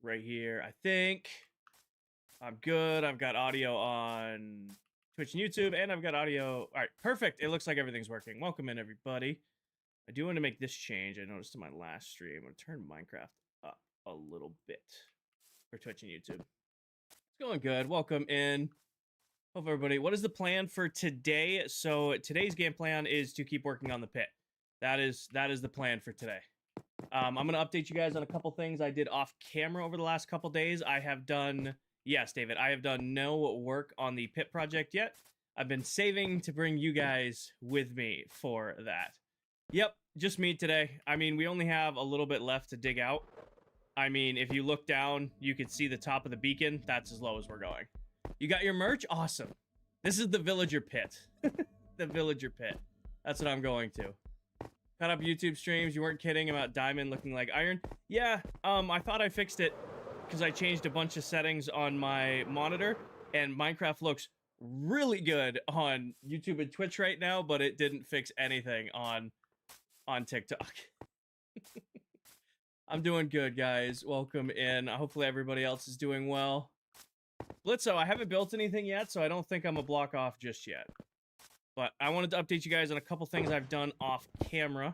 right here. I think I'm good. I've got audio on Twitch and YouTube, and I've got audio. All right, perfect. It looks like everything's working. Welcome in, everybody. I do want to make this change. I noticed in my last stream, I'm going to turn Minecraft up a little bit for Twitch and YouTube. It's going good. Welcome in. Hope everybody. What is the plan for today? So today's game plan is to keep working on the pit. That is the plan for today. I'm going to update you guys on a couple things I did off camera over the last couple days. I have done, yes, David, I have done no work on the pit project yet. I've been saving to bring you guys with me for that. Yep, just me today. I mean, we only have a little bit left to dig out. I mean, if you look down, you can see the top of the beacon. That's as low as we're going. You got your merch? Awesome. This is the villager pit. The villager pit. That's what I'm going to. Cut up YouTube streams. You weren't kidding about diamond looking like iron? Yeah, I thought I fixed it because I changed a bunch of settings on my monitor, and Minecraft looks really good on YouTube and Twitch right now, but it didn't fix anything on TikTok. I'm doing good, guys. Welcome in. Hopefully everybody else is doing well. Blitzo, I haven't built anything yet, so I don't think I'm a block off just yet. But I wanted to update you guys on a couple things I've done off camera.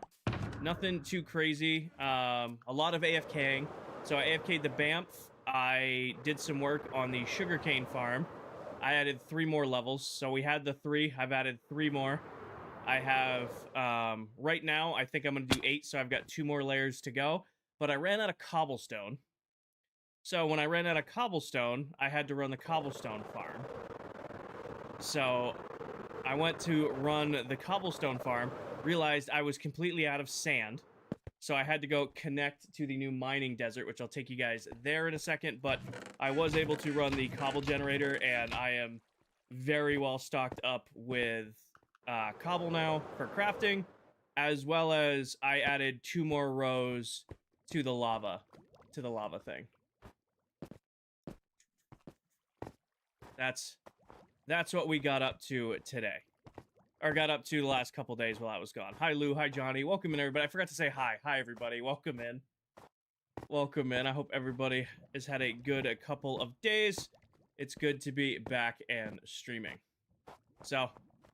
Nothing too crazy. A lot of AFKing. So I AFK'd the Banff. I did some work on the sugarcane farm. I added 3 more levels. So we had the 3. I've added 3 more. I have, right now, I think I'm going to do 8. So I've got 2 more layers to go. But I ran out of cobblestone. So when I ran out of cobblestone, I had to run the cobblestone farm. So I went to run the cobblestone farm, realized I was completely out of sand. So I had to go connect to the new mining desert, which I'll take you guys there in a second. But I was able to run the cobble generator, and I am very well stocked up with cobble now for crafting, as well as I added 2 more rows to the lava thing. That's what we got up to today. Or got up to the last couple days while I was gone. Hi, Lou. Hi, Johnny. Welcome in, everybody. I forgot to say hi. Hi, everybody. Welcome in. Welcome in. I hope everybody has had a good couple of days. It's good to be back and streaming. So,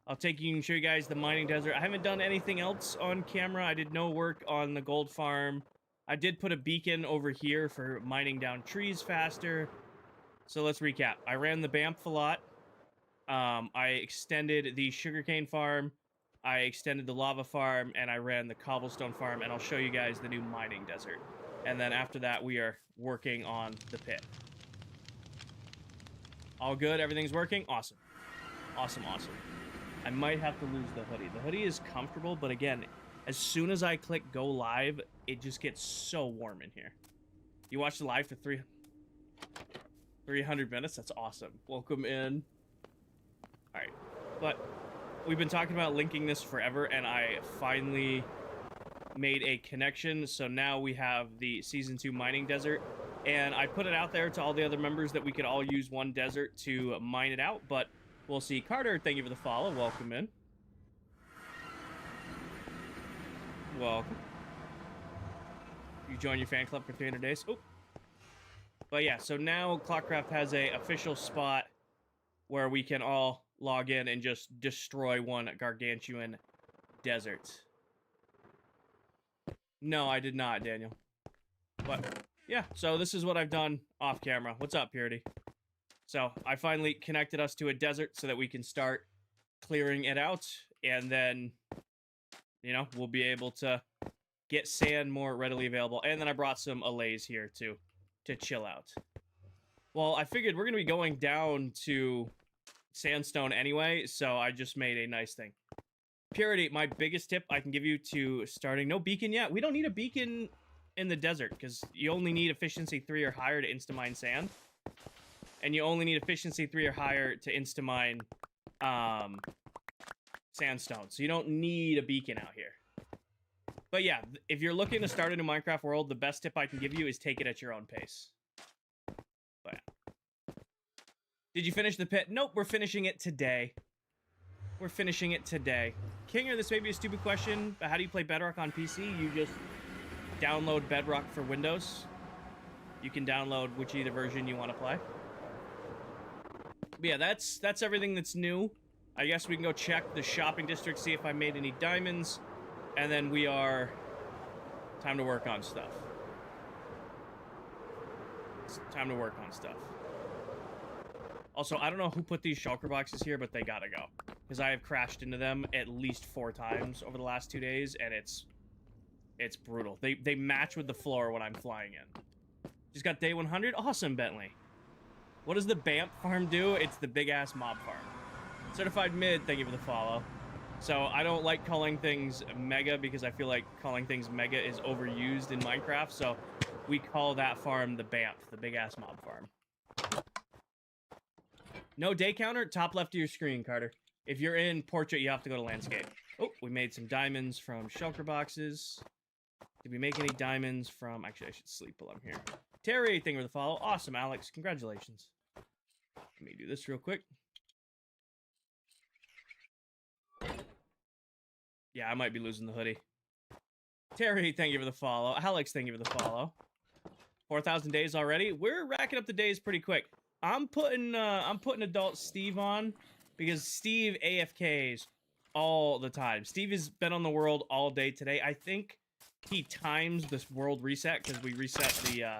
I'll take you and show you guys the mining desert. I haven't done anything else on camera. I did no work on the gold farm. I did put a beacon over here for mining down trees faster. So let's recap. I ran the Banff a lot. I extended the sugarcane farm. I extended the lava farm, and I ran the cobblestone farm, and I'll show you guys the new mining desert. And then after that, we are working on the pit. All good? Everything's working? Awesome. Awesome, awesome. I might have to lose the hoodie. The hoodie is comfortable, but again, as soon as I click go live, it just gets so warm in here. You watched the live for 300 minutes? That's awesome. Welcome in. All right, but we've been talking about linking this forever, and I finally made a connection. So now we have the Season 2 mining desert, and I put it out there to all the other members that we could all use one desert to mine it out, but we'll see. Carter, thank you for the follow. Welcome in. Welcome. You join your fan club for 300 days. Oh. But yeah, so now ClockCraft has a official spot where we can all log in and just destroy one gargantuan desert. No, I did not, Daniel. But yeah, so this is what I've done off camera. What's up, Purity? So I finally connected us to a desert so that we can start clearing it out, and then, you know, we'll be able to get sand more readily available. And then I brought some allays here too, to chill out. Well, I figured we're going to be going down to sandstone anyway, so I just made a nice thing. Purity, my biggest tip I can give you to starting... No beacon yet. We don't need a beacon in the desert, because you only need efficiency 3 or higher to insta-mine sand. And you only need efficiency 3 or higher to insta-mine sandstone. So you don't need a beacon out here. But yeah, if you're looking to start a new Minecraft world, the best tip I can give you is take it at your own pace. But yeah. Did you finish the pit? Nope, we're finishing it today. We're finishing it today. Kinger, this may be a stupid question, but how do you play Bedrock on PC? You just download Bedrock for Windows. You can download which either version you want to play. But yeah, that's everything that's new. I guess we can go check the shopping district, see if I made any diamonds, and then we are time to work on stuff. It's time to work on stuff. Also, I don't know who put these shulker boxes here, but they gotta go. Because I have crashed into them at least 4 times over the last 2 days, and it's brutal. They match with the floor when I'm flying in. Just got day 100. Awesome, Bentley. What does the BAMP farm do? It's the big-ass mob farm. Certified mid, thank you for the follow. So I don't like calling things mega because I feel like calling things mega is overused in Minecraft. So we call that farm the BAMP, the big-ass mob farm. No day counter, top left of your screen, Carter. If you're in portrait, you have to go to landscape. Oh, we made some diamonds from shulker boxes. Did we make any diamonds from... Actually, I should sleep while I'm here. Terry, thank you for the follow. Awesome, Alex. Congratulations. Let me do this real quick. Yeah, I might be losing the hoodie. Terry, thank you for the follow. Alex, thank you for the follow. 4,000 days already. We're racking up the days pretty quick. I'm putting adult Steve on because Steve AFKs all the time. Steve has been on the world all day today. I think he times this world reset because we reset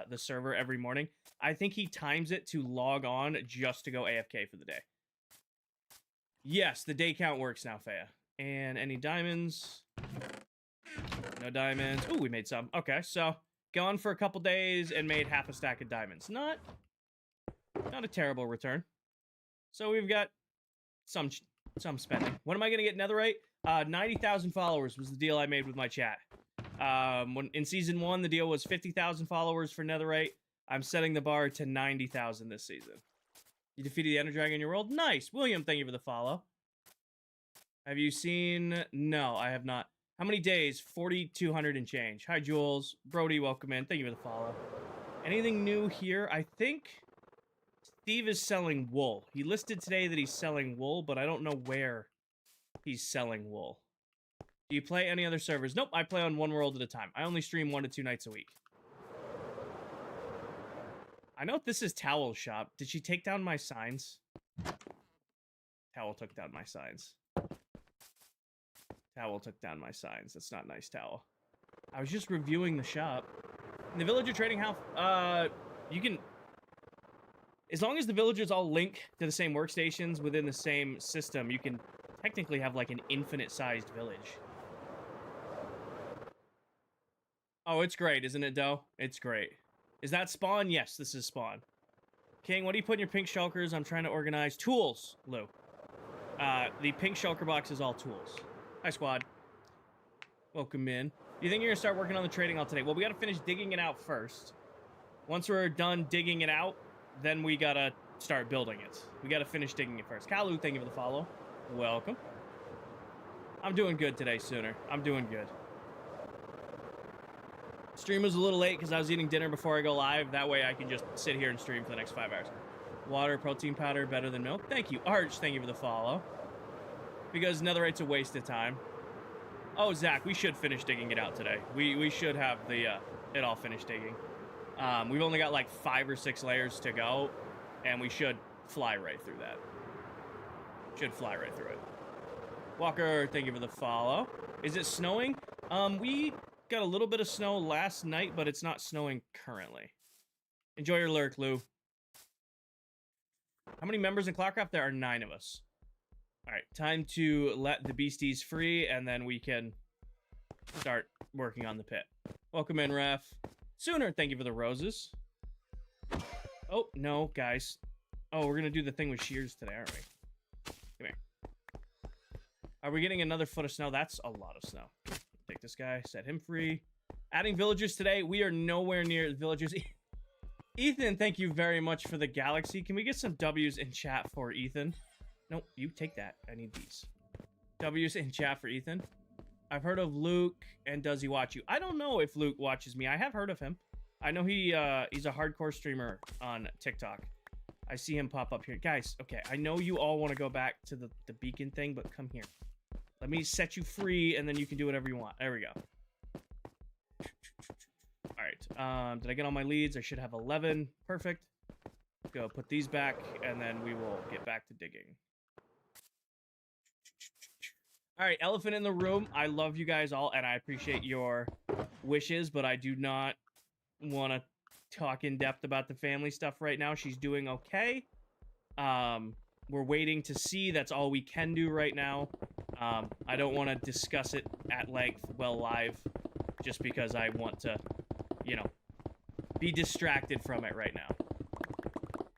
the server every morning. I think he times it to log on just to go AFK for the day. Yes, the day count works now, Faya. And any diamonds? No diamonds. Ooh, we made some. Okay, so gone for a couple days and made half a stack of diamonds. Not a terrible return. So we've got some spending. When am I going to get netherite? 90,000 followers was the deal I made with my chat. When in season 1, the deal was 50,000 followers for netherite. I'm setting the bar to 90,000 this season. You defeated the Ender Dragon in your world? Nice! William, thank you for the follow. Have you seen... No, I have not. How many days? 4,200 and change. Hi, Jules. Brody, welcome in. Thank you for the follow. Anything new here? I think Steve is selling wool. He listed today that he's selling wool, but I don't know where he's selling wool. Do you play any other servers? Nope, I play on one world at a time. I only stream 1 to 2 nights a week. I know this is Towel Shop. Did she take down my signs? Towel took down my signs. Towel took down my signs. That's not nice, Towel. I was just reviewing the shop. In the villager trading house, you can... As long as the villagers all link to the same workstations within the same system, you can technically have, like, an infinite-sized village. Oh, it's great, isn't it, Doe? It's great. Is that spawn? Yes, this is spawn. King, what do you put in your pink shulkers? I'm trying to organize tools, Lou. The pink shulker box is all tools. Hi, squad. Welcome in. Do you think you're gonna start working on the trading hall today? Well, we gotta finish digging it out first. Once we're done digging it out, then we gotta start building it. We gotta finish digging it first. Kalu, thank you for the follow. Welcome. I'm doing good today, Sooner. I'm doing good. Stream was a little late because I was eating dinner before I go live. That way I can just sit here and stream for the next 5 hours. Water, protein powder, better than milk. Thank you. Arch, thank you for the follow. Because netherite's a waste of time. Oh, Zach, we should finish digging it out today. We should have the it all finished digging. We've only got like 5 or 6 layers to go, and we should fly right through that. Should fly right through it. Walker, thank you for the follow. Is it snowing? We got a little bit of snow last night, but it's not snowing currently. Enjoy your lurk, Lou. How many members in ClockCraft? There are 9 of us. Alright, time to let the beasties free, and then we can start working on the pit. Welcome in, Ref. Sooner, thank you for the roses. Oh, no, guys. Oh, we're gonna do the thing with shears today, aren't we? Come here. Are we getting another foot of snow? That's a lot of snow. Take this guy, set him free. Adding villagers today. We are nowhere near the villagers. Ethan, thank you very much for the galaxy. Can we get some W's in chat for Ethan? No, you take that. I need these. W's in chat for Ethan. I've heard of Luke, and does he watch you? I don't know if Luke watches me. I have heard of him. I know he's a hardcore streamer on TikTok. I see him pop up here. Guys, okay, I know you all want to go back to the beacon thing, but come here. Let me set you free, and then you can do whatever you want. There we go. All right, right. Did I get all my leads? I should have 11. Perfect. Go put these back, and then we will get back to digging. All right, elephant in the room. I love you guys all, and I appreciate your wishes, but I do not want to talk in depth about the family stuff right now. She's doing okay. We're waiting to see. That's all we can do right now. I don't want to discuss it at length while live, just because I want to, you know, be distracted from it right now.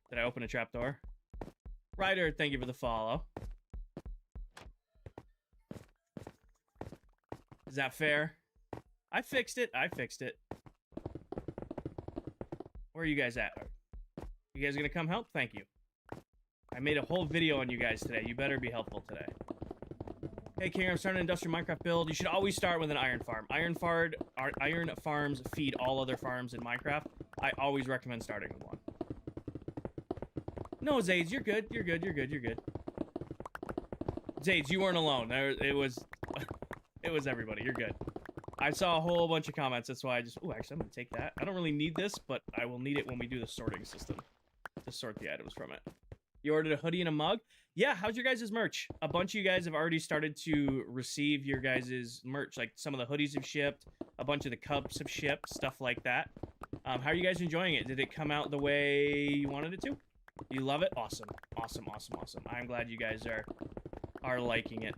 Did I open a trapdoor? Ryder, thank you for the follow. Is that fair? I fixed it. I fixed it. Where are you guys at? You guys gonna come help? Thank you. I made a whole video on you guys today. You better be helpful today. Hey, King, I'm starting an industrial Minecraft build. You should always start with an iron farm. Iron farms feed all other farms in Minecraft. I always recommend starting with one. No, Zades, you're good. You're good. You're good. You're good. Zades, you weren't alone. It was everybody. You're good. I saw a whole bunch of comments. That's why I just... Ooh, actually, I'm going to take that. I don't really need this, but I will need it when we do the sorting system to sort the items from it. You ordered a hoodie and a mug? Yeah, how's your guys' merch? A bunch of you guys have already started to receive your guys' merch. Like, some of the hoodies have shipped. A bunch of the cups have shipped. Stuff like that. How are you guys enjoying it? Did it come out the way you wanted it to? You love it? Awesome. Awesome, awesome, awesome. I'm glad you guys are liking it.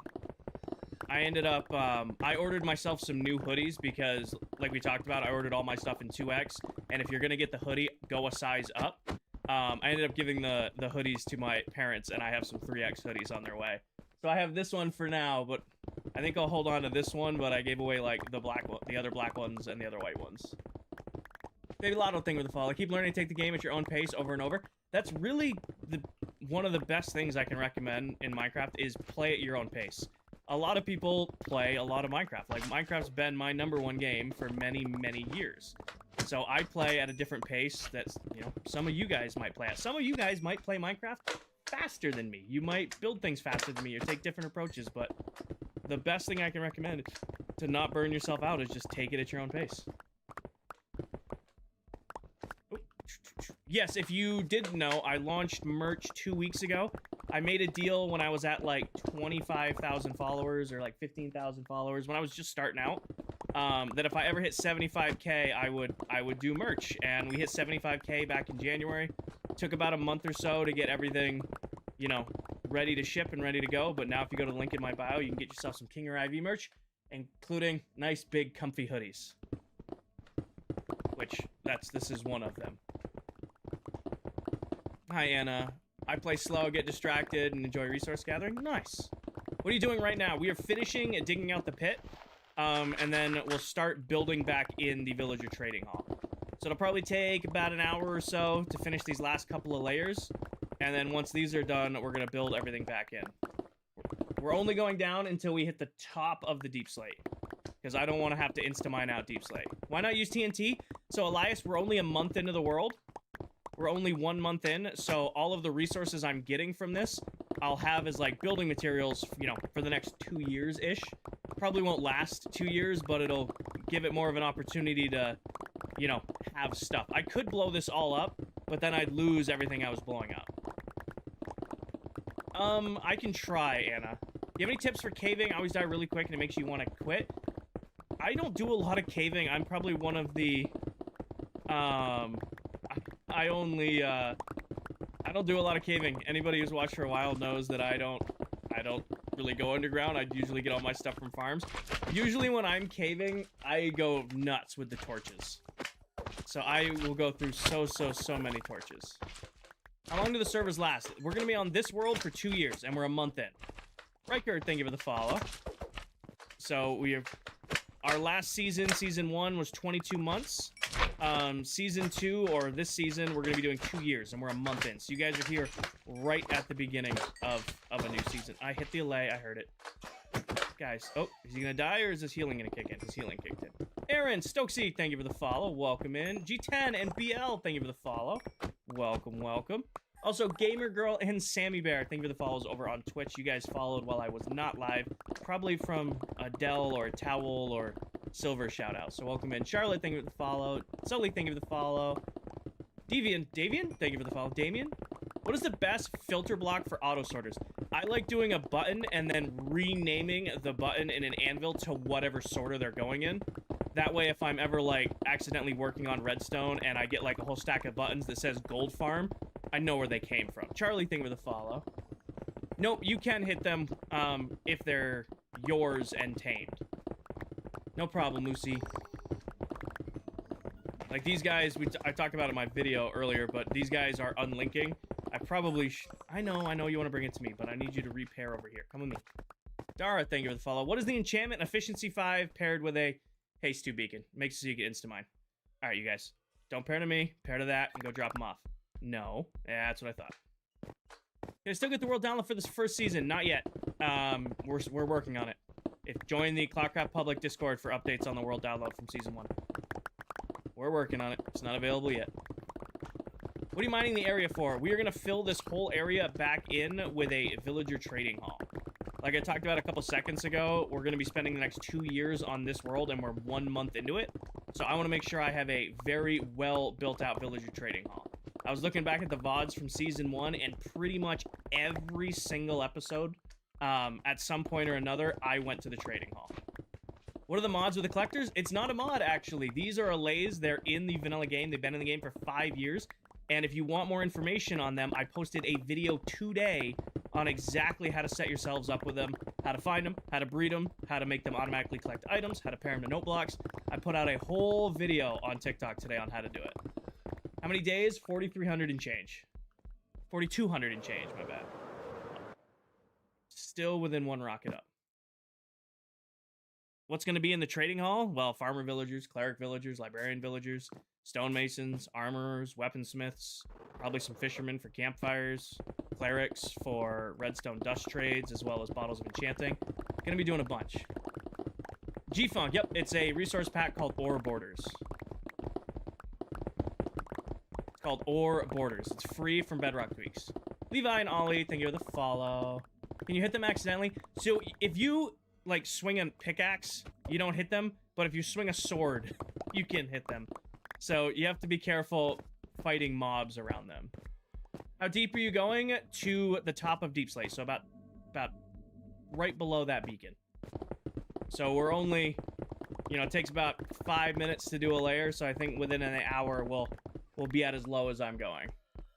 I ended up, I ordered myself some new hoodies because, like we talked about, I ordered all my stuff in 2X, and if you're gonna get the hoodie, go a size up. I ended up giving the hoodies to my parents, and I have some 3X hoodies on their way. So I have this one for now, but I think I'll hold on to this one, but I gave away, like, the other black ones and the other white ones. Baby Lotto thing with the follow. Keep learning to take the game at your own pace over and over. That's really one of the best things I can recommend in Minecraft is play at your own pace. A lot of people play a lot of Minecraft. Like, Minecraft's been my #1 game for many, many years. So I play at a different pace that's, you know, some of you guys might play at. Some of you guys might play Minecraft faster than me. You might build things faster than me or take different approaches, but the best thing I can recommend to not burn yourself out is just take it at your own pace. Yes, if you didn't know, I launched merch 2 weeks ago. I made a deal when I was at like 25,000 followers or like 15,000 followers when I was just starting out, that if I ever hit 75K, I would do merch. And we hit 75K back in January. Took about a month or so to get everything, you know, ready to ship and ready to go. But now if you go to the link in my bio, you can get yourself some King or IV merch, including nice big comfy hoodies. Which, this is one of them. Hi, Anna. I play slow, get distracted, and enjoy resource gathering. Nice. What are you doing right now? We are finishing digging out the pit, and then we'll start building back in the villager trading hall. So it'll probably take about an hour or so to finish these last couple of layers, and then once these are done, we're going to build everything back in. We're only going down until we hit the top of the deep slate, because I don't want to have to insta-mine out deep slate. Why not use TNT? So, Elias, we're only a month into the world. We're only 1 month in, so all of the resources I'm getting from this, I'll have as, like, building materials, you know, for the next 2 years-ish. Probably won't last 2 years, but it'll give it more of an opportunity to, you know, have stuff. I could blow this all up, but then I'd lose everything I was blowing up. I can try, Anna. You have any tips for caving? I always die really quick and it makes you want to quit. I don't do a lot of caving. I'm probably one of the, I don't do a lot of caving. Anybody who's watched for a while knows that I don't really go underground. I usually get all my stuff from farms. Usually when I'm caving, I go nuts with the torches. So I will go through so many torches. How long do the servers last? We're going to be on this world for 2 years, and we're a month in. Riker, thank you for the follow. So we have... Our last season, season 1, was 22 months. Season 2, or this season, we're going to be doing 2 years, and we're a month in. So you guys are here right at the beginning of a new season. I hit the allay. I heard it. Guys, oh, is he going to die, or is his healing going to kick in? His healing kicked in. Aaron, Stokesy, thank you for the follow. Welcome in. G10 and BL, thank you for the follow. Welcome, welcome. Also, Gamer Girl and Sammy Bear, thank you for the follows over on Twitch. You guys followed while I was not live. Probably from Adele or Towel or silver shout out. So welcome in. Charlotte, thank you for the follow. Sully, thank you for the follow. Davian, thank you for the follow. Damien, what is the best filter block for auto sorters? I like doing a button and then renaming the button in an anvil to whatever sorter they're going in. That way, if I'm ever, like, accidentally working on redstone and I get, like, a whole stack of buttons that says gold farm, I know where they came from. Charlie, thank you for the follow. Nope, you can hit them, if they're yours and tamed. No problem, Moosey. Like, these guys, I talked about it in my video earlier, but these guys are unlinking. I probably I know you want to bring it to me, but I need you to repair over here. Come with me. Dara, thank you for the follow. What is the enchantment? Efficiency 5 paired with a haste 2 beacon. Makes it so you get insta-mine. Alright, you guys. Don't pair to me. Pair to that and go drop them off. No. Yeah, that's what I thought. Can I still get the world download for this first season? Not yet. We're working on it. Join the ClockCraft public Discord for updates on the world download from season 1. We're working on it. It's not available yet. What are you mining the area for? We are going to fill this whole area back in with a villager trading hall. Like I talked about a couple seconds ago, we're going to be spending the next 2 years on this world, and we're 1 month into it. So I want to make sure I have a very well built out villager trading hall. I was looking back at the VODs from season 1, and pretty much every single episode, at some point or another, I went to the trading hall. What are the mods with the collectors? It's not a mod, actually. These are allays. They're in the vanilla game. They've been in the game for 5 years. And if you want more information on them, I posted a video today on exactly how to set yourselves up with them, how to find them, how to breed them, how to make them automatically collect items, how to pair them to note blocks. I put out a whole video on TikTok today on how to do it. How many days? 4,300 and change. 4,200 and change, my bad. Still within 1 rocket up. What's going to be in the trading hall? Well, farmer villagers, cleric villagers, librarian villagers, stonemasons, armorers, weaponsmiths, probably some fishermen for campfires, clerics for redstone dust trades, as well as bottles of enchanting. Going to be doing a bunch. G-Funk, yep, it's a resource pack called Ore Borders. It's called Ore Borders. It's free from Bedrock Tweaks. Levi and Ollie, thank you for the follow. Can you hit them accidentally? So if you like swing a pickaxe, you don't hit them, but if you swing a sword, you can hit them. So you have to be careful fighting mobs around them. How deep are you going? To the top of Deep Slate, so about right below that beacon. So we're only, it takes about 5 minutes to do a layer, so I think within an hour we'll be at as low as I'm going.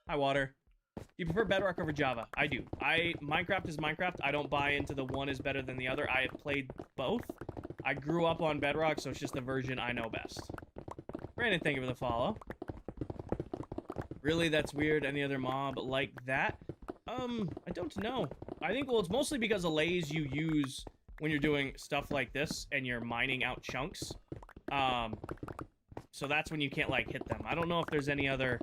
Hi, Water. Do you prefer Bedrock over Java? I do. Minecraft is Minecraft. I don't buy into the one is better than the other. I have played both. I grew up on Bedrock, so it's just the version I know best. Brandon, thank you for the follow. Really, that's weird. Any other mob like that? I don't know. I think, well, it's mostly because of allays you use when you're doing stuff like this and you're mining out chunks. So that's when you can't, like, hit them. I don't know if there's any other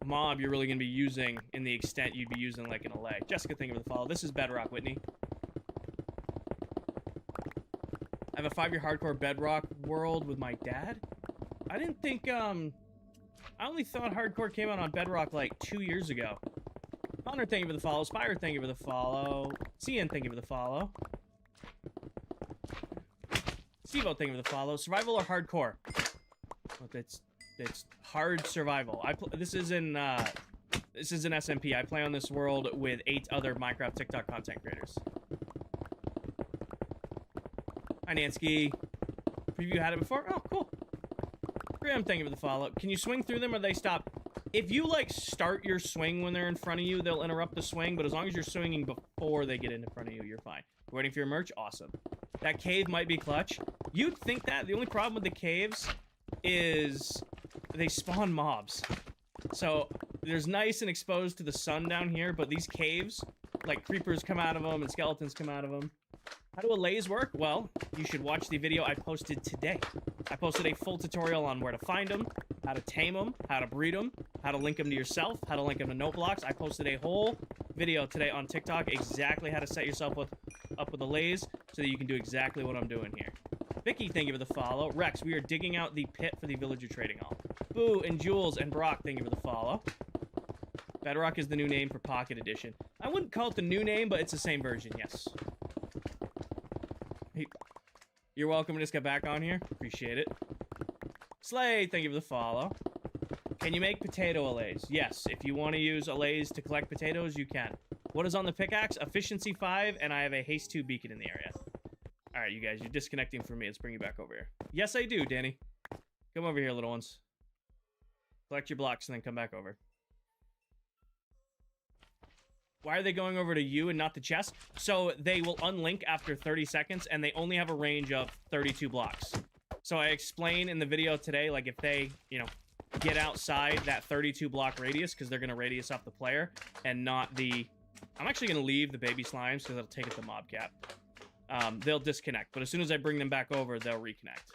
mob you're really going to be using in the extent you'd be using like an allay. Jessica, thank you for the follow. This is Bedrock, Whitney. I have a 5-year hardcore Bedrock world with my dad. I didn't think, I only thought hardcore came out on Bedrock like 2 years ago. Connor, thank you for the follow. Spire, thank you for the follow. Cian, thank you for the follow. Stevo, thank you for the follow. Survival or hardcore? Well, it's hard survival. This is an SMP. I play on this world with 8 other Minecraft TikTok content creators. Hi, Nansky. Preview had it before? Oh, cool. Graham, thank you for the follow. Can you swing through them or they stop? If you, like, start your swing when they're in front of you, they'll interrupt the swing, but as long as you're swinging before they get in front of you, you're fine. Waiting for your merch? Awesome. That cave might be clutch. You'd think that. The only problem with the caves is they spawn mobs. So there's nice and exposed to the sun down here, but these caves, like creepers come out of them and skeletons come out of them. How do allays work? Well, you should watch the video I posted today. I posted a full tutorial on where to find them, how to tame them, how to breed them, how to link them to yourself, how to link them to note blocks. I posted a whole video today on TikTok exactly how to set yourself up with allays so that you can do exactly what I'm doing here. Vicky, thank you for the follow. Rex, we are digging out the pit for the villager trading hall. Boo and Jules and Brock, thank you for the follow. Bedrock is the new name for Pocket Edition. I wouldn't call it the new name, but it's the same version, yes. Hey, You're welcome to just get back on here. Appreciate it. Slate, thank you for the follow. Can you make potato allays? Yes, if you want to use allays to collect potatoes, you can. What is on the pickaxe? Efficiency 5, and I have a haste 2 beacon in the area. All right, you guys, you're disconnecting from me. Let's bring you back over here. Yes, I do, Danny. Come over here, little ones. Collect your blocks and then come back over. Why are they going over to you and not the chest? So they will unlink after 30 seconds, and they only have a range of 32 blocks. So I explain in the video today, like, if they, you know, get outside that 32 block radius, because they're going to radius off the player, and not the... I'm actually going to leave the baby slimes, because it'll take it to mob cap. They'll disconnect, but as soon as I bring them back over, they'll reconnect.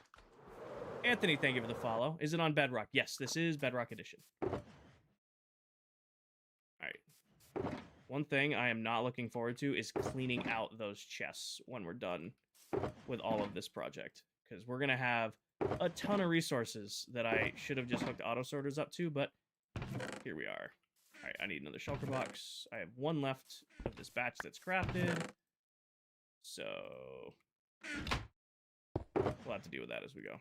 Anthony, thank you for the follow. Is it on Bedrock? Yes, this is Bedrock Edition. Alright. One thing I am not looking forward to is cleaning out those chests when we're done with all of this project. Because we're going to have a ton of resources that I should have just hooked auto sorters up to, but here we are. Alright, I need another shulker box. I have one left of this batch that's crafted. So we'll have to deal with that as we go.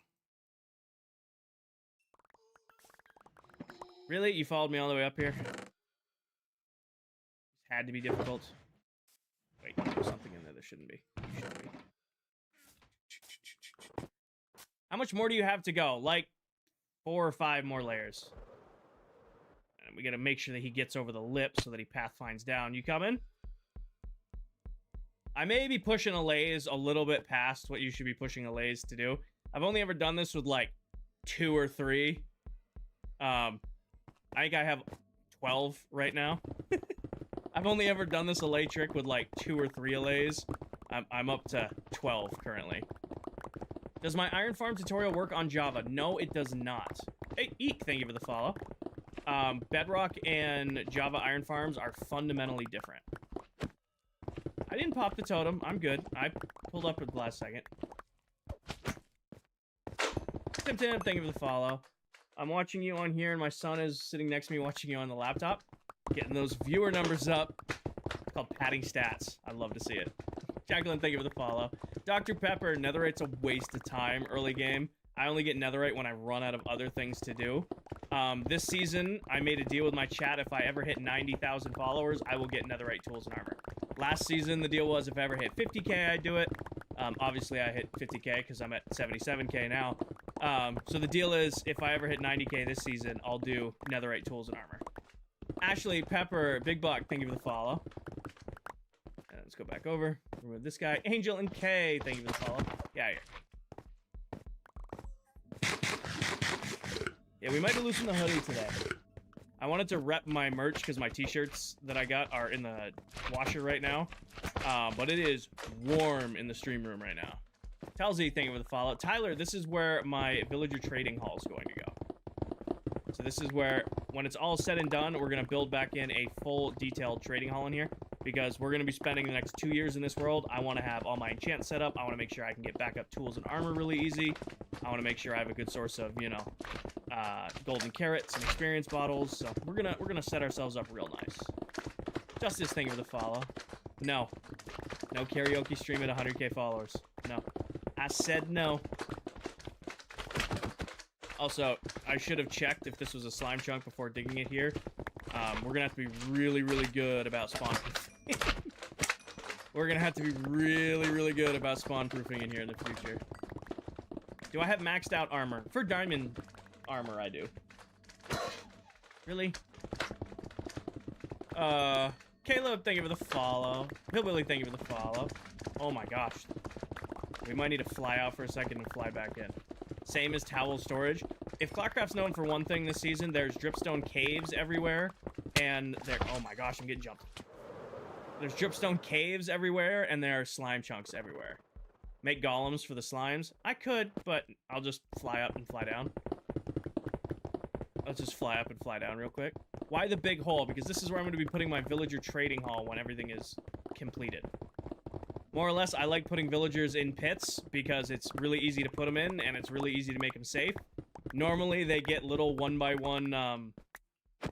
Really? You followed me all the way up here? This had to be difficult. Wait, there's something in there that shouldn't be. Shouldn't be. How much more do you have to go? Like 4 or 5 more layers. And we gotta make sure that he gets over the lip so that he pathfinds down. You coming? I may be pushing allays a little bit past what you should be pushing allays to do. I've only ever done this with like 2 or 3. I think I have 12 right now. I've only ever done this allay trick with like 2 or 3 allays. I'm up to 12 currently. Does my iron farm tutorial work on Java? No, it does not. Hey, Eek, thank you for the follow. Bedrock and Java iron farms are fundamentally different. I didn't pop the totem. I'm good. I pulled up at the last second. Tim, thank you for the follow. I'm watching you on here, and my son is sitting next to me watching you on the laptop. Getting those viewer numbers up. It's called padding stats. I'd love to see it. Jacqueline, thank you for the follow. Dr. Pepper, netherite's a waste of time early game. I only get netherite when I run out of other things to do. This season, I made a deal with my chat. If I ever hit 90,000 followers, I will get netherite tools and armor. Last season, the deal was if I ever hit 50k, I'd do it. Obviously, I hit 50k because I'm at 77k now. So the deal is, if I ever hit 90k this season, I'll do netherite tools and armor. Ashley, Pepper, Big Buck, thank you for the follow. And let's go back over. Remove this guy. Angel and K, thank you for the follow. Yeah, here. Yeah, we might have loosened the hoodie today. I wanted to rep my merch because my t-shirts that I got are in the washer right now. But it is warm in the stream room right now. Talzy, thank you for the follow. Tyler, this is where my villager trading hall is going to go. So this is where, when it's all said and done, we're going to build back in a full detailed trading hall in here. Because we're going to be spending the next 2 years in this world. I want to have all my enchant set up. I want to make sure I can get backup tools and armor really easy. I want to make sure I have a good source of, you know, golden carrots and experience bottles. So we're gonna set ourselves up real nice. Justice, thank you for the follow. No karaoke stream at 100k followers. No, I said no. Also, I should have checked if this was a slime chunk before digging it here. We're gonna have to be really good about spawn proofing. We're gonna have to be really good about spawn proofing in here in the future. Do I have maxed out armor? For diamond armor, I do. Really? Caleb, thank you for the follow. Hillbilly, thank you for the follow. Oh my gosh. We might need to fly out for a second and fly back in. Same as towel storage. If ClockCraft's known for one thing this season, there's dripstone caves everywhere. And there, oh my gosh, I'm getting jumped. There's dripstone caves everywhere, and there are slime chunks everywhere. Make golems for the slimes? I could, but I'll just fly up and fly down. Let's just fly up and fly down real quick. Why the big hole? Because this is where I'm going to be putting my villager trading hall when everything is completed. More or less, I like putting villagers in pits because it's really easy to put them in, and it's really easy to make them safe. Normally, they get little one-by-one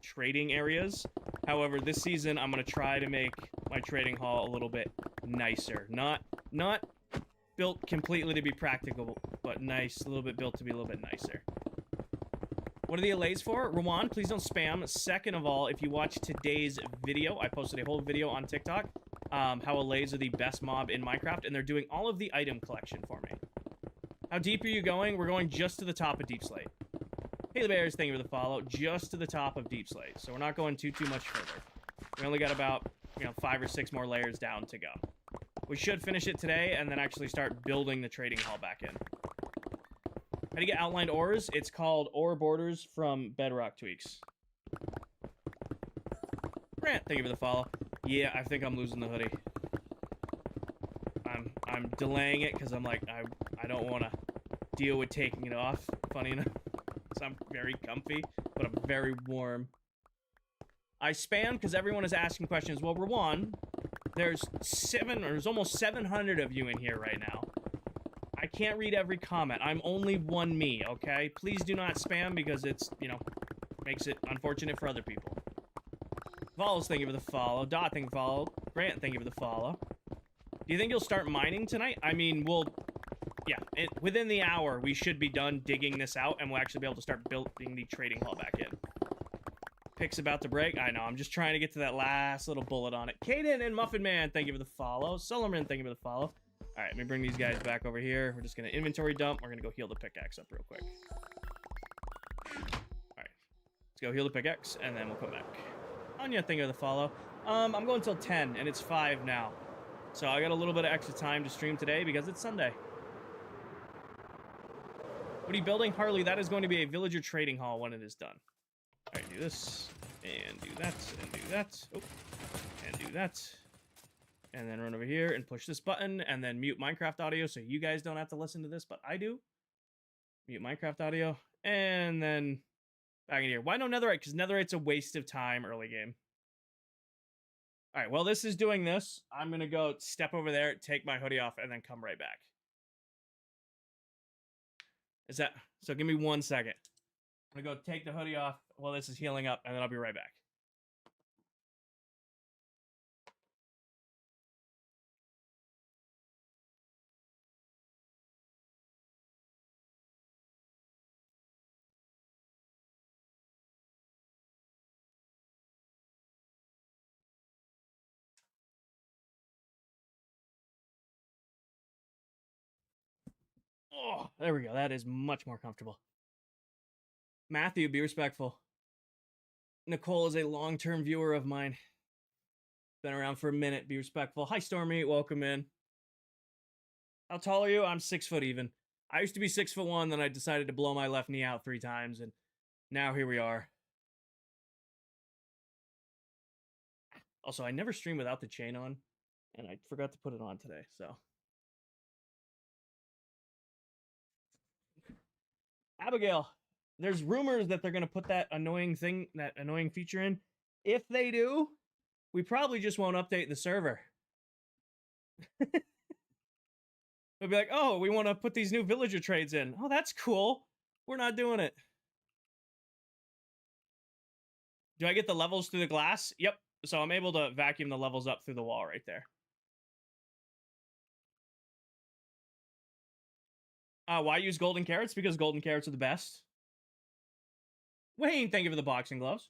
trading areas. However, this season, I'm going to try to make my trading hall a little bit nicer. Not built completely to be practical, but nice. A little bit built to be a little bit nicer. What are the allays for? Rawan, please don't spam. Second of all, if you watch today's video, I posted a whole video on TikTok, how allays are the best mob in Minecraft, and they're doing all of the item collection for me. How deep are you going? We're going just to the top of Deep Slate. Hey, the Bears, thank you for the follow. Just to the top of Deep Slate, so we're not going too much further. We only got about, 5 or 6 more layers down to go. We should finish it today, and then actually start building the trading hall back in. How do you get outlined ores? It's called ore borders from Bedrock Tweaks. Grant, thank you for the follow. Yeah, I think I'm losing the hoodie. I'm delaying it because I'm like, I don't want to deal with taking it off, funny enough. So I'm very comfy, but I'm very warm. I spam because everyone is asking questions. Well, Rawan, there's almost 700 of you in here right now. I can't read every comment. I'm only one me, okay? Please do not spam because it's, makes it unfortunate for other people. Follows, thank you for the follow. Dot, thank you for the follow. Grant, thank you for the follow. Do you think you'll start mining tonight? I mean, within the hour, we should be done digging this out, and we'll actually be able to start building the trading hall back in. Pick's about to break. I know, I'm just trying to get to that last little bullet on it. Kaden and Muffin Man, thank you for the follow. Solomon, thank you for the follow. All right, let me bring these guys back over here. We're just going to inventory dump. We're going to go heal the pickaxe up real quick. All right, let's go heal the pickaxe, and then we'll come back. Anya, thank you for the follow. I'm going till 10, and it's 5 now. So I got a little bit of extra time to stream today because it's Sunday. What are you building? Harley, that is going to be a villager trading hall when it is done. All right, do this, and do that, and do that. Oh, and do that. And then run over here and push this button, and then mute Minecraft audio so you guys don't have to listen to this, but I do. Mute Minecraft audio, and then back in here. Why no netherite? Because netherite's a waste of time early game. All right, well, this is doing this. I'm going to go step over there, take my hoodie off, and then come right back. Is that... So give me 1 second. I'm going to go take the hoodie off while this is healing up, and then I'll be right back. Oh, there we go. That is much more comfortable. Matthew, be respectful. Nicole is a long-term viewer of mine. Been around for a minute. Be respectful. Hi, Stormy. Welcome in. How tall are you? I'm 6 foot even. I used to be 6'1", then I decided to blow my left knee out 3 times, and now here we are. Also, I never stream without the chain on, and I forgot to put it on today, so... Abigail, there's rumors that they're going to put that annoying feature in. If they do, we probably just won't update the server. They'll be like, oh, we want to put these new villager trades in. Oh, that's cool. We're not doing it. Do I get the levels through the glass? Yep. So I'm able to vacuum the levels up through the wall right there. Why use golden carrots? Because golden carrots are the best. Wayne, thank you for the boxing gloves.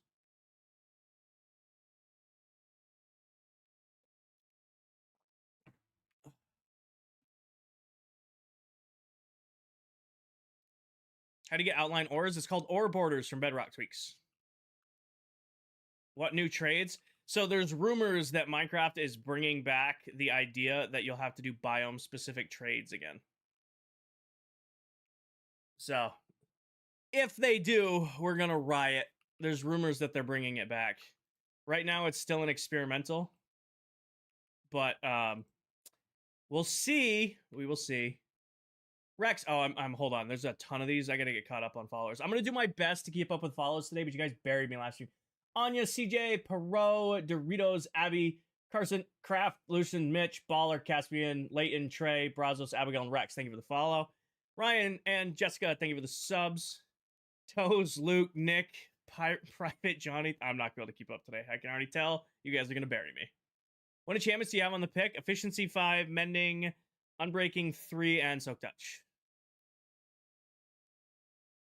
How do you get outline ores? It's called ore borders from Bedrock Tweaks. What new trades? So there's rumors that Minecraft is bringing back the idea that you'll have to do biome-specific trades again. So, if they do, we're going to riot. There's rumors that they're bringing it back. Right now, it's still an experimental. But, we'll see. We will see. Rex, hold on. There's a ton of these. I got to get caught up on followers. I'm going to do my best to keep up with followers today, but you guys buried me last stream. Anya, CJ, Perot, Doritos, Abby, Carson, Kraft, Lucian, Mitch, Baller, Caspian, Leighton, Trey, Brazos, Abigail, and Rex. Thank you for the follow. Ryan and Jessica, thank you for the subs. Toes, Luke, Nick, Private Johnny. I'm not going to keep up today. I can already tell. You guys are going to bury me. What enchantments do you have on the pick? Efficiency 5, Mending, Unbreaking 3 and Soak Touch.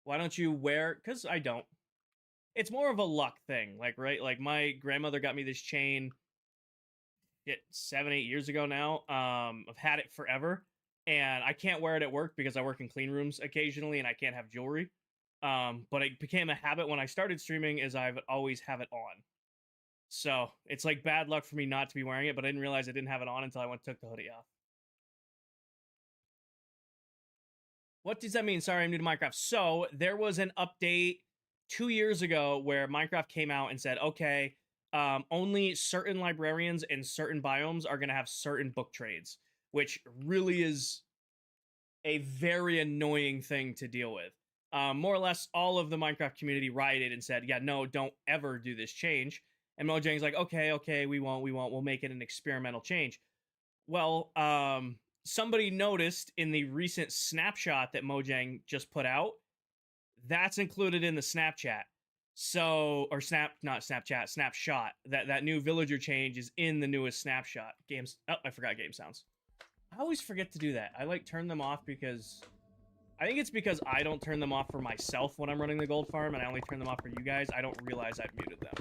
Why don't you wear... Because I don't. It's more of a luck thing, like, right? Like, my grandmother got me this chain 7-8 years ago now. I've had it forever, and I can't wear it at work because I work in clean rooms occasionally, and I can't have jewelry. But it became a habit when I started streaming, is I've always have it on. So, it's like bad luck for me not to be wearing it, but I didn't realize I didn't have it on until I took the hoodie off. What does that mean? Sorry, I'm new to Minecraft. So, there was an update 2 years ago where Minecraft came out and said, okay, only certain librarians and certain biomes are going to have certain book trades, which really is a very annoying thing to deal with. More or less, all of the Minecraft community rioted and said, yeah, no, don't ever do this change. And Mojang's like, okay, we won't, we'll make it an experimental change. Well, somebody noticed in the recent snapshot that Mojang just put out, that's included in the Snapchat. So, or snapshot. That new villager change is in the newest snapshot. Games, oh, I forgot game sounds. I always forget to do that. I like turn them off because, I think it's because I don't turn them off for myself when I'm running the gold farm, and I only turn them off for you guys. I don't realize I've muted them.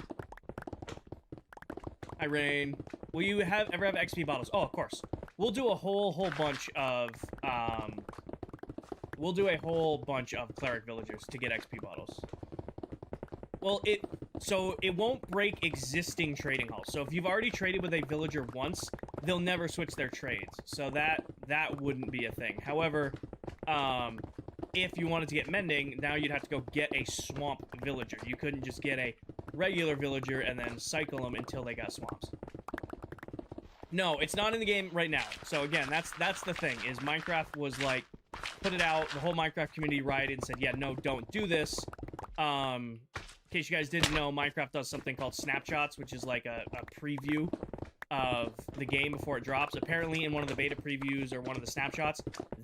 Hi, Rain. Will you ever have XP bottles? Oh, of course. We'll do a whole bunch of, we'll do a whole bunch of cleric villagers to get XP bottles. Well, so it won't break existing trading halls. So if you've already traded with a villager once, they'll never switch their trades. So that wouldn't be a thing. However, if you wanted to get mending, now you'd have to go get a swamp villager. You couldn't just get a regular villager and then cycle them until they got swamps. No, it's not in the game right now. So again, that's the thing, is Minecraft was like, put it out, the whole Minecraft community rioted and said, yeah, no, don't do this. In case you guys didn't know, Minecraft does something called snapshots, which is like a preview of the game before it drops. Apparently in one of the beta previews or one of the snapshots,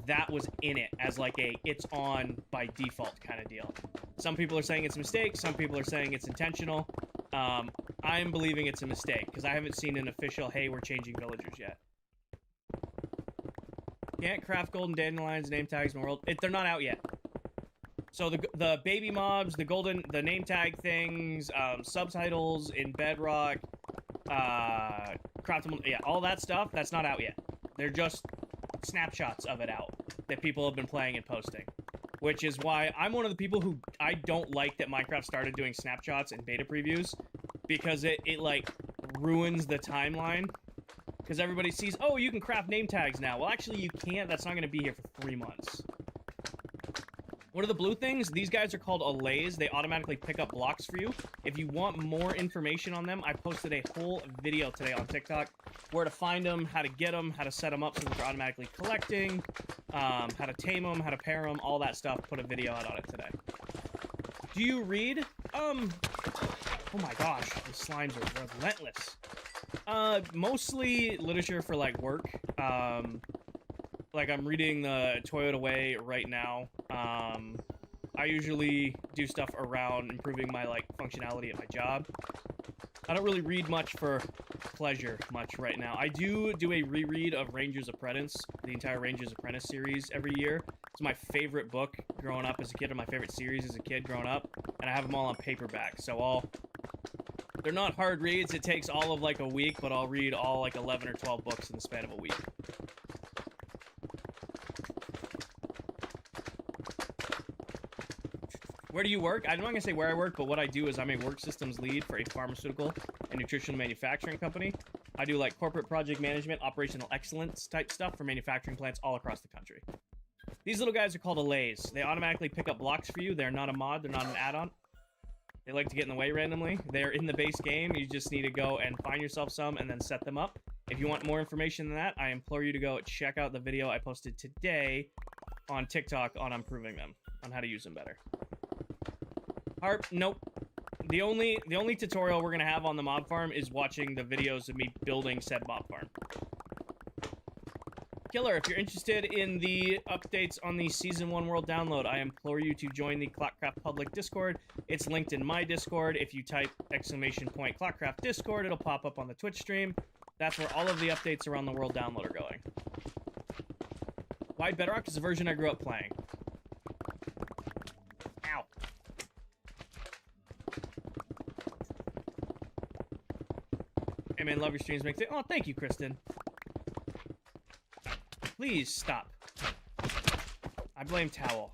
that was in it as like a it's on by default kind of deal. Some people are saying it's a mistake, some people are saying it's intentional. I'm believing it's a mistake because I haven't seen an official, hey, we're changing villagers yet. Can't craft golden dandelions, name tags in the world. They're not out yet. So the baby mobs, the name tag things, subtitles in Bedrock, craftable, yeah, all that stuff, that's not out yet. They're just snapshots of it out that people have been playing and posting. Which is why I'm one of the people who I don't like that Minecraft started doing snapshots and beta previews, because it like ruins the timeline. Because everybody sees, oh, you can craft name tags now. Well, actually, you can't. That's not going to be here for 3 months. What are the blue things? These guys are called allays. They automatically pick up blocks for you. If you want more information on them, I posted a whole video today on TikTok. Where to find them, how to get them, how to set them up so that they're automatically collecting, how to tame them, how to pair them, all that stuff. Put a video out on it today. Do you read? Oh my gosh, the slimes are relentless. Mostly literature for, like, work. Like, I'm reading the Toyota Way right now. I usually do stuff around improving my, like, functionality at my job. I don't really read much for pleasure much right now. I do a reread of Ranger's Apprentice, the entire Ranger's Apprentice series every year. It's my favorite book growing up as a kid, or my favorite series as a kid growing up, and I have them all on paperback. So they're not hard reads. It takes all of like a week, but I'll read all like 11 or 12 books in the span of a week. Where do you work? I'm not going to say where I work, but what I do is I'm a work systems lead for a pharmaceutical and nutritional manufacturing company. I do like corporate project management, operational excellence type stuff for manufacturing plants all across the country. These little guys are called allays. They automatically pick up blocks for you. They're not a mod. They're not an add-on. They like to get in the way randomly. They're in the base game. You just need to go and find yourself some and then set them up. If you want more information than that, I implore you to go check out the video I posted today on TikTok on improving them, on how to use them better. Harp, nope. The only tutorial we're gonna have on the mob farm is watching the videos of me building said mob farm. Killer, if you're interested in the updates on the Season 1 World Download, I implore you to join the ClockCraft public Discord. It's linked in my Discord. If you type !ClockCraft Discord, it'll pop up on the Twitch stream. That's where all of the updates around the World Download are going. Why Bedrock is the version I grew up playing. Ow. Hey man, love your streams. Oh, thank you, Kristen. Please stop. I blame Towel.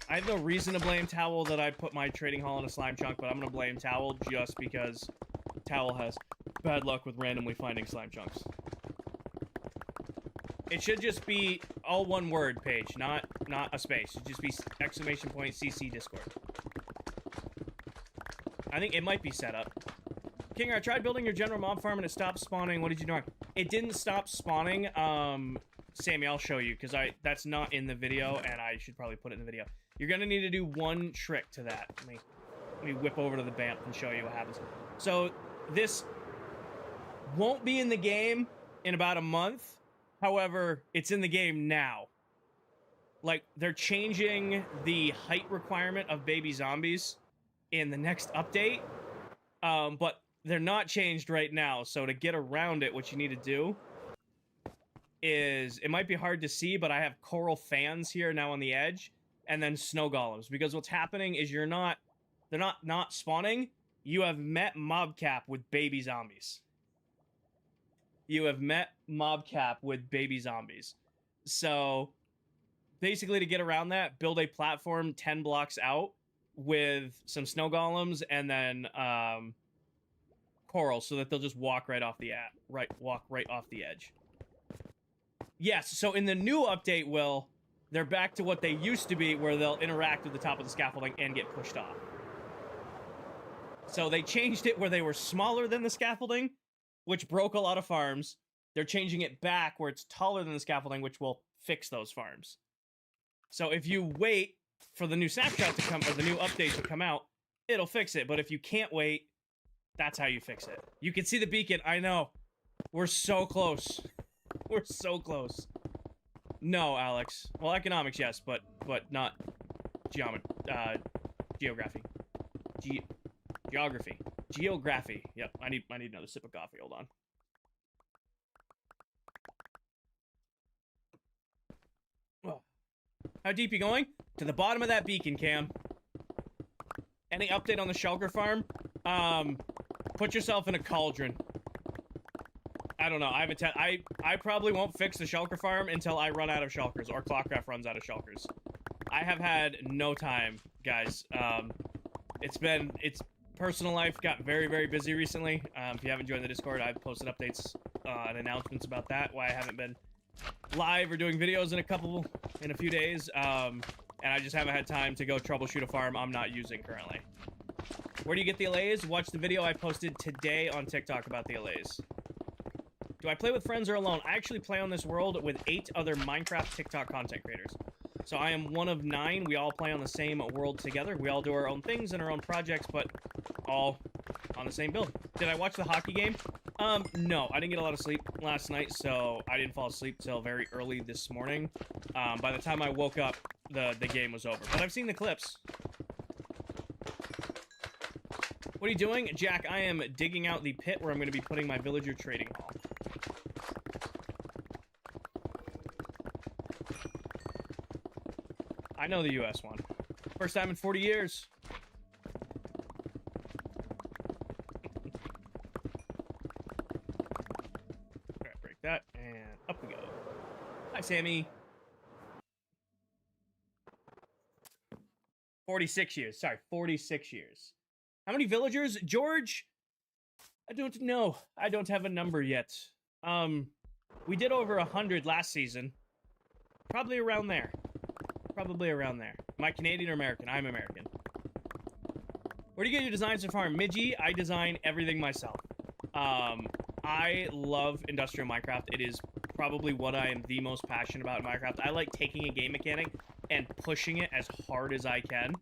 I have no reason to blame Towel that I put my trading hall in a slime chunk, but I'm gonna blame Towel just because Towel has bad luck with randomly finding slime chunks. It should just be all one word, Paige, not a space. It should just be exclamation point CC Discord. I think it might be set up. Kinger, I tried building your general mob farm and it stopped spawning. What did you do? It didn't stop spawning. Sammy, I'll show you because that's not in the video and I should probably put it in the video. You're gonna need to do one trick to that. Let me whip over to the BAMP and show you what happens. So this won't be in the game in about a month. However, it's in the game now. Like, they're changing the height requirement of baby zombies in the next update. But they're not changed right now. So to get around it, what you need to do is, it might be hard to see, but I have coral fans here now on the edge, and then snow golems. Because what's happening is they're not spawning. You have met mob cap with baby zombies. You have met mob cap with baby zombies. So basically, to get around that, build a platform 10 blocks out with some snow golems and then coral, so that they'll just walk right off the walk right off the edge. Yes, so in the new update, Will, they're back to what they used to be, where they'll interact with the top of the scaffolding and get pushed off. So they changed it where they were smaller than the scaffolding, which broke a lot of farms. They're changing it back where it's taller than the scaffolding, which will fix those farms. So if you wait for the new snapshot to come, or the new update to come out, it'll fix it. But if you can't wait, that's how you fix it. You can see the beacon. I know. We're so close. We're so close. No, Alex. Well, economics, yes, but not geography. Geography. Geography. Yep, I need another sip of coffee. Hold on. Oh. How deep you going? To the bottom of that beacon, Cam. Any update on the shulker farm? Put yourself in a cauldron. I don't know. I probably won't fix the shulker farm until I run out of shulkers, or ClockCraft runs out of shulkers. I have had no time, guys. It's personal life got very, very busy recently. If you haven't joined the Discord, I've posted updates and announcements about that, why I haven't been live or doing videos in a few days. And I just haven't had time to go troubleshoot a farm I'm not using currently. Where do you get the allays? Watch the video I posted today on TikTok about the allays. Do I play with friends or alone? I actually play on this world with 8 other Minecraft TikTok content creators. So I am one of 9. We all play on the same world together. We all do our own things and our own projects, but all on the same build. Did I watch the hockey game? No. I didn't get a lot of sleep last night, so I didn't fall asleep till very early this morning. By the time I woke up, the game was over. But I've seen the clips. What are you doing? Jack, I am digging out the pit where I'm going to be putting my villager trading hall. I know the US one. First time in 40 years. Alright, break that, and up we go. Hi, Sammy. 46 years. Sorry, 46 years. How many villagers? George? I don't know. I don't have a number yet. We did over 100 last season. Probably around there. Probably around there. Am I Canadian or American? I'm American. Where do you get your designs for farm? Midgie, I design everything myself. I love industrial Minecraft. It is probably what I am the most passionate about in Minecraft. I like taking a game mechanic and pushing it as hard as I can.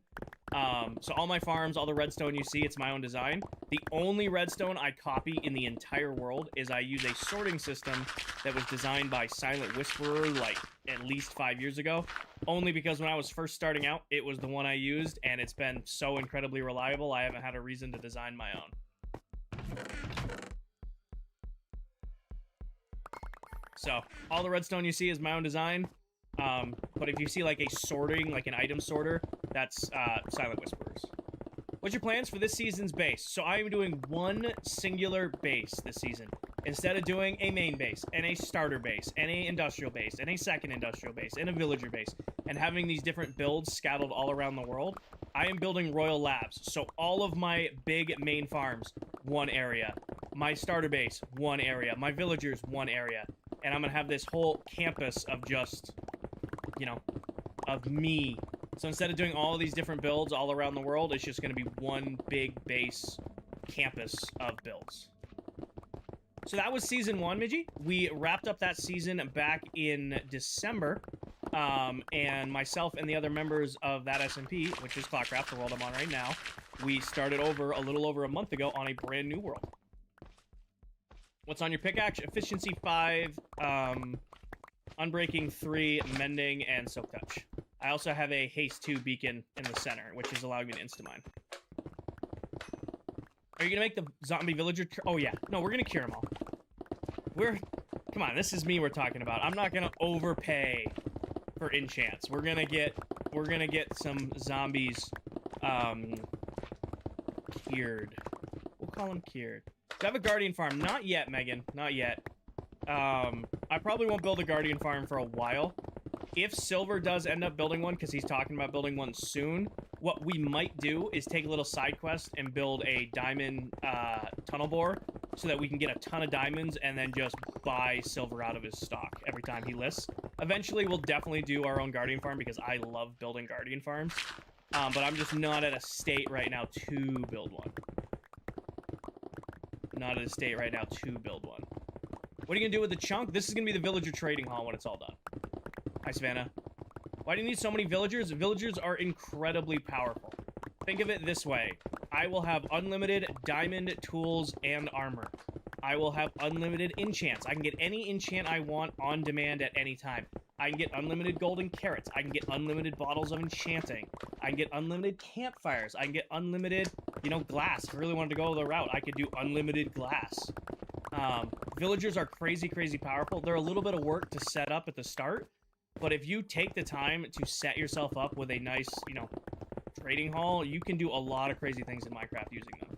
So all my farms, all the redstone you see, it's my own design. The only redstone I copy in the entire world is I use a sorting system that was designed by Silent Whisperer like at least 5 years ago. Only because when I was first starting out, it was the one I used, and it's been so incredibly reliable, I haven't had a reason to design my own. So, all the redstone you see is my own design. But if you see like a sorting, like an item sorter, that's Silent Whisperers. What's your plans for this season's base? So I am doing one singular base this season. Instead of doing a main base, and a starter base, and a industrial base, and a second industrial base, and a villager base, and having these different builds scattered all around the world, I am building Royal Labs. So all of my big main farms, one area. My starter base, one area. My villagers, one area. And I'm going to have this whole campus of just, you know, of me. So instead of doing all of these different builds all around the world, it's just going to be one big base campus of builds. So that was season 1, Midgie. We wrapped up that season back in December. And myself and the other members of that SMP, which is ClockCraft, the world I'm on right now, we started over a little over a month ago on a brand new world. What's on your pickaxe? Efficiency 5, Unbreaking 3, Mending, and Soak Touch. I also have a Haste 2 beacon in the center, which is allowing me to insta-mine. Are you gonna make the zombie villager? Oh yeah, no, we're gonna cure them all. Come on, this is me we're talking about. I'm not gonna overpay for enchants. We're gonna get some zombies, cured. We'll call them cured. Do I have a guardian farm? Not yet, Megan. Not yet. I probably won't build a guardian farm for a while. If Silver does end up building one, because he's talking about building one soon, what we might do is take a little side quest and build a diamond tunnel bore so that we can get a ton of diamonds and then just buy Silver out of his stock every time he lists. Eventually, we'll definitely do our own guardian farm because I love building guardian farms. But I'm just not at a state right now to build one. Not at a state right now to build one. What are you going to do with the chunk? This is going to be the villager trading hall when it's all done. Hi, Savannah. Why do you need so many villagers? Villagers are incredibly powerful. Think of it this way. I will have unlimited diamond tools and armor. I will have unlimited enchants. I can get any enchant I want on demand at any time. I can get unlimited golden carrots. I can get unlimited bottles of enchanting. I can get unlimited campfires. I can get unlimited, you know, glass. If I really wanted to go the route, I could do unlimited glass. Villagers are crazy, crazy powerful. They're a little bit of work to set up at the start. But if you take the time to set yourself up with a nice, you know, trading hall, you can do a lot of crazy things in Minecraft using them.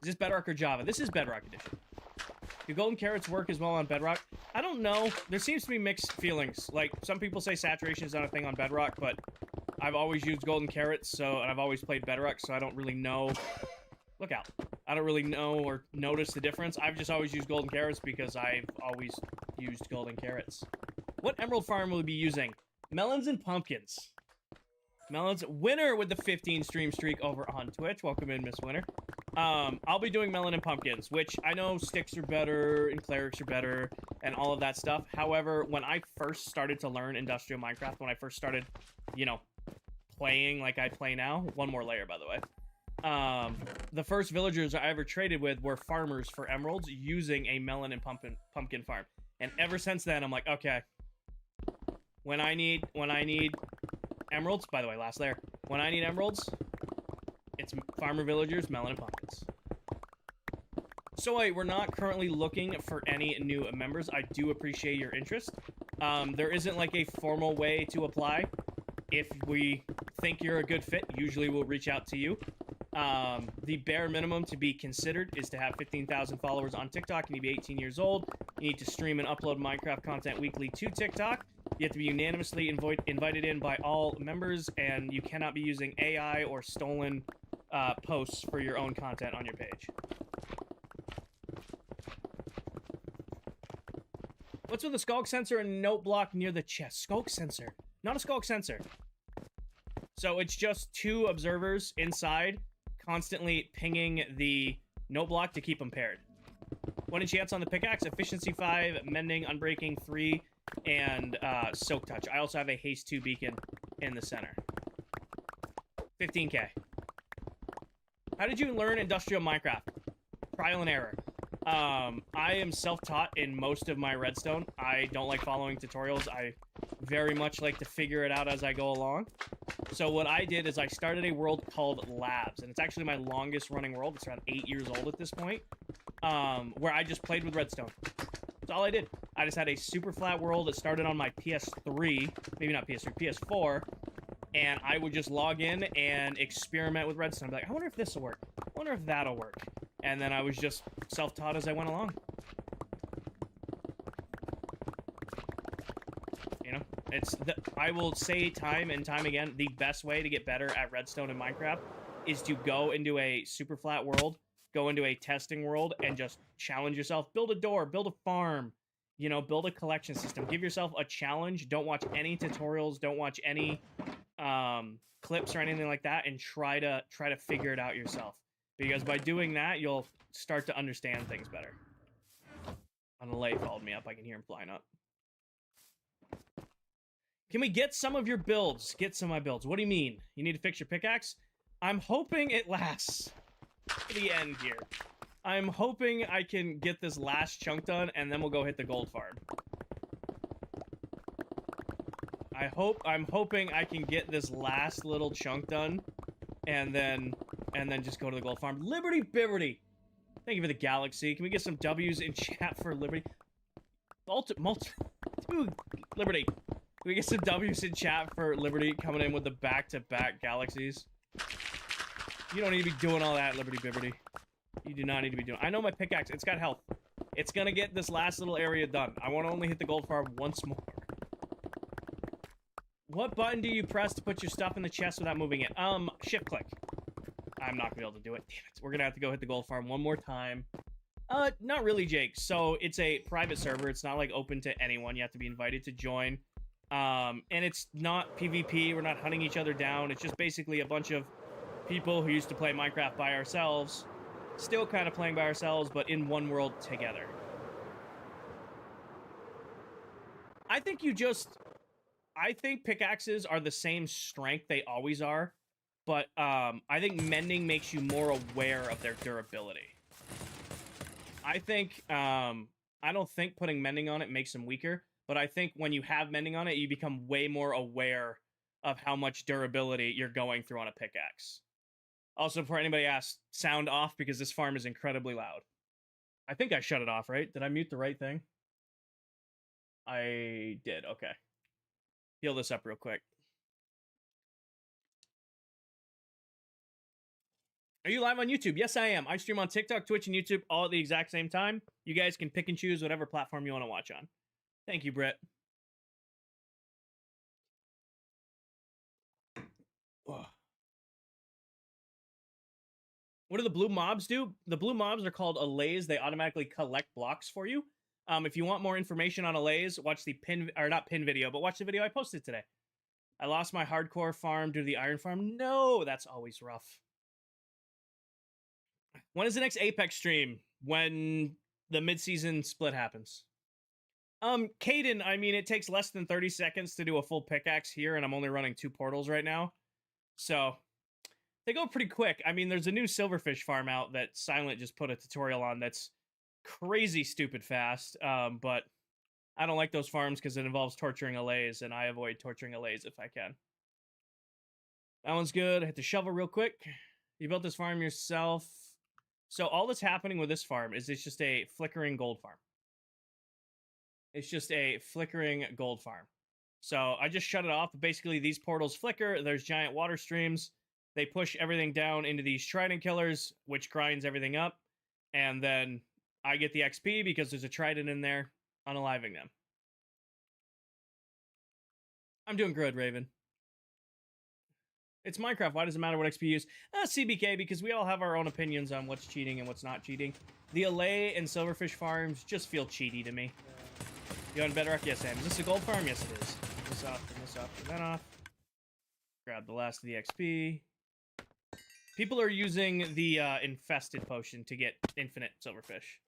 Is this Bedrock or Java? This is Bedrock Edition. Do golden carrots work as well on Bedrock? I don't know. There seems to be mixed feelings. Like, some people say saturation is not a thing on Bedrock, but I've always used golden carrots, and I've always played Bedrock, so I don't really know. Look out. I don't really know or notice the difference. I've just always used golden carrots because I've always used golden carrots. What emerald farm will we be using? Melons and pumpkins. Melons. Winner with the 15 stream streak over on Twitch. Welcome in, Miss Winner. I'll be doing melon and pumpkins, which I know sticks are better and clerics are better and all of that stuff. However, when I first started to learn industrial Minecraft, when I first started, you know, playing like I play now, one more layer, by the way. The first villagers I ever traded with were farmers for emeralds using a melon and pumpkin farm. And ever since then, I'm like, okay, when I need emeralds, by the way, last layer, when I need emeralds, it's farmer villagers, melon and pumpkins. So we're not currently looking for any new members. I do appreciate your interest. There isn't like a formal way to apply. If we think you're a good fit, usually we'll reach out to you. The bare minimum to be considered is to have 15,000 followers on TikTok. You need to be 18 years old. You need to stream and upload Minecraft content weekly to TikTok. You have to be unanimously invited in by all members, and you cannot be using AI or stolen posts for your own content on your page. What's with the skulk sensor and note block near the chest? Skulk sensor. Not a skulk sensor. So it's just two observers inside, constantly pinging the note block to keep them paired. What enchants on the pickaxe? Efficiency 5, Mending, Unbreaking 3, and Soak Touch. I also have a Haste 2 beacon in the center. 15k. How did you learn industrial Minecraft? Trial and error. I am self-taught in most of my redstone. I don't like following tutorials. I very much like to figure it out as I go along. So what I did is I started a world called Labs, and it's actually my longest running world. It's around 8 years old at this point, where I just played with redstone. That's all I did. I just had a super flat world that started on my PS3, maybe not PS3, PS4, and I would just log in and experiment with redstone. I'd be like, I wonder if this will work. I wonder if that'll work. And then I was just self-taught as I went along. You know, I will say time and time again, the best way to get better at redstone in Minecraft is to go into a super flat world, go into a testing world, and just challenge yourself. Build a door, build a farm, you know, build a collection system. Give yourself a challenge. Don't watch any tutorials. Don't watch any clips or anything like that, and try to figure it out yourself. Because by doing that, you'll start to understand things better. Unlay followed me up. I can hear him flying up. Can we get some of your builds? Get some of my builds. What do you mean? You need to fix your pickaxe? I'm hoping it lasts to the end here. I'm hoping I can get this last chunk done, and then we'll go hit the gold farm. I'm hoping I can get this last little chunk done, and then just go to the gold farm. Liberty Bibberty! Thank you for the galaxy. Can we get some W's in chat for Liberty? Dude, Liberty. Can we get some W's in chat for Liberty coming in with the back-to-back galaxies? You don't need to be doing all that, Liberty Bibberty. You do not need to be doing... I know my pickaxe. It's got health. It's gonna get this last little area done. I want to only hit the gold farm once more. What button do you press to put your stuff in the chest without moving it? Shift click. I'm not gonna be able to do it. Damn it. We're gonna have to go hit the gold farm one more time. Not really, Jake. So it's a private server. It's not like open to anyone. You have to be invited to join. And it's not PvP. We're not hunting each other down. It's just basically a bunch of people who used to play Minecraft by ourselves, still kind of playing by ourselves, but in one world together. I think pickaxes are the same strength they always are, but I think mending makes you more aware of their durability. I don't think putting mending on it makes them weaker, but I think when you have mending on it, you become way more aware of how much durability you're going through on a pickaxe. Also, before anybody asks, sound off because this farm is incredibly loud. I think I shut it off, right? Did I mute the right thing? I did, okay. Heal this up real quick. Are you live on YouTube? Yes, I am. I stream on TikTok, Twitch, and YouTube all at the exact same time. You guys can pick and choose whatever platform you want to watch on. Thank you, Brett. Ugh. What do the blue mobs do? The blue mobs are called allays. They automatically collect blocks for you. If you want more information on allays, watch the not pin video, but watch the video I posted today. I lost my hardcore farm due to the iron farm. No, that's always rough. When is the next Apex stream? When the mid-season split happens. Caden, I mean, it takes less than 30 seconds to do a full pickaxe here, and I'm only running 2 portals right now. So, they go pretty quick. I mean, there's a new silverfish farm out that Silent just put a tutorial on that's crazy stupid fast, but I don't like those farms because it involves torturing allays, and I avoid torturing allays if I can. That one's good. I hit the shovel real quick. You built this farm yourself. So all that's happening with this farm is it's just a flickering gold farm. It's just a flickering gold farm. So I just shut it off. Basically, these portals flicker. There's giant water streams. They push everything down into these trident killers, which grinds everything up. And then I get the XP because there's a trident in there, unaliving them. I'm doing good, Raven. It's Minecraft. Why does it matter what XP you use? CBK, because we all have our own opinions on what's cheating and what's not cheating. The allay and silverfish farms just feel cheaty to me. You on Bedrock? Yes, I am. Is this a gold farm? Yes, it is. Turn this off, turn this off, turn that off. Grab the last of the XP. People are using the infested potion to get infinite silverfish.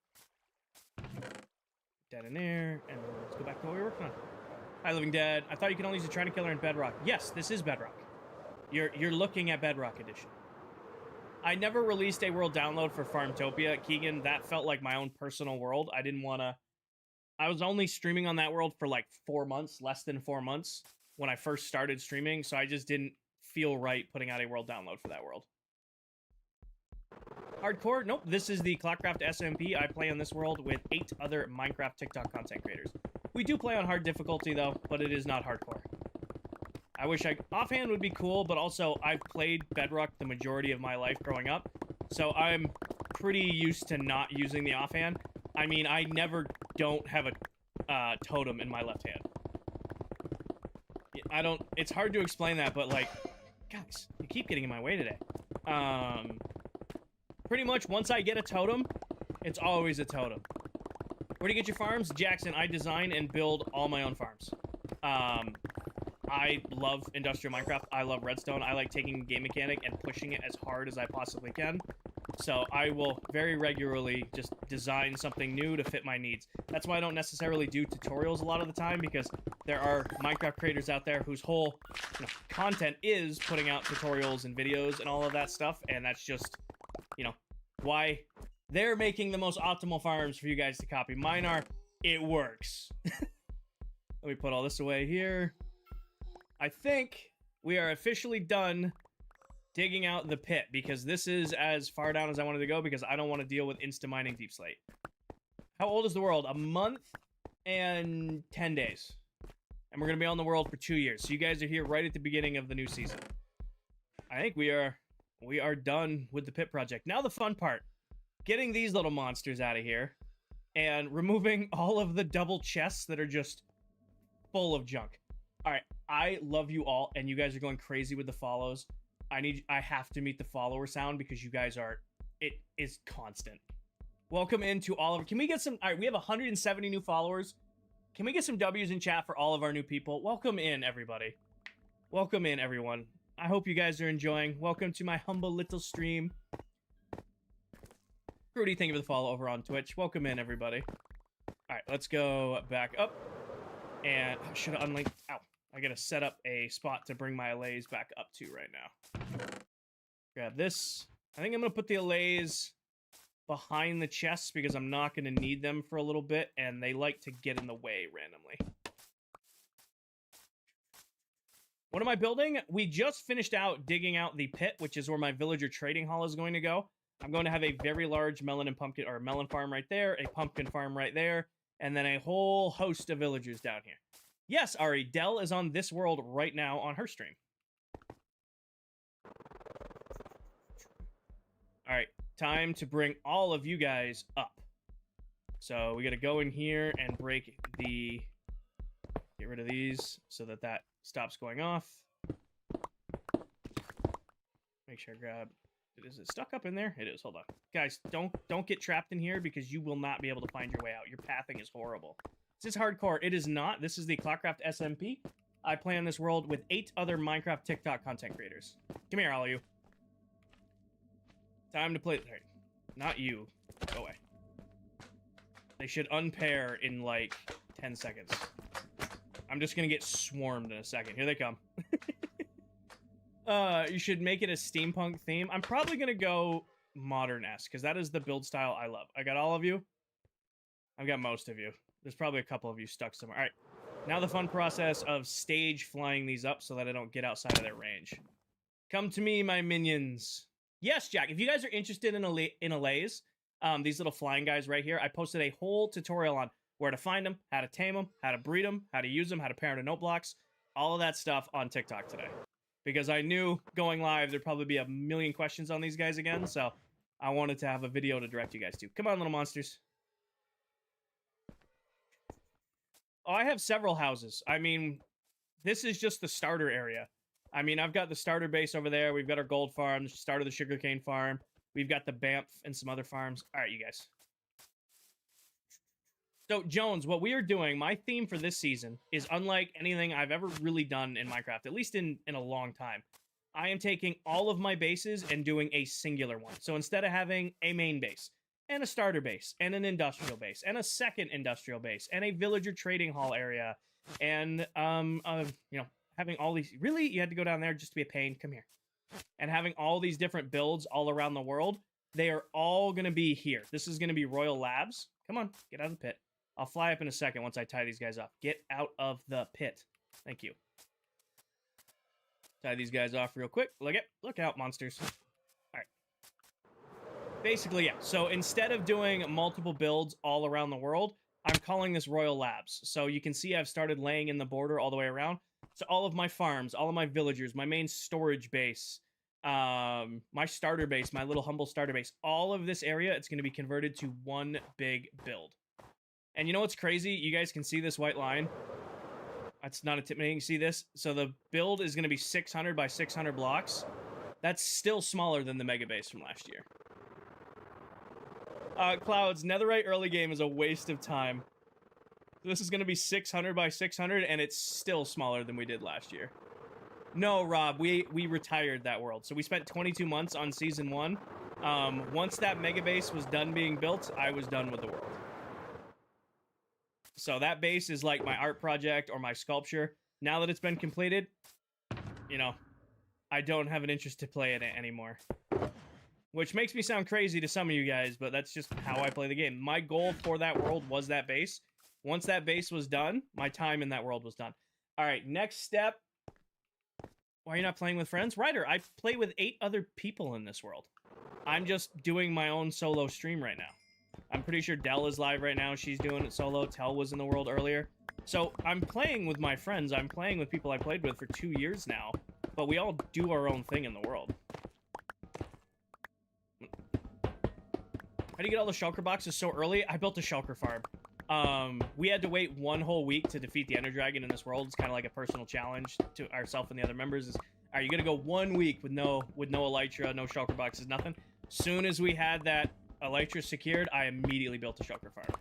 Dead in there, and let's go back to what we were working on. Hi, Living Dead. I thought you could only use a trident killer in Bedrock. Yes, this is Bedrock. You're looking at Bedrock Edition. I never released a world download for Farmtopia, Keegan. That felt like my own personal world. I didn't want to... I was only streaming on that world for like 4 months, less than 4 months, when I first started streaming, so I just didn't feel right putting out a world download for that world. hardcore? Nope, this is the ClockCraft SMP. I play on this world with 8 other Minecraft TikTok content creators. We do play on hard difficulty, though, but it is not hardcore. I wish offhand would be cool, but also I've played Bedrock the majority of my life growing up, so I'm pretty used to not using the offhand. I mean, I never don't have a totem in my left hand. It's hard to explain that, but like, guys, you keep getting in my way today. Pretty much once I get a totem, it's always a totem. Where do you get your farms? Jackson, I design and build all my own farms. I love industrial Minecraft. I love redstone. I like taking a game mechanic and pushing it as hard as I possibly can. So I will very regularly just design something new to fit my needs. That's why I don't necessarily do tutorials a lot of the time, because there are Minecraft creators out there whose whole content is putting out tutorials and videos and all of that stuff, and that's just, why they're making the most optimal farms for you guys to copy. Mine are, it works. Let me put all this away here. I think we are officially done digging out the pit, because this is as far down as I wanted to go, because I don't want to deal with insta-mining deep slate. How old is the world? A month and 10 days. And we're going to be on the world for 2 years. So you guys are here right at the beginning of the new season. I think we are done with the pit project. Now the fun part. Getting these little monsters out of here and removing all of the double chests that are just full of junk. All right, I love you all, and you guys are going crazy with the follows. I have to meet the follower sound, because you guys it is constant. Welcome into all of, can we get some, all right, we have 170 new followers. Can we get some W's in chat for all of our new people? Welcome in, everybody. Welcome in, everyone. I hope you guys are enjoying. Welcome to my humble little stream. Rudy, thank you for the follow over on Twitch. Welcome in, everybody. All right, let's go back up. And I should have unlinked, ow. I gotta set up a spot to bring my allays back up to right now. Grab this. I think I'm gonna put the allays behind the chests, because I'm not gonna need them for a little bit, and they like to get in the way randomly. What am I building? We just finished out digging out the pit, which is where my villager trading hall is going to go. I'm going to have a very large melon and pumpkin, or melon farm right there, a pumpkin farm right there, and then a whole host of villagers down here. Yes, Ari, Dell is on this world right now on her stream. All right, time to bring all of you guys up. So we got to go in here and break the... Get rid of these so that stops going off. Make sure I grab... Is it stuck up in there? It is. Hold on. Guys, don't get trapped in here, because you will not be able to find your way out. Your pathing is horrible. This is hardcore. It is not. This is the ClockCraft SMP. I play on this world with 8 other Minecraft TikTok content creators. Come here, all of you. Time to play... Right. Not you. Go away. They should unpair in, like, 10 seconds. I'm just gonna get swarmed in a second. Here they come. You should make it a steampunk theme. I'm probably gonna go modern-esque, because that is the build style I love. I got all of you. I've got most of you. There's probably a couple of you stuck somewhere. All right. Now the fun process of stage flying these up so that I don't get outside of their range. Come to me, my minions. Yes, Jack. If you guys are interested in allays, these little flying guys right here, I posted a whole tutorial on where to find them, how to tame them, how to breed them, how to use them, how to parent a note blocks, all of that stuff on TikTok today. Because I knew going live, there'd probably be a million questions on these guys again, so I wanted to have a video to direct you guys to. Come on, little monsters. Oh, I have several houses. I mean, this is just the starter area. I mean, I've got the starter base over there. We've got our gold farm, the start of the sugarcane farm. We've got the Banff and some other farms. All right, you guys. So, Jones, what we are doing, my theme for this season is unlike anything I've ever really done in Minecraft, at least in a long time. I am taking all of my bases and doing a singular one. So instead of having a main base, and a starter base, and an industrial base, and a second industrial base, and a villager trading hall area, and, having all these... Really? You had to go down there just to be a pain? Come here. And having all these different builds all around the world, they are all going to be here. This is going to be Royal Labs. Come on, get out of the pit. I'll fly up in a second once I tie these guys off. Get out of the pit. Thank you. Tie these guys off real quick. Look out, monsters. All right. Basically, yeah. So instead of doing multiple builds all around the world, I'm calling this Royal Labs. So you can see I've started laying in the border all the way around. So all of my farms, all of my villagers, my main storage base, my starter base, my little humble starter base, all of this area, it's going to be converted to one big build. And you know what's crazy? You guys can see this white line. That's not intimidating. See this? So the build is going to be 600 by 600 blocks. That's still smaller than the mega base from last year. Clouds, netherite early game is a waste of time. This is going to be 600 by 600, and it's still smaller than we did last year. No, Rob, we retired that world. So we spent 22 months on Season 1. Once that mega base was done being built, I was done with the world. So that base is like my art project or my sculpture. Now that it's been completed, you know, I don't have an interest to play in it anymore. Which makes me sound crazy to some of you guys, but that's just how I play the game. My goal for that world was that base. Once that base was done, my time in that world was done. All right, next step. Why are you not playing with friends? Ryder, I play with 8 other people in this world. I'm just doing my own solo stream right now. I'm pretty sure Dell is live right now. She's doing it solo. Tell was in the world earlier. So I'm playing with my friends. I'm playing with people I played with for 2 years now. But we all do our own thing in the world. How do you get all the shulker boxes so early? I built a shulker farm. We had to wait 1 whole week to defeat the Ender Dragon in this world. It's kind of like a personal challenge to ourselves and the other members. Are you gonna go 1 week with no elytra, no shulker boxes, nothing? Soon as we had that elytra secured, I immediately built a shulker farm.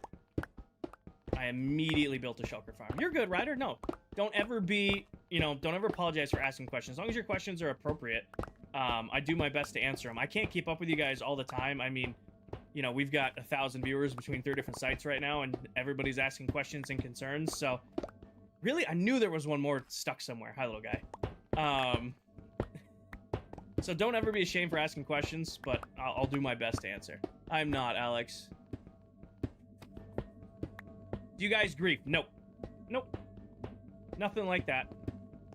You're good, Ryder. No, don't ever be, don't ever apologize for asking questions. As long as your questions are appropriate, I do my best to answer them. I can't keep up with you guys all the time. I mean, we've got 1,000 viewers between 3 different sites right now, and everybody's asking questions and concerns. So, really, I knew there was one more stuck somewhere. Hi, little guy. So don't ever be ashamed for asking questions, but I'll do my best to answer. I'm not, Alex. Do you guys grief? Nope. Nope. Nothing like that.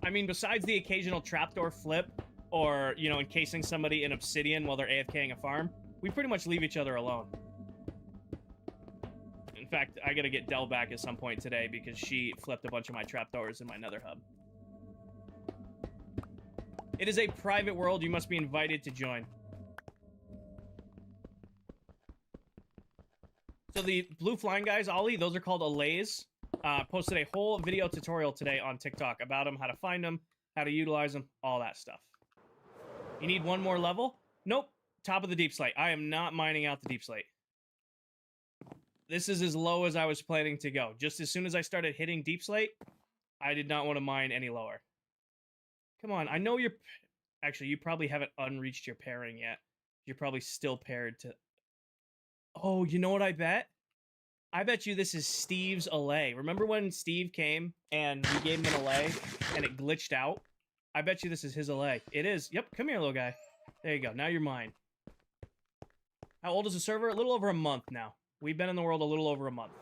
I mean, besides the occasional trapdoor flip, or, encasing somebody in obsidian while they're AFKing a farm, we pretty much leave each other alone. In fact, I gotta get Dell back at some point today because she flipped a bunch of my trapdoors in my nether hub. It is a private world. You must be invited to join. So the blue flying guys, Ollie, those are called allays. Posted a whole video tutorial today on TikTok about them, how to find them, how to utilize them, all that stuff. You need 1 more level? Nope. Top of the deep slate. I am not mining out the deep slate. This is as low as I was planning to go. Just as soon as I started hitting deep slate, I did not want to mine any lower. Come on, I know you're... Actually, you probably haven't unreached your pairing yet. You're probably still paired to... Oh, you know what I bet? I bet you this is Steve's allay. Remember when Steve came and we gave him an allay and it glitched out? I bet you this is his allay. It is. Yep, come here, little guy. There you go. Now you're mine. How old is the server? A little over a month now. We've been in the world a little over a month.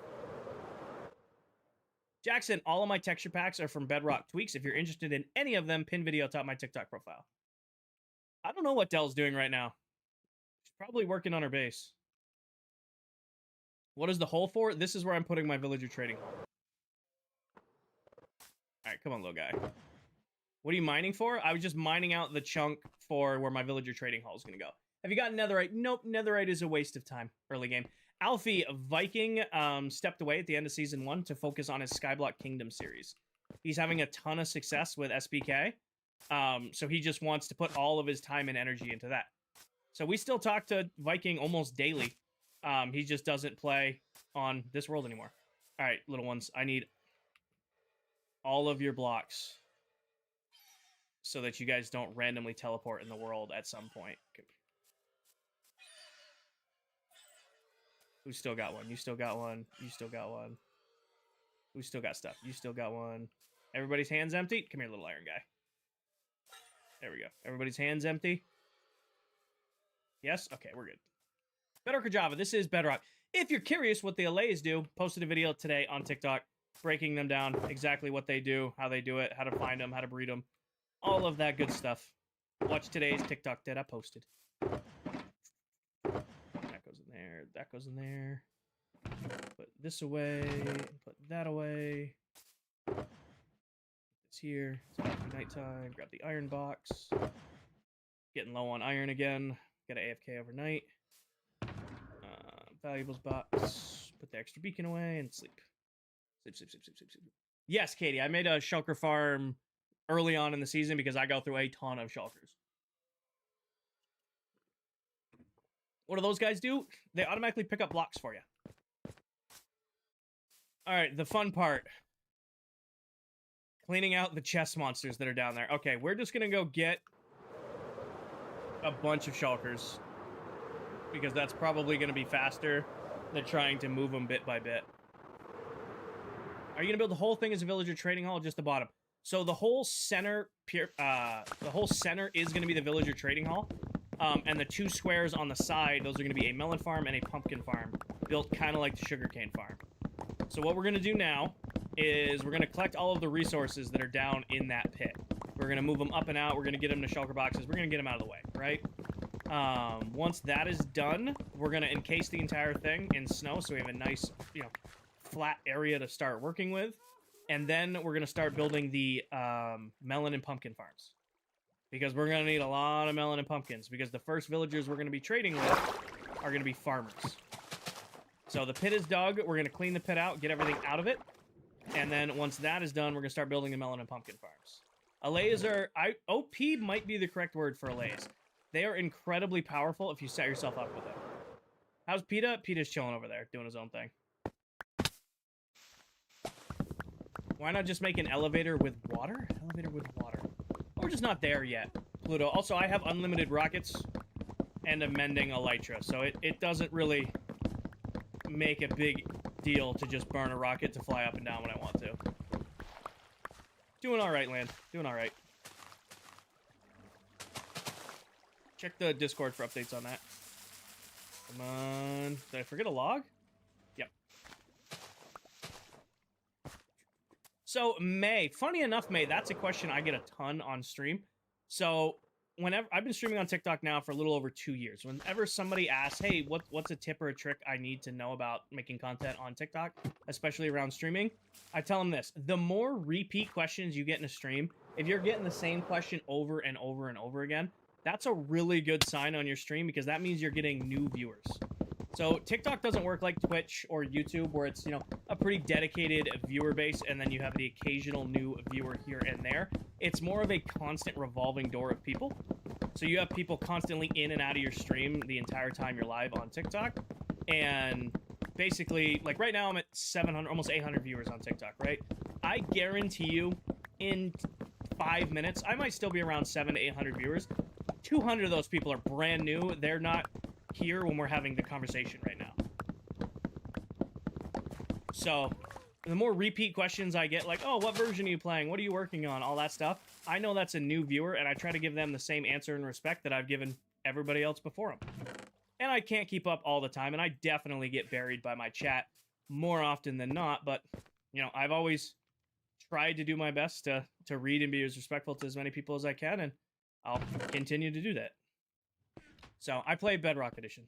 Jackson, all of my texture packs are from Bedrock Tweaks. If you're interested in any of them, pin video atop my TikTok profile. I don't know what Dell's doing right now. She's probably working on her base. What is the hole for? This is where I'm putting my villager trading hall. Alright, come on, little guy. What are you mining for? I was just mining out the chunk for where my villager trading hall is going to go. Have you got netherite? Nope, netherite is a waste of time. Early game. Alfie Viking stepped away at the end of Season 1 to focus on his Skyblock Kingdom series. He's having a ton of success with SBK, so he just wants to put all of his time and energy into that. So we still talk to Viking almost daily. He just doesn't play on this world anymore. All right, little ones, I need all of your blocks so that you guys don't randomly teleport in the world at some point. Who still got one? You still got one. You still got one. Who still got stuff? You still got one. Everybody's hands empty? Come here, little iron guy. There we go. Everybody's hands empty? Yes? Okay, we're good. Bedrock or Java? This is Bedrock. If you're curious what the allays do, posted a video today on TikTok breaking them down, exactly what they do, how they do it, how to find them, how to breed them, all of that good stuff. Watch today's TikTok that I posted. that goes in there. Put this away, and put that away. It's here. It's about to be nighttime. Grab the iron box. Getting low on iron again. Got an AFK overnight. Valuables box. Put the extra beacon away and sleep. Sleep. Yes, Katie, I made a shulker farm early on in the season because I go through a ton of shulkers. What do those guys do? They automatically pick up blocks for you. All right, the fun part. Cleaning out the chest monsters that are down there. Okay, we're just going to go get a bunch of shulkers because that's probably going to be faster than trying to move them bit by bit. Are you going to build the whole thing as a villager trading hall or just the bottom? So the whole center is going to be the villager trading hall. And the two squares on the side, those are going to be a melon farm and a pumpkin farm, built kind of like the sugarcane farm. So what we're going to do now is we're going to collect all of the resources that are down in that pit. We're going to move them up and out. We're going to get them to shulker boxes. We're going to get them out of the way, right? Once that is done, we're going to encase the entire thing in snow so we have a nice, flat area to start working with. And then we're going to start building the melon and pumpkin farms. Because we're going to need a lot of melon and pumpkins. Because the first villagers we're going to be trading with are going to be farmers. So the pit is dug. We're going to clean the pit out, get everything out of it. And then once that is done, we're going to start building the melon and pumpkin farms. Allays are... OP might be the correct word for allays. They are incredibly powerful if you set yourself up with it. How's PETA? PETA's chilling over there, doing his own thing. Why not just make an elevator with water? Elevator with water. We're just not there yet, Pluto. Also, I have unlimited rockets and a mending elytra, so it doesn't really make a big deal to just burn a rocket to fly up and down when I want to. Doing all right, Land. Doing all right. Check the Discord for updates on that. Come on. Did I forget a log? Yep. So, May. Funny enough, May, that's a question I get a ton on stream. So, whenever I've been streaming on TikTok now for a little over 2 years. Whenever somebody asks, hey, what's a tip or a trick I need to know about making content on TikTok, especially around streaming, I tell them this. The more repeat questions you get in a stream, if you're getting the same question over and over and over again, that's a really good sign on your stream because that means you're getting new viewers. So TikTok doesn't work like Twitch or YouTube where it's, a pretty dedicated viewer base and then you have the occasional new viewer here and there. It's more of a constant revolving door of people. So you have people constantly in and out of your stream the entire time you're live on TikTok. And basically, like right now I'm at 700, almost 800 viewers on TikTok, right? I guarantee you in 5 minutes, I might still be around 700 to 800 viewers. 200 of those people are brand new. They're not here when we're having the conversation right now. So the more repeat questions I get, like, oh, what version are you playing? What are you working on? All that stuff. I know that's a new viewer, and I try to give them the same answer and respect that I've given everybody else before them. And I can't keep up all the time, and I definitely get buried by my chat more often than not, but, I've always tried to do my best to read and be as respectful to as many people as I can, and I'll continue to do that. So, I play Bedrock Edition.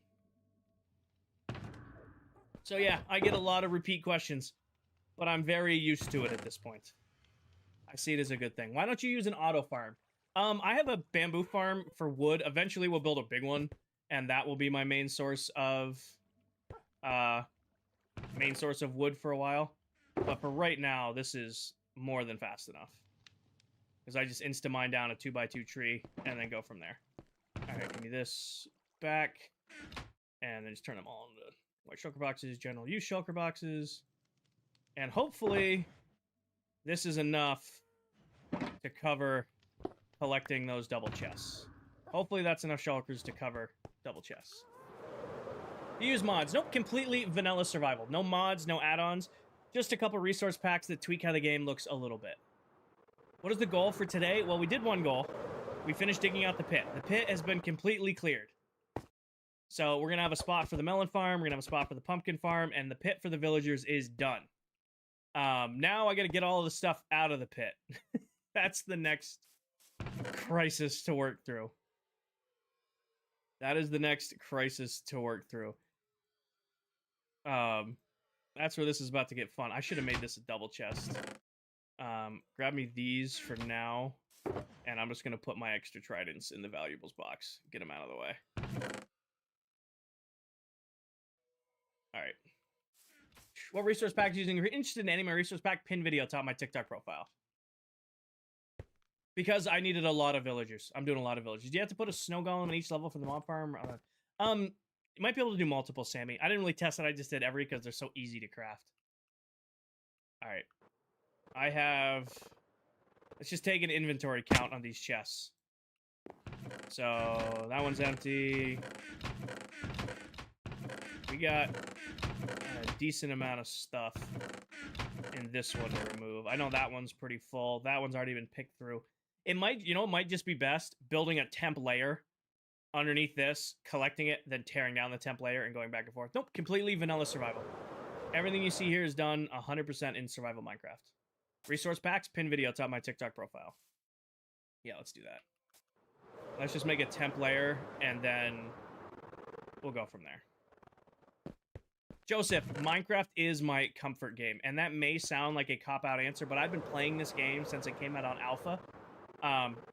So yeah, I get a lot of repeat questions, but I'm very used to it at this point. I see it as a good thing. Why don't you use an auto farm? I have a bamboo farm for wood. Eventually we'll build a big one, and that will be my main source of wood for a while. But for right now, this is more than fast enough. Because I just insta-mine down a 2x2 tree, and then go from there. Alright, give me this back. And then just turn them all into white shulker boxes, general use shulker boxes. And hopefully, this is enough to cover collecting those double chests. Hopefully that's enough shulkers to cover double chests. Use mods. Nope, completely vanilla survival. No mods, no add-ons. Just a couple resource packs that tweak how the game looks a little bit. What is the goal for today? Well, we did one goal. We finished digging out the pit. The pit has been completely cleared. So we're going to have a spot for the melon farm, we're going to have a spot for the pumpkin farm, and the pit for the villagers is done. Now I got to get all of the stuff out of the pit. That's the next crisis to work through. That is the next crisis to work through. That's where this is about to get fun. I should have made this a double chest. Grab me these for now, and I'm just gonna put my extra tridents in the valuables box. Get them out of the way. All right. What resource pack are you using? If you're interested in any of my resource pack, pin video top of my TikTok profile. Because I needed a lot of villagers. I'm doing a lot of villagers. Do you have to put a snow golem in each level for the mob farm? You might be able to do multiple, Sammy. I didn't really test it. I just did every because they're so easy to craft. All right. I have... Let's just take an inventory count on these chests. So, that one's empty. We got a decent amount of stuff in this one to remove. I know that one's pretty full. That one's already been picked through. It might, you know, it might just be best building a temp layer underneath this, collecting it, then tearing down the temp layer and going back and forth. Nope, completely vanilla survival. Everything you see here is done 100% in survival Minecraft. Resource packs, pin video top of my TikTok profile. Yeah, let's do that. Let's just make a temp layer, and then we'll go from there. Joseph, Minecraft is my comfort game, and that may sound like a cop-out answer, but I've been playing this game since it came out on Alpha.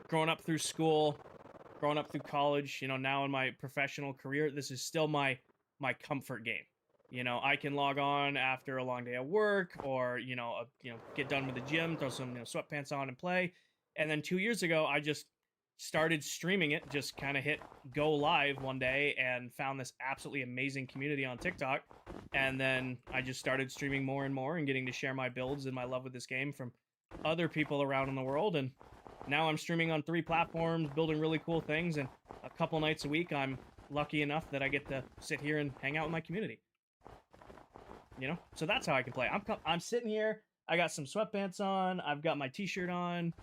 Growing up through school, growing up through college, you know, now in my professional career, this is still my comfort game. You know, I can log on after a long day of work, or get done with the gym, throw some sweatpants on and play. And then 2 years ago, I just started streaming it, just kind of hit go live one day and found this absolutely amazing community on TikTok. And then I just started streaming more and more and getting to share my builds and my love with this game from other people around in the world. And now I'm streaming on 3 platforms, building really cool things. And a couple nights a week, I'm lucky enough that I get to sit here and hang out with my community. You know, so that's how I can play. I'm sitting here. I got some sweatpants on. I've got my t-shirt on.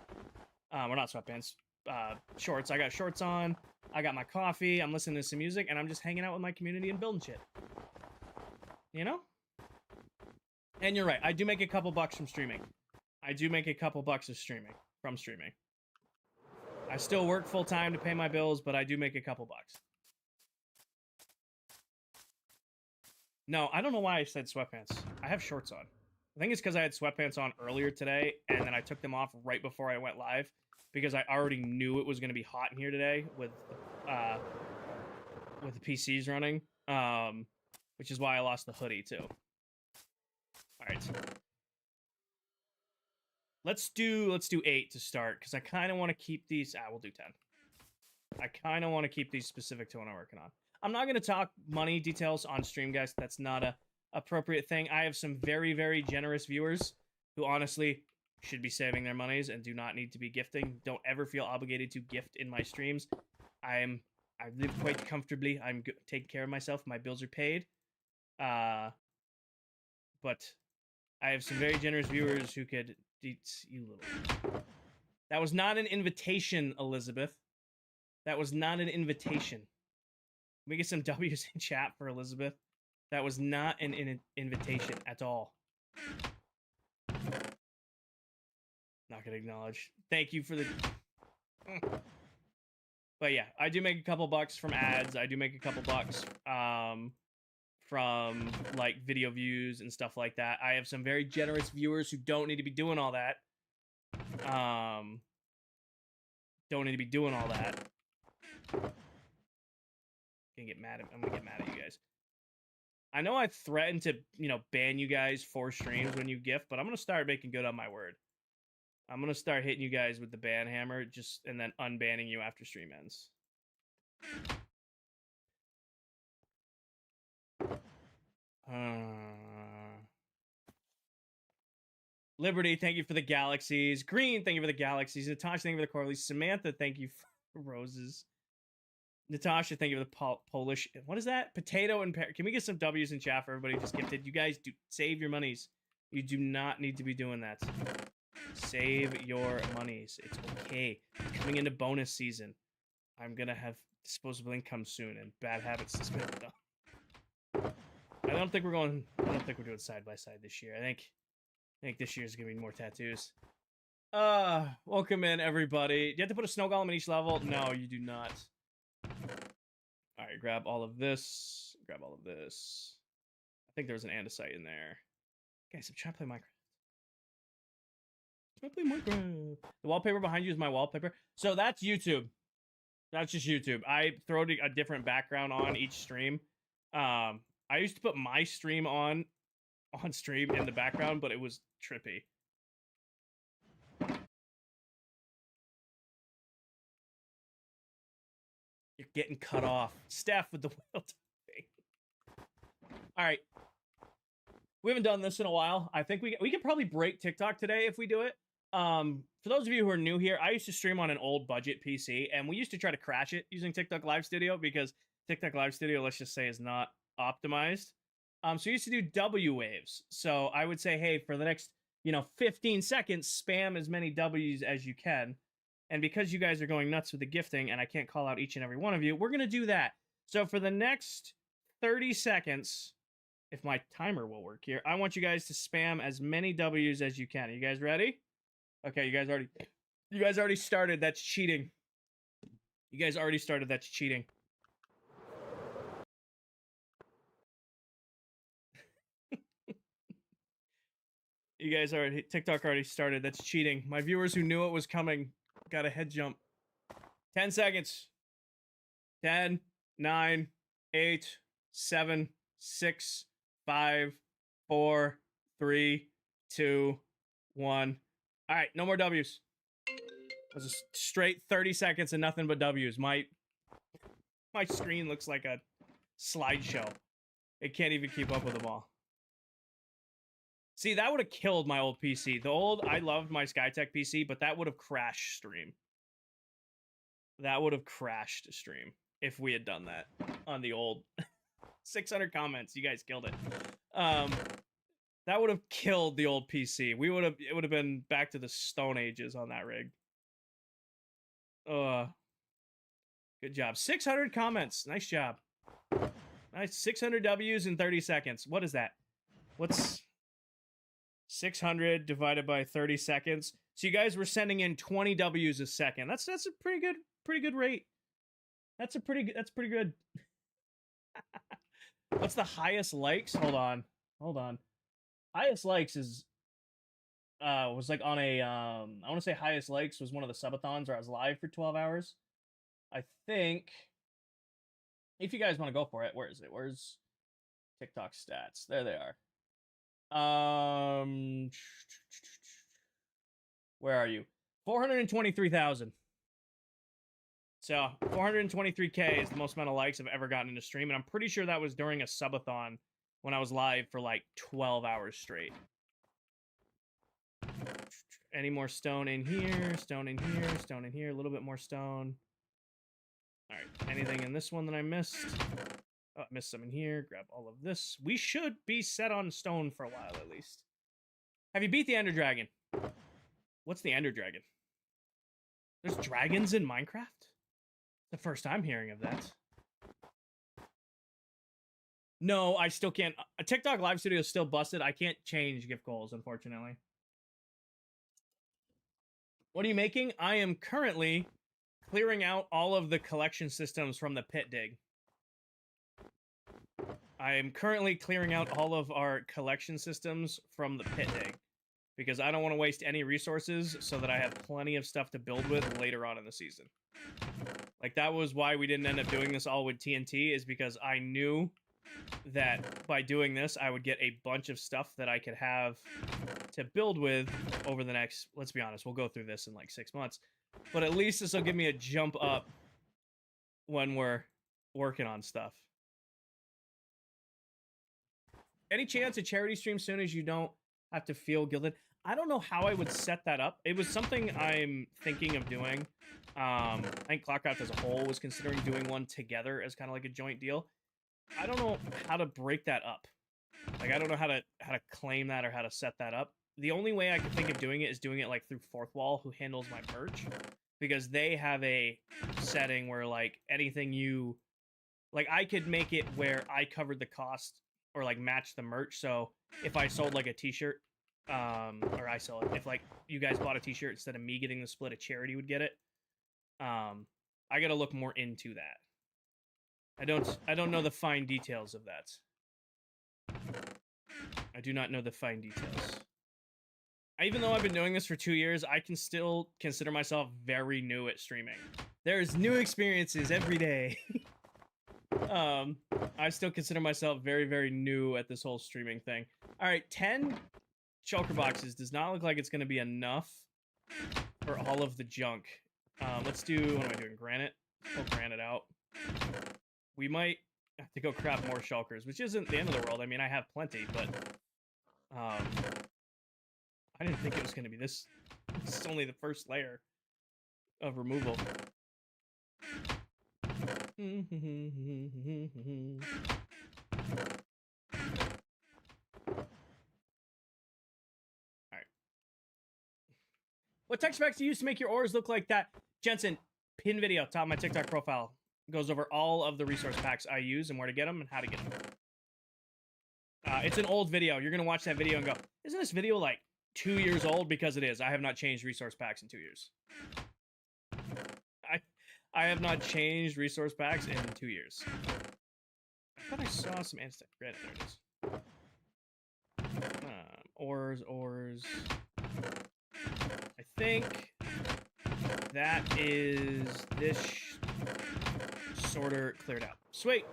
Well, not sweatpants. Shorts. I got shorts on. I got my coffee. I'm listening to some music, and I'm just hanging out with my community and building shit. You know? And you're right. I do make a couple bucks from streaming. I do make a couple bucks from streaming. I still work full time to pay my bills, but I do make a couple bucks. No, I don't know why I said sweatpants. I have shorts on. I think it's because I had sweatpants on earlier today, and then I took them off right before I went live, because I already knew it was going to be hot in here today with the PCs running, which is why I lost the hoodie too. All right, let's do 8 to start, because I kind of want to keep these. We'll do 10. I kind of want to keep these specific to what I'm working on. I'm not going to talk money details on stream, guys. That's not a appropriate thing. I have some very, very generous viewers who honestly should be saving their monies and do not need to be gifting. Don't ever feel obligated to gift in my streams. I live quite comfortably. I'm taking care of myself. My bills are paid. But I have some very generous viewers who could... You little... That was not an invitation, Elizabeth. That was not an invitation. Let me get some W's in chat for Elizabeth. That was not an invitation at all. Not gonna acknowledge. Thank you for the... But yeah, I do make a couple bucks from ads. I do make a couple bucks from like video views and stuff like that. I have some very generous viewers who don't need to be doing all that. Don't need to be doing all that. I'm gonna get mad at you guys. I know I threatened to, ban you guys for streams when you gift, but I'm gonna start making good on my word. I'm gonna start hitting you guys with the ban hammer, and then unbanning you after stream ends. Liberty, thank you for the galaxies. Green, thank you for the galaxies. Natasha, thank you for the coralies. Samantha, thank you for roses. Natasha, thank you for the Polish. What is that? Potato and pear. Can we get some W's in chat for everybody who just gifted? You guys do save your monies. You do not need to be doing that. Save your monies. It's okay. Coming into bonus season. I'm gonna have disposable income soon and bad habits to spend it on. I don't think we're doing side by side this year. I think this year's gonna be more tattoos. Welcome in everybody. Do you have to put a snow golem in each level? No, you do not. All right, grab all of this. Grab all of this. think there was an andesite in there. Guys, I'm trying to play Minecraft. The wallpaper behind you is my wallpaper. So that's YouTube. That's just YouTube. I throw a different background on each stream. I used to put my stream on stream in the background, but it was trippy. You're getting cut off. Steph with the wheel tapping. All right. We haven't done this in a while. I think we could probably break TikTok today if we do it. For those of you who are new here, I used to stream on an old budget PC, and we used to try to crash it using TikTok Live Studio because TikTok Live Studio, let's just say, is not optimized. So we used to do W waves. So I would say, hey, for the next, 15 seconds, spam as many W's as you can. And because you guys are going nuts with the gifting, and I can't call out each and every one of you, we're going to do that. So for the next 30 seconds, if my timer will work here, I want you guys to spam as many W's as you can. Are you guys ready? Okay, you guys already started. That's cheating. You guys already started. That's cheating. TikTok already started. That's cheating. My viewers who knew it was coming got a head jump. 10 seconds. 10, 9, 8, 7, 6, 5, 4, 3, 2, 1. All right, no more W's. It was a straight 30 seconds and nothing but W's. My screen looks like a slideshow. It can't even keep up with them all. See, that would have killed my old PC. I loved my Skytech PC, but that would have crashed stream. That would have crashed stream if we had done that on the old 600 comments. You guys killed it. That would have killed the old PC. It would have been back to the Stone Ages on that rig. Good job. 600 comments. Nice job. Nice. 600 W's in 30 seconds. What is that? What's 600 divided by 30 seconds? So you guys were sending in 20 W's a second. That's a pretty good rate. That's pretty good. What's the highest likes? Hold on. Highest likes is was like on a I want to say highest likes was one of the subathons where I was live for 12 hours. I think if you guys want to go for it, where is it? Where's TikTok stats? There they are. Where are you? 423,000. So 423K is the most amount of likes I've ever gotten in a stream, and I'm pretty sure that was during a subathon when I was live for like 12 hours straight. Any more stone in here? Stone in here? Stone in here? A little bit more stone. All right. Anything in this one that I missed? Oh, I missed some in here. Grab all of this. We should be set on stone for a while at least. Have you beat the Ender Dragon? What's the Ender Dragon? There's dragons in Minecraft? The first I'm hearing of that. No, I still can't. A TikTok Live Studio is still busted. I can't change gift goals, unfortunately. What are you making? I am currently clearing out all of the collection systems from the pit dig. I am currently clearing out all of our collection systems from the pit dig because I don't want to waste any resources so that I have plenty of stuff to build with later on in the season. Like, that was why we didn't end up doing this all with TNT, is because I knew that by doing this, I would get a bunch of stuff that I could have to build with over the next, let's be honest, we'll go through this in like 6 months, but at least this will give me a jump up when we're working on stuff. Any chance a charity stream soon as you don't have to feel guilted? I don't know how I would set that up. It was something I'm thinking of doing. I think ClockCraft as a whole was considering doing one together as kind of like a joint deal. I don't know how to break that up. Like, I don't know how to claim that or how to set that up. The only way I can think of doing it is doing it like through Fourth Wall, who handles my merch, because they have a setting where like anything you like, I could make it where I covered the cost or like match the merch. So if I sold like a t-shirt, or I sell it, if like you guys bought a t-shirt instead of me getting the split, a charity would get it. I gotta look more into that. I don't know the fine details of that. I do not know the fine details. Even though I've been doing this for 2 years, I can still consider myself very new at streaming. There's new experiences every day. I still consider myself very, very new at this whole streaming thing. All right, 10 shulker boxes does not look like it's going to be enough for all of the junk. Let's do, what am I doing, granite? Pull granite out. We might have to go craft more shulkers, which isn't the end of the world. I mean, I have plenty, but I didn't think it was going to be this. This is only the first layer of removal. Alright. What texture packs do you use to make your ores look like that? Jensen, pin video, top of my TikTok profile. Goes over all of the resource packs I use and where to get them and how to get them. It's an old video. You're going to watch that video and go, isn't this video like 2 years old? Because it is. I have not changed resource packs in 2 years. I have not changed resource packs in 2 years. I thought I saw some anti-stack granite. There it is. Ores. I think that is this sorter cleared out. Sweet.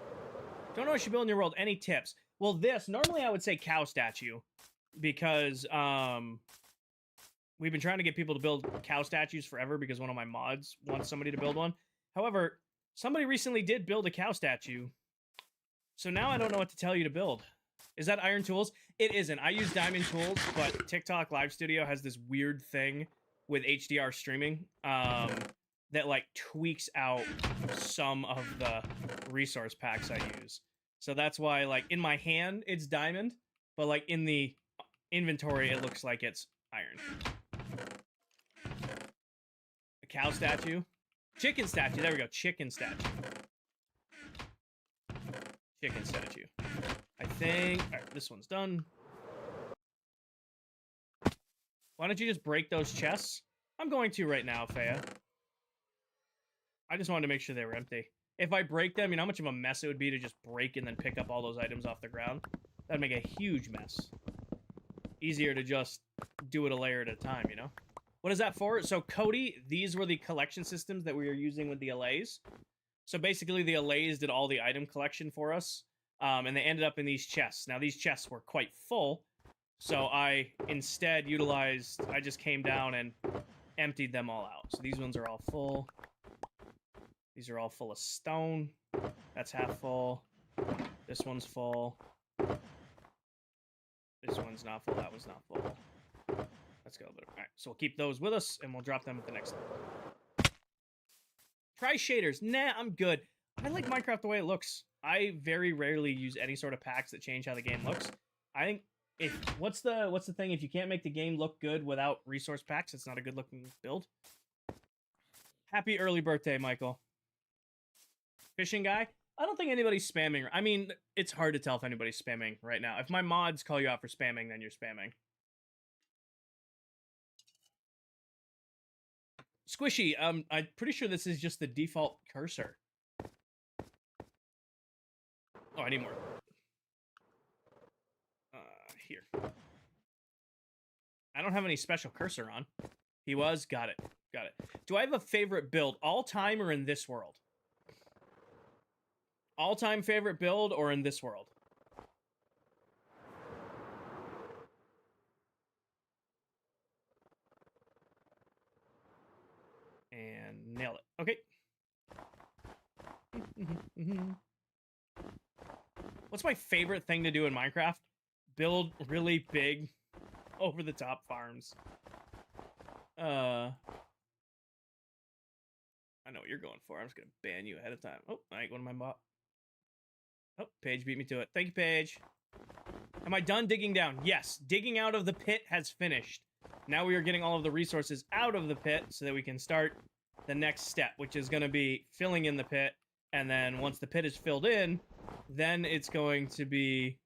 Don't know what you build in your world. Any tips? Well, this, normally I would say cow statue, because we've been trying to get people to build cow statues forever because one of my mods wants somebody to build one. However, somebody recently did build a cow statue, so now I don't know what to tell you to build. Is that iron tools? It isn't. I use diamond tools, but TikTok Live Studio has this weird thing with HDR streaming that like tweaks out some of the resource packs I use. So that's why, like, in my hand, it's diamond, but like in the inventory, it looks like it's iron. A cow statue. Chicken statue. There we go. Chicken statue. Chicken statue. I think... Alright, this one's done. Why don't you just break those chests? I'm going to right now, Faya. I just wanted to make sure they were empty. If I break them, you know how much of a mess it would be to just break and then pick up all those items off the ground? That'd make a huge mess. Easier to just do it a layer at a time, you know? What is that for? So, Cody, these were the collection systems that we were using with the allays. So, basically, the allays did all the item collection for us, and they ended up in these chests. Now, these chests were quite full, so I instead utilized... I just came down and emptied them all out. So, these ones are all full. These are all full of stone. That's half full. This one's full. This one's not full. That one's not full. Let's go. Alright, so we'll keep those with us, and we'll drop them at the next level. Try shaders. Nah, I'm good. I like Minecraft the way it looks. I very rarely use any sort of packs that change how the game looks. I think if what's the thing? If you can't make the game look good without resource packs, it's not a good looking build. Happy early birthday, Michael. Fishing guy? I don't think anybody's spamming. I mean, it's hard to tell if anybody's spamming right now. If my mods call you out for spamming, then you're spamming. Squishy, I'm pretty sure this is just the default cursor. Oh, I need more. Here. I don't have any special cursor on. He was. Got it. Got it. Do I have a favorite build? All time or in this world? All-time favorite build or in this world? And nail it. Okay. What's my favorite thing to do in Minecraft? Build really big, over-the-top farms. I know what you're going for. I'm just going to ban you ahead of time. Oh, I ain't going to my bot. Oh, Paige beat me to it. Thank you, Paige. Am I done digging down? Yes. Digging out of the pit has finished. Now we are getting all of the resources out of the pit so that we can start the next step, which is going to be filling in the pit. And then once the pit is filled in, then it's going to be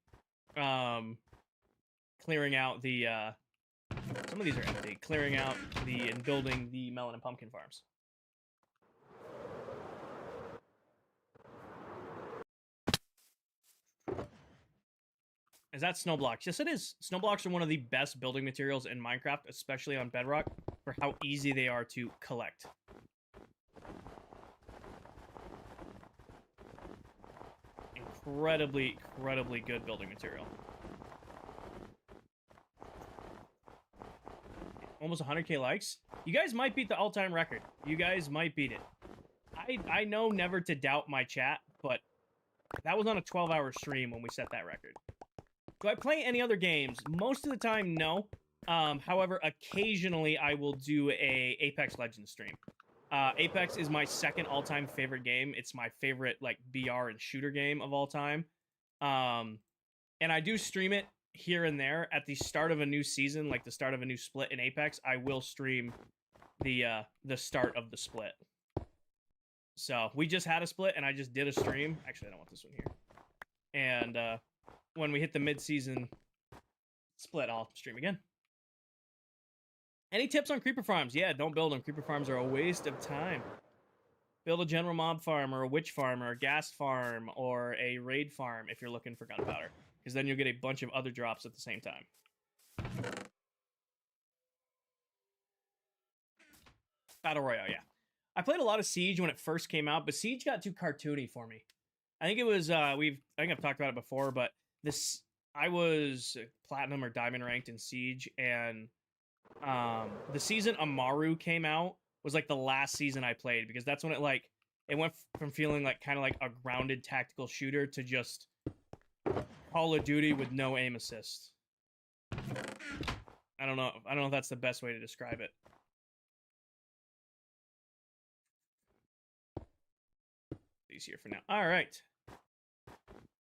clearing out the... some of these are empty. Clearing out the... and building the melon and pumpkin farms. Is that snow blocks? Yes, it is. Snow blocks are one of the best building materials in Minecraft, especially on Bedrock, for how easy they are to collect. Incredibly good building material. Almost 100k likes. You guys might beat the all-time record. You guys might beat it. I know never to doubt my chat, but that was on a 12-hour stream when we set that record. Do I play any other games? Most of the time, no. However, occasionally I will do a Apex Legends stream. Apex is my second all-time favorite game. It's my favorite, like, BR and shooter game of all time. And I do stream it here and there at the start of a new season, like the start of a new split in Apex. I will stream the start of the split. So we just had a split, and I just did a stream. Actually, I don't want this one here. And when we hit the mid-season split, I'll stream again. Any tips on creeper farms? Yeah, don't build them. Creeper farms are a waste of time. Build a general mob farm, or a witch farm, or a ghast farm, or a raid farm if you're looking for gunpowder. Because then you'll get a bunch of other drops at the same time. Battle Royale, yeah. I played a lot of Siege when it first came out, but Siege got too cartoony for me. I think it was, I think I've talked about it before, but I was platinum or diamond ranked in Siege, and the season Amaru came out was like the last season I played, because that's when it went from feeling like kind of like a grounded tactical shooter to just Call of Duty with no aim assist. I don't know if that's the best way to describe it. These here for now. All right.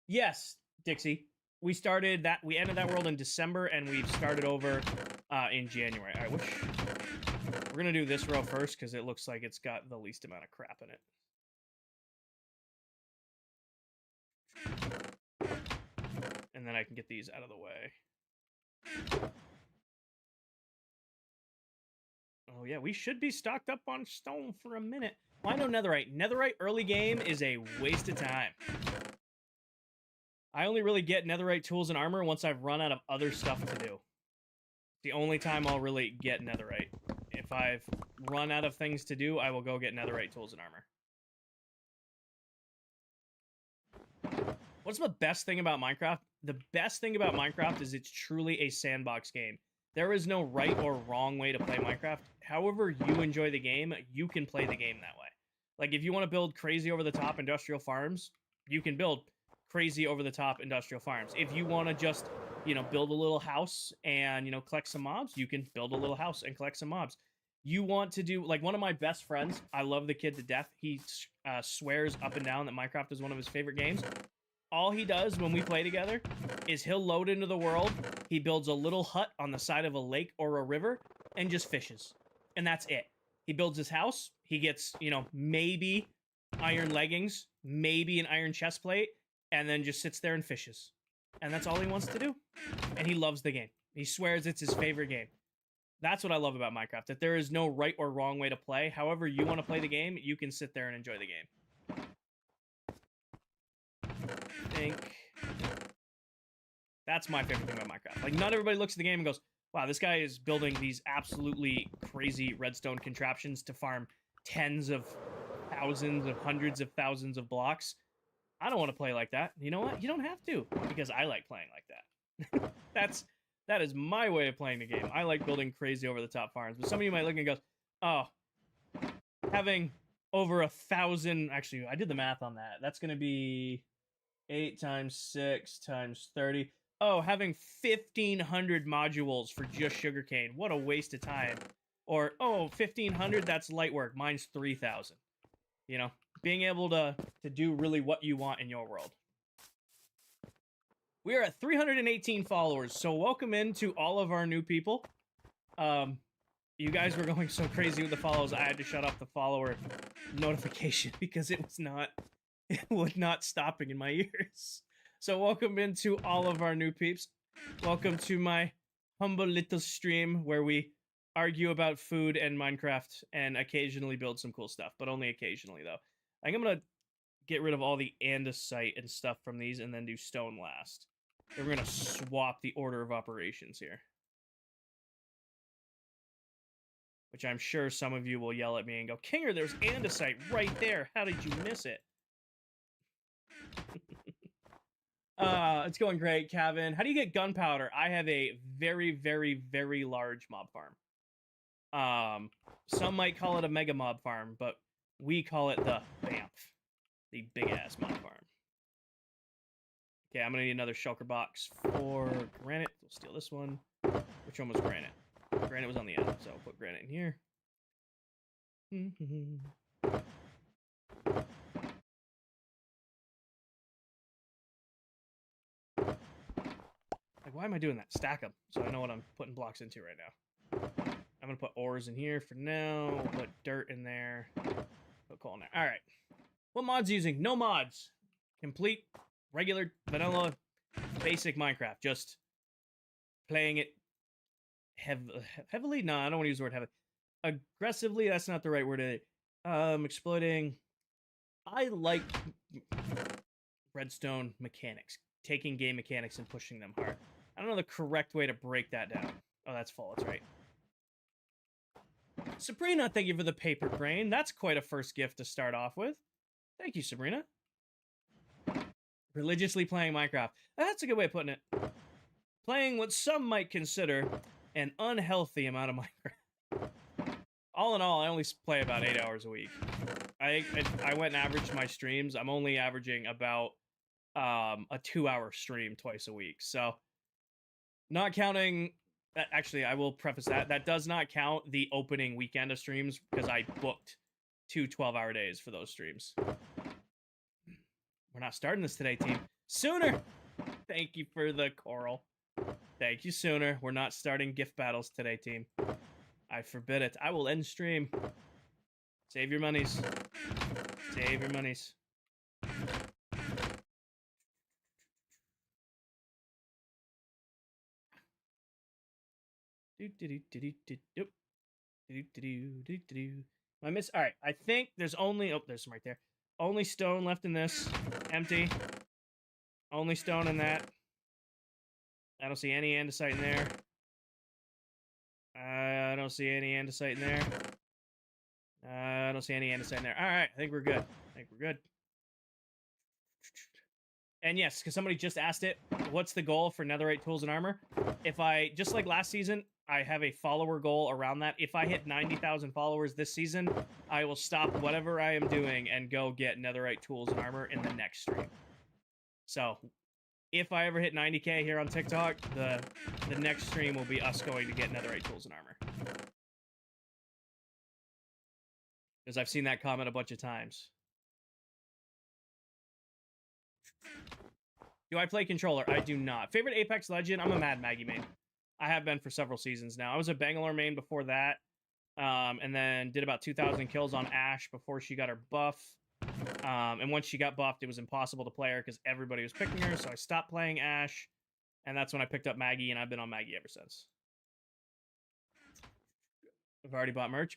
Yes, Dixie. We ended that world in December, and we've started over in January. All right, we're gonna do this row first because it looks like it's got the least amount of crap in it. And then I can get these out of the way. Oh yeah, we should be stocked up on stone for a minute. Why no netherite? Netherite early game is a waste of time. I only really get netherite tools and armor once I've run out of other stuff to do. The only time I'll really get netherite. If I've run out of things to do, I will go get netherite tools and armor. What's the best thing about Minecraft? The best thing about Minecraft is it's truly a sandbox game. There is no right or wrong way to play Minecraft. However you enjoy the game, you can play the game that way. Like, if you want to build crazy over-the-top industrial farms, you can build crazy over-the-top industrial farms. If you want to just, build a little house and, collect some mobs, you can build a little house and collect some mobs. You want to do, like, one of my best friends, I love the kid to death. He swears up and down that Minecraft is one of his favorite games. All he does when we play together is he'll load into the world, he builds a little hut on the side of a lake or a river, and just fishes. And that's it. He builds his house, he gets, maybe iron leggings, maybe an iron chest plate, and then just sits there and fishes. And that's all he wants to do. And he loves the game. He swears it's his favorite game. That's what I love about Minecraft, that there is no right or wrong way to play. However you want to play the game, you can sit there and enjoy the game. I think that's my favorite thing about Minecraft. Like, not everybody looks at the game and goes, wow, this guy is building these absolutely crazy redstone contraptions to farm tens of thousands of hundreds of thousands of blocks. I don't want to play like that. You know what? You don't have to, because I like playing like that. That is my way of playing the game. I like building crazy over-the-top farms. But some of you might look and go, oh, having over 1,000... Actually, I did the math on that. That's going to be 8 times 6 times 30. Oh, having 1,500 modules for just sugarcane. What a waste of time. Or, oh, 1,500, that's light work. Mine's 3,000. Being able to do really what you want in your world. We are at 318 followers, so welcome in to all of our new people. You guys were going so crazy with the follows, I had to shut off the follower notification because it was not stopping in my ears. So welcome into all of our new peeps. Welcome to my humble little stream where we argue about food and Minecraft and occasionally build some cool stuff, but only occasionally, though. I think I'm going to get rid of all the andesite and stuff from these and then do stone last. We're going to swap the order of operations here. Which I'm sure some of you will yell at me and go, Kinger, there's andesite right there. How did you miss it? It's going great, Kevin. How do you get gunpowder? I have a very, very, very large mob farm. Some might call it a mega mob farm, but we call it the BAMF, the big-ass mob farm. Okay, I'm gonna need another shulker box for granite. We'll steal this one. Which one was granite? Granite was on the end, so I'll put granite in here. Like, why am I doing that? Stack them, so I know what I'm putting blocks into right now. I'm gonna put ores in here for now. We'll put dirt in there. Put coal in there. All right. What mods using? No mods. Complete, regular, vanilla, basic Minecraft. Just playing it heavily? No, I don't want to use the word heavily. Aggressively, that's not the right word. Exploiting. I like redstone mechanics. Taking game mechanics and pushing them hard. I don't know the correct way to break that down. Oh, that's full. That's right. Sabrina, thank you for the paper crane. That's quite a first gift to start off with. Thank you, Sabrina. Religiously playing Minecraft. That's a good way of putting it. Playing what some might consider an unhealthy amount of Minecraft. All in all, I only play about 8 hours a week. I went and averaged my streams. I'm only averaging about a 2-hour stream twice a week. So, not counting... Actually, I will preface that. That does not count the opening weekend of streams because I booked 2 12-hour days for those streams. We're not starting this today, team. Sooner! Thank you for the coral. Thank you, Sooner. We're not starting gift battles today, team. I forbid it. I will end stream. Save your monies. Save your monies. I miss. All right. I think there's only. Oh, there's some right there. Only stone left in this. Empty. Only stone in that. I don't see any andesite in there. I don't see any andesite in there. I don't see any andesite in there. All right. I think we're good. And yes, because somebody just asked it, what's the goal for netherite tools and armor? If I, just like last season, I have a follower goal around that. If I hit 90,000 followers this season, I will stop whatever I am doing and go get netherite tools and armor in the next stream. So, if I ever hit 90K here on TikTok, the next stream will be us going to get netherite tools and armor. Because I've seen that comment a bunch of times. Do I play controller? I do not. Favorite Apex Legend? I'm a Mad Maggie main. I have been for several seasons now. I was a Bangalore main before that. And then did about 2,000 kills on Ash before she got her buff. And once she got buffed, it was impossible to play her because everybody was picking her. So I stopped playing Ash. And that's when I picked up Maggie, and I've been on Maggie ever since. I've already bought merch.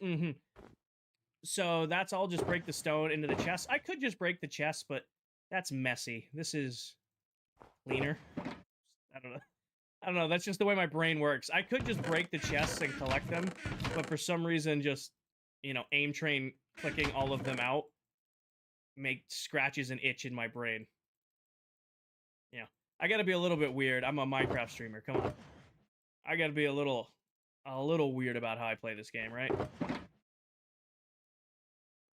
So that's all. Just break the stone into the chest. I could just break the chest, but that's messy. This is cleaner. I don't know. That's just the way my brain works. I could just break the chests and collect them, but for some reason, just, you know, aim train clicking all of them out make scratches and itch in my brain. You know, I gotta be a little bit weird. I'm a Minecraft streamer. Come on. I gotta be a little weird about how I play this game, right?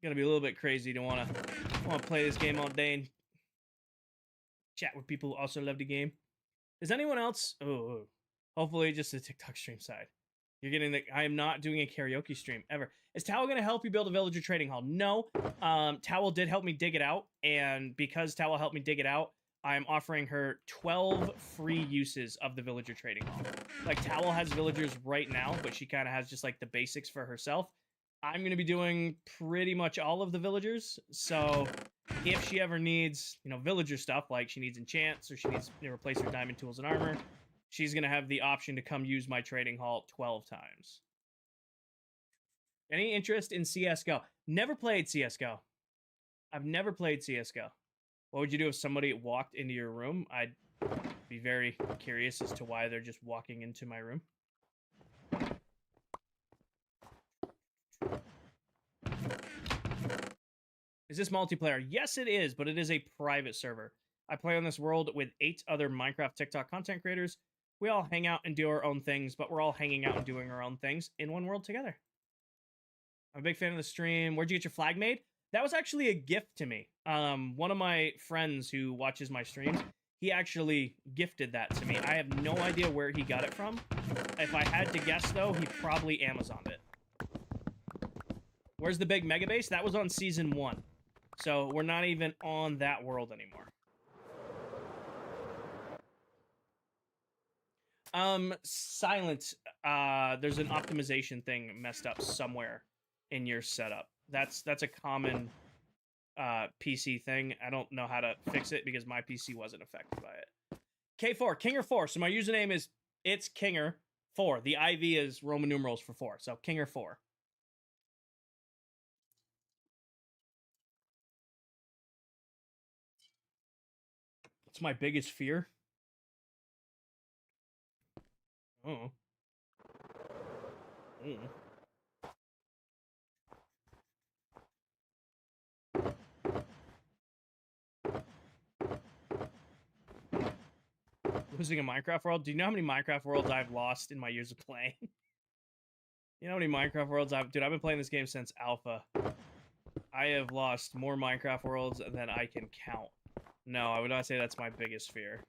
Gotta be a little bit crazy to wanna play this game all day and chat with people who also love the game. Is anyone else? Oh, hopefully just the TikTok stream side. You're getting the. I am not doing a karaoke stream ever. Is Towel gonna help you build a villager trading hall? No. Towel did help me dig it out, and because Towel helped me dig it out, I am offering her 12 free uses of the villager trading hall. Like, Towel has villagers right now, but she kind of has just like the basics for herself. I'm gonna be doing pretty much all of the villagers, so if she ever needs, you know, villager stuff, like she needs enchants or she needs to replace her diamond tools and armor, she's going to have the option to come use my trading hall 12 times. Any interest in CSGO? Never played CSGO. I've never played CSGO. What would you do if somebody walked into your room? Be very curious as to why they're just walking into my room. Is this multiplayer? Yes, it is, but it is a private server. I play on this world with 8 other Minecraft TikTok content creators. We all hang out and do our own things, but we're all hanging out and doing our own things in one world together. I'm a big fan of the stream. Where'd you get your flag made? That was actually a gift to me. One of my friends who watches my streams, he actually gifted that to me. I have no idea where he got it from. If I had to guess, though, he probably Amazoned it. Where's the big mega base? That was on season 1. So we're not even on that world anymore. Silent. There's an optimization thing messed up somewhere in your setup. That's a common PC thing. I don't know how to fix it because my PC wasn't affected by it. K4, Kinger4. So my username is it's Kinger4. The IV is Roman numerals for 4. So Kinger4. What's my biggest fear? Oh. Losing a Minecraft world? Do you know how many Minecraft worlds I've lost in my years of playing? You know how many Minecraft worlds Dude, I've been playing this game since alpha. I have lost more Minecraft worlds than I can count. No, I would not say that's my biggest fear.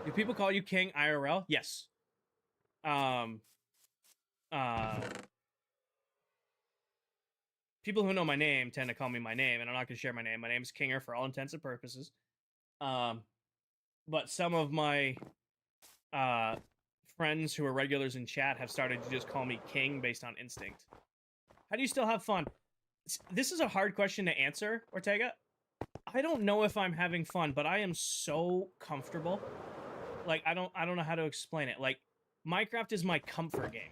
Do people call you King IRL? Yes. People who know my name tend to call me my name, and I'm not going to share my name. My name is Kinger for all intents and purposes. But some of my friends who are regulars in chat have started to just call me King based on instinct. How do you still have fun? This is a hard question to answer, Ortega. I don't know if I'm having fun, but I am so comfortable. Like, I don't know how to explain it. Like, Minecraft is my comfort game.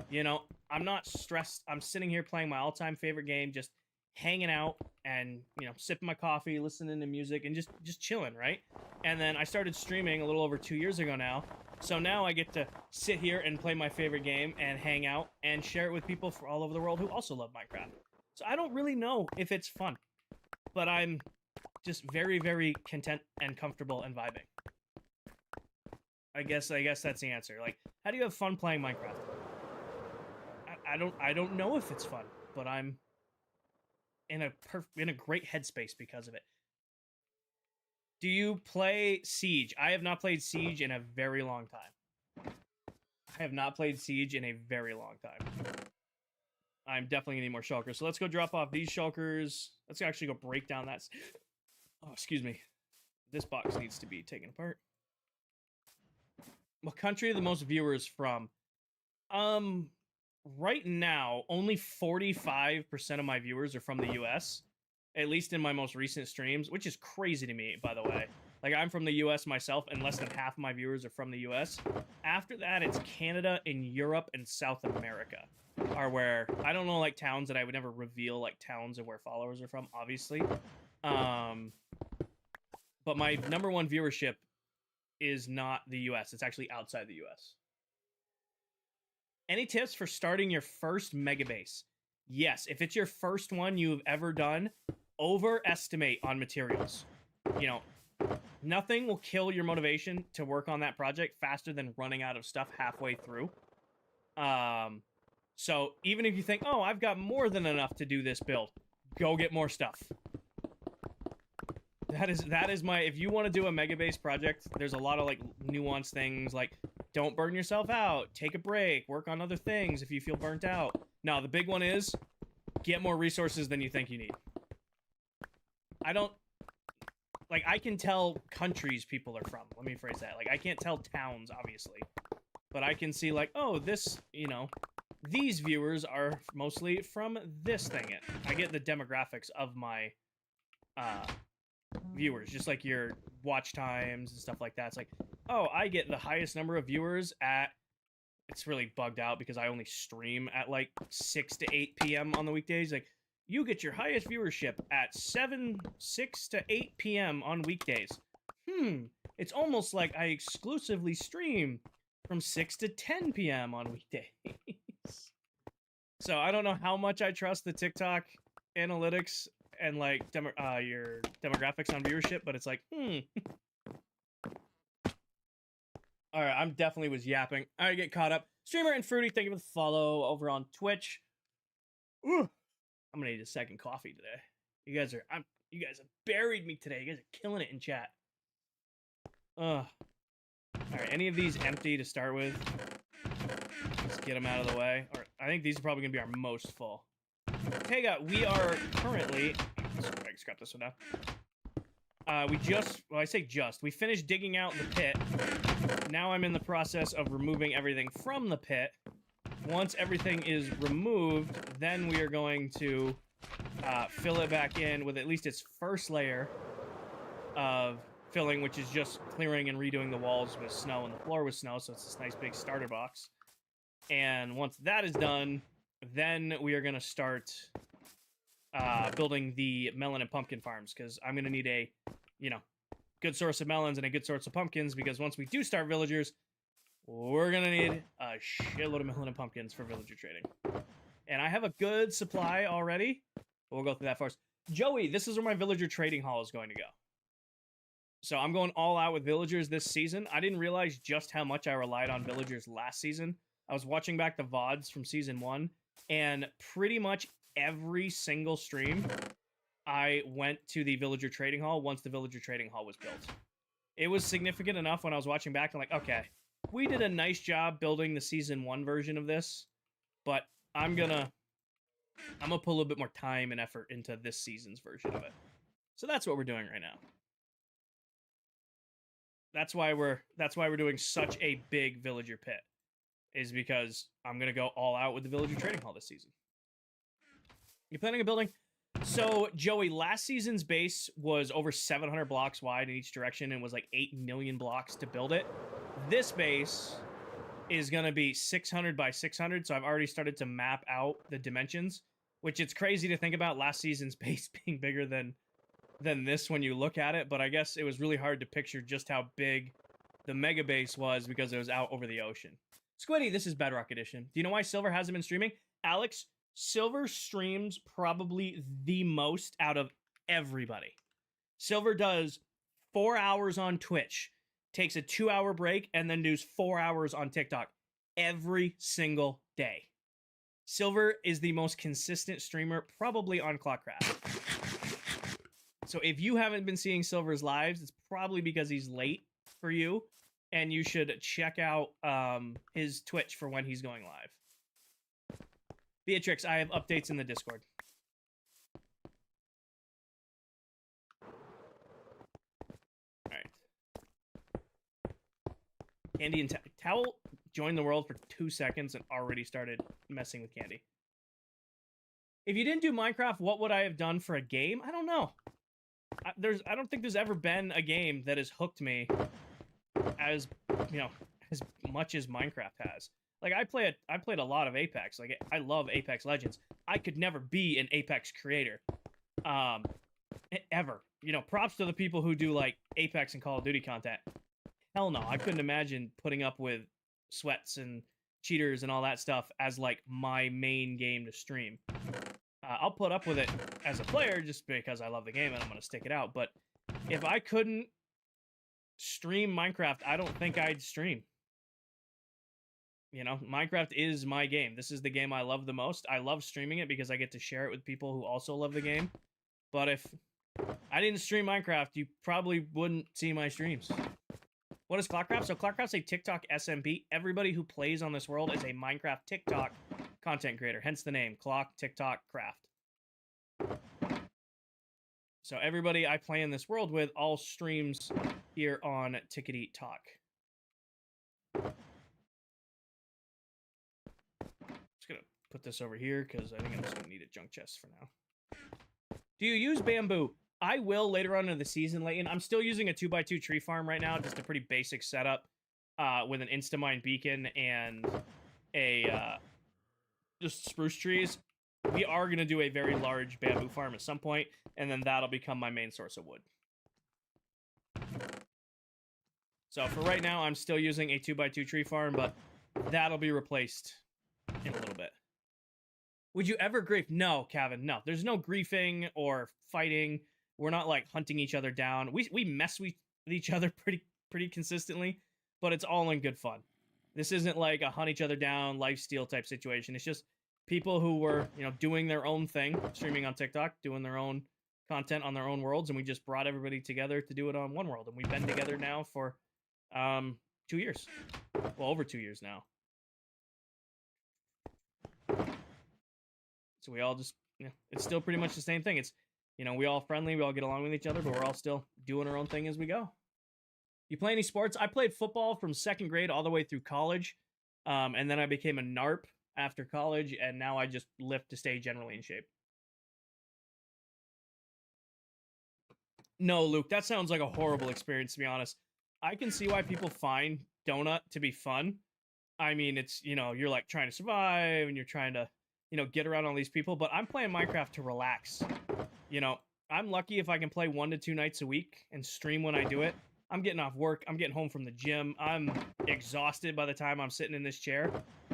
You know, I'm not stressed. I'm sitting here playing my all-time favorite game, just hanging out and, you know, sipping my coffee, listening to music, and just chilling, right? And then I started streaming a little over 2 years ago now. So now I get to sit here and play my favorite game and hang out and share it with people from all over the world who also love Minecraft. So I don't really know if it's fun, but I'm just very, very content and comfortable and vibing. I guess that's the answer. Like, how do you have fun playing Minecraft? I don't know if it's fun, but I'm in a great headspace because of it. Do you play Siege? I have not played Siege in a very long time. I have not played Siege in a very long time. I'm definitely gonna need more shulkers. So let's go drop off these shulkers. Let's actually go break down that. Oh, excuse me. This box needs to be taken apart. What country are the most viewers from? Right now, only 45% of my viewers are from the US. At least in my most recent streams, which is crazy to me, by the way. Like, I'm from the US myself, and less than half of my viewers are from the US. After that, it's Canada and Europe and South America are where, I don't know, like, towns that I would never reveal, like, towns of where followers are from, obviously. But my #1 viewership is not the US. It's actually outside the US. Any tips for starting your first mega base? Yes, if it's your first one you've ever done, overestimate on materials. You know, nothing will kill your motivation to work on that project faster than running out of stuff halfway through. So even if you think, oh, I've got more than enough to do this build, go get more stuff. That is my, if you want to do a mega base project, there's a lot of, like, nuanced things, like, don't burn yourself out, take a break, work on other things if you feel burnt out. No, the big one is, get more resources than you think you need. I can tell countries people are from, let me phrase that. Like, I can't tell towns, obviously, but I can see, like, oh, this, you know, these viewers are mostly from this thing. I get the demographics of my, viewers, just like your watch times and stuff like that. It's like, oh, I get the highest number of viewers at, it's really bugged out because I only stream at like 6 to 8 p.m. on the weekdays. Like, you get your highest viewership at 6 to 8 p.m. on weekdays. it's almost like I exclusively stream from 6 to 10 p.m. on weekdays. So I don't know how much I trust the TikTok analytics and like your demographics on viewership, but it's like, All right, I'm definitely was yapping. I get caught up. Streamer and Fruity, thank you for the follow over on Twitch. Ooh, I'm gonna need a second coffee today. You guys have buried me today. You guys are killing it in chat. All right, any of these empty to start with? Let's get them out of the way. Or I think these are probably gonna be our most full. Tega, we are currently. I scrap this one now. We finished digging out the pit. Now I'm in the process of removing everything from the pit. Once everything is removed, then we are going to fill it back in with at least its first layer of filling, which is just clearing and redoing the walls with snow and the floor with snow, so it's this nice big starter box. And once that is done, then we are going to start building the melon and pumpkin farms, because I'm going to need a, good source of melons and a good source of pumpkins, because once we do start villagers, we're going to need a shitload of melon and pumpkins for villager trading. And I have a good supply already, but we'll go through that first. Joey, this is where my villager trading hall is going to go. So I'm going all out with villagers this season. I didn't realize just how much I relied on villagers last season. I was watching back the VODs from season 1, and pretty much every single stream, I went to the villager trading hall once the villager trading hall was built. It was significant enough when I was watching back. I'm like, okay, we did a nice job building the season 1 version of this, but I'm gonna put a little bit more time and effort into this season's version of it. So that's what we're doing right now. That's why we're doing such a big villager pit, is because I'm gonna go all out with the villager trading hall this season. You planning on building? So, Joey, last season's base was over 700 blocks wide in each direction and was like 8 million blocks to build it. This base is going to be 600 by 600, so I've already started to map out the dimensions, which it's crazy to think about last season's base being bigger than this when you look at it, but I guess it was really hard to picture just how big the mega base was because it was out over the ocean. Squiddy, this is Bedrock Edition. Do you know why Silver hasn't been streaming? Alex, Silver streams probably the most out of everybody. Silver does 4 hours on Twitch, takes a 2-hour break, and then does 4 hours on TikTok every single day. Silver is the most consistent streamer probably on ClockCraft. So if you haven't been seeing Silver's lives, it's probably because he's late for you, and you should check out his Twitch for when he's going live. Beatrix, I have updates in the Discord. All right. Candy and Towel joined the world for 2 seconds and already started messing with Candy. If you didn't do Minecraft, what would I have done for a game? I don't know. I don't think there's ever been a game that has hooked me as much as Minecraft has. Like, I played a lot of Apex. Like, I love Apex Legends. I could never be an Apex creator. Ever. Props to the people who do, like, Apex and Call of Duty content. Hell no, I couldn't imagine putting up with sweats and cheaters and all that stuff as, like, my main game to stream. I'll put up with it as a player just because I love the game and I'm going to stick it out. But if I couldn't stream Minecraft, I don't think I'd stream. Minecraft is my game. This is the game I love the most. I love streaming it because I get to share it with people who also love the game. But if I didn't stream Minecraft, you probably wouldn't see my streams. What is ClockCraft? So ClockCraft's a TikTok SMP. Everybody who plays on this world is a Minecraft TikTok content creator. Hence the name, Clock, TikTok, Craft. So everybody I play in this world with all streams here on Tickety Talk. Put this over here because I think I'm just going to need a junk chest for now. Do you use bamboo? I will later on in the season, Layton. I'm still using a 2x2 tree farm right now, just a pretty basic setup with an Instamine beacon and just spruce trees. We are going to do a very large bamboo farm at some point, and then that'll become my main source of wood. So for right now, I'm still using a 2x2 tree farm, but that'll be replaced in a little bit. Would you ever grief? No, Kevin, no. There's no griefing or fighting. We're not like hunting each other down. We mess with each other pretty consistently, but it's all in good fun. This isn't like a hunt each other down, lifesteal type situation. It's just people who were, doing their own thing, streaming on TikTok, doing their own content on their own worlds, and we just brought everybody together to do it on one world. And we've been together now for 2 years. Well, over 2 years now. So we all just, it's still pretty much the same thing. It's, we all friendly, we all get along with each other, but we're all still doing our own thing as we go. You play any sports? I played football from 2nd grade all the way through college, and then I became a NARP after college, and now I just lift to stay generally in shape. No, Luke, that sounds like a horrible experience, to be honest. I can see why people find Donut to be fun. I mean, it's, you're like trying to survive, and you're trying to, get around all these people, but I'm playing Minecraft to relax. I'm lucky if I can play 1 to 2 nights a week and stream when I do it. I'm getting off work, I'm getting home from the gym, I'm exhausted by the time I'm sitting in this chair.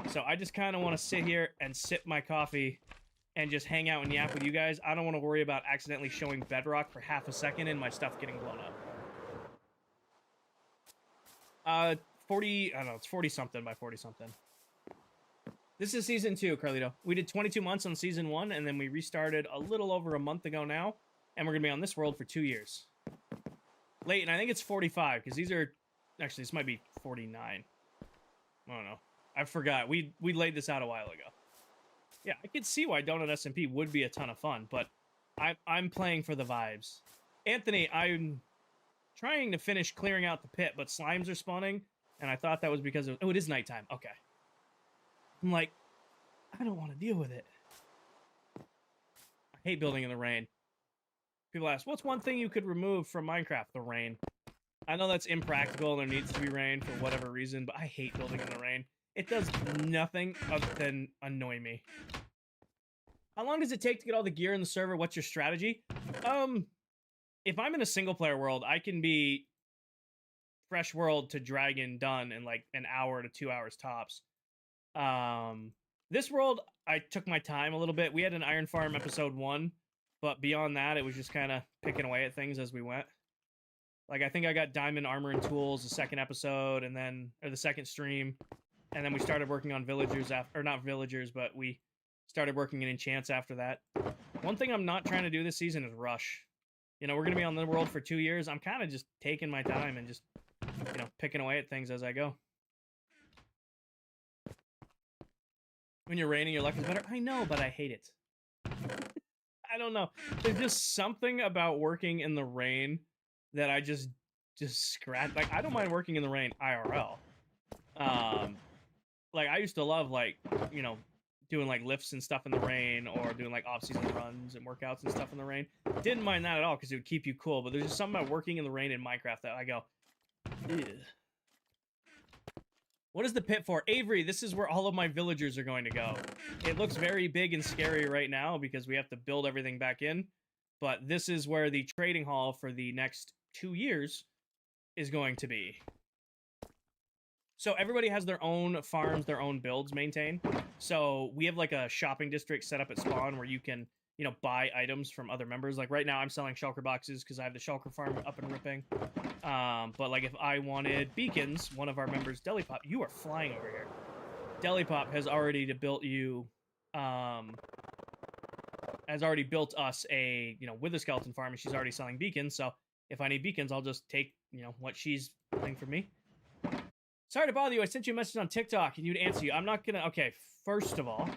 So I just kind of want to sit here and sip my coffee and just hang out and yap with you guys. I don't want to worry about accidentally showing bedrock for half a second and my stuff getting blown up. 40, I don't know, it's 40-something by 40-something. This is season 2, Carlito. We did 22 months on season 1, and then we restarted a little over a month ago now, and we're going to be on this world for 2 years. Late, and I think it's 45, because these are... Actually, this might be 49. I don't know. I forgot. We laid this out a while ago. Yeah, I could see why Donut SMP would be a ton of fun, but I'm playing for the vibes. Anthony, I'm trying to finish clearing out the pit, but slimes are spawning, and I thought that was because of... Oh, it is nighttime. Okay. I'm like, I don't want to deal with it. I hate building in the rain. People ask, what's one thing you could remove from Minecraft? The rain. I know that's impractical. There needs to be rain for whatever reason, but I hate building in the rain. It does nothing other than annoy me. How long does it take to get all the gear in the server? What's your strategy? If I'm in a single-player world, I can be fresh world to dragon done in like an hour to 2 hours tops. This world, I took my time a little bit. We had an iron farm episode 1, but beyond that, it was just kind of picking away at things as we went. Like, I think I got diamond armor and tools the second episode, and then, or the second stream, and then we started working on villagers after, or not villagers, but we started working in enchants after that. One thing I'm not trying to do this season is rush. We're going to be on the world for 2 years. I'm kind of just taking my time and just, picking away at things as I go. When you're raining, your luck is better. I know, but I hate it. I don't know. There's just something about working in the rain that I just scratch. Like, I don't mind working in the rain IRL. Like, I used to love, like, doing, like, lifts and stuff in the rain, or doing, like, off-season runs and workouts and stuff in the rain. Didn't mind that at all, because it would keep you cool, but there's just something about working in the rain in Minecraft that I go, ew. What is the pit for? Avery, this is where all of my villagers are going to go. It looks very big and scary right now because we have to build everything back in. But this is where the trading hall for the next 2 years is going to be. So everybody has their own farms, their own builds maintained. So we have like a shopping district set up at spawn where you can, buy items from other members. Like right now I'm selling shulker boxes because I have the shulker farm up and ripping. But like if I wanted beacons, one of our members, Delipop, you are flying over here. Delipop has already built you, has already built us a, wither skeleton farm, and she's already selling beacons. So if I need beacons, I'll just take, what she's doing for me. Sorry to bother you. I sent you a message on TikTok and you'd answer you. I'm not gonna, okay, first of all,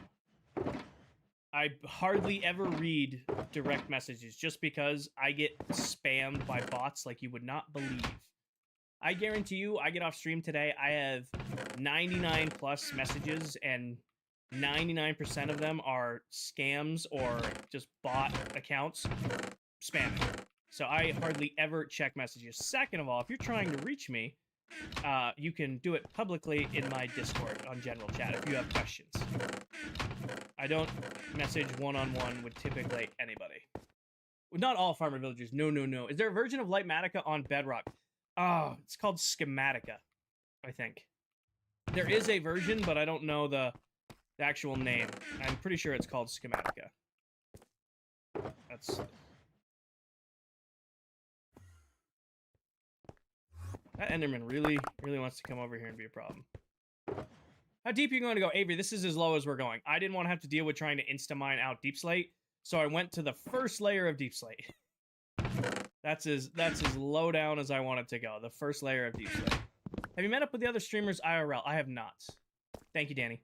I hardly ever read direct messages just because I get spammed by bots like you would not believe. I guarantee you, I get off stream today, I have 99 plus messages, and 99% of them are scams or just bot accounts spamming. So I hardly ever check messages. Second of all, if you're trying to reach me, you can do it publicly in my Discord on general chat if you have questions. I don't message one-on-one with typically anybody. Not all farmer villagers. No. Is there a version of Light Matica on Bedrock? Oh, it's called Schematica, I think. There is a version, but I don't know the actual name. I'm pretty sure it's called Schematica. That's... That Enderman really wants to come over here and be a problem. How deep are you going to go? Avery, this is as low as we're going. I didn't want to have to deal with trying to insta-mine out Deep Slate, so I went to the first layer of Deep Slate. That's as low down as I want it to go. The first layer of Deep Slate. Have you met up with the other streamers IRL? I have not. Thank you, Danny.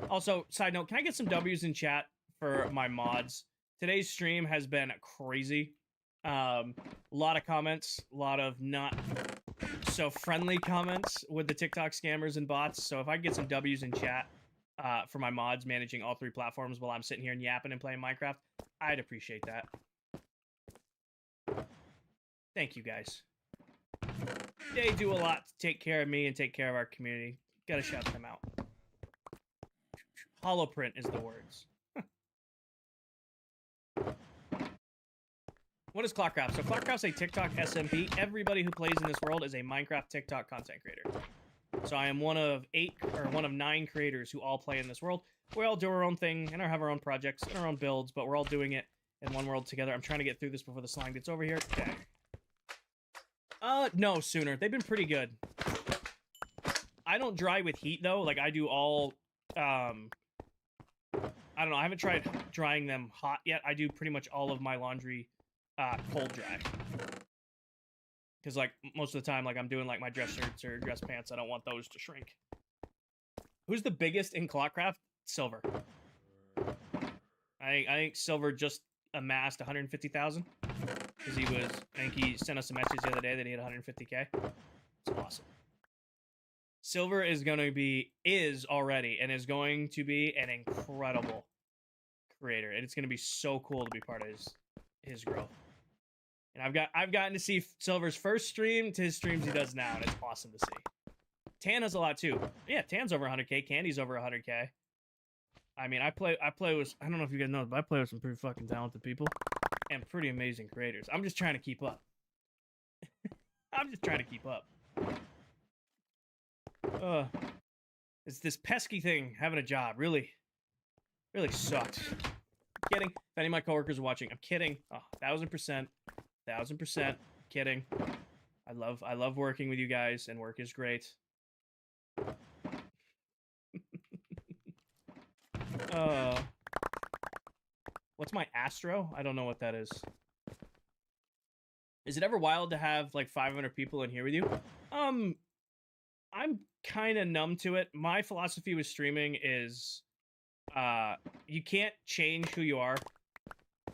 Also, side note, can I get some W's in chat for my mods? Today's stream has been crazy. A lot of comments, a lot of not so friendly comments with the TikTok scammers and bots. So if I get some W's in chat for my mods managing all 3 platforms while I'm sitting here and yapping and playing Minecraft, I'd appreciate that. Thank you, guys. They do a lot to take care of me and take care of our community. Gotta shout them out. Holoprint is the words. What is ClockCraft? So ClockCraft's a TikTok SMP. Everybody who plays in this world is a Minecraft TikTok content creator. So I am one of 9 creators who all play in this world. We all do our own thing and have our own projects and our own builds, but we're all doing it in one world together. I'm trying to get through this before the slime gets over here. Okay. No, Sooner. They've been pretty good. I don't dry with heat, though. Like, I do all, I don't know. I haven't tried drying them hot yet. I do pretty much all of my laundry cold dry. Because, like, most of the time, like, I'm doing, like, my dress shirts or dress pants. I don't want those to shrink. Who's the biggest in ClockCraft? Silver. I think Silver just amassed 150,000. Because I think he sent us a message the other day that he had 150K. It's awesome. Silver is already going to be an incredible creator. And it's going to be so cool to be part of his growth. And I've gotten to see Silver's first stream to his streams he does now, and it's awesome to see. Tan has a lot too. Yeah, Tan's over 100K. Candy's over 100K. I mean, I play with, I don't know if you guys know, but I play with some pretty fucking talented people and pretty amazing creators. I'm just trying to keep up. I'm just trying to keep up. It's this pesky thing having a job. Really sucked. I'm kidding. If any of my coworkers are watching, I'm kidding. Oh, 1000%. 1000% kidding. I love working with you guys, and work is great. What's my Astro? I don't know what that is. Is it ever wild to have like 500 people in here with you? I'm kind of numb to it. My philosophy with streaming is you can't change who you are.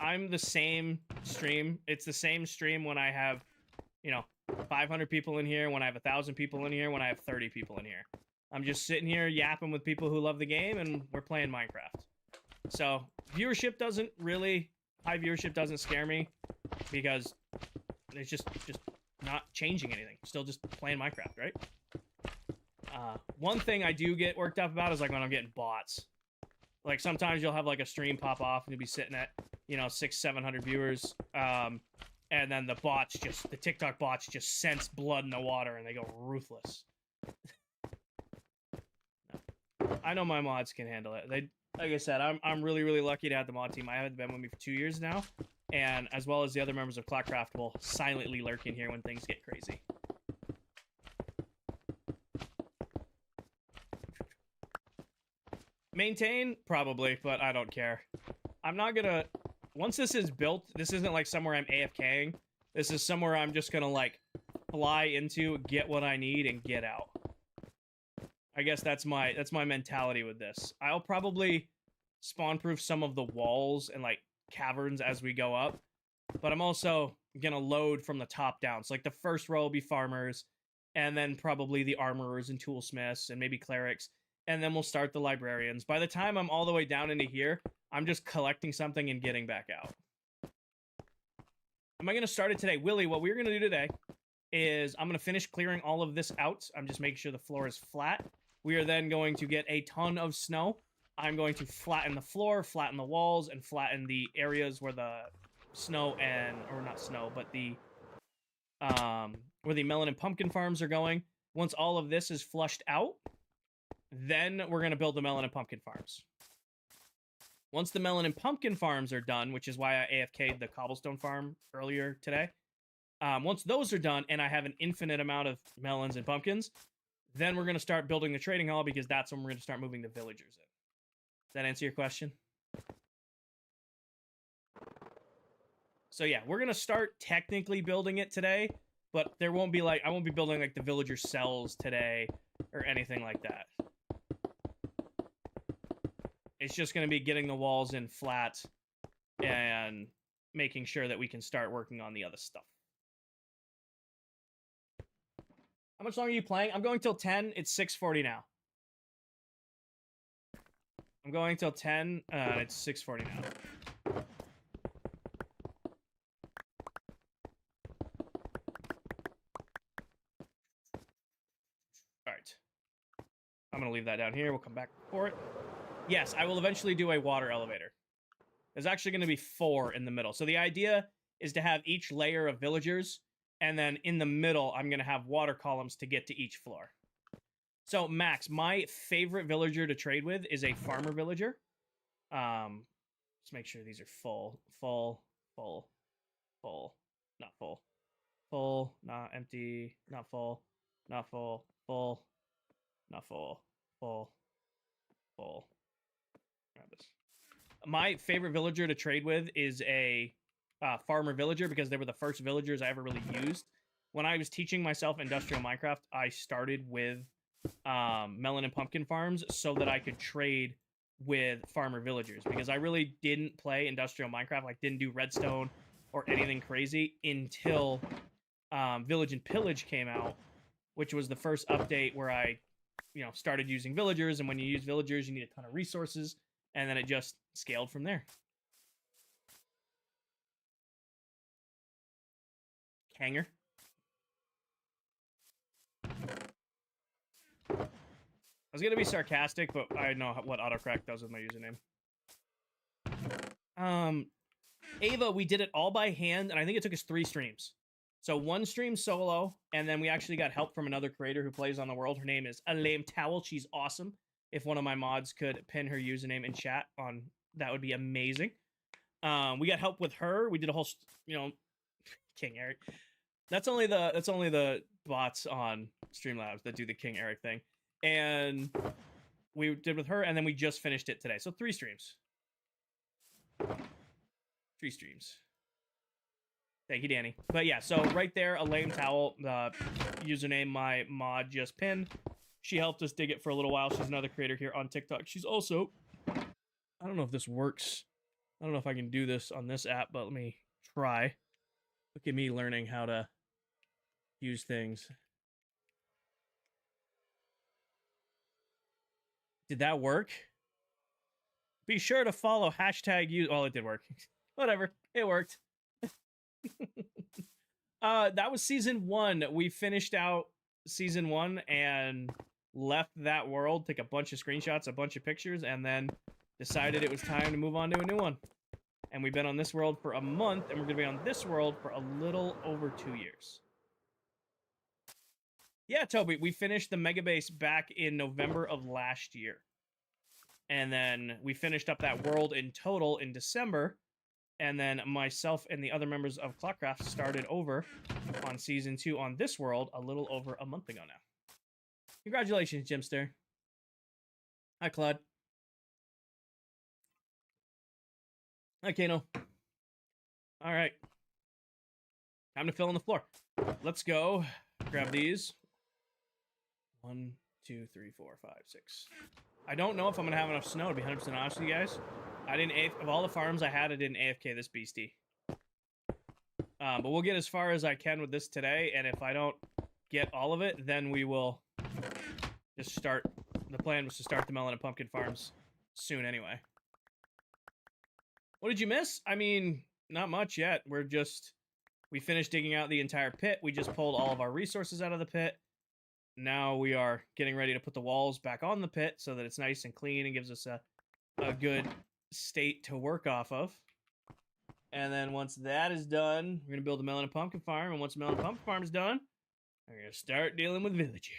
I'm the same stream. It's the same stream when I have, 500 people in here, when I have 1,000 people in here, when I have 30 people in here. I'm just sitting here yapping with people who love the game, and we're playing Minecraft. So high viewership doesn't scare me, because it's just not changing anything. Still just playing Minecraft, right? One thing I do get worked up about is like when I'm getting bots. Like sometimes you'll have like a stream pop off and you'll be sitting at 600-700 viewers, and then the TikTok bots just sense blood in the water and they go ruthless. I know my mods can handle it. Like I said, I'm really lucky to have the mod team. I haven't been with me for 2 years now, and as well as the other members of ClockCraft will silently lurk in here when things get crazy. Maintain? Probably, but I don't care. I'm not gonna... Once this is built, this isn't like somewhere I'm AFKing. This is somewhere I'm just gonna, like, fly into, get what I need, and get out. I guess that's my mentality with this. I'll probably spawn-proof some of the walls and, like, caverns as we go up. But I'm also gonna load from the top down. So, like, the first row will be farmers, and then probably the armorers and toolsmiths, and maybe clerics. And then we'll start the librarians. By the time I'm all the way down into here, I'm just collecting something and getting back out. Am I going to start it today? Willie, what we're going to do today is I'm going to finish clearing all of this out. I'm just making sure the floor is flat. We are then going to get a ton of snow. I'm going to flatten the floor, flatten the walls, and flatten the areas where the snow or not snow, but the where the melon and pumpkin farms are going. Once all of this is flushed out, then we're going to build the melon and pumpkin farms. Once the melon and pumpkin farms are done, which is why I AFK'd the cobblestone farm earlier today, once those are done and I have an infinite amount of melons and pumpkins, then we're going to start building the trading hall because that's when we're going to start moving the villagers in. Does that answer your question? So yeah, we're going to start technically building it today, but there won't be like, I won't be building like the villager cells today or anything like that. It's just going to be getting the walls in flat and making sure that we can start working on the other stuff. How much longer are you playing? I'm going till 10. It's 6:40 now. I'm going till 10. It's 6:40 now. All right. I'm going to leave that down here. We'll come back for it. Yes, I will eventually do a water elevator. There's actually going to be 4 in the middle. So the idea is to have each layer of villagers, and then in the middle, I'm going to have water columns to get to each floor. So, Max, my favorite villager to trade with is a farmer villager. Let's make sure these are full. Full. Not full. Full, not empty, not full, not full, full, not full, full, full. Grab this. My favorite villager to trade with is a farmer villager because they were the first villagers I ever really used. When I was teaching myself industrial Minecraft, I started with melon and pumpkin farms so that I could trade with farmer villagers because I really didn't play industrial Minecraft, like didn't do redstone or anything crazy until Village and Pillage came out, which was the first update where I, started using villagers, and when you use villagers, you need a ton of resources, and then it just scaled from there. Hanger. I was gonna be sarcastic, but I know what autocorrect does with my username. Ava, we did it all by hand, and I think it took us 3 streams. So 1 stream solo, and then we actually got help from another creator who plays on the world. Her name is A Lame Towel. She's awesome. If one of my mods could pin her username in chat on, that would be amazing. We got help with her. We did a whole, King Eric. That's only the bots on Streamlabs that do the King Eric thing. And we did with her, and then we just finished it today. So 3 streams. 3 streams. Thank you, Danny. But yeah, so right there, A Lame Towel, the username my mod just pinned. She helped us dig it for a little while. She's another creator here on TikTok. She's also, I don't know if this works. I don't know if I can do this on this app, but let me try. Look at me learning how to use things. Did that work? Be sure to follow #use. Oh, it did work. Whatever. It worked. That was season 1. We finished out season 1 and left that world, took a bunch of screenshots, a bunch of pictures, and then decided it was time to move on to a new one. And we've been on this world for a month, and we're going to be on this world for a little over 2 years. Yeah, Toby, we finished the Mega Base back in November of last year. And then we finished up that world in total in December. And then myself and the other members of ClockCraft started over on season 2 on this world a little over a month ago now. Congratulations, Jimster. Hi, Claude. Hi, Kano. All right. Time to fill in the floor. Let's go. Grab these. 1, 2, 3, 4, 5, 6. I don't know if I'm going to have enough snow, to be 100% honest with you guys. I didn't of all the farms I had, I didn't AFK this beastie. But we'll get as far as I can with this today, and if I don't get all of it, then we will just start. The plan was to start the melon and pumpkin farms soon anyway. What did you miss? I mean, not much yet. We finished digging out the entire pit. We just pulled all of our resources out of the pit. Now we are getting ready to put the walls back on the pit so that it's nice and clean and gives us a good state to work off of. And then once that is done, we're going to build a melon and pumpkin farm. And once the melon and pumpkin farm is done, I'm gonna start dealing with villagers.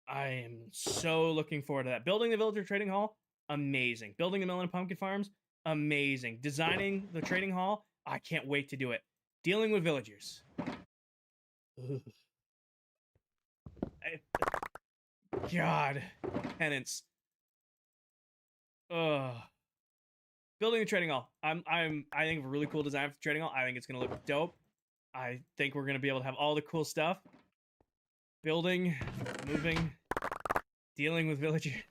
I am so looking forward to that. Building the villager trading hall, amazing. Building the melon and pumpkin farms, amazing. Designing the trading hall, I can't wait to do it. Dealing with villagers. God, penance. Ugh. Building a trading hall. I think a really cool design for the trading hall. I think it's gonna look dope. I think we're gonna be able to have all the cool stuff. Building, moving, dealing with villagers.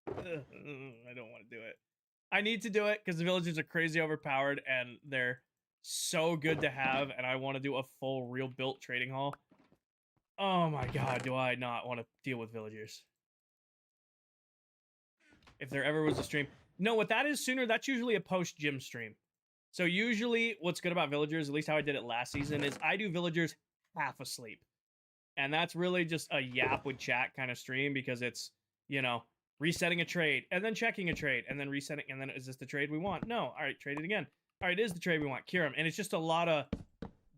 I don't want to do it. I need to do it because the villagers are crazy overpowered and they're so good to have, and I want to do a full real built trading hall. Oh my god, do I not want to deal with villagers? If there ever was a stream. No, what that is sooner, that's usually a post-gym stream. So usually what's good about villagers, at least how I did it last season, is I do villagers half asleep. And that's really just a yap with chat kind of stream because it's, you know, resetting a trade and then checking a trade and then resetting. And then is this the trade we want? No. All right, trade it again. All right, it is the trade we want. Cure him. And it's just a lot of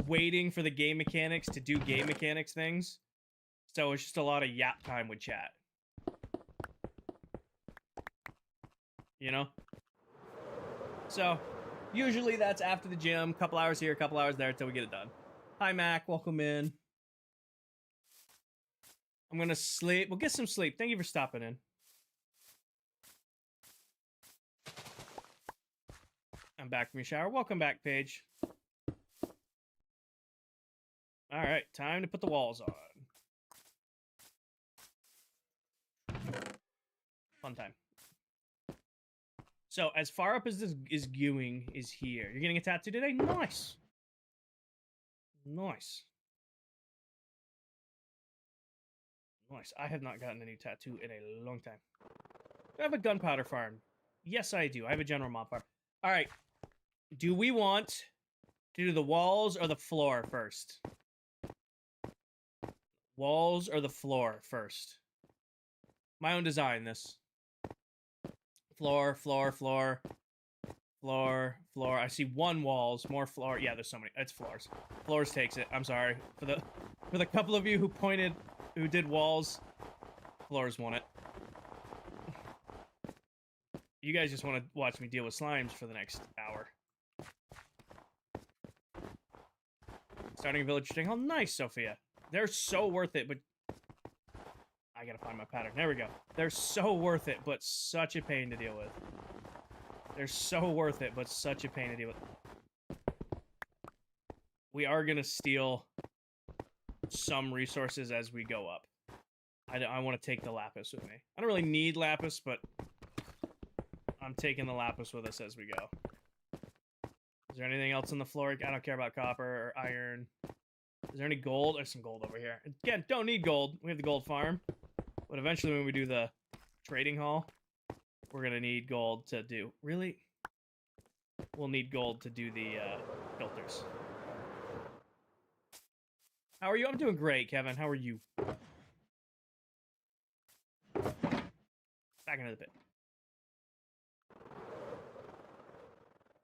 waiting for the game mechanics to do game mechanics things. So it's just a lot of yap time with chat. You know? So usually that's after the gym. Couple hours here, couple hours there until we get it done. Hi, Mac. Welcome in. I'm gonna sleep. We'll get some sleep. Thank you for stopping in. I'm back from your shower. Welcome back, Paige. All right, time to put the walls on. Fun time. So, as far up as this is viewing is here. You're getting a tattoo today? Nice. Nice. Nice. I have not gotten a new tattoo in a long time. Do I have a gunpowder farm? Yes, I do. I have a general mob farm. All right. Do we want to do the walls or the floor first? Walls or the floor first? My own design, this. Floor, floor, floor. Floor, floor. I see one walls, more floor. Yeah, there's so many. It's floors. Floors takes it. I'm sorry. For the couple of you who did walls, floors won it. You guys just want to watch me deal with slimes for the next hour. Starting a village trading hall. Nice, Sophia. They're so worth it, but I gotta find my pattern. There we go. They're so worth it, but such a pain to deal with. They're so worth it, but such a pain to deal with. We are gonna steal some resources as we go up. I want to take the lapis with me. I don't really need lapis, but I'm taking the lapis with us as we go. Is there anything else on the floor? I don't care about copper or iron. Is there any gold? There's some gold over here. Again, don't need gold. We have the gold farm. But eventually when we do the trading hall, we're going to need gold to do... Really? We'll need gold to do the filters. How are you? I'm doing great, Kevin. How are you? Back into the pit.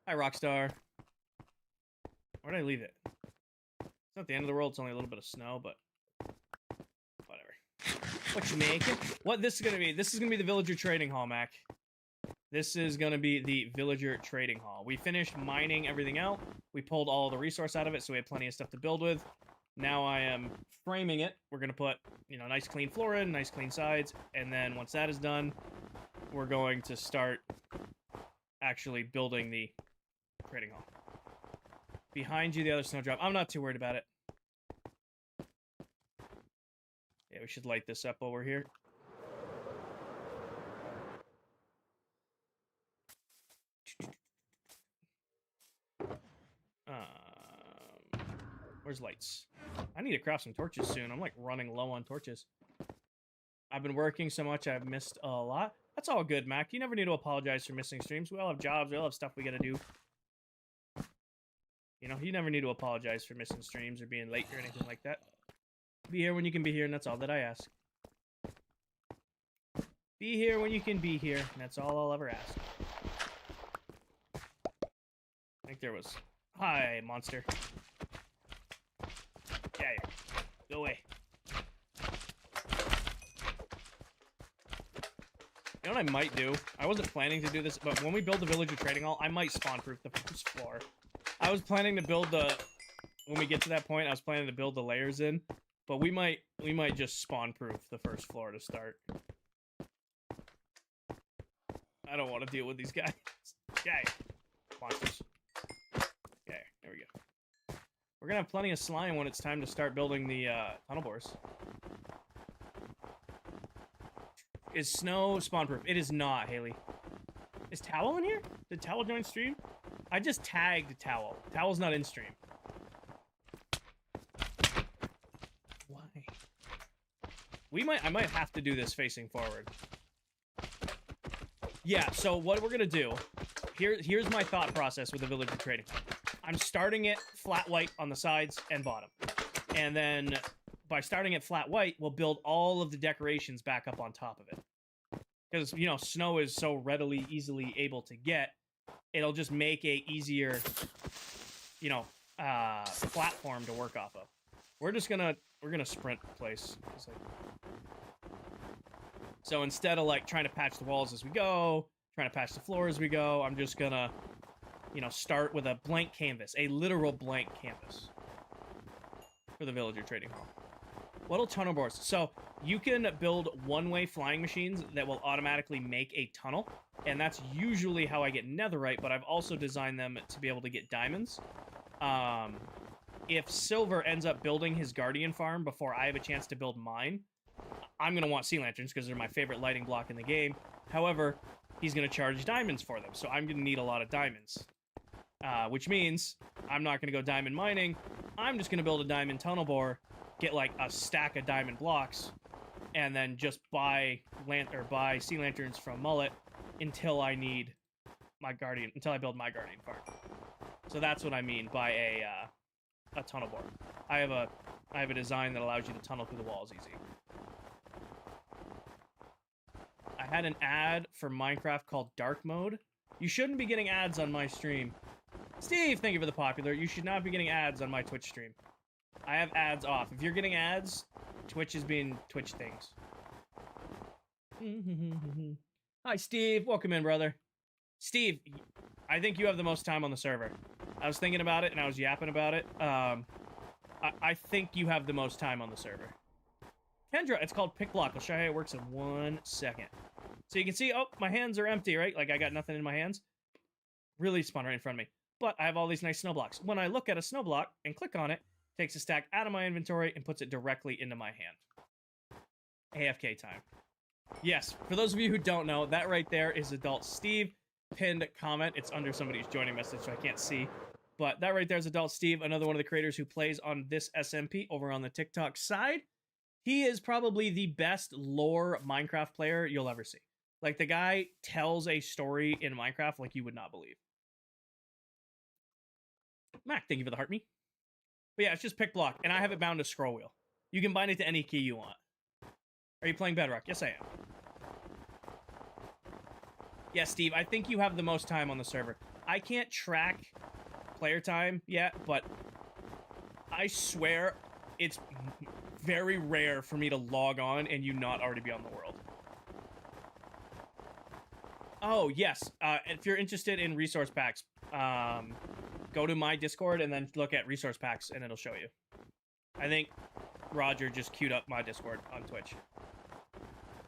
Hi, Rockstar. Where did I leave it? It's not the end of the world. It's only a little bit of snow, but whatever. What you making? What this is gonna be? This is gonna be the villager trading hall, Mac. This is gonna be the villager trading hall. We finished mining everything out. We pulled all the resource out of it, so we had plenty of stuff to build with. Now I am framing it. We're gonna put, you know, nice clean floor in, nice clean sides, and then once that is done, we're going to start actually building the trading hall. Behind you, the other snowdrop. I'm not too worried about it. Yeah, we should light this up while we're here. Where's lights? I need to craft some torches soon. I'm like running low on torches. I've been working so much I've missed a lot. That's all good, Mac. You never need to apologize for missing streams. We all have jobs. We all have stuff we gotta do. You know, you never need to apologize for missing streams or being late or anything like that. Be here when you can be here, and that's all that I ask. Be here when you can be here, and that's all I'll ever ask. I think there was... Hi, monster. Go away. You know what I might do? I wasn't planning to do this, but when we build the villager trading hall, I might spawn-proof the first floor. I was planning to build the... When we get to that point, I was planning to build the layers in, but we might just spawn-proof the first floor to start. I don't want to deal with these guys. Okay. Monsters. Okay, there we go. We're gonna have plenty of slime when it's time to start building the tunnel bores. Is snow spawn-proof? It is not, Haley. Is Towel in here? Did Towel join stream? I just tagged Towel. Towel's not in stream. Why? I might have to do this facing forward. Yeah, so what we're gonna do, here's my thought process with the villager trading. I'm starting it flat white on the sides and bottom. And then by starting it flat white, we'll build all of the decorations back up on top of it. Because, you know, snow is so easily able to get, it'll just make a easier, you know, platform to work off of. We're gonna sprint place. So instead of, like, trying to patch the walls as we go, trying to patch the floor as we go, I'm just gonna, you know, start with a blank canvas, a literal blank canvas for the villager trading hall. What'll tunnel bores? So you can build one-way flying machines that will automatically make a tunnel, and that's usually how I get netherite, but I've also designed them to be able to get diamonds. If Silver ends up building his guardian farm before I have a chance to build mine, I'm going to want sea lanterns because they're my favorite lighting block in the game. However, he's going to charge diamonds for them, so I'm going to need a lot of diamonds. Which means I'm not going to go diamond mining. I'm just going to build a diamond tunnel bore, get like a stack of diamond blocks, and then just buy sea lanterns from Mullet until I need my guardian, until I build my guardian farm. So that's what I mean by a tunnel bore. I have a design that allows you to tunnel through the walls easy. I had an ad for Minecraft called Dark Mode. You shouldn't be getting ads on my stream. Steve, thank you for the popular. You should not be getting ads on my Twitch stream. I have ads off. If you're getting ads, Twitch is being Twitch things. Hi, Steve. Welcome in, brother. Steve, I think you have the most time on the server. I was thinking about it, and I was yapping about it. I think you have the most time on the server. Kendra, it's called Pick Block. I'll show you how it works in 1 second. So you can see, oh, my hands are empty, right? Like, I got nothing in my hands. Really spun right in front of me. But I have all these nice snow blocks. When I look at a snow block and click on it, it takes a stack out of my inventory and puts it directly into my hand. AFK time. Yes, for those of you who don't know, that right there is Adult Steve. Pinned comment. It's under somebody's joining message, so I can't see. But that right there is Adult Steve, another one of the creators who plays on this SMP over on the TikTok side. He is probably the best lore Minecraft player you'll ever see. Like, the guy tells a story in Minecraft like you would not believe. Mac, thank you for the heart me. But yeah, it's just Pick Block, and I have it bound to scroll wheel. You can bind it to any key you want. Are you playing Bedrock? Yes, I am. Yeah, Steve, I think you have the most time on the server. I can't track player time yet, but I swear it's very rare for me to log on and you not already be on the world. Oh, yes. If you're interested in resource packs, go to my Discord and then look at resource packs and it'll show you. I think Roger just queued up my Discord on Twitch.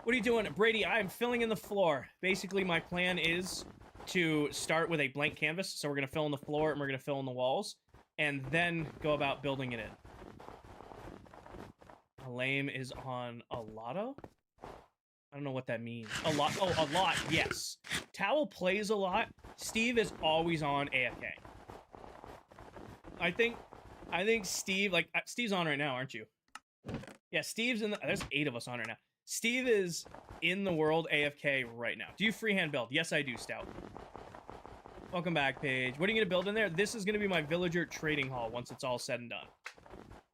What are you doing? Brady, I'm filling in the floor. Basically, my plan is to start with a blank canvas. So we're going to fill in the floor and we're going to fill in the walls. And then go about building it in. Lame is on a lotto? I don't know what that means. A lot. Oh, a lot. Yes. Towel plays a lot. Steve is always on AFK. I think Steve, like, Steve's on right now, aren't you? Yeah, Steve's in the, there's 8 of us on right now. Steve is in the world AFK right now. Do you freehand build? Yes, I do, Stout. Welcome back, Paige. What are you going to build in there? This is going to be my villager trading hall once it's all said and done.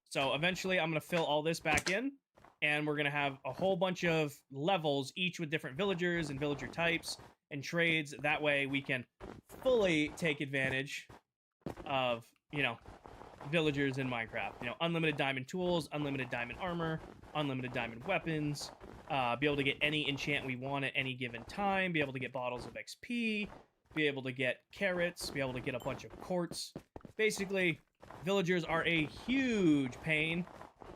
So eventually I'm going to fill all this back in, and we're going to have a whole bunch of levels, each with different villagers and villager types and trades. That way we can fully take advantage of, you know, villagers in Minecraft. You know, unlimited diamond tools, unlimited diamond armor, unlimited diamond weapons, be able to get any enchant we want at any given time, be able to get bottles of XP, be able to get carrots, be able to get a bunch of quartz. Basically, villagers are a huge pain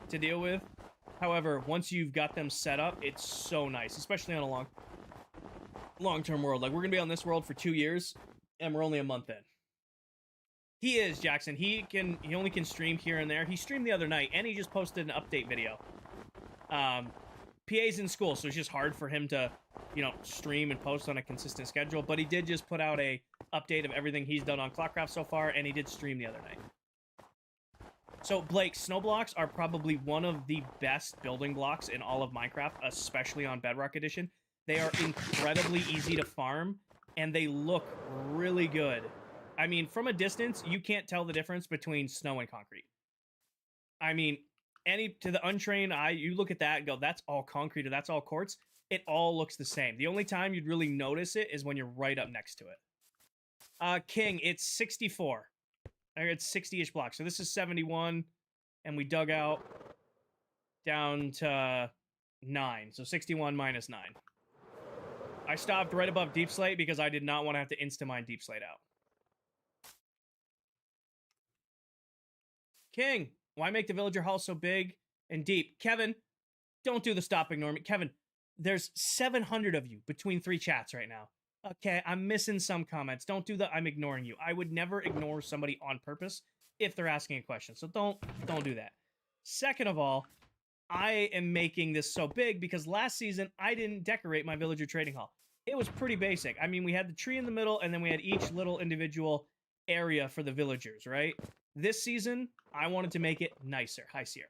to deal with. However, once you've got them set up, it's so nice, especially on a long-term world. Like, we're gonna be on this world for 2 years, and we're only a month in. He is, Jackson. He only can stream here and there. He streamed the other night, and he just posted an update video. PA's in school, so it's just hard for him to, you know, stream and post on a consistent schedule, but he did just put out a update of everything he's done on ClockCraft so far, and he did stream the other night. So, Blake, snow blocks are probably one of the best building blocks in all of Minecraft, especially on Bedrock Edition. They are incredibly easy to farm, and they look really good. I mean, from a distance, you can't tell the difference between snow and concrete. I mean, to the untrained eye, you look at that and go, that's all concrete or that's all quartz. It all looks the same. The only time you'd really notice it is when you're right up next to it. King, it's 64. It's 60-ish blocks. So this is 71, and we dug out down to 9. So 61 minus 9. I stopped right above deep slate because I did not want to have to insta-mine deep slate out. King, why make the villager hall so big and deep? Kevin, don't do the stop ignore me. Kevin, there's 700 of you between 3 chats right now. Okay, I'm missing some comments. Don't do the I'm ignoring you. I would never ignore somebody on purpose if they're asking a question. So don't do that. Second of all, I am making this so big because last season I didn't decorate my villager trading hall. It was pretty basic. I mean, we had the tree in the middle and then we had each little individual area for the villagers, right? This season, I wanted to make it nicer. Hi, Sierra.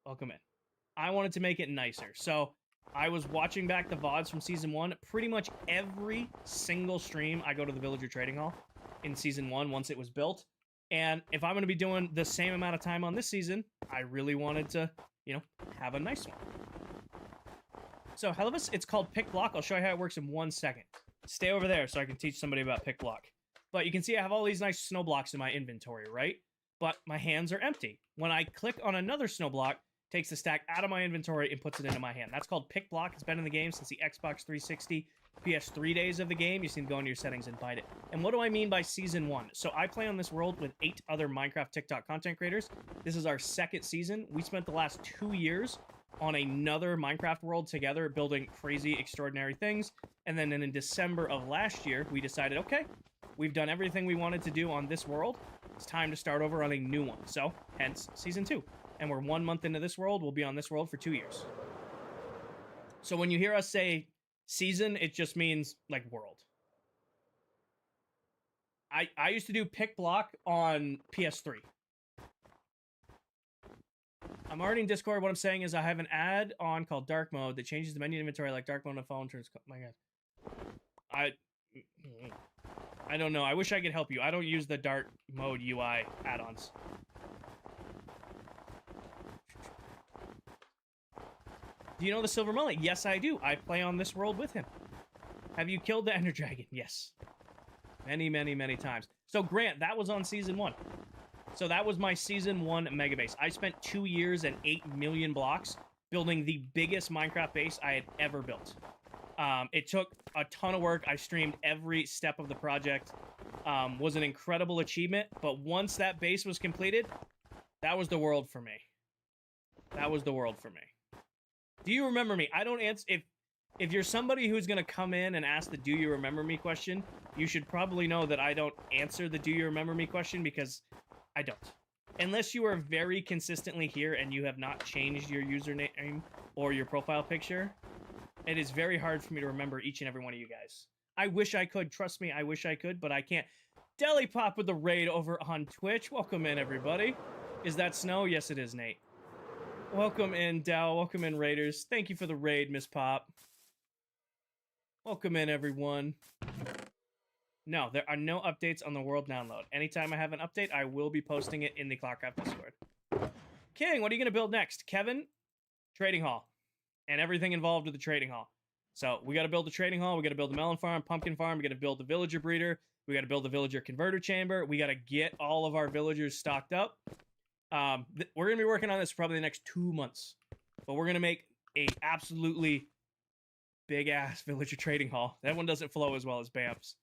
Welcome in. I wanted to make it nicer. So I was watching back the VODs from Season 1. Pretty much every single stream, I go to the Villager Trading Hall in Season 1 once it was built. And if I'm going to be doing the same amount of time on this season, I really wanted to, you know, have a nice one. So, Hellevis, it's called Pick Block. I'll show you how it works in 1 second. Stay over there so I can teach somebody about Pick Block. But you can see I have all these nice snow blocks in my inventory, right? But my hands are empty. When I click on another snow block, takes the stack out of my inventory and puts it into my hand. That's called Pick Block. It's been in the game since the Xbox 360, PS3 days of the game. You can go into your settings and find it. And what do I mean by Season 1? So I play on this world with 8 other Minecraft TikTok content creators. This is our 2nd season. We spent the last 2 years on another Minecraft world together, building crazy, extraordinary things. And then in December of last year, we decided, okay, we've done everything we wanted to do on this world. It's time to start over on a new one. So, hence, Season 2. And we're 1 month into this world. We'll be on this world for 2 years. So when you hear us say season, it just means, like, world. I used to do Pick Block on PS3. I'm already in Discord. What I'm saying is I have an ad on called Dark Mode that changes the menu inventory like Dark Mode on the phone. Turns... My God. I don't know. I wish I could help you. I don't use the Dark Mode UI add-ons. Do you know the Silver Mullet? Yes, I do. I play on this world with him. Have you killed the Ender Dragon? Yes. Many, many, many times. So, Grant, that was on Season 1. So that was my Season 1 mega base. I spent 2 years and 8 million blocks building the biggest Minecraft base I had ever built. It took a ton of work. I streamed every step of the project. Was an incredible achievement. But once that base was completed, that was the world for me. That was the world for me. Do you remember me? I don't answer. If you're somebody who's going to come in and ask the do you remember me question, you should probably know that I don't answer the do you remember me question because I don't. Unless you are very consistently here and you have not changed your username or your profile picture, it is very hard for me to remember each and every one of you guys. I wish I could. Trust me, I wish I could, but I can't. Deli Pop with the raid over on Twitch. Welcome in, everybody. Is that snow? Yes, it is, Nate. Welcome in, Dow. Welcome in, Raiders. Thank you for the raid, Miss Pop. Welcome in, everyone. No, there are no updates on the world download. Anytime I have an update, I will be posting it in the ClockCraft Discord. King, what are you going to build next? Kevin, trading hall. And everything involved with the trading hall. So, we got to build the trading hall. We got to build the melon farm, pumpkin farm. We got to build the villager breeder. We got to build a villager converter chamber. We got to get all of our villagers stocked up. We're going to be working on this for probably the next 2 months. But we're going to make a absolutely big-ass villager trading hall. That one doesn't flow as well as BAM's.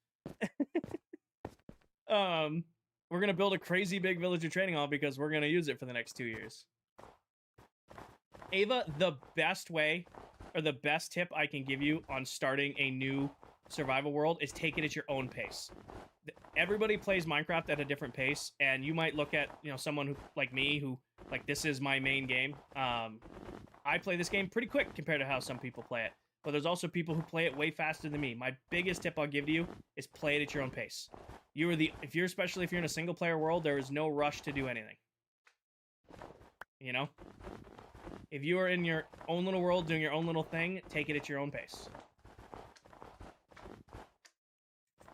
We're going to build a crazy big villager trading hall because we're going to use it for the next 2 years. Ava, the best way, or the best tip I can give you on starting a new survival world is take it at your own pace. Everybody plays Minecraft at a different pace, and you might look at, you know, someone who, like me, who, like, this is my main game. I play this game pretty quick compared to how some people play it. But there's also people who play it way faster than me. My biggest tip I'll give to you is play it at your own pace. Especially if you're in a single player world, there is no rush to do anything. You know? If you are in your own little world doing your own little thing, take it at your own pace.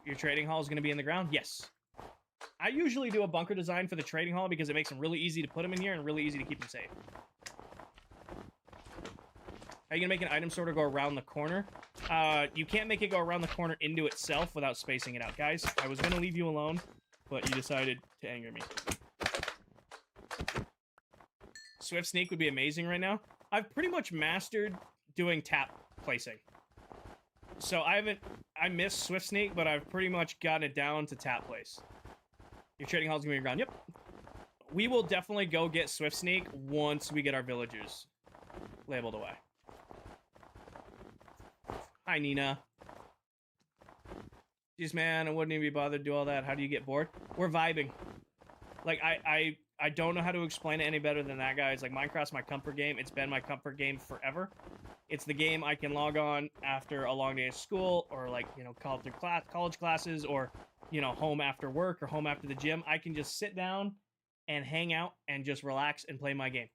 Your trading hall is going to be in the ground? Yes. I usually do a bunker design for the trading hall because it makes them really easy to put them in here and really easy to keep them safe. Are you going to make an item sorter go around the corner? You can't make it go around the corner into itself without spacing it out. Guys, I was going to leave you alone, but you decided to anger me. Swift Sneak would be amazing right now. I've pretty much mastered doing tap placing. So I miss Swift Sneak, but I've pretty much gotten it down to tap place. Your trading hall's gonna be around. Yep. We will definitely go get Swift Sneak once we get our villagers labeled away. Hi, Nina. Jeez, man, I wouldn't even be bothered to do all that. How do you get bored? We're vibing. Like, I don't know how to explain it any better than that, guys. Like, Minecraft's my comfort game. It's been my comfort game forever. It's the game I can log on after a long day of school, or, like, you know, college classes, or, you know, home after work, or home after the gym. I can just sit down and hang out and just relax and play my game.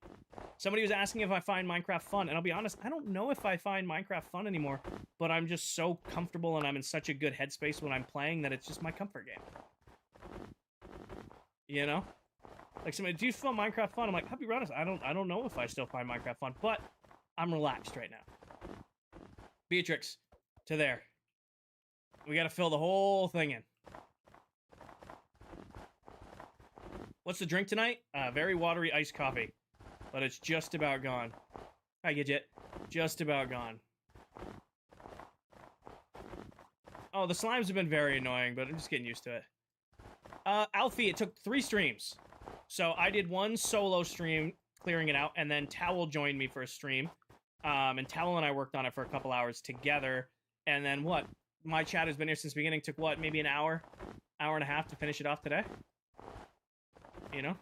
Somebody was asking if I find Minecraft fun, and I'll be honest, I don't know if I find Minecraft fun anymore, but I'm just so comfortable and I'm in such a good headspace when I'm playing that it's just my comfort game. You know? Like, somebody, do you find Minecraft fun? I'm like, I'll be honest, I don't know if I still find Minecraft fun, but I'm relaxed right now. Beatrix, to there. We gotta fill the whole thing in. What's the drink tonight? Very watery iced coffee, but it's just about gone. Hi, Gidget. Just about gone. Oh, the slimes have been very annoying, but I'm just getting used to it. Alfie, it took 3 streams. So I did one solo stream clearing it out, and then Towel joined me for a stream. And Towel and I worked on it for a couple hours together. And then what? My chat has been here since the beginning. Took what? Maybe an hour and a half to finish it off today? You know?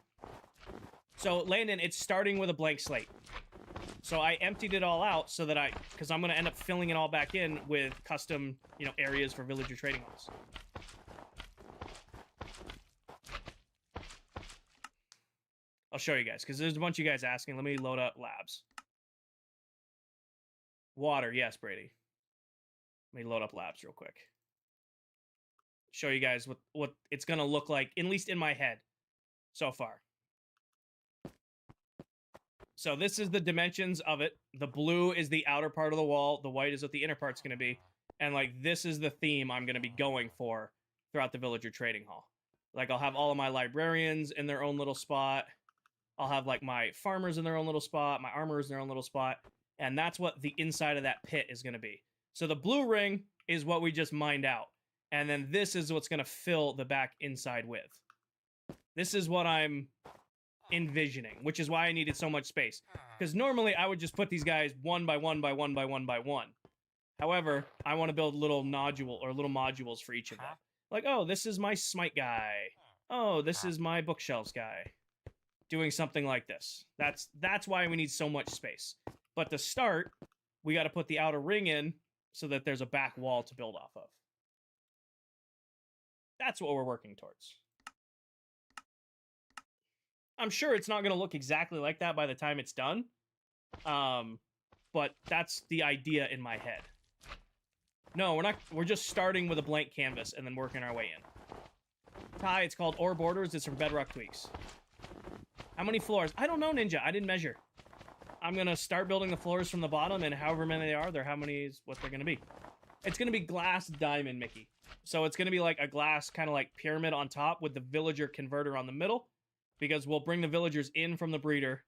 So, Landon, it's starting with a blank slate. So I emptied it all out so that because I'm going to end up filling it all back in with custom, you know, areas for villager trading halls. I'll show you guys, because there's a bunch of you guys asking. Let me load up labs. Water, yes, Brady. Let me load up labs real quick. Show you guys what it's going to look like, at least in my head, so far. So this is the dimensions of it. The blue is the outer part of the wall. The white is what the inner part's going to be. And, like, this is the theme I'm going to be going for throughout the villager trading hall. Like, I'll have all of my librarians in their own little spot. I'll have, like, my farmers in their own little spot, my armorers in their own little spot, and that's what the inside of that pit is going to be. So the blue ring is what we just mined out, and then this is what's going to fill the back inside with. This is what I'm envisioning, which is why I needed so much space. Because normally I would just put these guys one by one by one by one by one. However, I want to build little modules for each of them. Like, oh, this is my smite guy. Oh, this is my bookshelves guy. Doing something like this. That's why we need so much space. But to start, we got to put the outer ring in so that there's a back wall to build off of. That's what we're working towards. I'm sure it's not going to look exactly like that by the time it's done. But that's the idea in my head. No, we're not. We're just starting with a blank canvas and then working our way in. Ty, it's called Ore Borders. It's from Bedrock Tweaks. How many floors? I don't know, Ninja. I didn't measure. I'm going to start building the floors from the bottom, and however many they are, they're how many is what they're going to be. It's going to be glass diamond Mickey. So it's going to be like a glass kind of like pyramid on top with the villager converter on the middle, because we'll bring the villagers in from the breeder,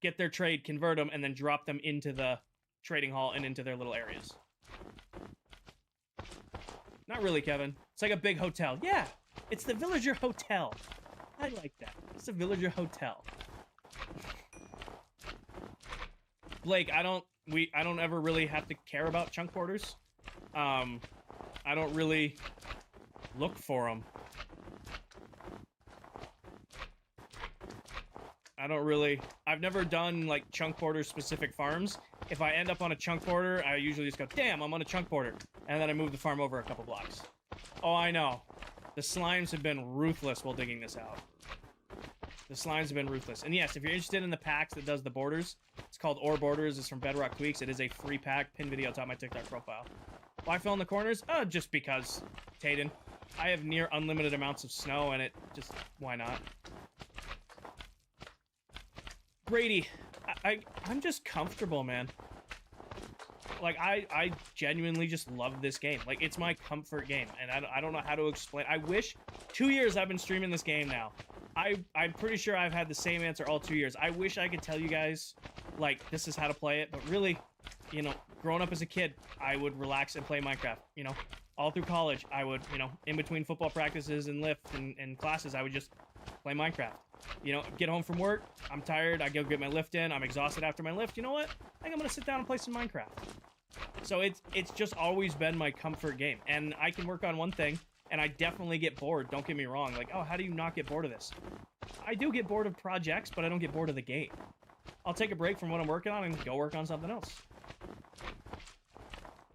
get their trade, convert them, and then drop them into the trading hall and into their little areas. Not really, Kevin. It's like a big hotel. Yeah, it's the villager hotel. I like that. It's a villager hotel. Blake, I don't ever really have to care about chunk borders. I don't really look for them. I've never done like chunk border specific farms. If I end up on a chunk border, I usually just go, damn, I'm on a chunk border. And then I move the farm over a couple blocks. Oh, I know. The slimes have been ruthless while digging this out. The slimes have been ruthless. And yes, if you're interested in the packs that does the borders, it's called Ore Borders. It's from Bedrock Tweaks. It is a free pack. Pin video top of my TikTok profile. Why fill in the corners? Just because, Tayden. I have near unlimited amounts of snow, and it just, why not? Brady, I'm just comfortable, man. Like, I genuinely just love this game. Like, it's my comfort game, and I don't know how to explain. I wish, 2 years I've been streaming this game now. I'm pretty sure I've had the same answer all 2 years. I wish I could tell you guys, like, this is how to play it, but really, you know, growing up as a kid, I would relax and play Minecraft, you know? All through college, I would, you know, in between football practices and lift and classes, I would just play Minecraft. You know, get home from work, I'm tired, I go get my lift in, I'm exhausted after my lift, you know what? I think I'm gonna sit down and play some Minecraft. So it's just always been my comfort game, and I can work on one thing, and I definitely get bored, don't get me wrong. Like, oh, how do you not get bored of this? I do get bored of projects, but I don't get bored of the game. I'll take a break from what I'm working on and go work on something else.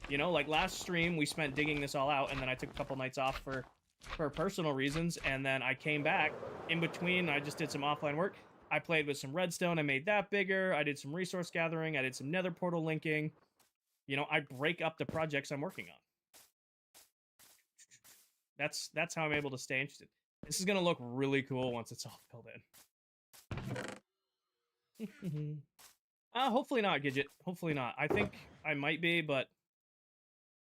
You know, like last stream, we spent digging this all out, and then I took a couple nights off for personal reasons, and then I came back. In between, I just did some offline work. I played with some redstone, I made that bigger, I did some resource gathering, I did some nether portal linking. You know, I break up the projects I'm working on. That's how I'm able to stay interested. This is gonna look really cool once it's all filled in. Hopefully not, Gidget. Hopefully not. I think I might be, but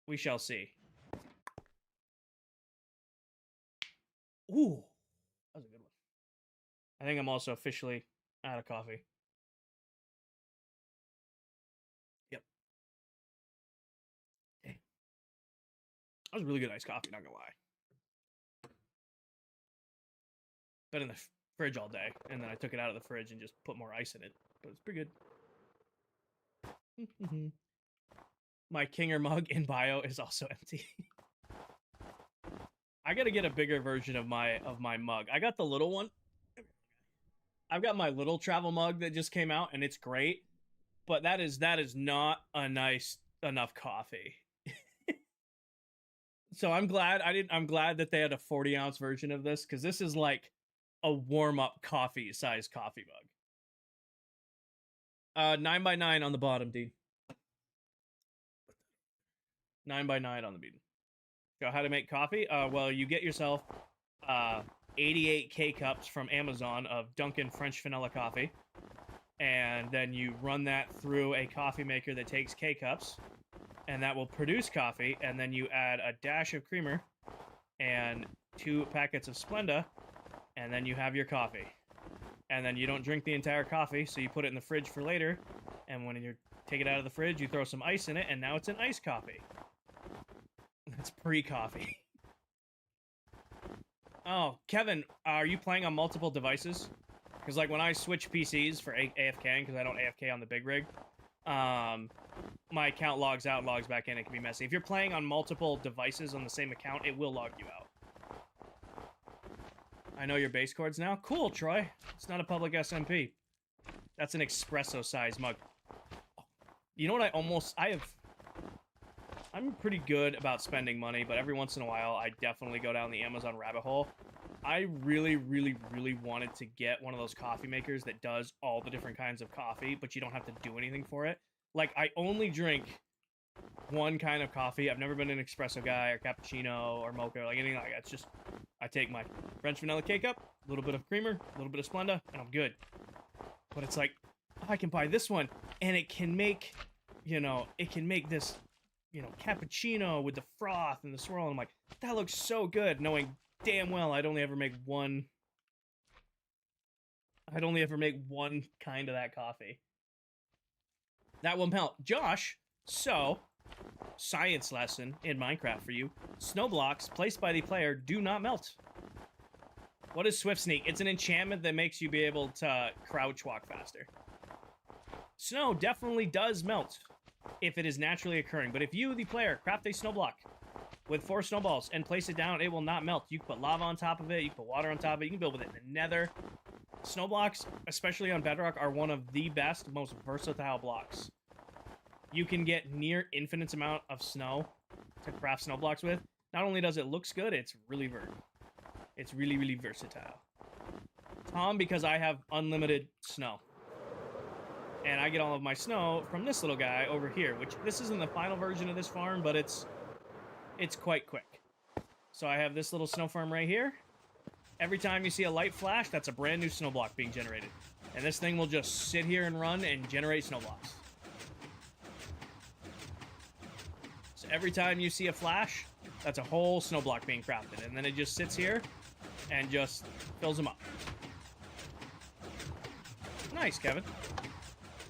we shall see. Ooh, that was a good one. I think I'm also officially out of coffee. Yep. Okay. That was really good iced coffee, not gonna lie. Been in the fridge all day, and then I took it out of the fridge and just put more ice in it. But it's pretty good. My Kinger mug in bio is also empty. I gotta get a bigger version of my mug. I got the little one. I've got my little travel mug that just came out, and it's great. But that is not a nice enough coffee. So I'm glad that they had a 40-ounce version of this, because this is like a warm-up coffee size coffee mug. 9x9 on the bottom, dude. 9x9 on the bean. So how to make coffee? Well, you get yourself 88 K-cups from Amazon of Dunkin' French vanilla coffee, and then you run that through a coffee maker that takes K-cups, and that will produce coffee, and then you add a dash of creamer and 2 packets of Splenda, and then you have your coffee. And then you don't drink the entire coffee, so you put it in the fridge for later, and when you take it out of the fridge, you throw some ice in it, and now it's an iced coffee. That's pre-coffee. Oh, Kevin, are you playing on multiple devices? Because, like, when I switch PCs for AFKing, because I don't AFK on the big rig, my account logs out, logs back in, it can be messy. If you're playing on multiple devices on the same account, it will log you out. I know your base chords now. Cool, Troy. It's not a public SMP. That's an espresso-sized mug. You know what I'm pretty good about spending money, but every once in a while, I definitely go down the Amazon rabbit hole. I really, really, really wanted to get one of those coffee makers that does all the different kinds of coffee, but you don't have to do anything for it. Like, I only drink one kind of coffee. I've never been an espresso guy or cappuccino or mocha or like anything like that. It's just, I take my French vanilla K-cup, a little bit of creamer, a little bit of Splenda, and I'm good. But it's like, oh, I can buy this one, and it can make, you know, it can make this you know, cappuccino with the froth and the swirl. And I'm like, that looks so good, knowing damn well I'd only ever make one kind of that coffee. That will melt. Josh, so, science lesson in Minecraft for you. Snow blocks placed by the player do not melt. What is Swift Sneak? It's an enchantment that makes you be able to crouch walk faster. Snow definitely does melt if it is naturally occurring, but if you, the player, craft a snow block with 4 snowballs and place it down, it will not melt. You can put lava on top of it, you can put water on top of it, you can build with it in the nether. Snow blocks, especially on Bedrock, are one of the best, most versatile blocks. You can get near infinite amount of snow to craft snow blocks with. Not only does it look good, it's really versatile. Tom, because I have unlimited snow. And I get all of my snow from this little guy over here, which this isn't the final version of this farm, but it's quite quick. So I have this little snow farm right here. Every time you see a light flash, that's a brand new snow block being generated. And this thing will just sit here and run and generate snow blocks. So every time you see a flash, that's a whole snow block being crafted. And then it just sits here and just fills them up. Nice, Kevin.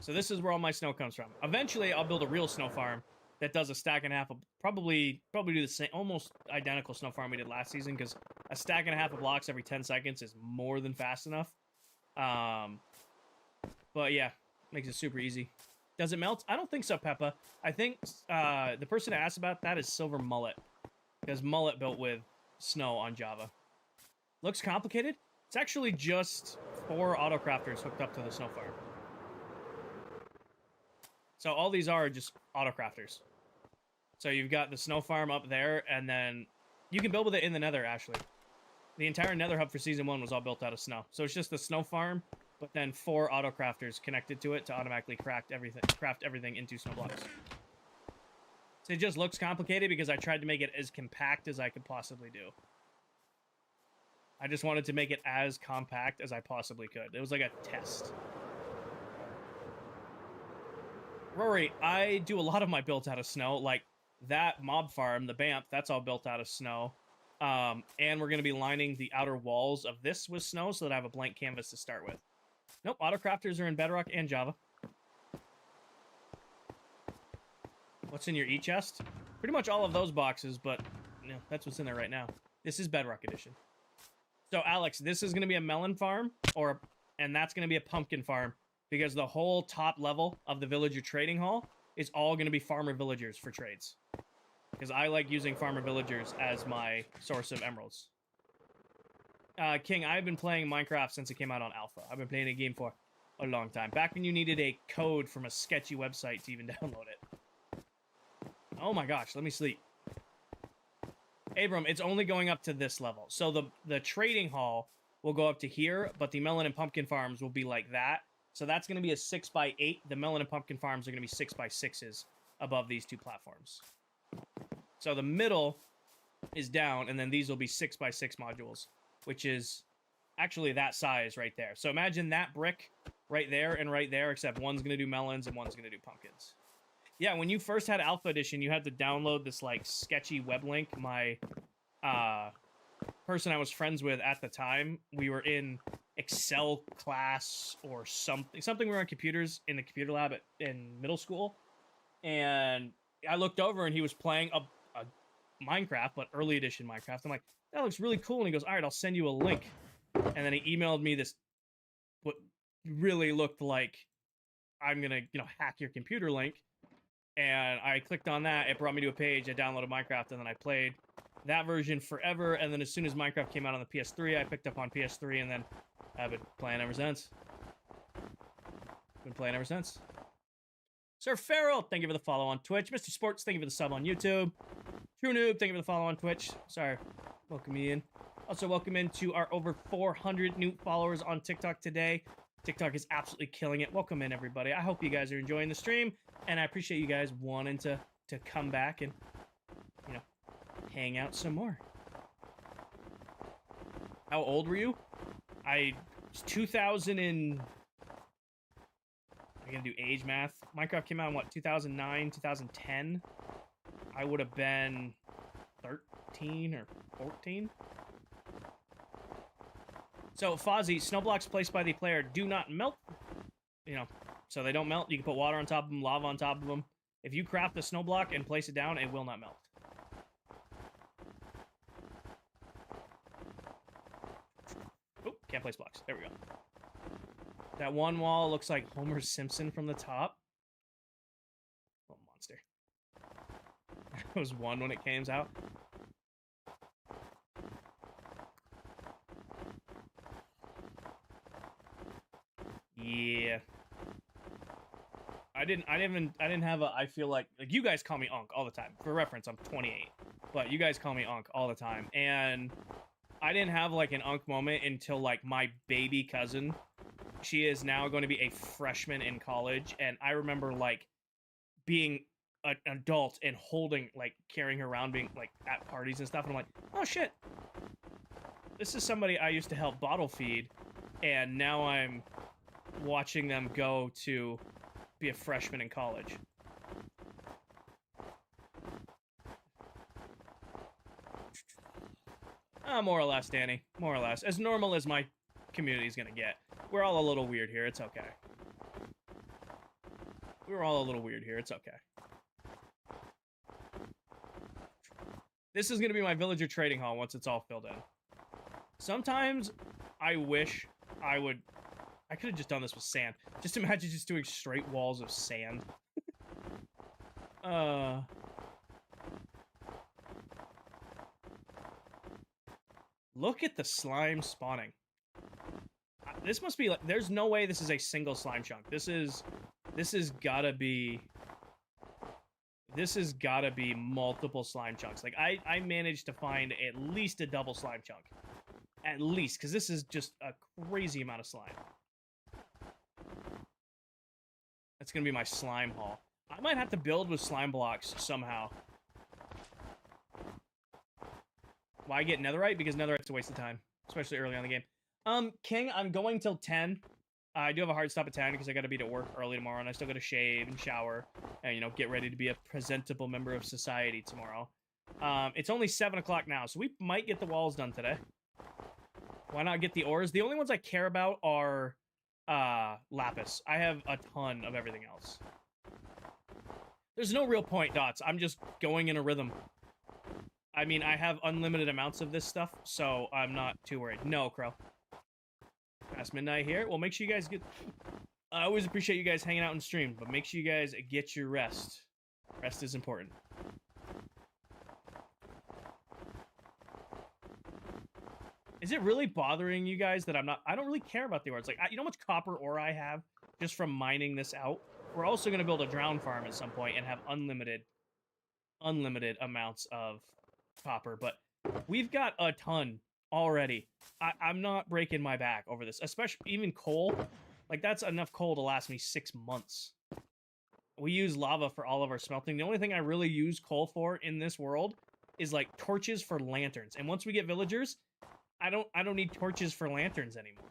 So this is where all my snow comes from. Eventually, I'll build a real snow farm that does a stack and a half of probably do the same, almost identical snow farm we did last season, because a stack and a half of blocks every 10 seconds is more than fast enough. But yeah, makes it super easy. Does it melt? I don't think so, Peppa. I think the person that asked about that is Silver Mullet, because Mullet built with snow on Java. Looks complicated? It's actually just 4 autocrafters hooked up to the snow farm. So all these are just autocrafters. So you've got the snow farm up there, and then you can build with it in the nether, Ashley. The entire nether hub for season 1 was all built out of snow. So it's just the snow farm, but then 4 autocrafters connected to it to automatically craft everything into snow blocks. So it just looks complicated because I tried to make it as compact as I could possibly do. I just wanted to make it as compact as I possibly could. It was like a test. Rory, I do a lot of my builds out of snow. Like that mob farm, the BAMP, that's all built out of snow. And we're going to be lining the outer walls of this with snow so that I have a blank canvas to start with. Nope, autocrafters are in Bedrock and Java. What's in your e-chest? Pretty much all of those boxes, but you know, that's what's in there right now. This is Bedrock Edition. So, Alex, this is going to be a melon farm, and that's going to be a pumpkin farm, because the whole top level of the villager trading hall is all going to be farmer villagers for trades. Because I like using farmer villagers as my source of emeralds. King, I've been playing Minecraft since it came out on Alpha. I've been playing a game for a long time. Back when you needed a code from a sketchy website to even download it. Oh my gosh, let me sleep. Abram, it's only going up to this level. So the trading hall will go up to here, but the melon and pumpkin farms will be like that. So that's going to be a 6x8. The melon and pumpkin farms are going to be 6x6s above these 2 platforms. So the middle is down, and then these will be 6x6 modules, which is actually that size right there. So imagine that brick right there, except one's going to do melons and one's going to do pumpkins. Yeah, when you first had Alpha Edition, you had to download this like sketchy web link. My person I was friends with at the time, we were in Excel class or something we were on computers in the computer lab in middle school, and I looked over and he was playing a Minecraft, but early edition Minecraft. I'm like, that looks really cool, and he goes, all right, I'll send you a link. And then he emailed me this what really looked like I'm gonna hack your computer link, and I clicked on that. It brought me to a page. I downloaded Minecraft, and then I played that version forever. And then as soon as Minecraft came out on the PS3, I picked up on PS3, and then I've been playing ever since. Sir Farrell, thank you for the follow on Twitch. Mr. Sports, thank you for the sub on YouTube. True Noob, thank you for the follow on Twitch. Sorry, welcome me in. Also, welcome into our over 400 new followers on TikTok today. TikTok is absolutely killing it. Welcome in, everybody. I hope you guys are enjoying the stream, and I appreciate you guys wanting to come back and, hang out some more. How old were you? I was 2000 and... I'm gonna do age math. Minecraft came out in, what, 2009, 2010? I would have been 13 or 14. So, Fozzie, snow blocks placed by the player do not melt, you know, so they don't melt. You can put water on top of them, lava on top of them. If you craft a snow block and place it down, it will not melt. Oh, can't place blocks. There we go. That one wall looks like Homer Simpson from the top. Oh, monster. It was 1 when it came out. Yeah. I didn't have a, I feel like you guys call me Unc all the time. For reference, I'm 28. But you guys call me Unc all the time. And I didn't have like an Unc moment until like my baby cousin. She is now going to be a freshman in college. And I remember like being an adult and holding, like carrying her around, being like at parties and stuff. And I'm like, oh shit. This is somebody I used to help bottle feed. And now I'm watching them go to be a freshman in college. More or less, Danny. More or less. As normal as my community's gonna get. We're all a little weird here. It's okay. We're all a little weird here. It's okay. This is gonna be my villager trading hall once it's all filled in. Sometimes I wish I could have just done this with sand. Just imagine just doing straight walls of sand. Look at the slime spawning. This must be like, there's no way this is a single slime chunk. This has gotta be multiple slime chunks. Like I managed to find at least a double slime chunk. At least, because this is just a crazy amount of slime. That's gonna be my slime haul. I might have to build with slime blocks somehow. Why get netherite? Because netherite's a waste of time, especially early on in the game. King, I'm going till 10. I do have a hard stop at 10 because I got to be at work early tomorrow, and I still got to shave and shower and, you know, get ready to be a presentable member of society tomorrow. It's only 7 o'clock now, so we might get the walls done today. Why not get the ores? The only ones I care about are lapis. I have a ton of everything else. There's no real point, Dots. I'm just going in a rhythm. I mean, I have unlimited amounts of this stuff, so I'm not too worried. No, Crow. Past midnight here. Well, make sure you guys get... I always appreciate you guys hanging out and stream, but make sure you guys get your rest. Rest is important. Is it really bothering you guys that I don't really care about the ores. Like, you know how much copper ore I have just from mining this out? We're also going to build a drown farm at some point and have unlimited amounts of copper, but we've got a ton already. I'm not breaking my back over this, especially even coal. Like, that's enough coal to last me 6 months. We use lava for all of our smelting. The only thing I really use coal for in this world is like torches for lanterns. And once we get villagers, I don't need torches for lanterns anymore.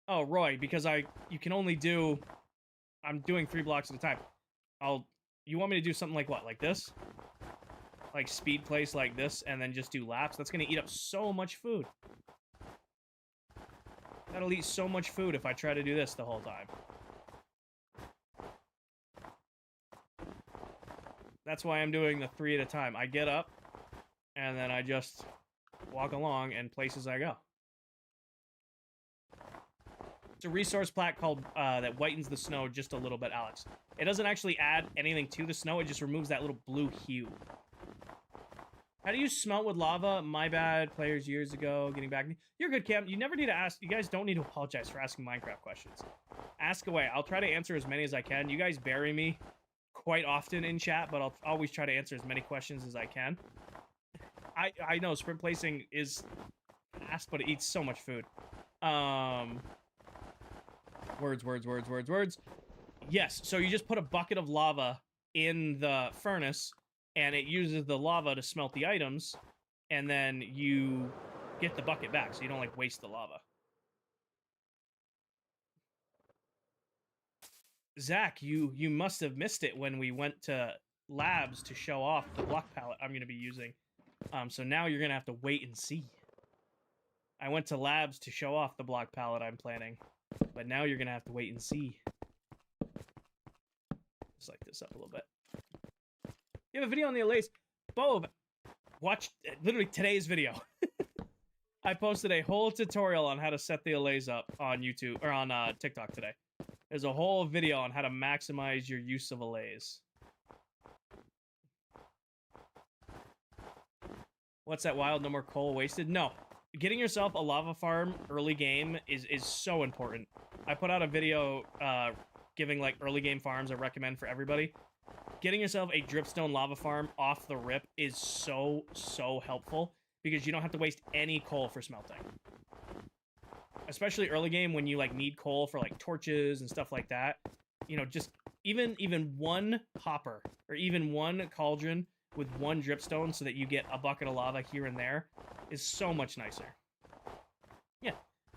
Oh, Roy, because you can only do, I'm doing 3 blocks at a time. You want me to do something like what? Like this? Like speed place like this and then just do laps? That's going to eat up so much food. That'll eat so much food if I try to do this the whole time. That's why I'm doing the 3 at a time. I get up and then I just walk along and places I go. It's a resource plaque called that whitens the snow just a little bit, Alex. It doesn't actually add anything to the snow. It just removes that little blue hue. How do you smelt with lava? My bad. Players years ago. Getting back. You're good, Cam. You never need to ask. You guys don't need to apologize for asking Minecraft questions. Ask away. I'll try to answer as many as I can. You guys bury me quite often in chat, but I'll always try to answer as many questions as I can. I know sprint placing is fast, but it eats so much food. Words. Yes, so you just put a bucket of lava in the furnace, and it uses the lava to smelt the items, and then you get the bucket back, so you don't, like, waste the lava. Zach, you must have missed it when we went to labs to show off the block palette I'm going to be using. So now you're going to have to wait and see. I went to labs to show off the block palette I'm planning, but now you're going to have to wait and see. Just like this up a little bit. You have a video on the allays. Bo, watch literally today's video. I posted a whole tutorial on how to set the allays up on YouTube or on TikTok today. There's a whole video on how to maximize your use of allays. What's that wild? No more coal wasted? No. Getting yourself a lava farm early game is so important. I put out a video giving like early game farms I recommend for everybody. Getting yourself a dripstone lava farm off the rip is so helpful because you don't have to waste any coal for smelting. Especially early game when you like need coal for like torches and stuff like that. You know, just even one hopper or even one cauldron with one dripstone so that you get a bucket of lava here and there is so much nicer. Yeah.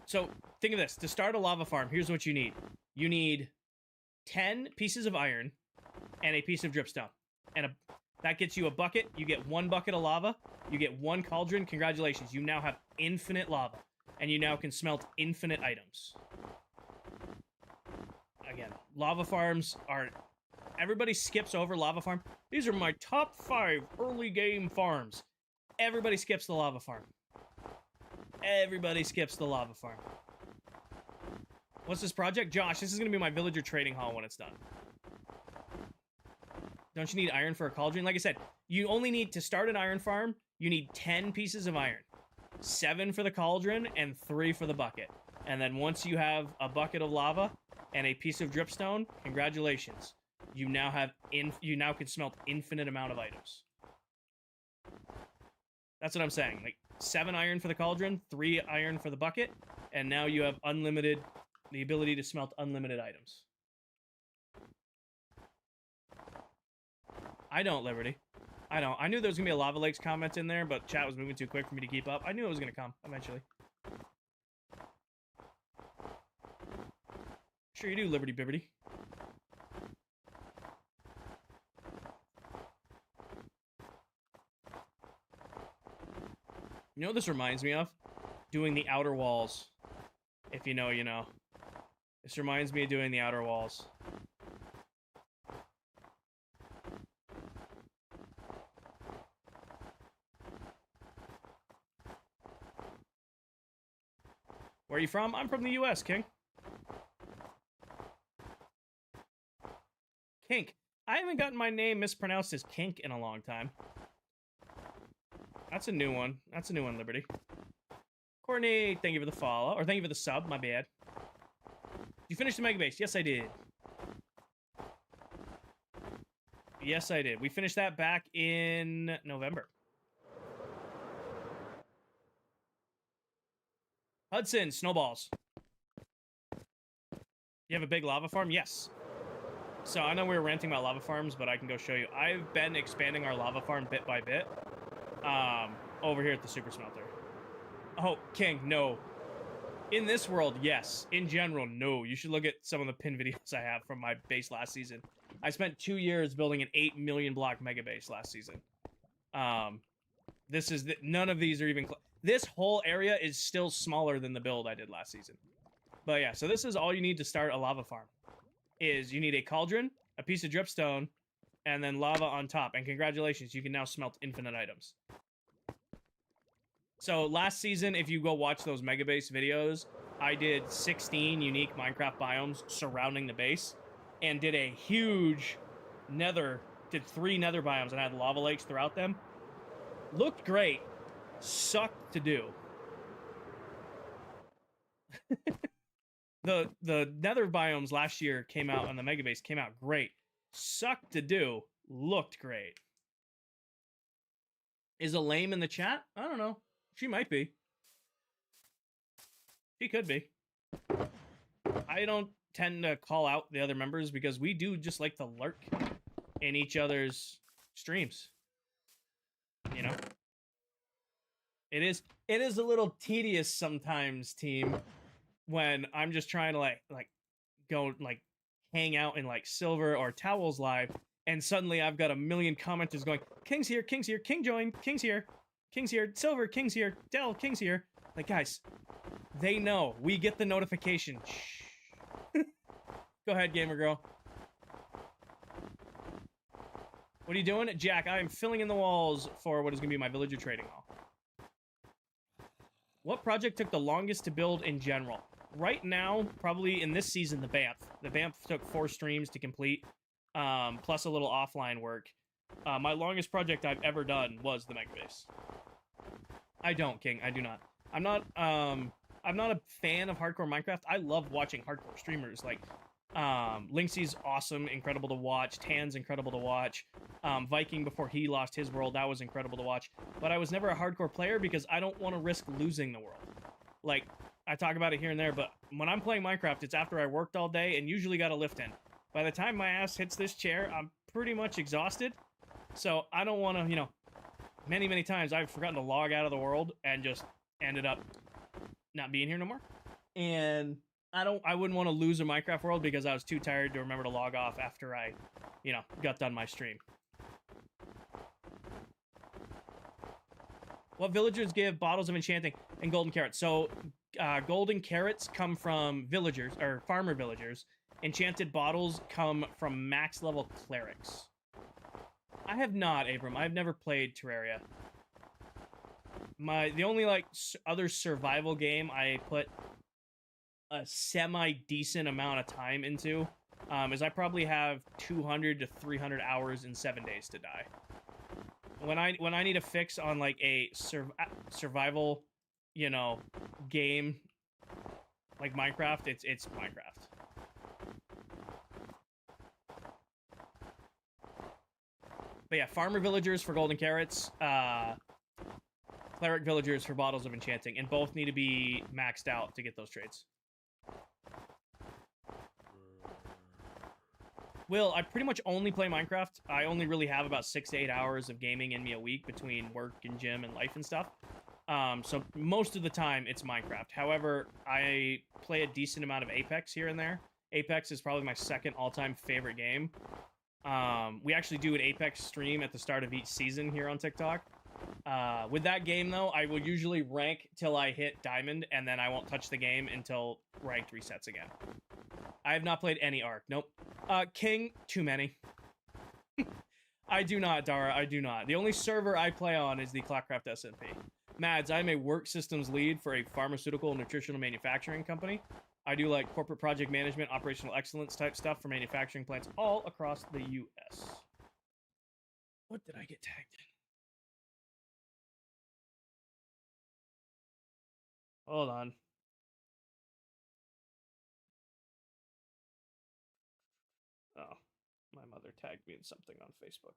So think of this. To start a lava farm, here's what you need. You need 10 pieces of iron and a piece of dripstone. And that gets you a bucket. You get 1 bucket of lava. You get 1 cauldron. Congratulations. You now have infinite lava. And you now can smelt infinite items. Again, lava farms are... Everybody skips over lava farm. These are my top 5 early game farms. Everybody skips the lava farm. Everybody skips the lava farm. What's this project? Josh, this is going to be my villager trading hall when it's done. Don't you need iron for a cauldron? Like I said, you only need to start an iron farm. You need 10 pieces of iron. 7 for the cauldron and 3 for the bucket. And then once you have a bucket of lava and a piece of dripstone, congratulations. You now have you now can smelt infinite amount of items. That's what I'm saying. Like 7 iron for the cauldron, 3 iron for the bucket, and now you have the ability to smelt unlimited items. I don't, Liberty. I don't. I knew there was going to be a Lava Lakes comment in there, but chat was moving too quick for me to keep up. I knew it was going to come eventually. Sure you do, Liberty Bibbity. You know what this reminds me of? Doing the outer walls. If you know, you know. This reminds me of doing the outer walls. Where are you from? I'm from the US, King. Kink. I haven't gotten my name mispronounced as Kink in a long time. That's a new one. That's a new one, Liberty. Courtney, thank you for the follow. Or thank you for the sub, my bad. You finished the Mega Base? Yes, I did. Yes, I did. We finished that back in November. Hudson, snowballs. You have a big lava farm? Yes. So I know we were ranting about lava farms, but I can go show you. I've been expanding our lava farm bit by bit. Over here at the super smelter. Oh, King, no. In this world, yes. In general, no. You should look at some of the pin videos I have from my base last season. I spent 2 years building an 8 million block mega base last season. None of these are even... This whole area is still smaller than the build I did last season. But yeah, so this is all you need to start a lava farm. Is you need a cauldron, a piece of dripstone, and then lava on top. And congratulations, you can now smelt infinite items. So last season, if you go watch those Mega Base videos, I did 16 unique Minecraft biomes surrounding the base. And did a huge did 3 nether biomes and had lava lakes throughout them. Looked great. Sucked to do. The nether biomes last year came out on the Mega Base, came out great. Sucked to do. Looked great. Is a lame in the chat? I don't know. She might be. She could be. I don't tend to call out the other members because we do just like to lurk in each other's streams. You know? It is a little tedious sometimes, team, when I'm just trying to like go like hang out in like Silver or Towels live and suddenly I've got a million commenters going, King's here, King joined, King's here, Silver, King's here, Dell, King's here. Like, guys, they know. We get the notification. Shh. Go ahead, gamer girl. What are you doing? Jack, I am filling in the walls for what is going to be my villager trading hall. What project took the longest to build in general? Right now, probably in this season, the BAMF. The BAMF took 4 streams to complete, plus a little offline work. My longest project I've ever done was the Mega Base. I don't, King. I do not. I'm not a fan of hardcore Minecraft. I love watching hardcore streamers. Like, Linksy's awesome, incredible to watch. Tan's incredible to watch. Viking, before he lost his world, that was incredible to watch. But I was never a hardcore player because I don't want to risk losing the world. Like, I talk about it here and there, but when I'm playing Minecraft, it's after I worked all day and usually got a lift in. By the time my ass hits this chair, I'm pretty much exhausted. So I don't want to, you know, many times I've forgotten to log out of the world and just ended up not being here no more. And I wouldn't want to lose a Minecraft world because I was too tired to remember to log off after I, you know, got done my stream. What villagers give bottles of enchanting and golden carrots? So, golden carrots come from villagers, or farmer villagers. Enchanted bottles come from max level clerics. I have not, Abram. I've never played Terraria. The only, like, other survival game I put a semi-decent amount of time into is I probably have 200 to 300 hours in 7 days to die. When I need a fix on like a survival, you know, game like Minecraft, it's Minecraft. But yeah, farmer villagers for golden carrots, cleric villagers for bottles of enchanting, and both need to be maxed out to get those trades. Will, I pretty much only play Minecraft. I only really have about 6 to 8 hours of gaming in me a week between work and gym and life and stuff. So most of the time, it's Minecraft. However, I play a decent amount of Apex here and there. Apex is probably my second all-time favorite game. We actually do an Apex stream at the start of each season here on TikTok. With that game, though, I will usually rank till I hit Diamond, and then I won't touch the game until ranked resets again. I have not played any Ark. Nope. King, too many. I do not, Dara. I do not. The only server I play on is the ClockCraft SMP. Mads, I'm a work systems lead for a pharmaceutical and nutritional manufacturing company. I do like corporate project management, operational excellence type stuff for manufacturing plants all across the U.S. What did I get tagged in? Hold on. Oh, my mother tagged me in something on Facebook.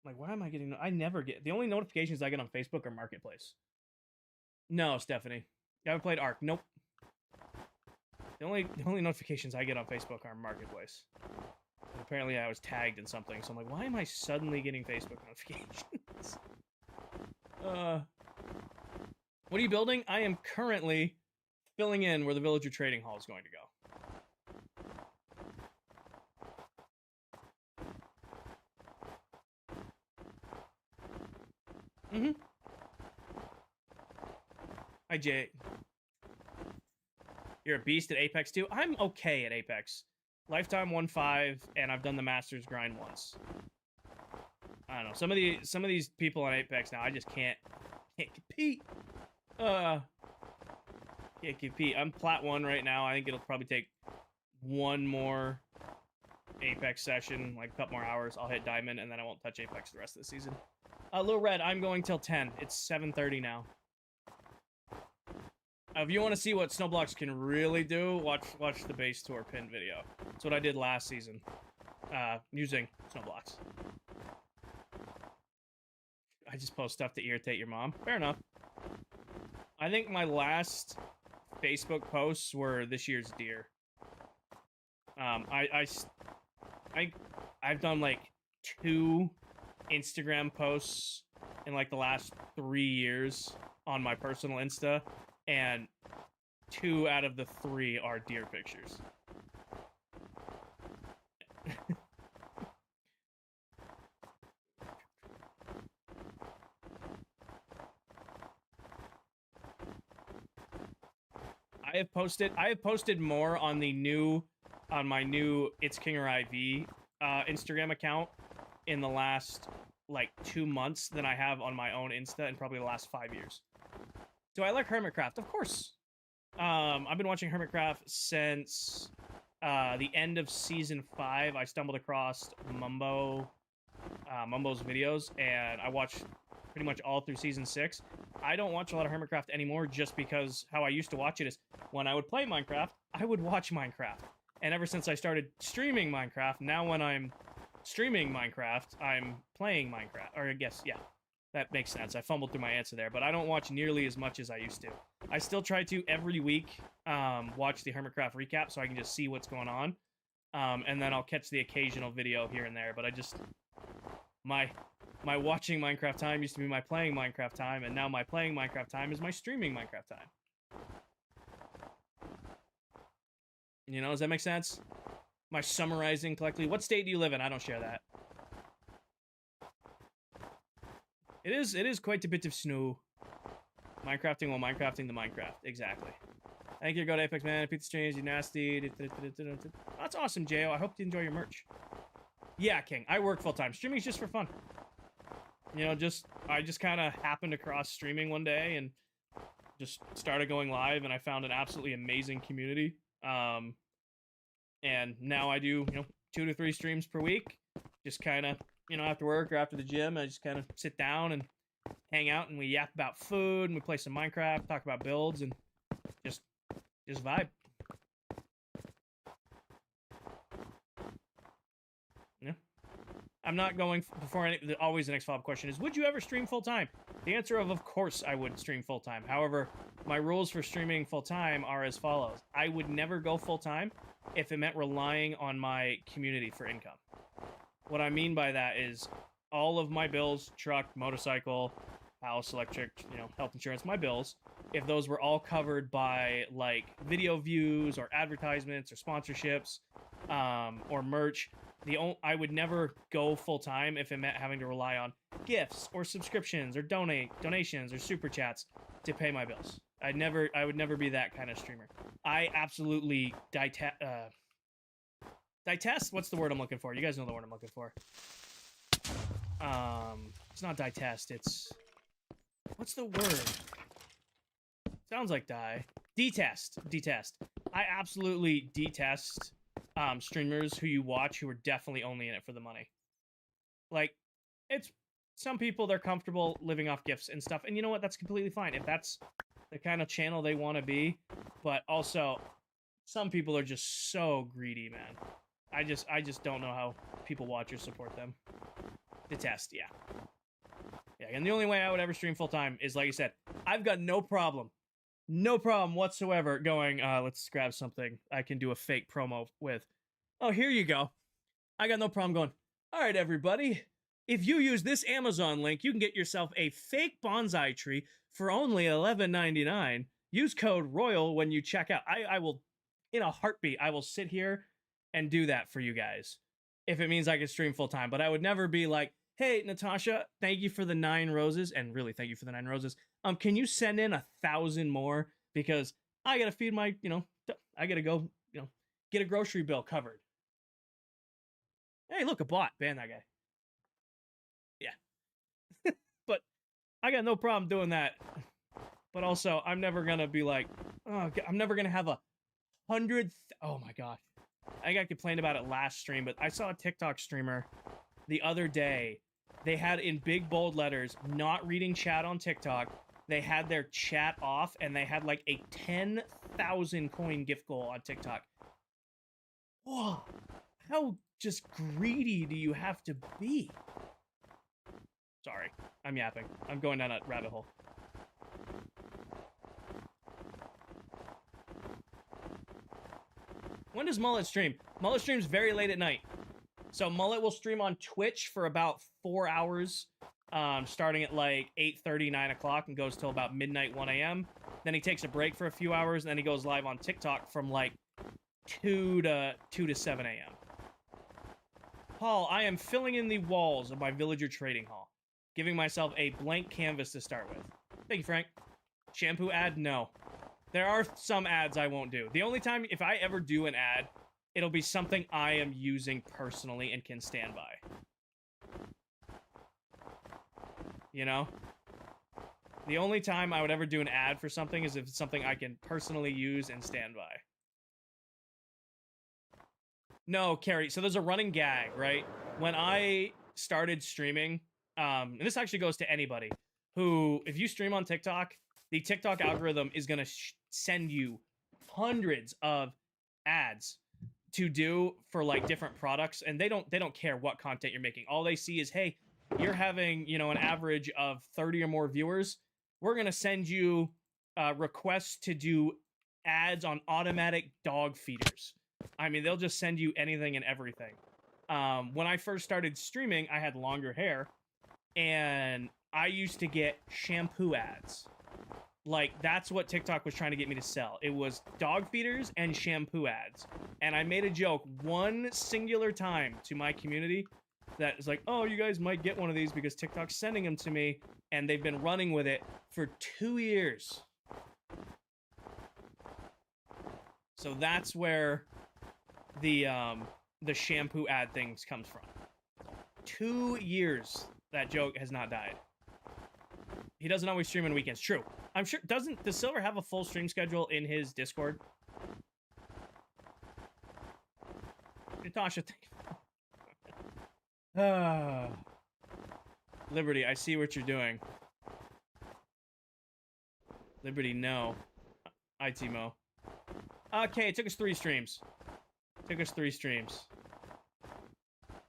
Like, why am I getting... I never get... The only notifications I get on Facebook are Marketplace. No, Stephanie. You haven't played Ark. Nope. The only notifications I get on Facebook are Marketplace. And apparently I was tagged in something, so I'm like, why am I suddenly getting Facebook notifications? What are you building? I am currently filling in where the villager trading hall is going to go. Mm-hmm. Hi, Jay. You're a beast at Apex too? I'm okay at Apex. Lifetime 1.5, and I've done the Masters grind once. I don't know. Some of these people on Apex now, I just can't compete. Can't compete. I'm plat 1 right now. I think it'll probably take one more Apex session, like a couple more hours. I'll hit Diamond, and then I won't touch Apex the rest of the season. Lil Red, I'm going till 10. It's 7:30 now. If you want to see what Snowblocks can really do, watch the base tour pin video. That's what I did last season, using Snowblocks. I just post stuff to irritate your mom. Fair enough. I think my last Facebook posts were this year's deer. I've done like 2 Instagram posts in like the last 3 years on my personal Insta, and 2 out of the 3 are deer pictures. I have posted more on my new It's King or IV Instagram account in the last like 2 months than I have on my own Insta in probably the last 5 years. Do I like Hermitcraft? Of course. I've been watching Hermitcraft since the end of season 5. I stumbled across Mumbo's videos, and I watched pretty much all through season 6. I don't watch a lot of Hermitcraft anymore just because how I used to watch it is when I would play Minecraft, I would watch Minecraft. And ever since I started streaming Minecraft, now when I'm streaming Minecraft, I'm playing Minecraft. Or I guess, yeah, that makes sense. I fumbled through my answer there, but I don't watch nearly as much as I used to. I still try to every week watch the Hermitcraft recap so I can just see what's going on. And then I'll catch the occasional video here and there, but I just... My watching Minecraft time used to be my playing Minecraft time, and now my playing Minecraft time is my streaming Minecraft time. You know, does that make sense? My summarizing collectively. What state do you live in? I don't share that. It is quite a bit of snow. Minecrafting while Minecrafting the Minecraft. Exactly. Thank you, go to Apex Man. Pizza Strange, you nasty. That's awesome, Jo. I hope you enjoy your merch. Yeah, King. I work full time. Streaming's just for fun. You know, I just kind of happened across streaming one day and just started going live, and I found an absolutely amazing community. And now I do, 2 to 3 streams per week. Just kind of, after work or after the gym, I just kind of sit down and hang out, and we yap about food, and we play some Minecraft, talk about builds, and just vibe. Yeah. I'm not going before any, always the next follow-up question is, would you ever stream full-time? The answer of course I would stream full-time. However, my rules for streaming full-time are as follows. I would never go full-time if it meant relying on my community for income. What I mean by that is all of my bills, truck, motorcycle, house, electric, health insurance, my bills, if those were all covered by like video views or advertisements or sponsorships or merch, I would never go full-time if it meant having to rely on gifts or subscriptions or donations or super chats to pay my bills. I would never be that kind of streamer. I absolutely detest, what's the word I'm looking for? You guys know the word I'm looking for. It's not detest, it's, what's the word? Sounds like detest. I absolutely detest streamers who you watch who are definitely only in it for the money. Like, it's some people, they're comfortable living off gifts and stuff, and you know what, that's completely fine if that's the kind of channel they want to be. But also, some people are just so greedy, man. I just don't know how people watch or support them. Detest, yeah, and the only way I would ever stream full-time is, like I said, I've got no problem whatsoever going, let's grab something I can do a fake promo with. Oh, here you go. I got no problem going, all right, everybody, if you use this Amazon link, you can get yourself a fake bonsai tree for only $11.99. Use code ROYAL when you check out. I will, in a heartbeat, I will sit here and do that for you guys if it means I can stream full-time. But I would never be like, hey, Natasha, thank you for the 9 roses, and really thank you for the 9 roses. Can you send in 1,000 more? Because I gotta feed my, I gotta go, get a grocery bill covered. Hey, look, a bot. Ban that guy. Yeah. But I got no problem doing that. But also, I'm never gonna be like, oh, I'm never gonna have 100. Oh my gosh. I think I complained about it last stream, but I saw a TikTok streamer the other day. They had in big bold letters, not reading chat on TikTok. They had their chat off, and they had like a 10,000 coin gift goal on TikTok. Whoa, how just greedy do you have to be? Sorry, I'm yapping. I'm going down a rabbit hole. When does Mullet stream? Mullet streams very late at night. So Mullet will stream on Twitch for about 4 hours, starting at like 8:30, 9 o'clock, and goes till about midnight, 1 a.m. Then he takes a break for a few hours, and then he goes live on TikTok from like 2 to 7 a.m. Paul, I am filling in the walls of my villager trading hall, giving myself a blank canvas to start with. Thank you, Frank. Shampoo ad? No. There are some ads I won't do. The only time, if I ever do an ad, it'll be something I am using personally and can stand by. You know? The only time I would ever do an ad for something is if it's something I can personally use and stand by. No, Carrie, so there's a running gag, right? When I started streaming, and this actually goes to anybody who, if you stream on TikTok, the TikTok algorithm is going to send you hundreds of ads to do for like different products, and they don't care what content you're making. All they see is, hey, you're having, you know, an average of 30 or more viewers. We're going to send you requests to do ads on automatic dog feeders. I mean, they'll just send you anything and everything. When I first started streaming, I had longer hair, and I used to get shampoo ads. Like, that's what TikTok was trying to get me to sell. It was dog feeders and shampoo ads. And I made a joke one singular time to my community that is like, oh, you guys might get one of these because TikTok's sending them to me, and they've been running with it for 2 years. So that's where the shampoo ad things comes from. 2 years that joke has not died. He doesn't always stream on weekends. True. I'm sure. Does Silver have a full stream schedule in his Discord? Natasha, Liberty, I see what you're doing. Liberty, no. Itimo. Okay, it took us 3 streams.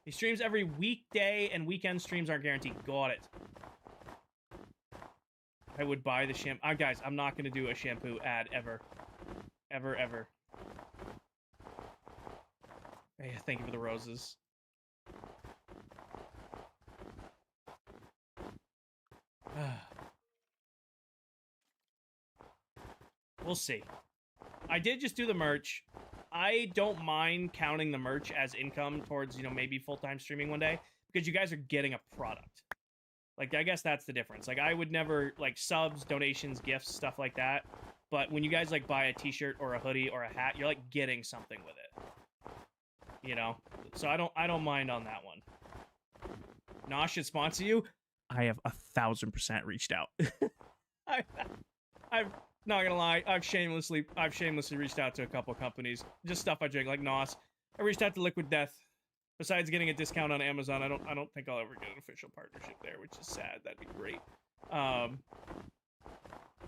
He streams every weekday, and weekend streams aren't guaranteed. Got it. I would buy the shampoo. Guys, I'm not going to do a shampoo ad ever. Ever. Hey, thank you for the roses. We'll see. I did just do the merch. I don't mind counting the merch as income towards, you know, maybe full-time streaming one day, because you guys are getting a product. Like, I guess that's the difference. Like, I would never, like, subs, donations, gifts, stuff like that. But when you guys, like, buy a t-shirt or a hoodie or a hat, you're, like, getting something with it. You know? So I don't mind on that one. Nosh should sponsor you? I have 1,000% reached out. I've not gonna lie, I've shamelessly reached out to a couple companies. Just stuff I drink, like Nos. I reached out to Liquid Death. Besides getting a discount on Amazon, I don't think I'll ever get an official partnership there, which is sad. That'd be great.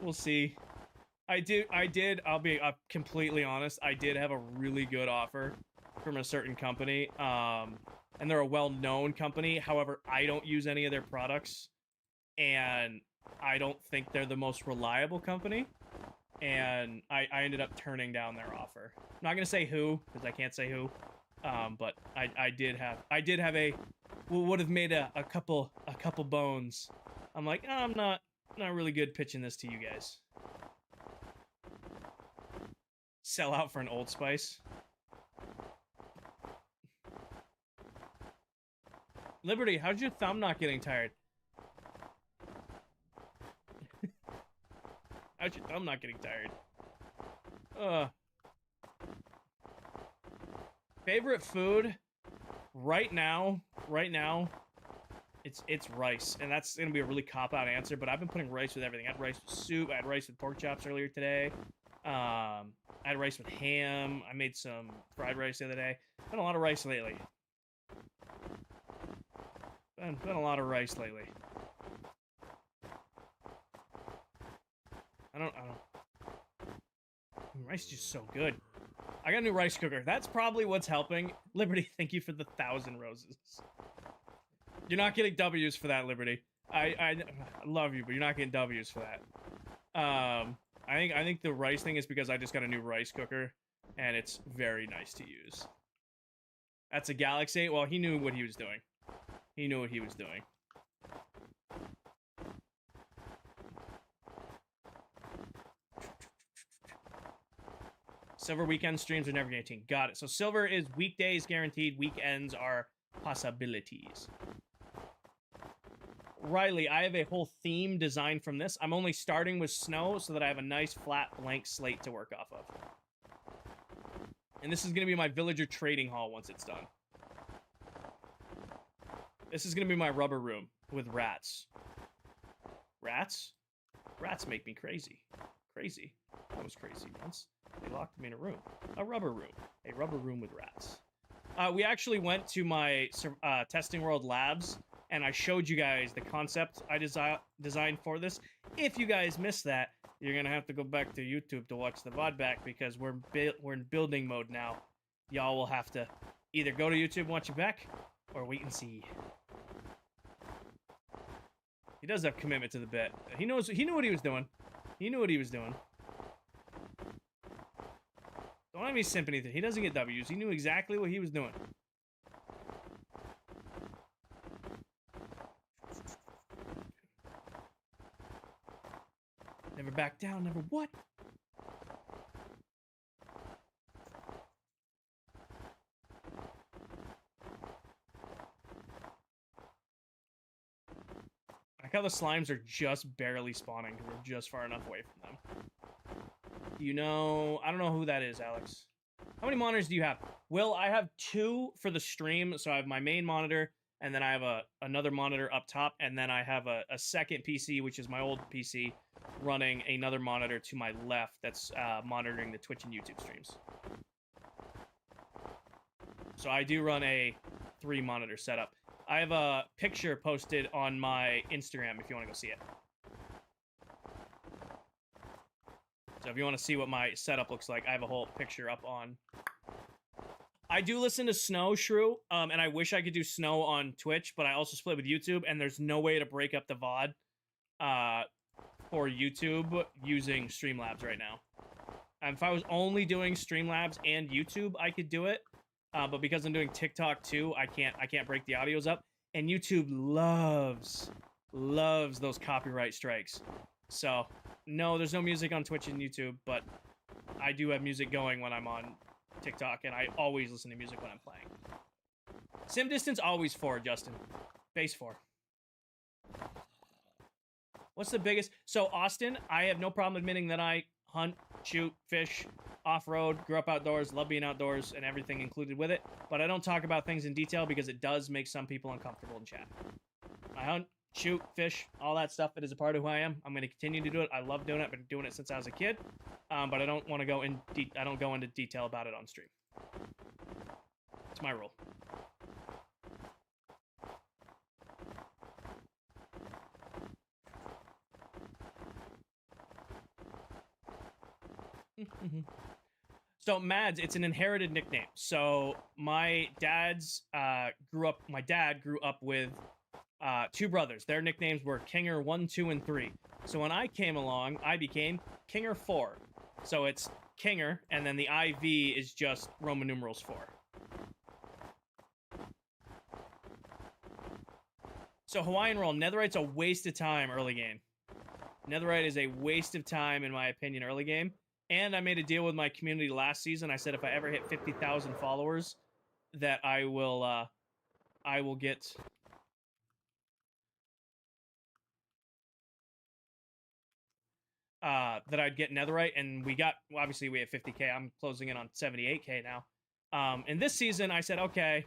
We'll see. I'll be completely honest, I did have a really good offer from a certain company. And they're a well-known company. However, I don't use any of their products, and I don't think they're the most reliable company. And I ended up turning down their offer. I'm not gonna say who, because I can't say who. But I did have a, would have made a couple bones. I'm like, oh, I'm not really good pitching this to you guys. Sell out for an Old Spice. Liberty, how's your thumb not getting tired? How's your thumb not getting tired? Favorite food right now, it's rice, and that's gonna be a really cop-out answer, but I've been putting rice with everything. I had rice with soup, I had rice with pork chops earlier today. I had rice with ham. I made some fried rice the other day. Done a lot of rice lately. Done a lot of rice lately. I don't. Rice is just so good. I got a new rice cooker. That's probably what's helping. Liberty, thank you for the 1,000 roses. You're not getting W's for that, Liberty. I love you, but you're not getting W's for that. I think the rice thing is because I just got a new rice cooker, and it's very nice to use. That's a Galaxy. Well, he knew what he was doing. He knew what he was doing. Silver weekend streams are never guaranteed. Got it. So Silver is weekdays guaranteed. Weekends are possibilities. Riley, I have a whole theme designed from this. I'm only starting with snow so that I have a nice flat blank slate to work off of. And this is going to be my villager trading hall once it's done. This is going to be my rubber room with rats. Rats? Rats make me crazy. Crazy. I was crazy once. They locked me in a room. A rubber room. A rubber room with rats. We actually went to my Testing World labs, and I showed you guys the concept I designed for this. If you guys missed that, you're going to have to go back to YouTube to watch the VOD back, because we're in building mode now. Y'all will have to either go to YouTube and watch it back, or wait and see. He does have commitment to the bit. He knew what he was doing. He knew what he was doing. Don't have me simp anything. He doesn't get W's. He knew exactly what he was doing. Never back down, never what? I like how the slimes are just barely spawning because we're just far enough away from them. You know, I don't know who that is, Alex. How many monitors do you have? Will, I have 2 for the stream. So I have my main monitor, and then I have another monitor up top, and then I have a second PC, which is my old PC, running another monitor to my left that's monitoring the Twitch and YouTube streams. So I do run a 3-monitor setup. I have a picture posted on my Instagram if you want to go see it. So if you want to see what my setup looks like, I have a whole picture up on. I do listen to Snow, Shrew, and I wish I could do Snow on Twitch, but I also split with YouTube, and there's no way to break up the VOD for YouTube using Streamlabs right now. If I was only doing Streamlabs and YouTube, I could do it, but because I'm doing TikTok too, I can't break the audios up, and YouTube loves those copyright strikes. So no, there's no music on Twitch and YouTube, but I do have music going when I'm on TikTok, and I always listen to music when I'm playing. Sim distance always 4, Justin. Base 4. What's the biggest? So Austin, I have no problem admitting that I hunt, shoot, fish, off-road, grew up outdoors, love being outdoors, and everything included with it. But I don't talk about things in detail because it does make some people uncomfortable in chat. I hunt, shoot, fish, all that stuff. It is a part of who I am. I'm going to continue to do it. I love doing it. I've been doing it since I was a kid. But I don't want to go in. I don't go into detail about it on stream. It's my rule. So Mads, it's an inherited nickname. So my dad grew up with 2 brothers. Their nicknames were Kinger 1, 2, and 3. So when I came along, I became Kinger 4. So it's Kinger, and then the IV is just Roman numerals 4. So Hawaiian roll, Netherite's a waste of time early game. Netherite is a waste of time, in my opinion, early game. And I made a deal with my community last season. I said if I ever hit 50,000 followers, that I will get... that I'd get Netherite, and we got, well, obviously we have 50k. I'm closing in on 78k now. And this season I said, okay,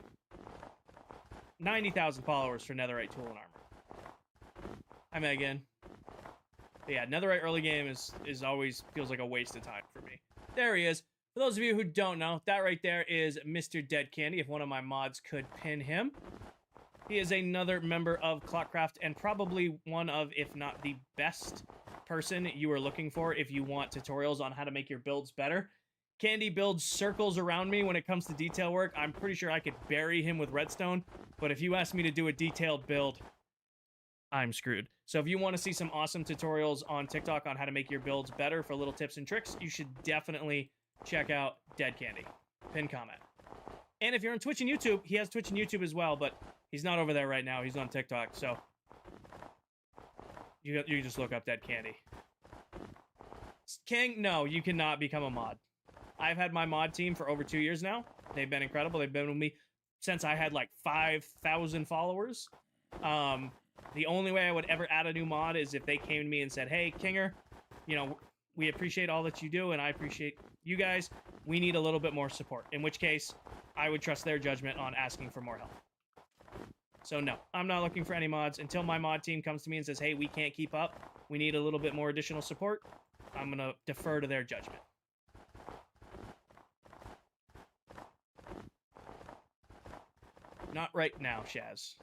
90,000 followers for Netherite tool and armor. Hi Megan. But yeah, Netherite early game is always feels like a waste of time for me. There he is. For those of you who don't know, that right there is Mr. Dead Candy. If one of my mods could pin him. He is another member of ClockCraft, and probably one of, if not the best person you are looking for if you want tutorials on how to make your builds better. Candy builds circles around me when it comes to detail work. I'm pretty sure I could bury him with redstone, but if you ask me to do a detailed build, I'm screwed. So if you want to see some awesome tutorials on TikTok on how to make your builds better for little tips and tricks, you should definitely check out Dead Candy. Pin comment. And if you're on Twitch and YouTube, he has Twitch and YouTube as well, but he's not over there right now. He's on TikTok, so you just look up Dead Candy. King, no, you cannot become a mod. I've had my mod team for over 2 years now. They've been incredible. They've been with me since I had like 5,000 followers. The only way I would ever add a new mod is if they came to me and said, hey, Kinger, you know, we appreciate all that you do, and I appreciate you guys. We need a little bit more support. In which case, I would trust their judgment on asking for more help. So no, I'm not looking for any mods. Until my mod team comes to me and says, hey, we can't keep up, we need a little bit more additional support, I'm going to defer to their judgment. Not right now, Shaz.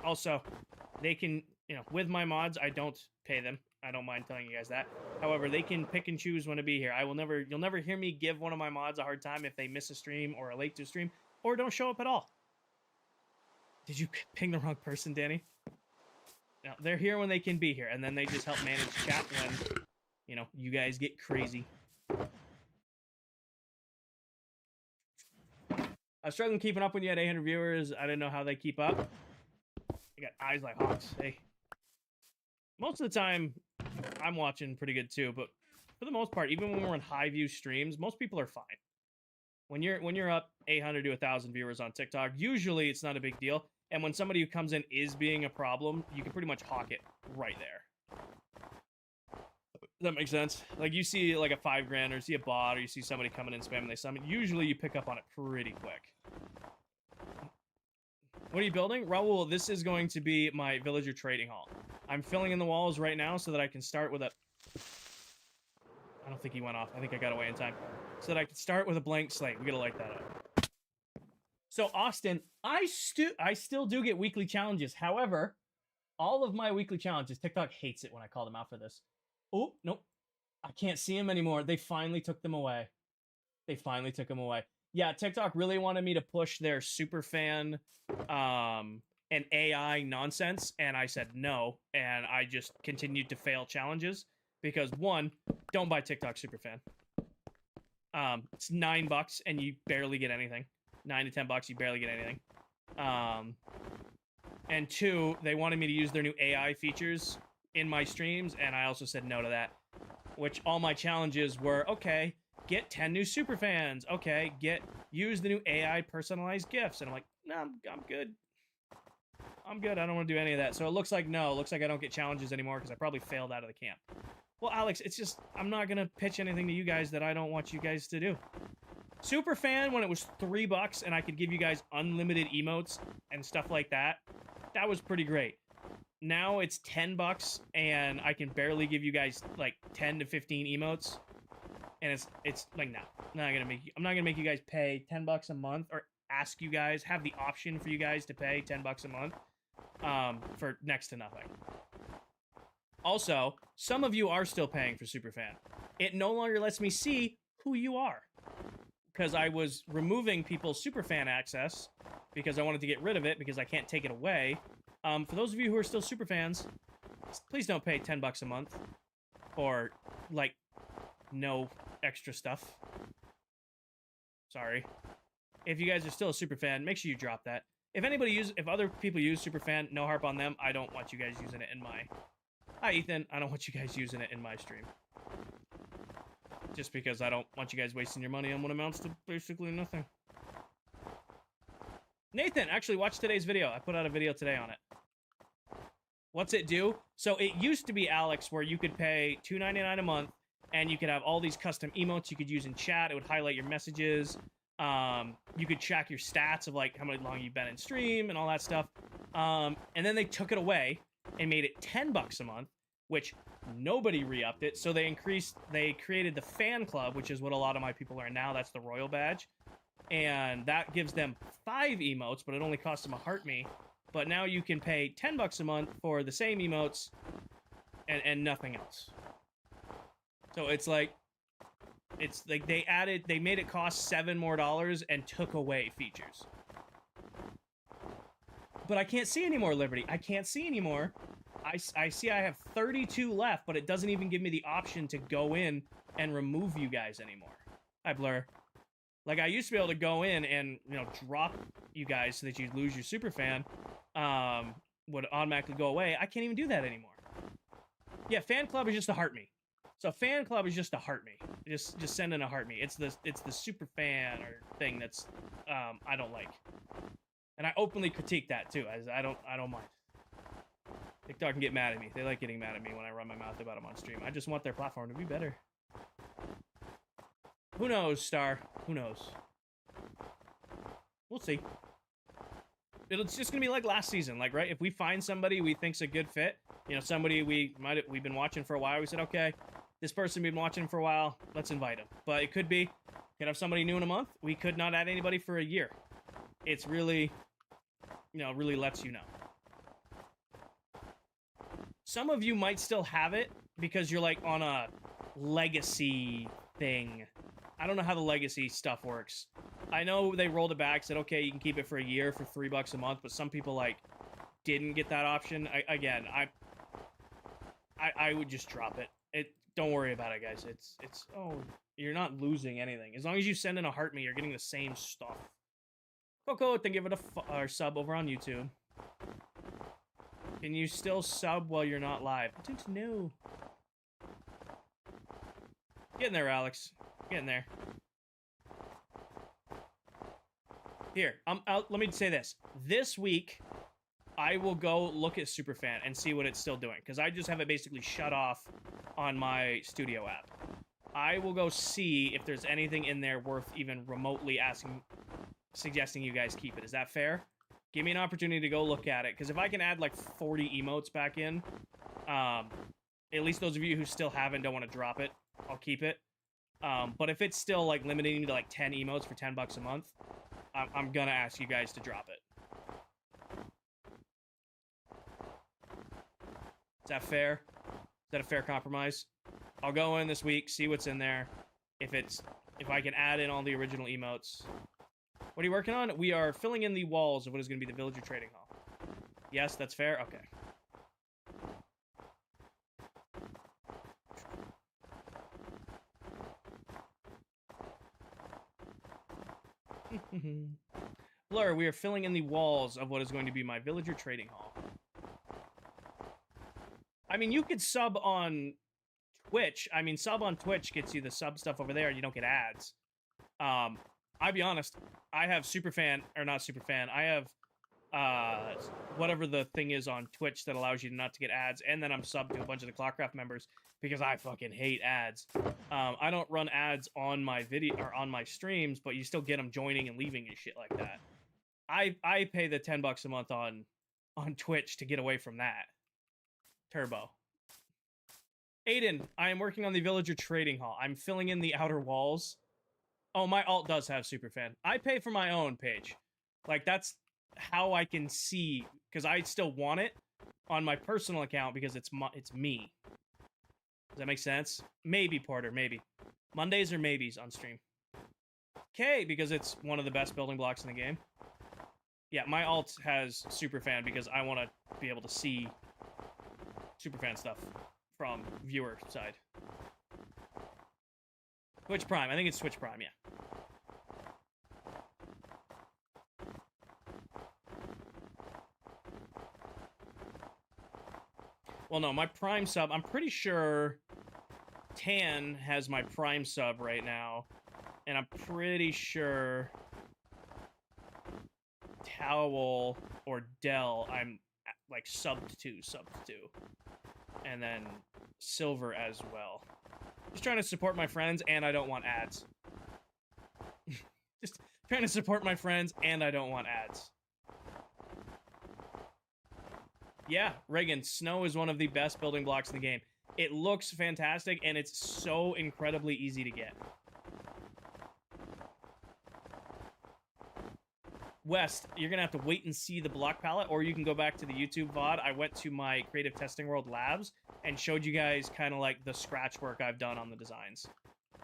Also, they can, you know, with my mods, I don't pay them. I don't mind telling you guys that. However, they can pick and choose when to be here. You'll never hear me give one of my mods a hard time if they miss a stream or are late to a stream or don't show up at all. Did you ping the wrong person, Danny? No, they're here when they can be here, and then they just help manage chat when, you know, you guys get crazy. I was struggling keeping up when you had 800 viewers. I didn't know how they keep up. I got eyes like hawks. Hey. Most of the time, I'm watching pretty good too, but for the most part, even when we're in high view streams, most people are fine. When you're up 800 to 1,000 viewers on TikTok, usually it's not a big deal. And when somebody who comes in is being a problem, you can pretty much hawk it right there. Does that make sense? Like, you see like a $5,000 or you see a bot or you see somebody coming in spamming they summon, usually you pick up on it pretty quick. What are you building? Raul, this is going to be my villager trading hall. I'm filling in the walls right now so that I can start with a... I don't think he went off. I think I got away in time. So that I can start with a blank slate. We gotta light that up. So, Austin, I still do get weekly challenges. However, all of my weekly challenges, TikTok hates it when I call them out for this. Oh, nope. I can't see them anymore. They finally took them away. They finally took them away. Yeah, TikTok really wanted me to push their superfan and AI nonsense, and I said no, and I just continued to fail challenges because, one, don't buy TikTok superfan. It's $9 and you barely get anything. $9 to $10, you barely get anything. And two, they wanted me to use their new AI features in my streams, and I also said no to that. Which all my challenges were, okay, get 10 new superfans. Okay, use the new AI personalized gifts. And I'm like, no, I'm good. I'm good. I don't want to do any of that. So it looks like no. It looks like I don't get challenges anymore because I probably failed out of the camp. Well, Alex, it's just, I'm not going to pitch anything to you guys that I don't want you guys to do. Superfan, when it was $3 and I could give you guys unlimited emotes and stuff like that, that was pretty great. Now it's $10 and I can barely give you guys like 10 to 15 emotes. And it's like, no, I'm not gonna make you guys pay $10 a month or ask you guys, have the option for you guys to pay $10 a month for next to nothing. Also, some of you are still paying for Superfan. It no longer lets me see who you are because I was removing people's Superfan access because I wanted to get rid of it because I can't take it away. For those of you who are still Superfans, please don't pay $10 a month or like no extra stuff. Sorry. If you guys are still a Superfan, make sure you drop that. If other people use Superfan, no harp on them. I don't want you guys using it in my... Hi, Ethan. I don't want you guys using it in my stream. Just because I don't want you guys wasting your money on what amounts to basically nothing. Nathan, actually watch today's video. I put out a video today on it. What's it do? So it used to be, Alex, where you could pay $2.99 a month and you could have all these custom emotes you could use in chat. It would highlight your messages. You could track your stats of like how long you've been in stream and all that stuff. And then they took it away and made it $10 a month, which nobody re-upped it. So they created the fan club, which is what a lot of my people are in now. That's the royal badge. And that gives them 5 emotes, but it only costs them a heart me. But now you can pay $10 a month for the same emotes and nothing else. So it's like they made it cost $7 more and took away features. But I can't see anymore, Liberty. I can't see anymore. I see I have 32 left, but it doesn't even give me the option to go in and remove you guys anymore. Hi, Blur. Like, I used to be able to go in and, you know, drop you guys so that you'd lose your superfan. Would automatically go away. I can't even do that anymore. Yeah, fan club is just a heart me. So fan club is just a heart me. Just send in a heart me. It's the super fan or thing that's I don't like. And I openly critique that too, as I don't mind. TikTok can get mad at me. They like getting mad at me when I run my mouth about them on stream. I just want their platform to be better. Who knows, Star? Who knows? We'll see. It's just gonna be like last season, like, right? If we find somebody we think's a good fit, you know, somebody we've been watching for a while, we said, okay, this person we've been watching for a while, let's invite them. But it could have somebody new in a month. We could not add anybody for a year. It's really, you know, really lets you know. Some of you might still have it because you're like on a legacy thing. I don't know how the legacy stuff works. I know they rolled it back, said, okay, you can keep it for a year for $3 a month, but some people, like, didn't get that option. I would just drop it. Don't worry about it, guys. Oh, you're not losing anything. As long as you send in a heart me, you're getting the same stuff. Coco, then give it a sub over on YouTube. Can you still sub while you're not live? I don't know. Getting there, Alex. Getting there. Here, let me say this. This week, I will go look at Superfan and see what it's still doing, because I just have it basically shut off on my studio app. I will go see if there's anything in there worth even remotely suggesting you guys keep it. Is that fair? Give me an opportunity to go look at it, because if I can add like 40 emotes back in, at least those of you who still haven't don't want to drop it, I'll keep it. But if it's still like limiting to like 10 emotes for $10 a month, I'm gonna ask you guys to drop it. Is that fair? Is that a fair compromise? I'll go in this week, see what's in there. If I can add in all the original emotes. What are you working on? We are filling in the walls of what is going to be the Villager Trading Hall. Yes, that's fair? Okay. Blur, we are filling in the walls of what is going to be my Villager Trading Hall. I mean, you could sub on Twitch. I mean, sub on Twitch gets you the sub stuff over there. You don't get ads. I'll be honest. I have Superfan, or not Superfan. I have whatever the thing is on Twitch that allows you not to get ads, and then I'm subbed to a bunch of the ClockCraft members because I fucking hate ads. I don't run ads on my video or on my streams, but you still get them joining and leaving and shit like that. I pay the $10 a month on Twitch to get away from that. Turbo. Aiden, I am working on the Villager Trading Hall. I'm filling in the outer walls. Oh, my alt does have Superfan. I pay for my own page. Like, that's how I can see, because I still want it on my personal account because it's me. Does that make sense? Maybe, Porter, maybe. Mondays are maybes on stream. Okay, because it's one of the best building blocks in the game. Yeah, my alt has Superfan because I want to be able to see Superfan stuff from viewer side. Twitch Prime. I think it's Twitch Prime, yeah. Well, no, my Prime sub, I'm pretty sure Tan has my Prime sub right now. And I'm pretty sure Towel or Dell, I'm like subbed to. And then Silver as well. Just trying to support my friends, and I don't want ads. Just trying to support my friends, and I don't want ads. Yeah, Reagan, snow is one of the best building blocks in the game. It looks fantastic, and it's so incredibly easy to get. West, you're gonna have to wait and see the block palette, or you can go back to the YouTube VOD. I went to my Creative Testing World Labs and showed you guys kind of like the scratch work I've done on the designs.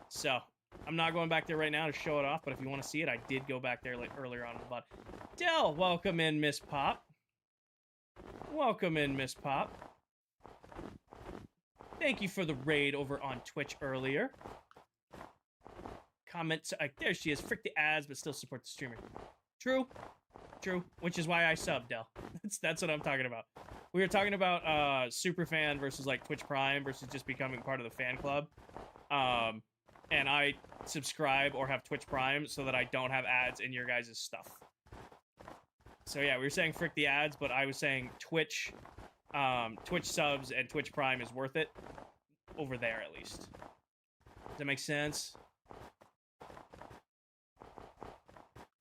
So, I'm not going back there right now to show it off, but if you want to see it, I did go back there like earlier on in the VOD. Dell, welcome in, Miss Pop. Welcome in, Miss Pop. Thank you for the raid over on Twitch earlier. Comment, there she is. Frick the ads, but still support the streamer. True. True. Which is why I subbed, Dell. That's what I'm talking about. We were talking about Superfan versus like Twitch Prime versus just becoming part of the fan club. And I subscribe or have Twitch Prime so that I don't have ads in your guys' stuff. So yeah, we were saying frick the ads, but I was saying Twitch subs and Twitch Prime is worth it over there at least. Does that make sense?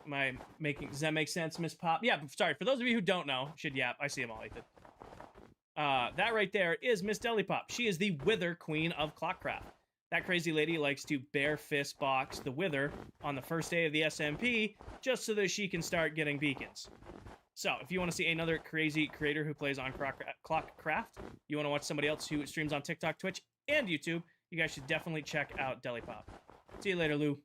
Does that make sense, Miss Pop? Yeah, sorry. For those of you who don't know, should yap. I see them all, Ethan. That right there is Miss Deli Pop. She is the Wither Queen of ClockCraft. That crazy lady likes to bare fist box the Wither on the first day of the SMP just so that she can start getting beacons. So, if you want to see another crazy creator who plays on ClockCraft, you want to watch somebody else who streams on TikTok, Twitch, and YouTube, you guys should definitely check out Deli Pop. See you later, Lou.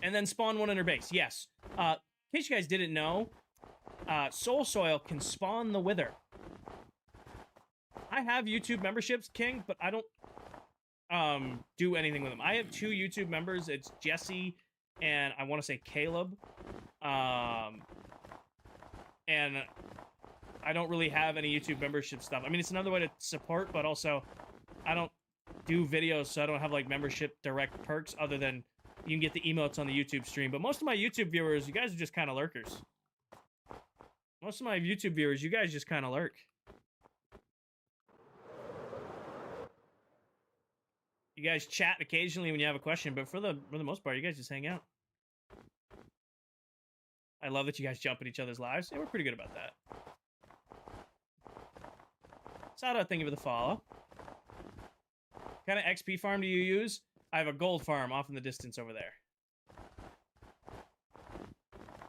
And then spawn one in her base. Yes. In case you guys didn't know, Soul Soil can spawn the Wither. I have YouTube memberships, King, but I don't do anything with them. I have 2 YouTube members. It's Jesse and I want to say Caleb. And I don't really have any YouTube membership stuff. I mean, it's another way to support, but also I don't do videos, so I don't have like membership direct perks other than you can get the emotes on the YouTube stream. But most of my YouTube viewers, you guys are just kind of lurkers. Most of my YouTube viewers, you guys just kind of lurk. You guys chat occasionally when you have a question, but for the most part, you guys just hang out. I love that you guys jump in each other's lives. Yeah, we're pretty good about that. Sada, thank you for the follow. What kind of XP farm do you use? I have a gold farm off in the distance over there.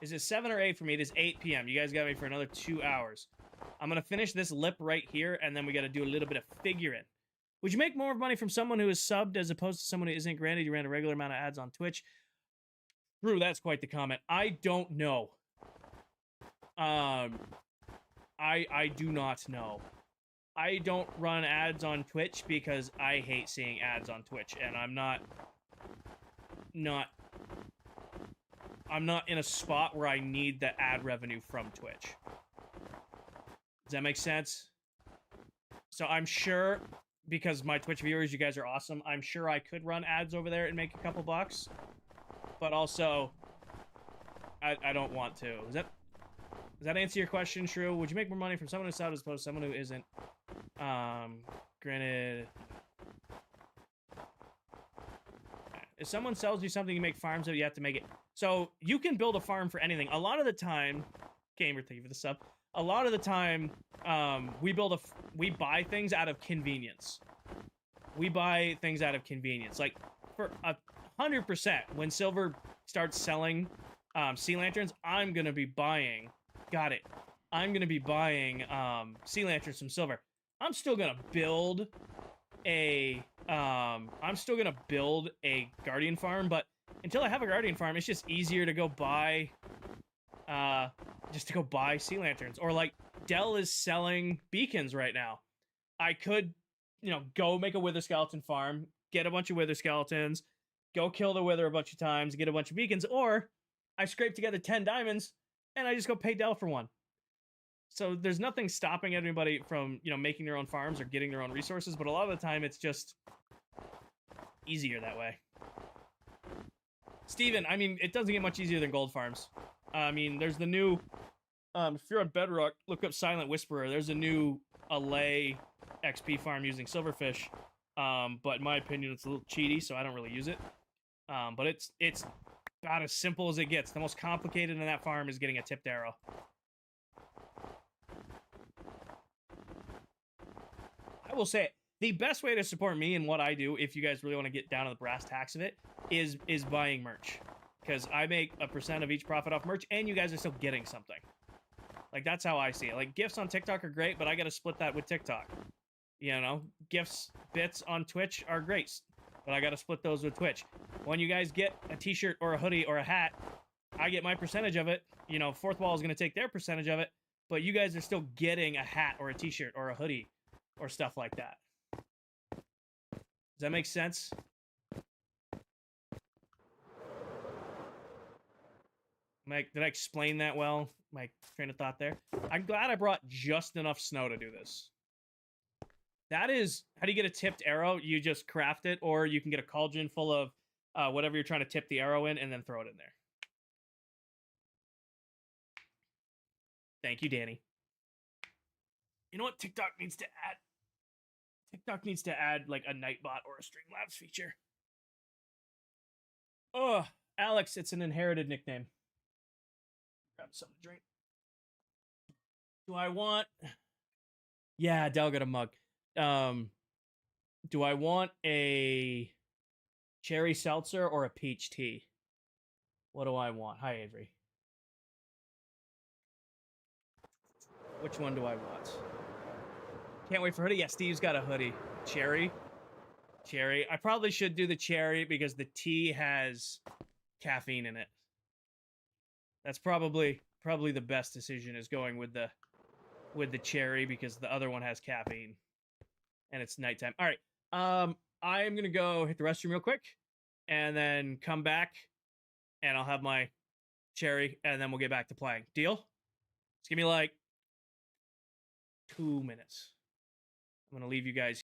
Is it 7 or 8 for me? It is 8 p.m. You guys got me for another 2 hours. I'm going to finish this lip right here, and then we got to do a little bit of figuring. Would you make more money from someone who is subbed as opposed to someone who isn't? Granted, you ran a regular amount of ads on Twitch. Drew, that's quite the comment. I don't know. I do not know. I don't run ads on Twitch because I hate seeing ads on Twitch, and I'm not in a spot where I need the ad revenue from Twitch. Does that make sense? So I'm sure, because my Twitch viewers, you guys are awesome, I'm sure I could run ads over there and make a couple bucks. But also, I don't want to. Does that answer your question, Shrew? Would you make more money from someone who's subbed as opposed to someone who isn't? Granted, if someone sells you something, you make farms, so you have to make it. So you can build a farm for anything. A lot of the time, Gamer, thank you for the sub. A lot of the time, we buy things out of convenience. We buy things out of convenience. Like for 100%, when Silver starts selling sea lanterns, I'm gonna be buying. Got it. I'm gonna be buying sea lanterns from Silver. I'm still gonna build a guardian farm, but until I have a guardian farm, it's just easier to go buy sea lanterns. Or like Dell is selling beacons right now. I could, go make a wither skeleton farm, get a bunch of wither skeletons, go kill the wither a bunch of times, get a bunch of beacons, or I scrape together 10 diamonds and I just go pay Dell for one. So there's nothing stopping everybody from, making their own farms or getting their own resources, but a lot of the time it's just easier that way. Steven, I mean, it doesn't get much easier than gold farms. I mean, there's the new, if you're on Bedrock, look up Silent Whisperer. There's a new Allay XP farm using silverfish. But in my opinion, it's a little cheaty, so I don't really use it. But it's about as simple as it gets. The most complicated in that farm is getting a tipped arrow. I will say, the best way to support me and what I do, if you guys really want to get down to the brass tacks of it, is buying merch. Because I make a % of each profit off merch, and you guys are still getting something. Like, that's how I see it. Like, gifts on TikTok are great, but I gotta split that with TikTok. Gifts, bits on Twitch are great, but I gotta split those with Twitch. When you guys get a t-shirt or a hoodie or a hat, I get my percentage of it. Fourth Wall is gonna take their percentage of it, but you guys are still getting a hat or a t-shirt or a hoodie or stuff like that. Does that make sense? Did I explain that well? My train of thought there? I'm glad I brought just enough snow to do this. That is, how do you get a tipped arrow? You just craft it, or you can get a cauldron full of whatever you're trying to tip the arrow in, and then throw it in there. Thank you, Danny. You know what TikTok needs to add? TikTok needs to add like a Nightbot or a Streamlabs feature. Oh, Alex, it's an inherited nickname. Grab something to drink. Do I want... Yeah, Del got a mug. Do I want a cherry seltzer or a peach tea? What do I want? Hi, Avery. Which one do I want? Can't wait for hoodie. Yeah, Steve's got a hoodie. Cherry. Cherry. I probably should do the cherry because the tea has caffeine in it. That's probably the best decision, is going with the cherry, because the other one has caffeine and it's nighttime. All right. I am gonna go hit the restroom real quick and then come back, and I'll have my cherry, and then we'll get back to playing. Deal? Just give me like 2 minutes. I'm gonna leave you guys.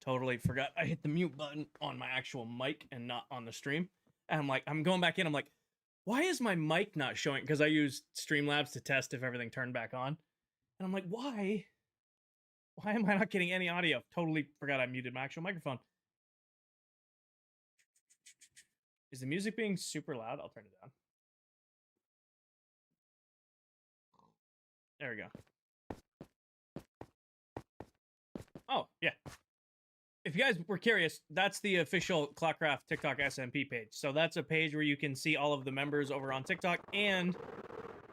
Totally forgot I hit the mute button on my actual mic and not on the stream. And I'm like, I'm going back in. I'm like, why is my mic not showing? Because I used Streamlabs to test if everything turned back on. And I'm like, why? Why am I not getting any audio? Totally forgot I muted my actual microphone. Is the music being super loud? I'll turn it down. There we go. Oh, yeah. If you guys were curious, that's the official ClockCraft TikTok SMP page. So that's a page where you can see all of the members over on TikTok, and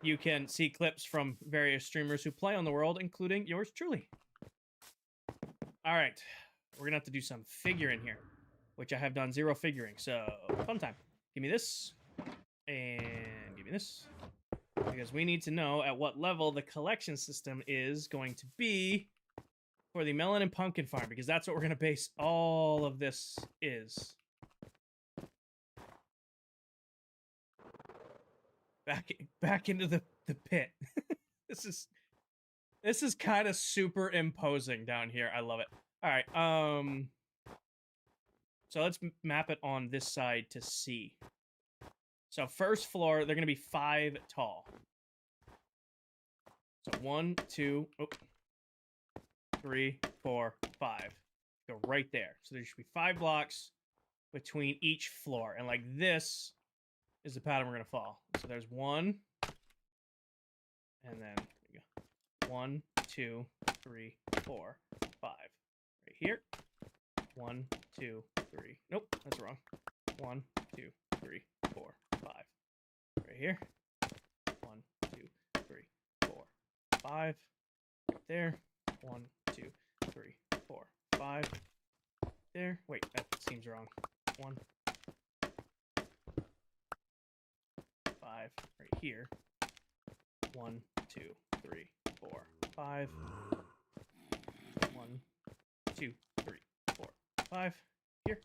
you can see clips from various streamers who play on the world, including yours truly. All right. We're going to have to do some figuring here, which I have done zero figuring. So, fun time. Give me this. And give me this. Because we need to know at what level the collection system is going to be for the melon and pumpkin farm, because that's what we're going to base all of this is. Back into the pit. This is kind of super imposing down here. I love it. All right. So let's map it on this side to see. So first floor, they're going to be 5 tall. So 1, 2, 3, 4, 5. Go right there. So there should be 5 blocks between each floor. And like this is the pattern we're going to follow. So there's 1. And then there you go. 1, 2, 3, 4, 5. Right here. 1, 2, 3. Nope, that's wrong. 1, 2, 3, 4, 5. Right here. 1, 2, 3, 4, 5. Right there. 1, 2, 3, 4, 5. There. Wait, that seems wrong. 1, 5. Right here. 1, 2, 3, 4, 5. 1, 2, 3, 4, 5. Here.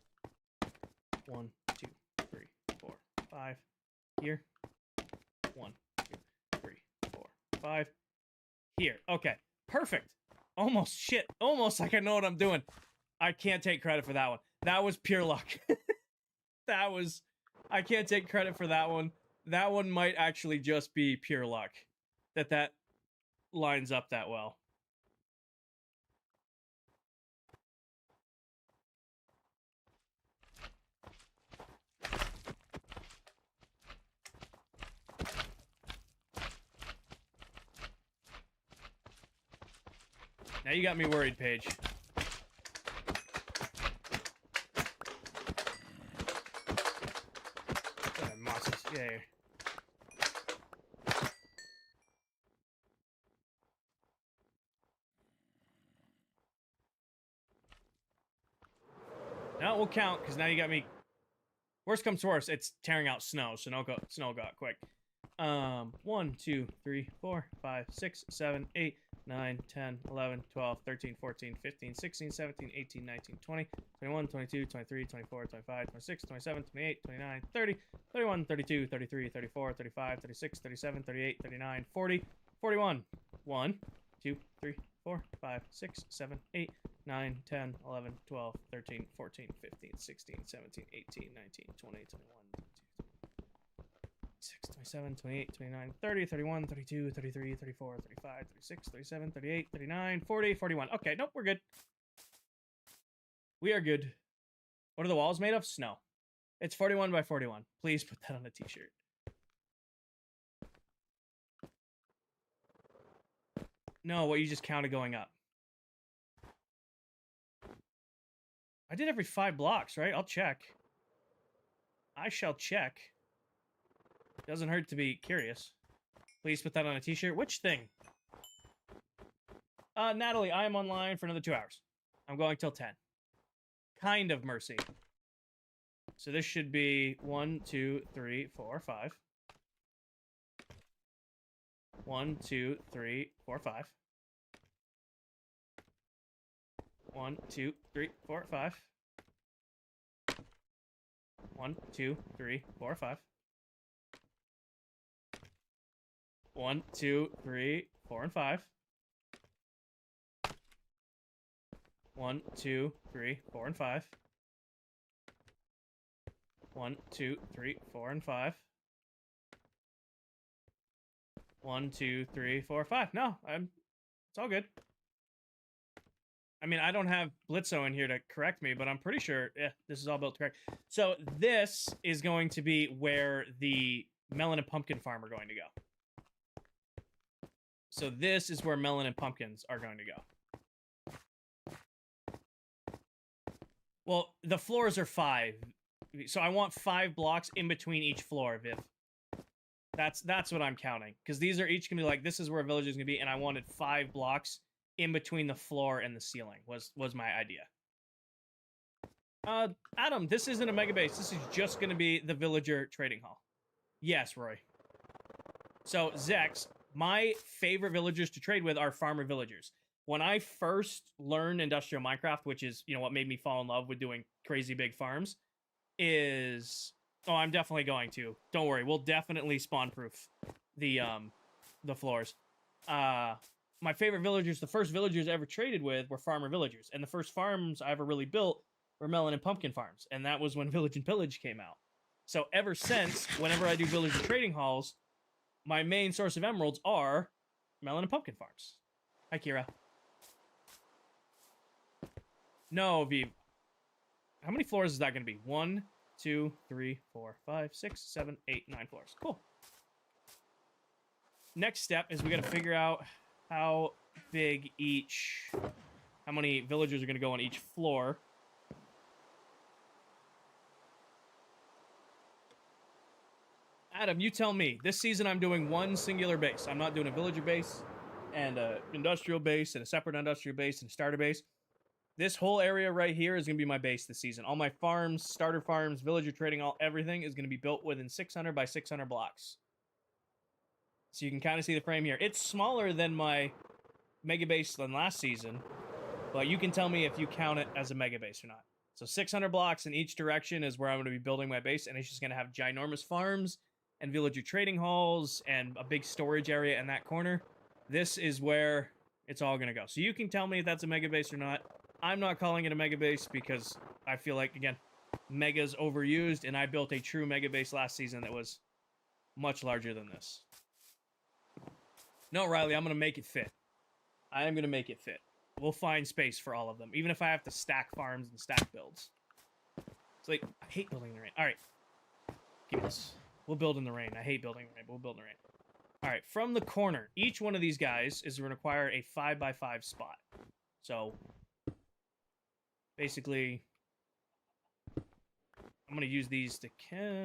1, 2, 3, 4, 5. Here. 1, 2, 3, 4, 5. Here. Okay. Perfect. Almost shit. Almost like I know what I'm doing. I can't take credit for that one. That was pure luck. I can't take credit for that one. That one might actually just be pure luck. That lines up that well. Now you got me worried, Paige. Mosses. Yeah. No, we'll count, because now you got me. Worst comes to worst, it's tearing out snow, so snow got quick. 1, 2, 3, 4, 5, 6, 7, 8, 9, 10, 11, 12, 13, 14, 15, 16, 17, 18, 19, 20, 21, 22, 23, 24, 25, 26, 27, 28, 29, 30, 31, 32, 33, 34, 35, 36, 37, 38, 39, 40, 41. 1, 2, 3, 4, 5, 6, 7, 8, 9, 10, 11, 12, 13, 14, 15, 16, 17, 18, 19, 20, 21, 26, 27, 28, 29, 30, 31, 32, 33, 34, 35, 36, 37, 38, 39, 40, 41. Okay, nope, we're good. We are good. What are the walls made of? Snow. It's 41 by 41. Please put that on a t-shirt. No, what you just counted going up. I did every 5 blocks, right? I'll check. I shall check. Doesn't hurt to be curious. Please put that on a t-shirt. Which thing? Natalie, I am online for another 2 hours. I'm going till 10. Kind of mercy. So this should be 1, 2, 3, 4, 5. 1, 2, 3, 4, 5. 1, 2, 3, 4, 5. 1, 2, 3, 4, 5. 1, 2, 3, 4, and 5. 1, 2, 3, 4, and 5. 1, 2, 3, 4, and 5. 1, 2, 3, 4, 5. No, it's all good. I mean, I don't have Blitzo in here to correct me, but I'm pretty sure, this is all built correct. So this is going to be where the melon and pumpkin farm are going to go. So this is where melon and pumpkins are going to go. Well, the floors are 5. So I want 5 blocks in between each floor, Viv. That's what I'm counting. Because these are each going to be like, this is where a village is going to be, and I wanted 5 blocks in between the floor and the ceiling was my idea. Adam, this isn't a mega base. This is just going to be the villager trading hall. Yes, Roy. So, Zex, my favorite villagers to trade with are farmer villagers. When I first learned industrial Minecraft, which is, you know, what made me fall in love with doing crazy big farms, is... Oh, I'm definitely going to. Don't worry, we'll definitely spawn-proof the floors. My favorite villagers, the first villagers I ever traded with were farmer villagers. And the first farms I ever really built were melon and pumpkin farms. And that was when Village and Pillage came out. So ever since, whenever I do villager trading halls, my main source of emeralds are melon and pumpkin farms. Hi, Kira. No, Viv. How many floors is that going to be? 1, 2, 3, 4, 5, 6, 7, 8, 9 floors. Cool. Next step is we got to figure out how big how many villagers are going to go on each floor. Adam, you tell me. This season I'm doing one singular base. I'm not doing a villager base and an industrial base and a separate industrial base and a starter base. This whole area right here is going to be my base this season. All my farms, starter farms, villager trading, everything is going to be built within 600 by 600 blocks. So you can kind of see the frame here. It's smaller than my mega base than last season, but you can tell me if you count it as a mega base or not. So 600 blocks in each direction is where I'm going to be building my base, and it's just going to have ginormous farms and villager trading halls and a big storage area in that corner. This is where it's all going to go. So you can tell me if that's a mega base or not. I'm not calling it a mega base because I feel like, again, mega's overused, and I built a true mega base last season that was much larger than this. No, Riley, I'm going to make it fit. I am going to make it fit. We'll find space for all of them, even if I have to stack farms and stack builds. It's like, I hate building in the rain. All right. Give me this. We'll build in the rain. I hate building in the rain, but we'll build in the rain. All right, from the corner, each one of these guys is going to require a 5x5 spot. So, basically, I'm going to use these to...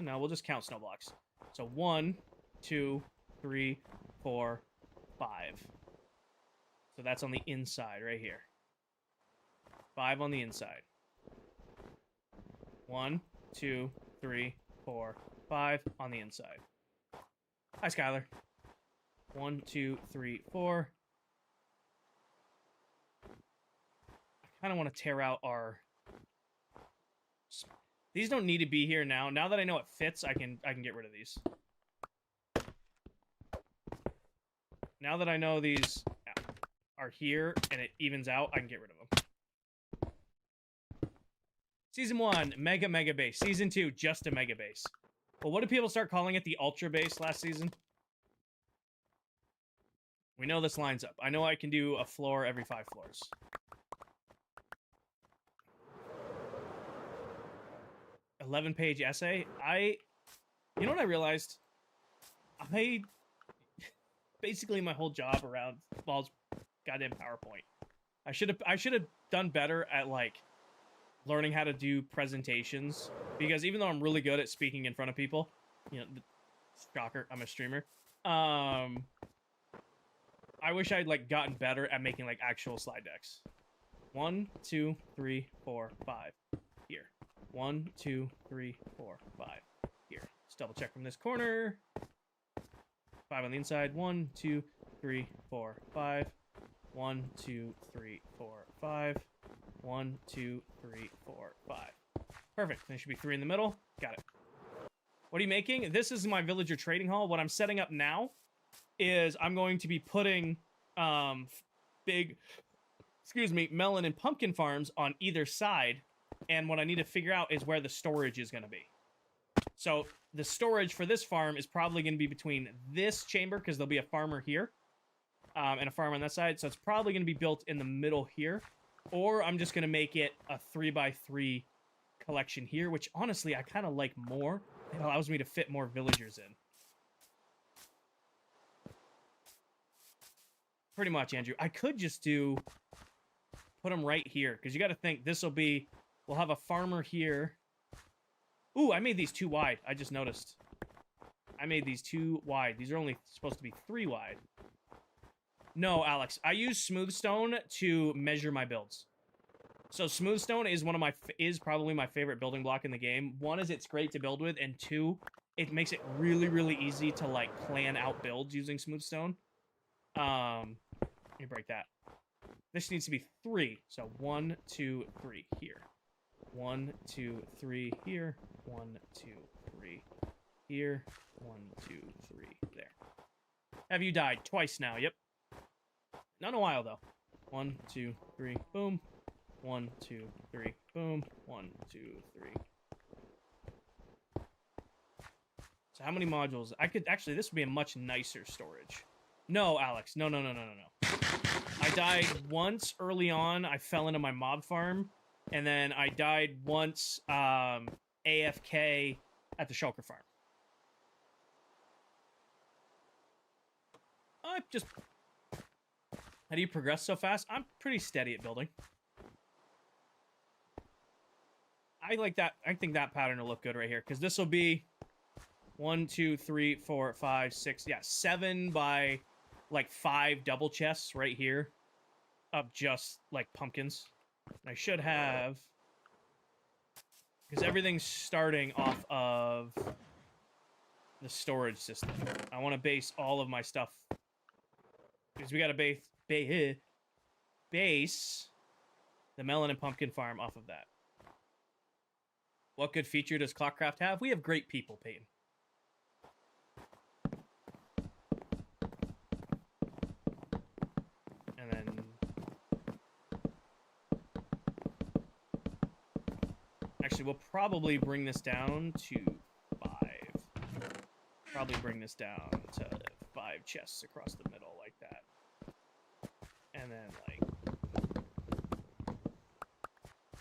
Now, we'll just count snow blocks. So, 1, 2, 3, 4, 5. So that's on the inside right here. 5 on the inside. 1, 2, 3, 4, 5 on the inside. Hi, Skylar. 1, 2, 3, 4. I kind of want to tear out our... These don't need to be here now. Now that I know it fits, I can get rid of these. Now that I know these are here and it evens out, I can get rid of them. Season 1, mega base. Season 2, just a mega base. Well, what did people start calling it? The ultra base last season? We know this lines up. I know I can do a floor every 5 floors. $11-page essay. You know what I realized? Basically my whole job around Ball's goddamn PowerPoint. I should have done better at like learning how to do presentations, because even though I'm really good at speaking in front of people, you know, shocker, I'm a streamer. I wish I'd like gotten better at making like actual slide decks. 1, 2, 3, 4, 5 here. 1, 2, 3, 4, 5 here. Let's double check from this corner. 5 on the inside. 1, 2, 3, 4, 5. 1, 2, 3, 4, 5. 1, 2, 3, 4, 5. Perfect. There should be 3 in the middle. Got it. What are you making? This is my villager trading hall. What I'm setting up now is I'm going to be putting big, melon and pumpkin farms on either side. And what I need to figure out is where the storage is going to be. So the storage for this farm is probably going to be between this chamber, because there'll be a farmer here and a farmer on that side. So it's probably going to be built in the middle here. Or I'm just going to make it a 3x3 collection here, which honestly I kind of like more. It allows me to fit more villagers in. Pretty much, Andrew. I could just put them right here, because you got to think this will be... We'll have a farmer here. Ooh, I made these 2 wide. I just noticed. I made these 2 wide. These are only supposed to be 3 wide. No, Alex. I use smooth stone to measure my builds. So smooth stone is probably my favorite building block in the game. 1 is it's great to build with, and 2, it makes it really, really easy to like plan out builds using smooth stone. Let me break that. This needs to be 3. So 1, 2, 3 here. 1, 2, 3 here. 1, 2, 3 here. 1, 2, 3 there. Have you died twice now? Yep. Not in a while though. 1, 2, 3, boom. 1, 2, 3, boom. 1, 2, 3. So how many modules? I could actually. This would be a much nicer storage. No, Alex. No. I died once early on. I fell into my mob farm, and then I died once AFK at the shulker farm. Just how do you progress so fast? I'm pretty steady at building. I like that. I think that pattern will look good right here because this will be 1, 2, 3, 4, 5, 6. Yeah, 7 by like 5 double chests right here of just like pumpkins. And I should have, because everything's starting off of the storage system. I want to base all of my stuff because we got to base the melon and pumpkin farm off of that. What good feature does ClockCraft have? We have great people, Peyton. And then actually, we'll probably bring this down to 5. Probably bring this down to 5 chests across the middle like that. And then, like,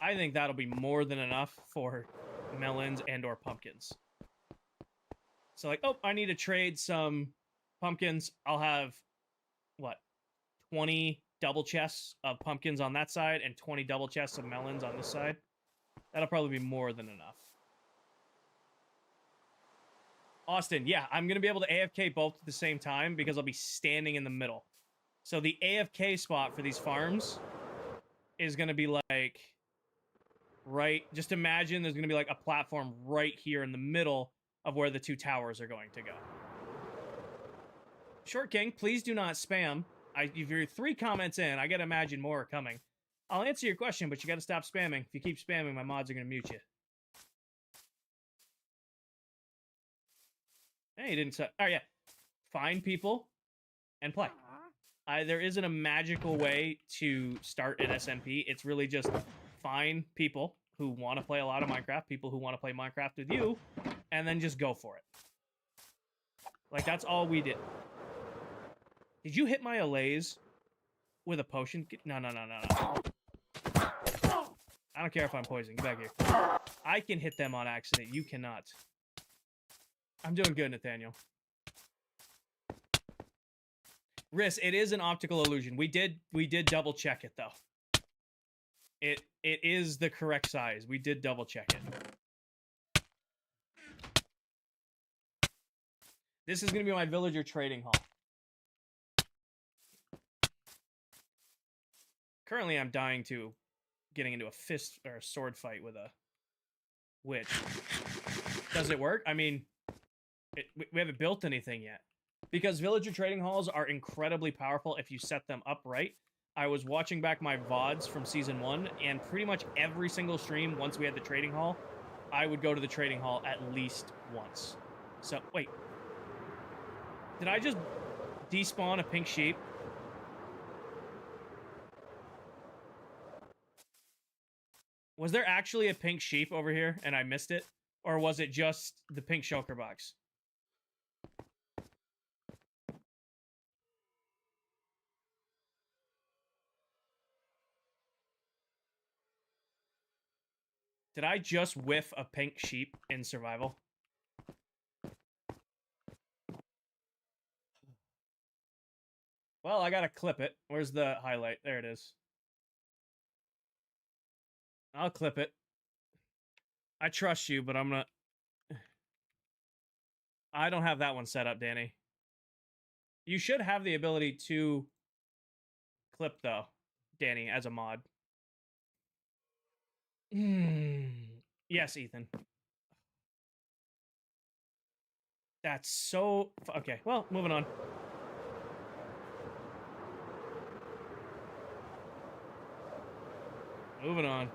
I think that'll be more than enough for melons and or pumpkins. So, like, oh, I need to trade some pumpkins. I'll have, what, 20 double chests of pumpkins on that side and 20 double chests of melons on this side. That'll probably be more than enough. Austin, yeah, I'm going to be able to AFK both at the same time because I'll be standing in the middle. So the AFK spot for these farms is going to be like, right, just imagine there's going to be like a platform right here in the middle of where the 2 towers are going to go. Short King, please do not spam. If you're 3 comments in, I got to imagine more are coming. I'll answer your question, but you got to stop spamming. If you keep spamming, my mods are going to mute you. Hey, you didn't say. Oh, yeah. Find people and play. There isn't a magical way to start an SMP. It's really just find people who want to play a lot of Minecraft, people who want to play Minecraft with you, and then just go for it. Like, that's all we did. Did you hit my allays with a potion? No. I don't care if I'm poisoned. Get back here. I can hit them on accident. You cannot. I'm doing good, Nathaniel. Riss, it is an optical illusion. We did double check it though. It is the correct size. We did double check it. This is gonna be my villager trading hall. Currently, I'm dying to getting into a fist or a sword fight with a witch. Does it work? I mean, we haven't built anything yet. Because villager trading halls are incredibly powerful if you set them up right. I was watching back my VODs from Season 1, and pretty much every single stream, once we had the trading hall, I would go to the trading hall at least once. So, wait. Did I just despawn a pink sheep? Was there actually a pink sheep over here, and I missed it? Or was it just the pink shulker box? Did I just whiff a pink sheep in survival? Well, I gotta clip it. Where's the highlight? There it is. I'll clip it. I trust you, but I'm not... I don't have that one set up, Danny. You should have the ability to clip, though, Danny, as a mod. Yes, Ethan. That's so... Okay, well, moving on. Moving on.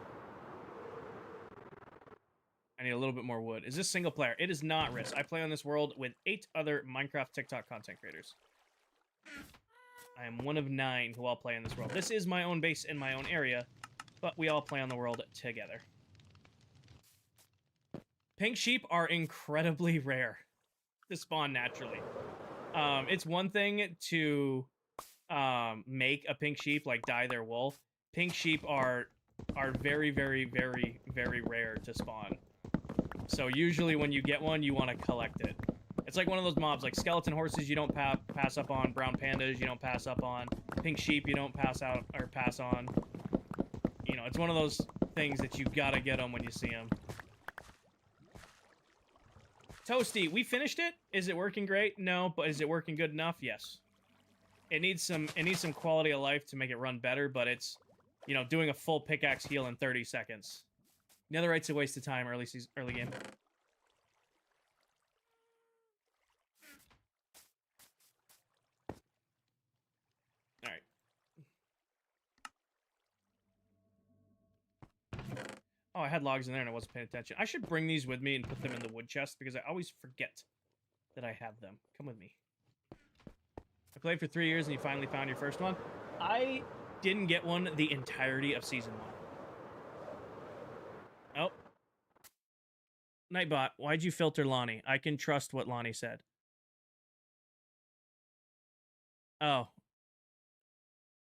I need a little bit more wood. Is this single player? It is not, Riss. I play on this world with 8 other Minecraft TikTok content creators. I am one of 9 who all play in this world. This is my own base in my own area, but we all play on the world together. Pink sheep are incredibly rare to spawn naturally. It's one thing to make a pink sheep, like dye their wool. Pink sheep are very, very, very, very rare to spawn. So usually when you get one, you want to collect it. It's like one of those mobs, like skeleton horses you don't pass up on, brown pandas you don't pass up on, pink sheep you don't pass on. You know, it's one of those things that you gotta get them when you see them. Toasty, we finished it? Is it working great? No, but is it working good enough? Yes. It needs some quality of life to make it run better, but it's, you know, doing a full pickaxe heal in 30 seconds. Netherite's a waste of time early game. All right. Oh, I had logs in there and I wasn't paying attention. I should bring these with me and put them in the wood chest because I always forget that I have them. Come with me. I played for 3 years and you finally found your first one. I didn't get one the entirety of season 1. Oh. Nightbot, why'd you filter Lonnie? I can trust what Lonnie said. Oh.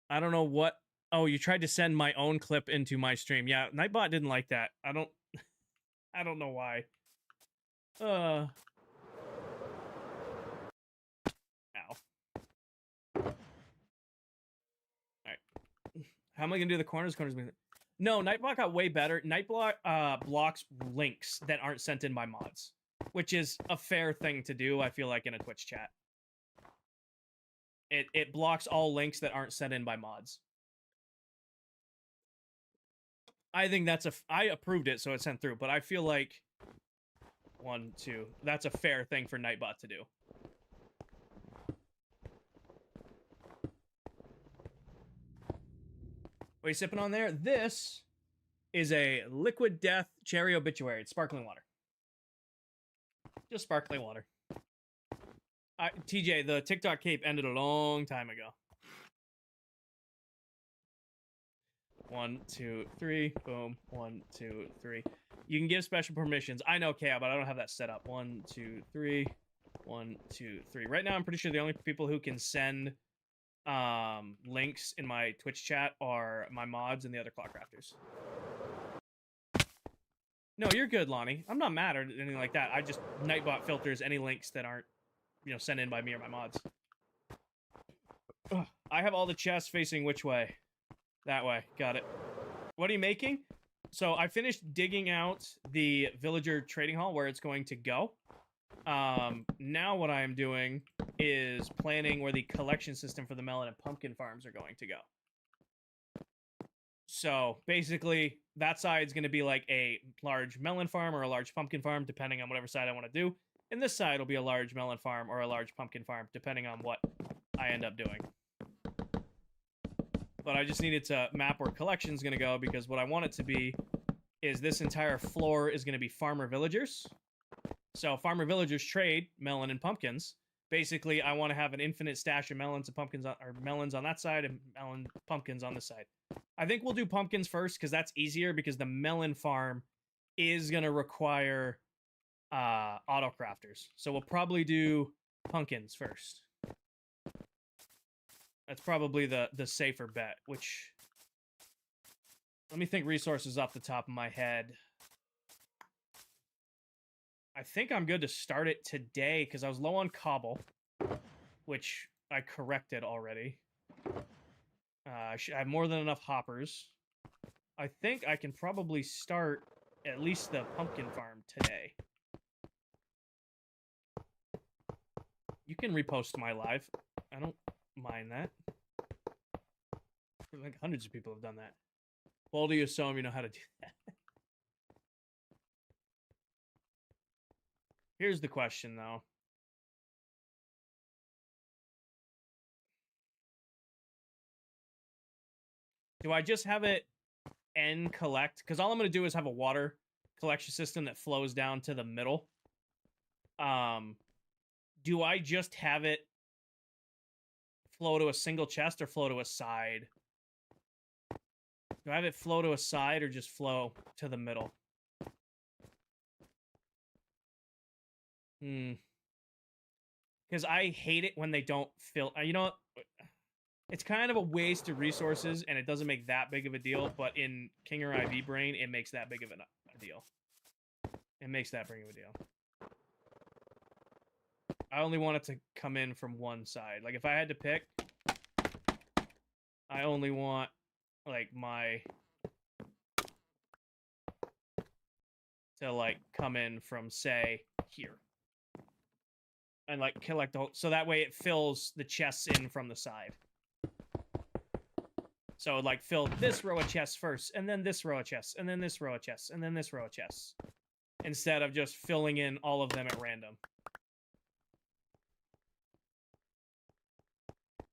I don't know what... Oh, you tried to send my own clip into my stream. Yeah, Nightbot didn't like that. I don't know why. Ow. Alright. How am I gonna do the corners? No, Nightbot got way better. Nightbot blocks links that aren't sent in by mods, which is a fair thing to do, I feel like, in a Twitch chat. It blocks all links that aren't sent in by mods. I think that's I approved it, so it sent through, but I feel like 1, 2, that's a fair thing for Nightbot to do. What are you sipping on there? This is a Liquid Death Cherry Obituary. It's sparkling water. Just sparkling water. TJ, the TikTok cape ended a long time ago. 1, 2, 3. Boom. 1, 2, 3. You can give special permissions. I know, Kale, but I don't have that set up. 1, 2, 3. 1, 2, 3. Right now, I'm pretty sure the only people who can send links in my Twitch chat are my mods and the other ClockCrafters. No, you're good, Lonnie. I'm not mad or anything like that. I just Nightbot filters any links that aren't, you know, sent in by me or my mods. Ugh. I have all the chests facing which way? That way. Got it. What are you making? So I finished digging out the villager trading hall where it's going to go. Now what I am doing is planning where the collection system for the melon and pumpkin farms are going to go. So basically, that side is going to be like a large melon farm or a large pumpkin farm, depending on whatever side I want to do. And this side will be a large melon farm or a large pumpkin farm, depending on what I end up doing. But I just needed to map where collection is going to go, because what I want it to be is this entire floor is going to be farmer villagers. So farmer villagers trade melon and pumpkins. Basically, I want to have an infinite stash of melons and pumpkins or melons on that side and pumpkins on this side. I think we'll do pumpkins first because that's easier, because the melon farm is going to require auto crafters. So we'll probably do pumpkins first. That's probably the safer bet, which... Let me think resources off the top of my head. I think I'm good to start it today, because I was low on cobble, which I corrected already. I have more than enough hoppers. I think I can probably start at least the pumpkin farm today. You can repost my live. I don't mind that. Like hundreds of people have done that. Baldy assume you know how to do that. Here's the question, though. Do I just have it end collect? Because all I'm going to do is have a water collection system that flows down to the middle. Do I just have it flow to a single chest or flow to a side? Do I have it flow to a side or just flow to the middle? Because I hate it when they don't fill... you know what? It's kind of a waste of resources, and it doesn't make that big of a deal, but in King or IV Brain, it makes that big of a deal. It makes that big of a deal. I only want it to come in from one side. Like, if I had to pick, I only want, like, my... to, like, come in from, say, here. And, like, collect the whole... So that way it fills the chests in from the side. So it would, like, fill this row of chests first, and then this row of chests, and then this row of chests, and then this row of chests. Instead of just filling in all of them at random.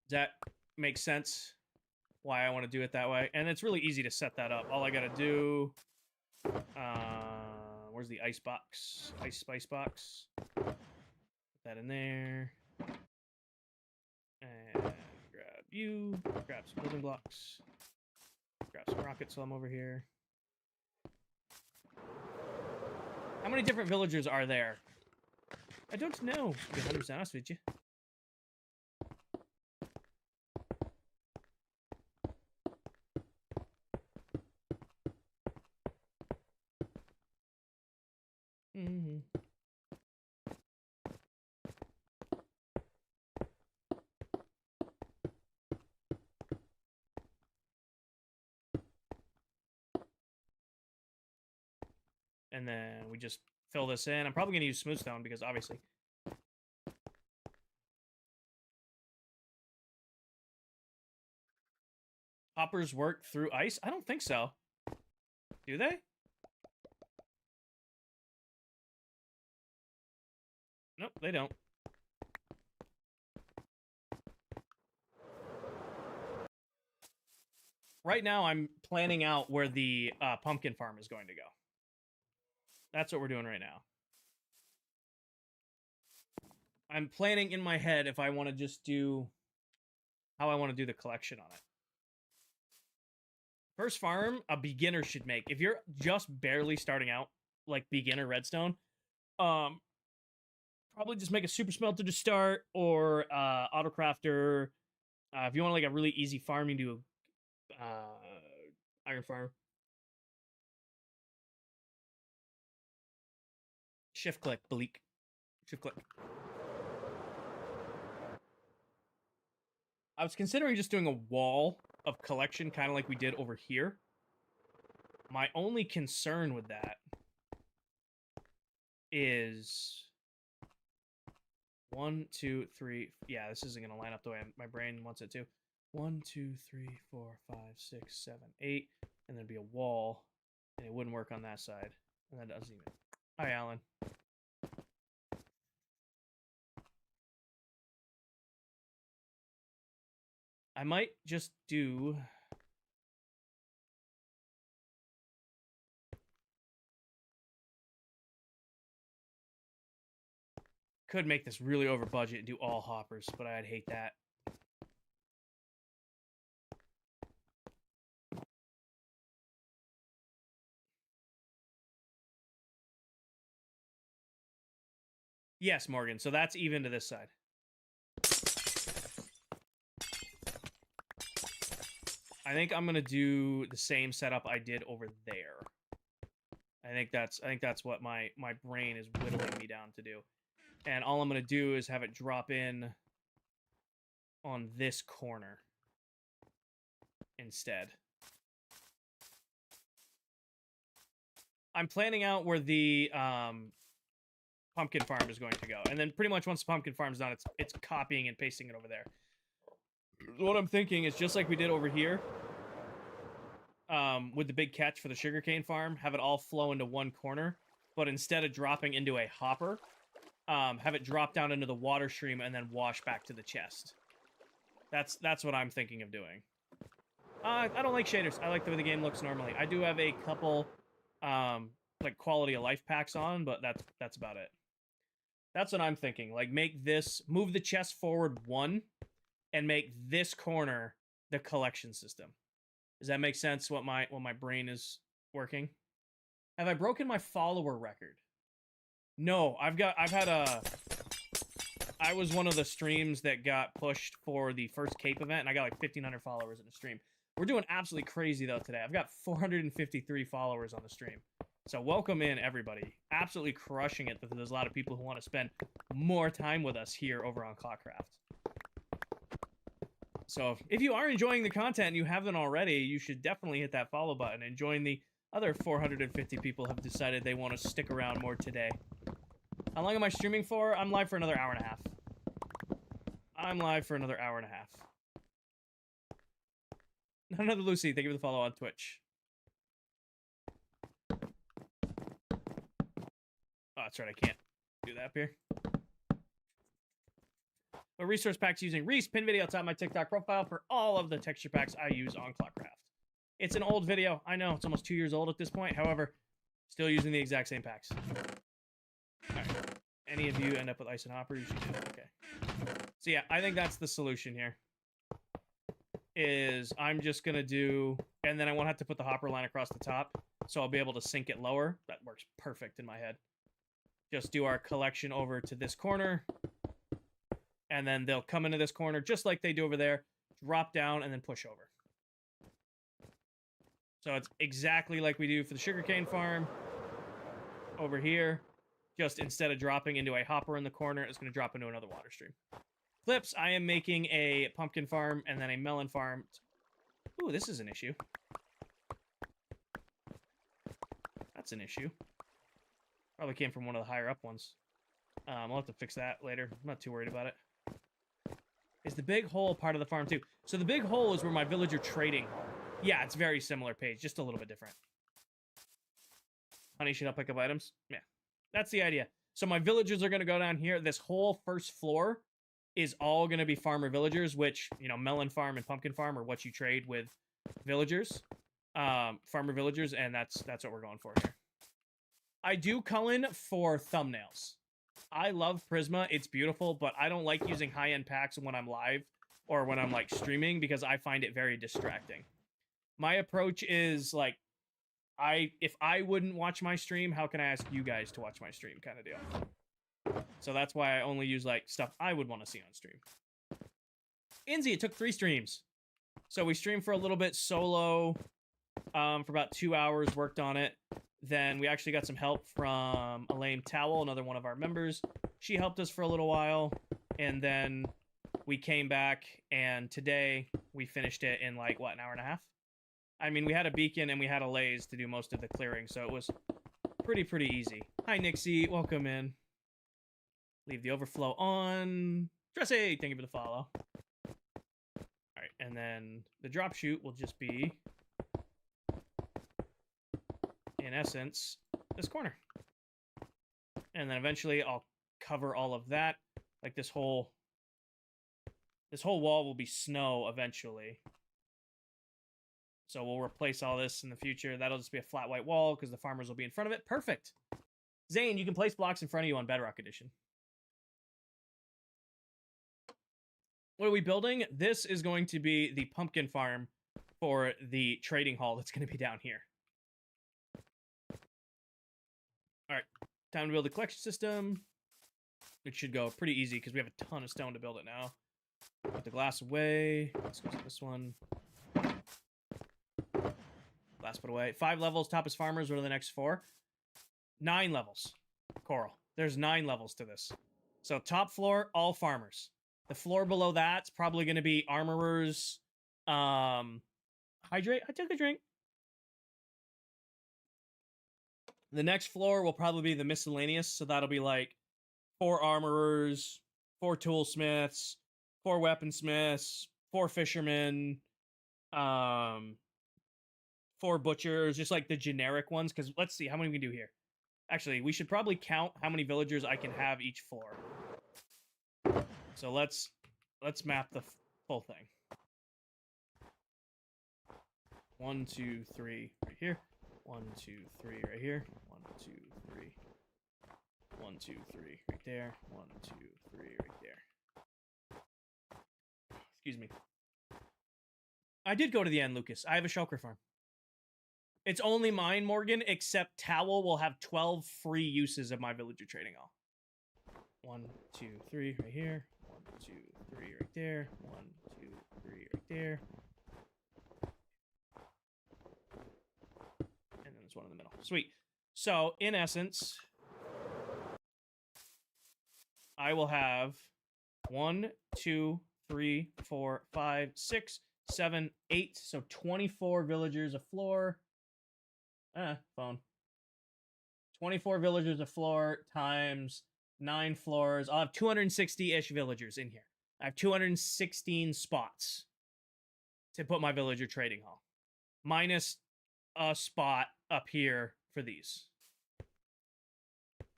Does that make sense? Why I want to do it that way? And it's really easy to set that up. All I gotta do... where's the ice box? Ice spice box. Put that in there. And grab you. Grab some building blocks. Grab some rockets while I'm over here. How many different villagers are there? I don't know, to be 100% honest with you. And then we just fill this in. I'm probably going to use smooth stone because obviously. Hoppers work through ice? I don't think so. Do they? Nope, they don't. Right now, I'm planning out where the pumpkin farm is going to go. That's what we're doing right now. I'm planning in my head if I want to just do how I want to do the collection on it. First farm, a beginner should make. If you're just barely starting out, like beginner redstone, probably just make a super smelter to start, or auto crafter. If you want like a really easy farm, you do iron farm. Shift click, bleak. Shift click. I was considering just doing a wall of collection, kind of like we did over here. My only concern with that is 1, 2, 3. Yeah, this isn't going to line up the way my brain wants it to. 1, 2, 3, 4, 5, 6, 7, 8. And there'd be a wall, and it wouldn't work on that side. And that doesn't even... Hi, Alan. I might just do... Could make this really over budget and do all hoppers, but I'd hate that. Yes, Morgan. So that's even to this side. I think I'm gonna do the same setup I did over there. I think that's what my brain is whittling me down to do. And all I'm gonna do is have it drop in on this corner instead. I'm planning out where the pumpkin farm is going to go, and then pretty much once the pumpkin farm's done, it's copying and pasting it over there. What I'm thinking is just like we did over here, with the big catch for the sugarcane farm, have it all flow into one corner, but instead of dropping into a hopper, have it drop down into the water stream and then wash back to the chest. That's what I'm thinking of doing. I don't like shaders. I like the way the game looks normally. I do have a couple, like quality of life packs on, but that's about it. That's what I'm thinking. Like, move the chest forward 1, and make this corner the collection system. Does that make sense? What my brain is working? Have I broken my follower record? No, I was one of the streams that got pushed for the first Cape event, and I got like 1,500 followers in the stream. We're doing absolutely crazy, though, today. I've got 453 followers on the stream. So welcome in, everybody. Absolutely crushing it. There's a lot of people who want to spend more time with us here over on ClockCraft. So if you are enjoying the content and you haven't already, you should definitely hit that follow button and join the other 450 people who have decided they want to stick around more today. How long am I streaming for? I'm live for another hour and a half. I'm live for another hour and a half. Another Lucy, thank you for the follow on Twitch. Oh, that's right, I can't do that up here. But resource packs using Reese, pin video outside my TikTok profile for all of the texture packs I use on ClockCraft. It's an old video. I know, it's almost 2 years old at this point. However, still using the exact same packs. All right. Any of you end up with Ice and Hopper, you should do it. Okay. So yeah, I think that's the solution here. Is I'm just going to do... And then I won't have to put the hopper line across the top, so I'll be able to sink it lower. That works perfect in my head. Just do our collection over to this corner. And then they'll come into this corner just like they do over there. Drop down and then push over. So it's exactly like we do for the sugarcane farm. Over here. Just instead of dropping into a hopper in the corner, it's going to drop into another water stream. Clips, I am making a pumpkin farm and then a melon farm. Ooh, this is an issue. That's an issue. Probably came from one of the higher up ones. I'll have to fix that later. I'm not too worried about it. Is the big hole part of the farm too? So the big hole is where my villager trading hall. Yeah, it's very similar page, just a little bit different. Honey, should I pick up items? Yeah, that's the idea. So my villagers are going to go down here. This whole first floor is all going to be farmer villagers, which, you know, melon farm and pumpkin farm are what you trade with villagers. Farmer villagers, and that's what we're going for here. I do Cullen for thumbnails. I love Prisma. It's beautiful, but I don't like using high-end packs when I'm live or when I'm, like, streaming because I find it very distracting. My approach is, like, if I wouldn't watch my stream, how can I ask you guys to watch my stream kind of deal? So that's why I only use, like, stuff I would want to see on stream. Inzi, it took 3 streams. So we streamed for a little bit solo for about 2 hours, worked on it. Then we actually got some help from Elaine Towell, another one of our members. She helped us for a little while, and then we came back, and today we finished it in, like, what, an hour and a half? I mean, we had a beacon and we had a laze to do most of the clearing, so it was pretty easy. Hi, Nixie. Welcome in. Leave the overflow on. Dressy, thank you for the follow. All right, and then the drop chute will just be, in essence, this corner. And then eventually I'll cover all of that. Like this whole wall will be snow eventually. So we'll replace all this in the future. That'll just be a flat white wall because the farmers will be in front of it. Perfect. Zane, you can place blocks in front of you on Bedrock Edition. What are we building? This is going to be the pumpkin farm for the trading hall that's going to be down here. All right, time to build the collection system. It should go pretty easy because we have a ton of stone to build it now. Put the glass away. Let's go to this one. Glass put away. 5 levels, top is farmers. What are the next 4? 9 levels. Coral. There's 9 levels to this. So top floor, all farmers. The floor below that's probably going to be armorers. Hydrate. I took a drink. The next floor will probably be the miscellaneous. So that'll be like 4 armorers, 4 toolsmiths, 4 weaponsmiths, 4 fishermen, 4 butchers, just like the generic ones. Because let's see how many we can do here. Actually, we should probably count how many villagers I can have each floor. So let's map the full thing. 1, 2, 3 right here. 1, 2, 3 right here. 1, 2, 3. 1, 2, 3 right there. 1, 2, 3 right there. Excuse me. I did go to the end, Lucas. I have a shulker farm. It's only mine, Morgan, except Towel will have 12 free uses of my villager trading hall. 1, 2, 3 right here. 1, 2, 3 right there. 1, 2, 3 right there. And then there's one in the middle. Sweet. So, in essence, I will have 1, 2, 3, 4, 5, 6, 7, 8. So 24 villagers a floor. Phone. 24 villagers a floor times 9 floors. I'll have 260-ish villagers in here. I have 216 spots to put my villager trading hall. Minus a spot up here for these.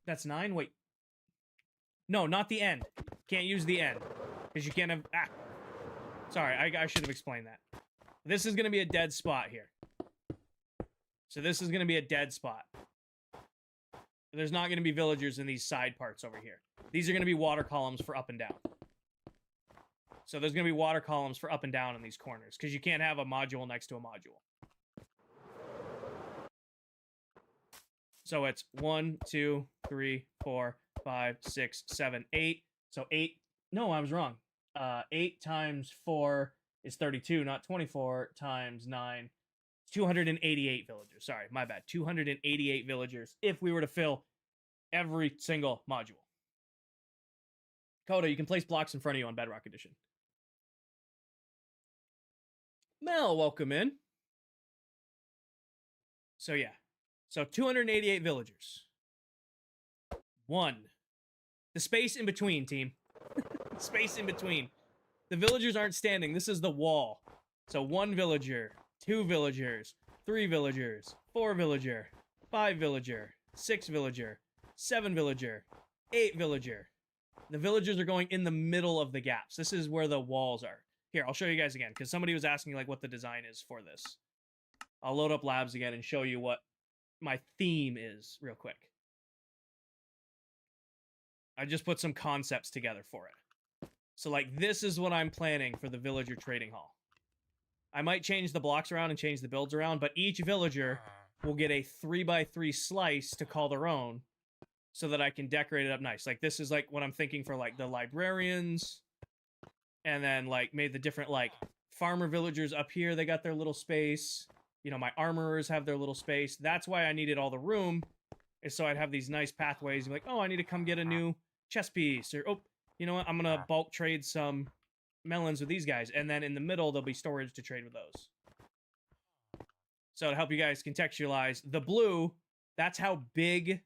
That's 9? Wait. No, not the end. Can't use the end. Because you can't have... Sorry, I should have explained that. This is going to be a dead spot here. So this is going to be a dead spot. There's not going to be villagers in these side parts over here. These are going to be water columns for up and down. So there's going to be water columns for up and down in these corners. Because you can't have a module next to a module. So it's 1, 2, 3, 4, 5, 6, 7, 8. So 8. No, I was wrong. 8 times 4 is 32, not 24 times 9. 288 villagers. Sorry, my bad. 288 villagers if we were to fill every single module. Coda, you can place blocks in front of you on Bedrock Edition. Mel, welcome in. So yeah. So 288 villagers. 1. The space in between, team. Space in between. The villagers aren't standing. This is the wall. So 1 villager, 2 villagers, 3 villagers, 4 villager, 5 villager, 6 villager, 7 villager, 8 villager. The villagers are going in the middle of the gaps. This is where the walls are. Here, I'll show you guys again, because somebody was asking like what the design is for this. I'll load up labs again and show you what my theme is real quick. I just put some concepts together for it. So like this is what I'm planning for the villager trading hall. I might change the blocks around and change the builds around, but each villager will get a 3x3 slice to call their own so that I can decorate it up nice. Like this is like what I'm thinking for like the librarians, and then like made the different like farmer villagers up here. They got their little space. You know, my armorers have their little space. That's why I needed all the room, is so I'd have these nice pathways. Like, oh, I need to come get a new chess piece, or oh, you know what? I'm gonna bulk trade some melons with these guys, and then in the middle there'll be storage to trade with those. So to help you guys contextualize, the blue, that's how big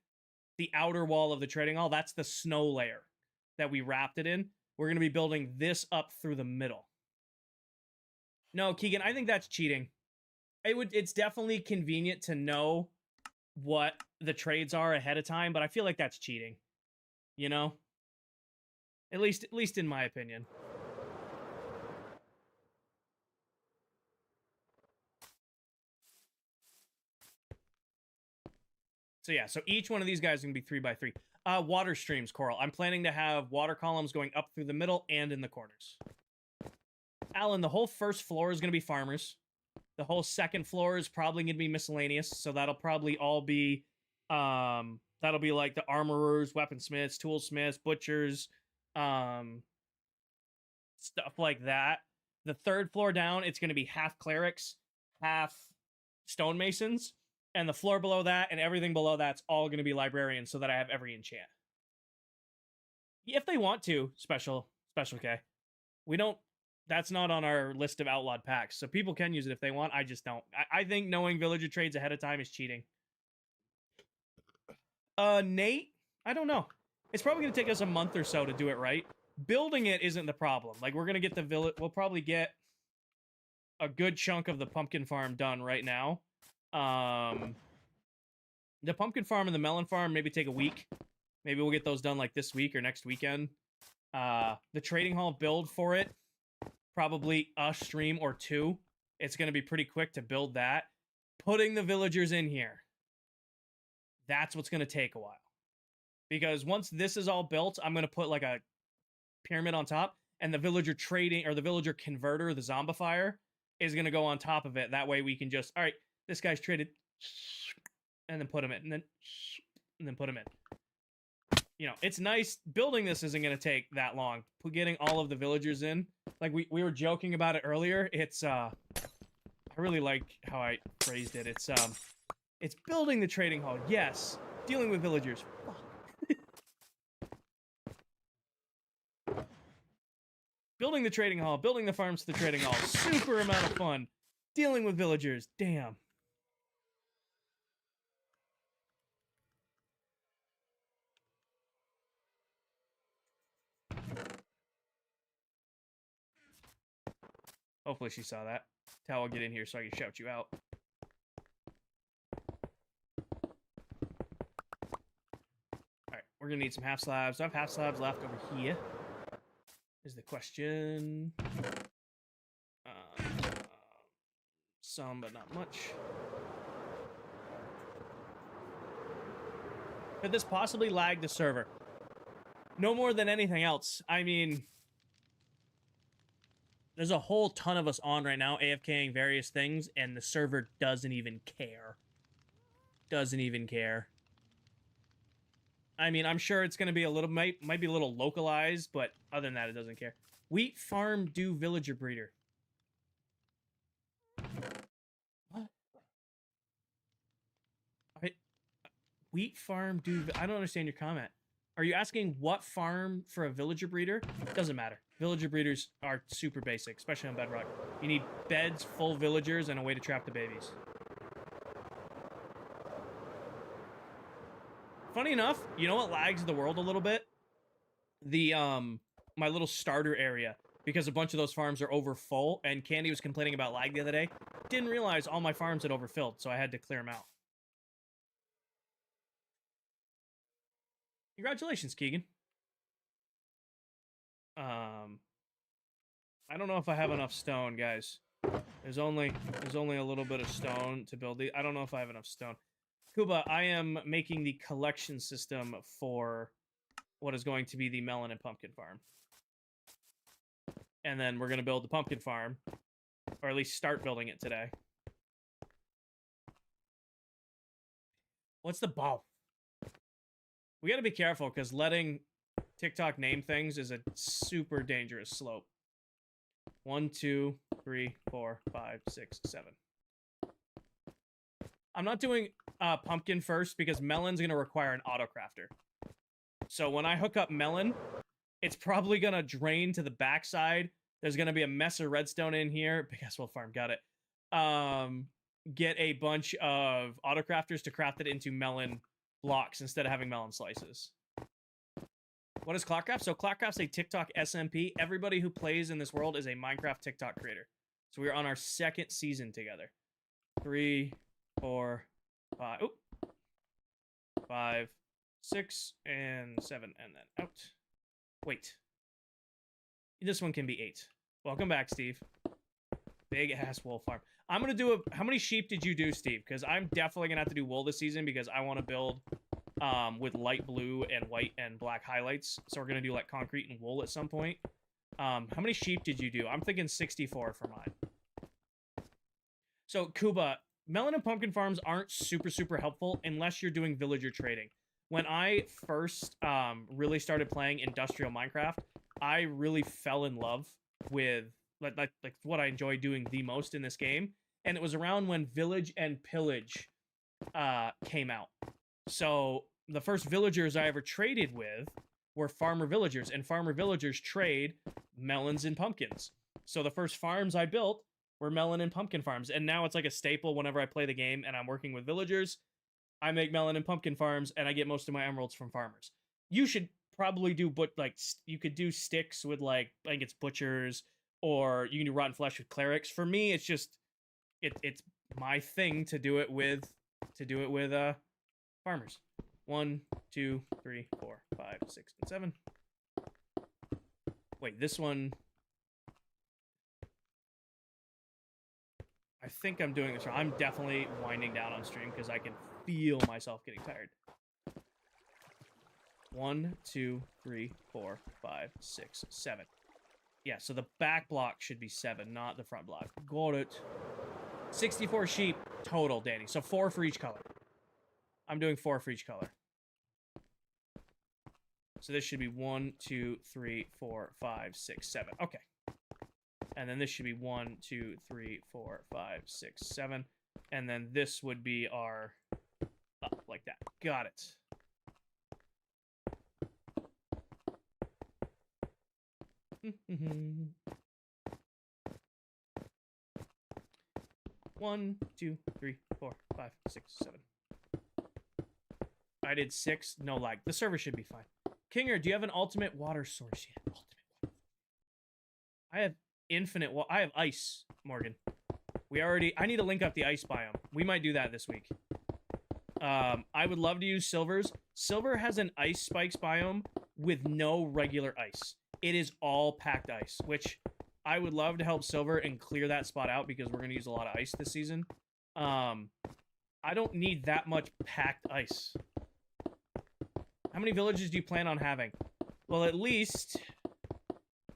the outer wall of the trading hall, that's the snow layer that we wrapped it in. We're going to be building this up through the middle. No, Keegan, I think that's cheating. It's definitely convenient to know what the trades are ahead of time, but I feel like that's cheating. You know? At least in my opinion. So yeah, so each one of these guys is going to be 3x3. Water streams, Coral. I'm planning to have water columns going up through the middle and in the corners. Alan, the whole first floor is going to be farmers. The whole second floor is probably going to be miscellaneous, so that'll probably all be, that'll be like the armorers, weaponsmiths, toolsmiths, butchers, stuff like that. The third floor down, it's going to be half clerics, half stonemasons. And the floor below that and everything below that's all going to be librarians so that I have every enchant. If they want to, special K. We don't, that's not on our list of outlawed packs. So people can use it if they want. I just don't. I think knowing villager trades ahead of time is cheating. Nate? I don't know. It's probably going to take us a month or so to do it right. Building it isn't the problem. Like, we're going to get the village, we'll probably get a good chunk of the pumpkin farm done right now. The pumpkin farm and the melon farm maybe take a week. Maybe we'll get those done like this week or next weekend. The trading hall build for it, probably a stream or 2. It's going to be pretty quick to build that. Putting the villagers in here, that's what's going to take a while. Because once this is all built, I'm going to put like a pyramid on top, and the villager trading, or the villager converter, the zombifier, is going to go on top of it. That way we can just, all right, this guy's traded, and then put him in, and then put him in. You know, it's nice. Building this isn't going to take that long. Getting all of the villagers in, like we were joking about it earlier. It's I really like how I phrased it. It's building the trading hall, yes. Dealing with villagers, fuck. Building the trading hall, building the farms to the trading hall, super amount of fun. Dealing with villagers, damn. Hopefully she saw that. Tao will get in here so I can shout you out. Alright, we're gonna need some half slabs. I have half slabs left over here. Is the question. Some, but not much. Could this possibly lag the server? No more than anything else. I mean, there's a whole ton of us on right now, AFKing various things, and the server doesn't even care. Doesn't even care. I mean, I'm sure it's going to be a little, might be a little localized, but other than that, it doesn't care. Wheat farm do villager breeder. What? Wheat farm do... I don't understand your comment. Are you asking what farm for a villager breeder? Doesn't matter. Villager breeders are super basic, especially on Bedrock. You need beds, full villagers, and a way to trap the babies. Funny enough, you know what lags the world a little bit? The, my little starter area. Because a bunch of those farms are over full, and Candy was complaining about lag the other day. Didn't realize all my farms had overfilled, so I had to clear them out. Congratulations, Keegan. I don't know if I have enough stone, guys. There's only a little bit of stone to build the... I don't know if I have enough stone. Kuba, I am making the collection system for what is going to be the melon and pumpkin farm. And then we're going to build the pumpkin farm, or at least start building it today. What's the ball? We got to be careful, because letting TikTok name things is a super dangerous slope. 1, 2, 3, 4, 5, 6, 7. I'm not doing pumpkin first because melon's going to require an autocrafter. So when I hook up melon, it's probably going to drain to the backside. There's going to be a mess of redstone in here. Big Ass Wolf Farm, got it. Get a bunch of autocrafters to craft it into melon blocks instead of having melon slices. What is ClockCraft? So ClockCraft's a TikTok SMP. Everybody who plays in this world is a Minecraft TikTok creator. So we are on our 2nd season together. 3, 4, 5. Oh, 5, 6, and 7, and then out. Wait. This one can be 8. Welcome back, Steve. Big Ass Wolf Farm. I'm gonna do a... How many sheep did you do, Steve? Because I'm definitely gonna have to do wool this season because I want to build with light blue and white and black highlights. So we're gonna do like concrete and wool at some point. How many sheep did you do? I'm thinking 64 for mine. So Kuba, melon and pumpkin farms aren't super helpful unless you're doing villager trading. When I first really started playing industrial Minecraft, I really fell in love with like what I enjoy doing the most in this game, and it was around when Village and Pillage came out. So the first villagers I ever traded with were farmer villagers, and farmer villagers trade melons and pumpkins. So the first farms I built were melon and pumpkin farms, and now it's like a staple whenever I play the game and I'm working with villagers. I make melon and pumpkin farms, and I get most of my emeralds from farmers. You should probably do, but like you could do sticks with like I think it's butchers, or you can do rotten flesh with clerics. For me, it's just it's my thing to do it with farmers. 1, 2, 3, 4, 5, 6, and 7. Wait, this one. I think I'm doing this wrong. I'm definitely winding down on stream because I can feel myself getting tired. 1, 2, 3, 4, 5, 6, 7. Yeah, so the back block should be 7, not the front block. Got it. 64 sheep total, Danny. So 4 for each color. I'm doing 4 for each color. So this should be 1, 2, 3, 4, 5, 6, 7. Okay. And then this should be 1, 2, 3, 4, 5, 6, 7. And then this would be our up like that. Got it. One, 2, 3, 4, 5, 6, 7. I did 6, no lag. The server should be fine. Kinger, do you have an ultimate water source yet? Ultimate water. I have infinite I have ice, Morgan. I need to link up the ice biome. We might do that this week. I would love to use Silver's. Silver has an ice spikes biome with no regular ice. It is all packed ice, which I would love to help Silver and clear that spot out because we're going to use a lot of ice this season. I don't need that much packed ice. How many villages do you plan on having? Well, at least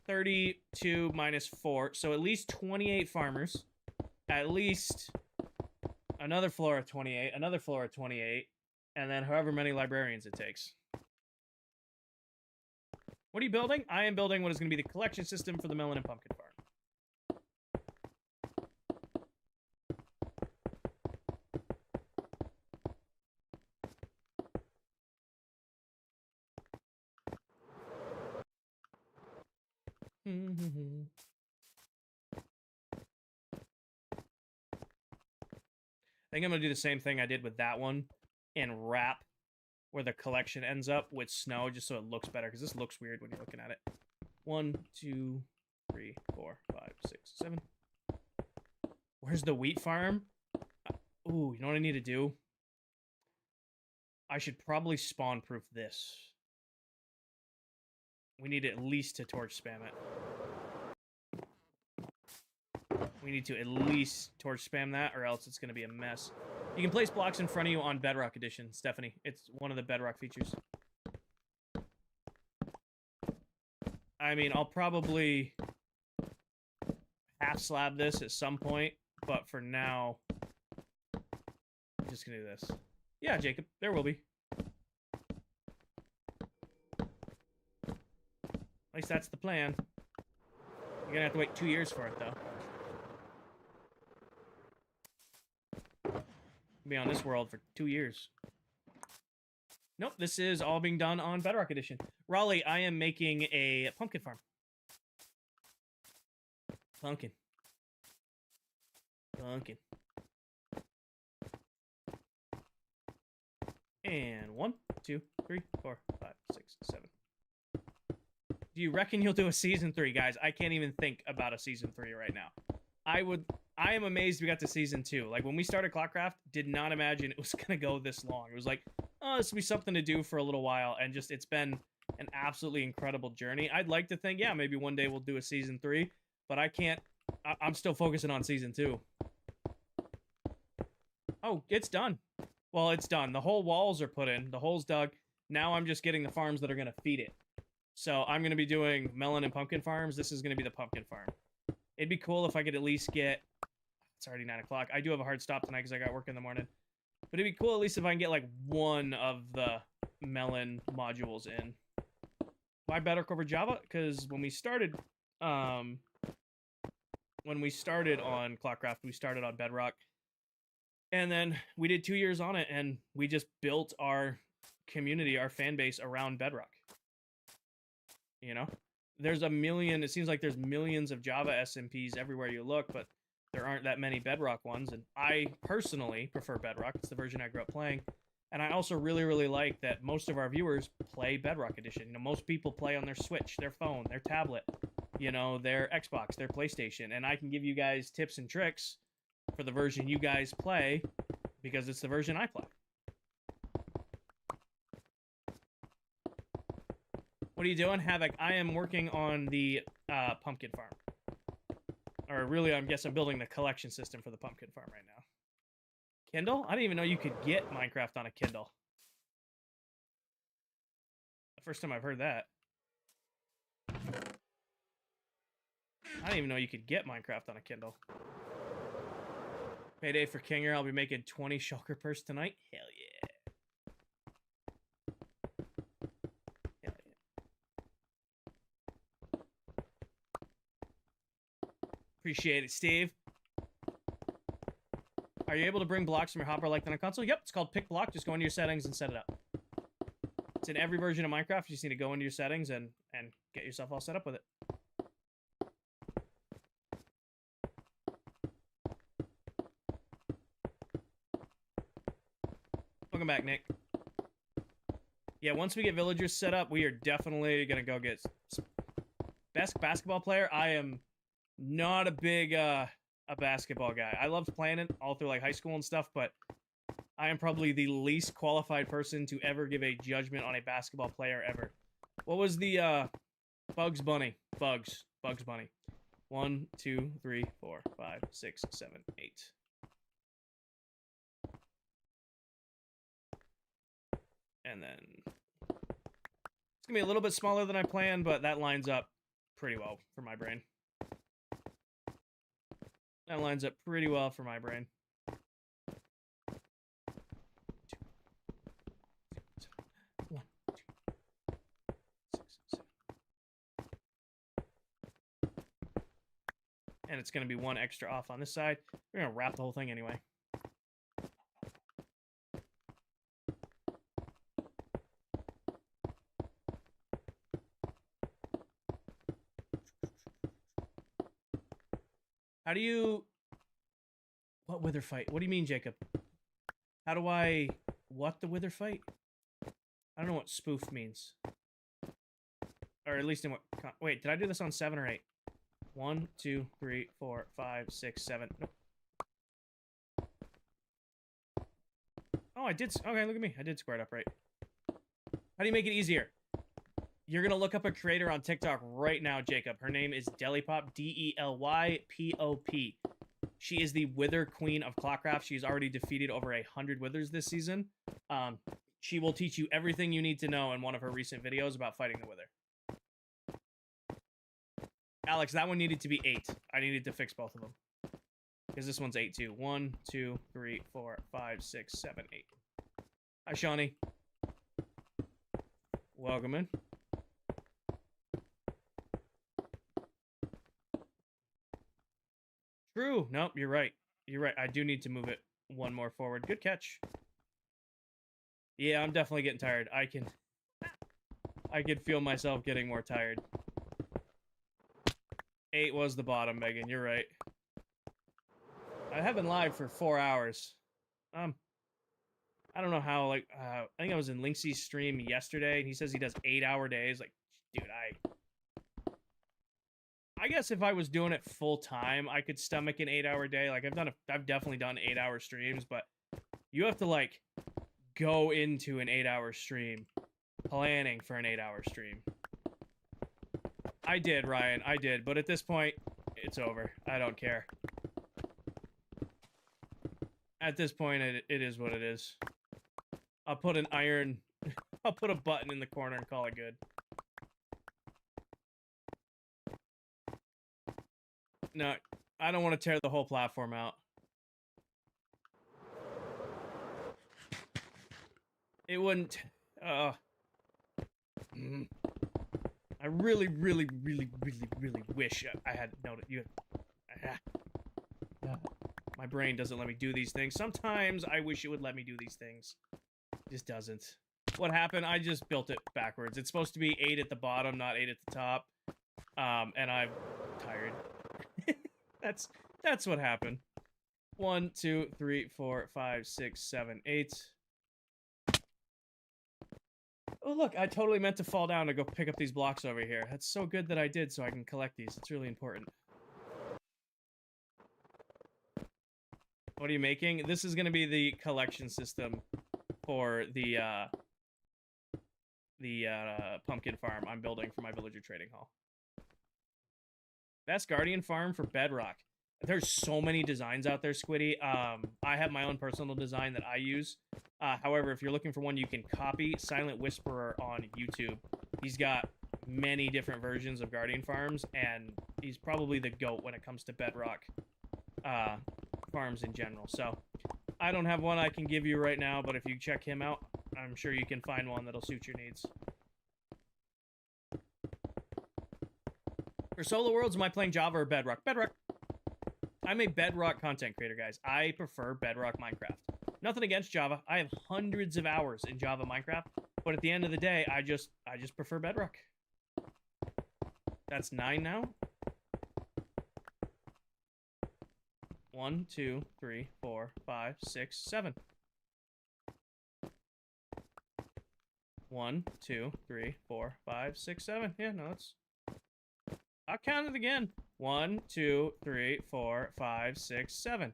32 minus 4. So at least 28 farmers. At least another floor of 28. Another floor of 28. And then however many librarians it takes. What are you building? I am building what is going to be the collection system for the melon and pumpkin farm. I think I'm going to do the same thing I did with that one and wrap where the collection ends up with snow just so it looks better because this looks weird when you're looking at it. 1, 2, 3, 4, 5, 6, 7. Where's the wheat farm? Ooh, you know what I need to do? I should probably spawn proof this. We need at least to torch spam it. We need to at least torch spam that, or else it's going to be a mess. You can place blocks in front of you on Bedrock Edition, Stephanie. It's one of the Bedrock features. I mean, I'll probably half slab this at some point, but for now, I'm just going to do this. Yeah, Jacob, there will be. At least that's the plan. You're going to have to wait 2 years for it, though. Be on this world for 2 years. Nope, this is all being done on Bedrock Edition. Raleigh, I am making a pumpkin farm. Pumpkin. Pumpkin. And 1, 2, 3, 4, 5, 6, 7. Do you reckon you'll do a season 3, guys? I can't even think about a season 3 right now. I am amazed we got to season 2. Like, when we started ClockCraft, did not imagine it was gonna go this long. It was like, oh, this will be something to do for a little while, and just, it's been an absolutely incredible journey. I'd like to think, yeah, maybe one day we'll do a season 3, but I can't, I'm still focusing on season 2. Oh, it's done. Well, it's done. The whole walls are put in, the hole's dug. Now I'm just getting the farms that are gonna feed it. So I'm gonna be doing melon and pumpkin farms. This is gonna be the pumpkin farm. It'd be cool if I could at least get... It's already 9 o'clock. I do have a hard stop tonight because I got work in the morning. But it'd be cool at least if I can get, like, one of the melon modules in. Why Bedrock over Java? Because when we started... when we started on ClockCraft, we started on Bedrock. And then we did 2 years on it, and we just built our community, our fan base around Bedrock. You know? There's a million, it seems like there's millions of Java SMPs everywhere you look, but there aren't that many Bedrock ones, and I personally prefer Bedrock. It's the version I grew up playing, and I also really, really like that most of our viewers play Bedrock Edition. You know, most people play on their Switch, their phone, their tablet, you know, their Xbox, their PlayStation, and I can give you guys tips and tricks for the version you guys play, because it's the version I play. What are you doing, Havoc? I am working on the pumpkin farm. Or really, I guess I'm building the collection system for the pumpkin farm right now. Kindle? I didn't even know you could get Minecraft on a Kindle. The first time I've heard that. I didn't even know you could get Minecraft on a Kindle. Payday for Kinger. I'll be making 20 shulker purse tonight. Hell yeah. Hell yeah. Appreciate it, Steve. Are you able to bring blocks from your hopper like that on console? Yep, it's called pick block. Just go into your settings and set it up. It's in every version of Minecraft. You just need to go into your settings and get yourself all set up with it. Welcome back, Nick. Yeah, once we get villagers set up, we are definitely gonna go get best basketball player. I am not a big a basketball guy. I loved playing it all through like high school and stuff, but I am probably the least qualified person to ever give a judgment on a basketball player ever. What was the Bugs Bunny? Bugs Bunny. 1, 2, 3, 4, 5, 6, 7, 8. And then it's gonna be a little bit smaller than I planned, but that lines up pretty well for my brain. That lines up pretty well for my brain. And it's going to be one extra off on this side. We're going to wrap the whole thing anyway. How do you... What wither fight? What do you mean, Jacob? How do I... What the wither fight? I don't know what spoof means. Or at least in what... Wait, did I do this on 7 or 8? 1, 2, 3, 4, 5, 6, 7. Nope. Oh, I did. Okay, look at me. I did square it up right. How do you make it easier? You're gonna look up a creator on TikTok right now, Jacob. Her name is Delypop, D-E-L-Y-P-O-P. She is the Wither Queen of ClockCraft. She's already defeated over 100 withers this season. She will teach you everything you need to know in one of her recent videos about fighting the wither. Alex, that one needed to be 8. I needed to fix both of them. Because this one's 8 too. 1, 2, 3, 4, 5, 6, 7, 8. Hi, Shawnee. Welcome in. True. Nope, you're right. You're right. I do need to move it one more forward. Good catch. Yeah, I'm definitely getting tired. I can feel myself getting more tired. 8 was the bottom, Megan. You're right. I have been live for 4 hours. I don't know how, like, I think I was in Linksy's stream yesterday, and he says he does 8-hour days. Like, dude, I guess if I was doing it full time, I could stomach an 8-hour day. Like, I've definitely done 8-hour streams, but you have to, like, go into an 8-hour stream, planning for an 8-hour stream. I did, Ryan. I did. But at this point, it's over. I don't care. At this point, it is what it is. I'll put an iron... I'll put a button in the corner and call it good. No, I don't want to tear the whole platform out. It wouldn't... I really, really, really, really, really wish I had noted you. My brain doesn't let me do these things. Sometimes I wish it would let me do these things. It just doesn't. What happened? I just built it backwards. It's supposed to be 8 at the bottom, not 8 at the top. And I'm tired. That's what happened. 1, 2, 3, 4, 5, 6, 7, 8. Oh, look, I totally meant to fall down to go pick up these blocks over here. That's so good that I did, so I can collect these. It's really important. What are you making? This is going to be the collection system for the pumpkin farm I'm building for my villager trading hall. Best Guardian farm for Bedrock. There's so many designs out there, Squiddy. I have my own personal design that I use. However, if you're looking for one you can copy, Silent Whisperer on YouTube. He's got many different versions of Guardian farms, and he's probably the GOAT when it comes to Bedrock farms in general. So I don't have one I can give you right now, but if you check him out, I'm sure you can find one that'll suit your needs. For Solo Worlds, am I playing Java or Bedrock? Bedrock. I'm a Bedrock content creator, guys. I prefer Bedrock Minecraft. Nothing against Java. I have hundreds of hours in Java Minecraft, but at the end of the day, I just prefer Bedrock. That's 9 now. 1, 2, 3, 4, 5, 6, 7. 1, 2, 3, 4, 5, 6, 7. Yeah, no, it's... I'll count it again. 1, 2, 3, 4, 5, 6, 7.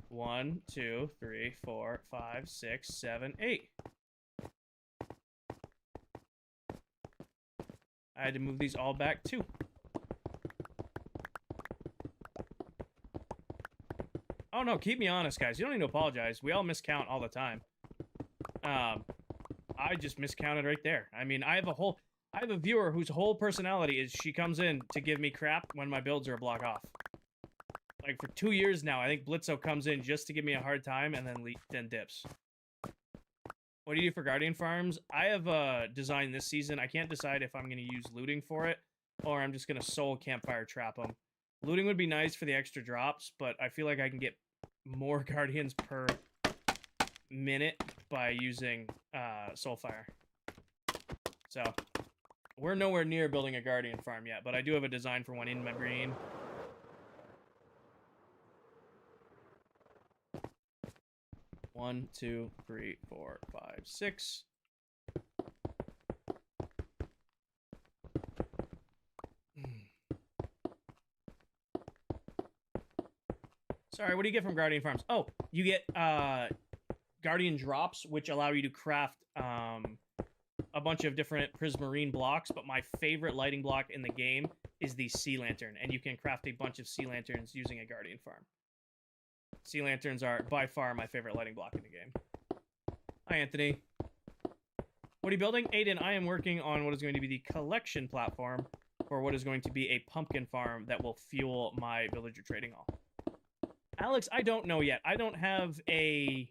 1, 2, 3, 4, 5, 6, 7, 8. I had to move these all back too. Oh no, keep me honest, guys. You don't need to apologize. We all miscount all the time. I just miscounted right there. I mean, I have a viewer whose whole personality is she comes in to give me crap when my builds are a block off. Like for 2 years now, I think Blitzo comes in just to give me a hard time and then dips. What do you do for Guardian farms? I have a design this season. I can't decide if I'm going to use looting for it or I'm just going to soul campfire trap them. Looting would be nice for the extra drops, but I feel like I can get more Guardians per minute by using Soulfire. So we're nowhere near building a Guardian farm yet, but I do have a design for one in my brain. One, 2, 3, 4, 5, 6. Sorry, what do you get from Guardian farms? Oh, you get Guardian drops, which allow you to craft a bunch of different prismarine blocks, but my favorite lighting block in the game is the sea lantern, and you can craft a bunch of sea lanterns using a Guardian farm. Sea lanterns are by far my favorite lighting block in the game. Hi, Anthony. What are you building? Aiden, I am working on what is going to be the collection platform for what is going to be a pumpkin farm that will fuel my villager trading hall. Alex, I don't know yet. I don't have a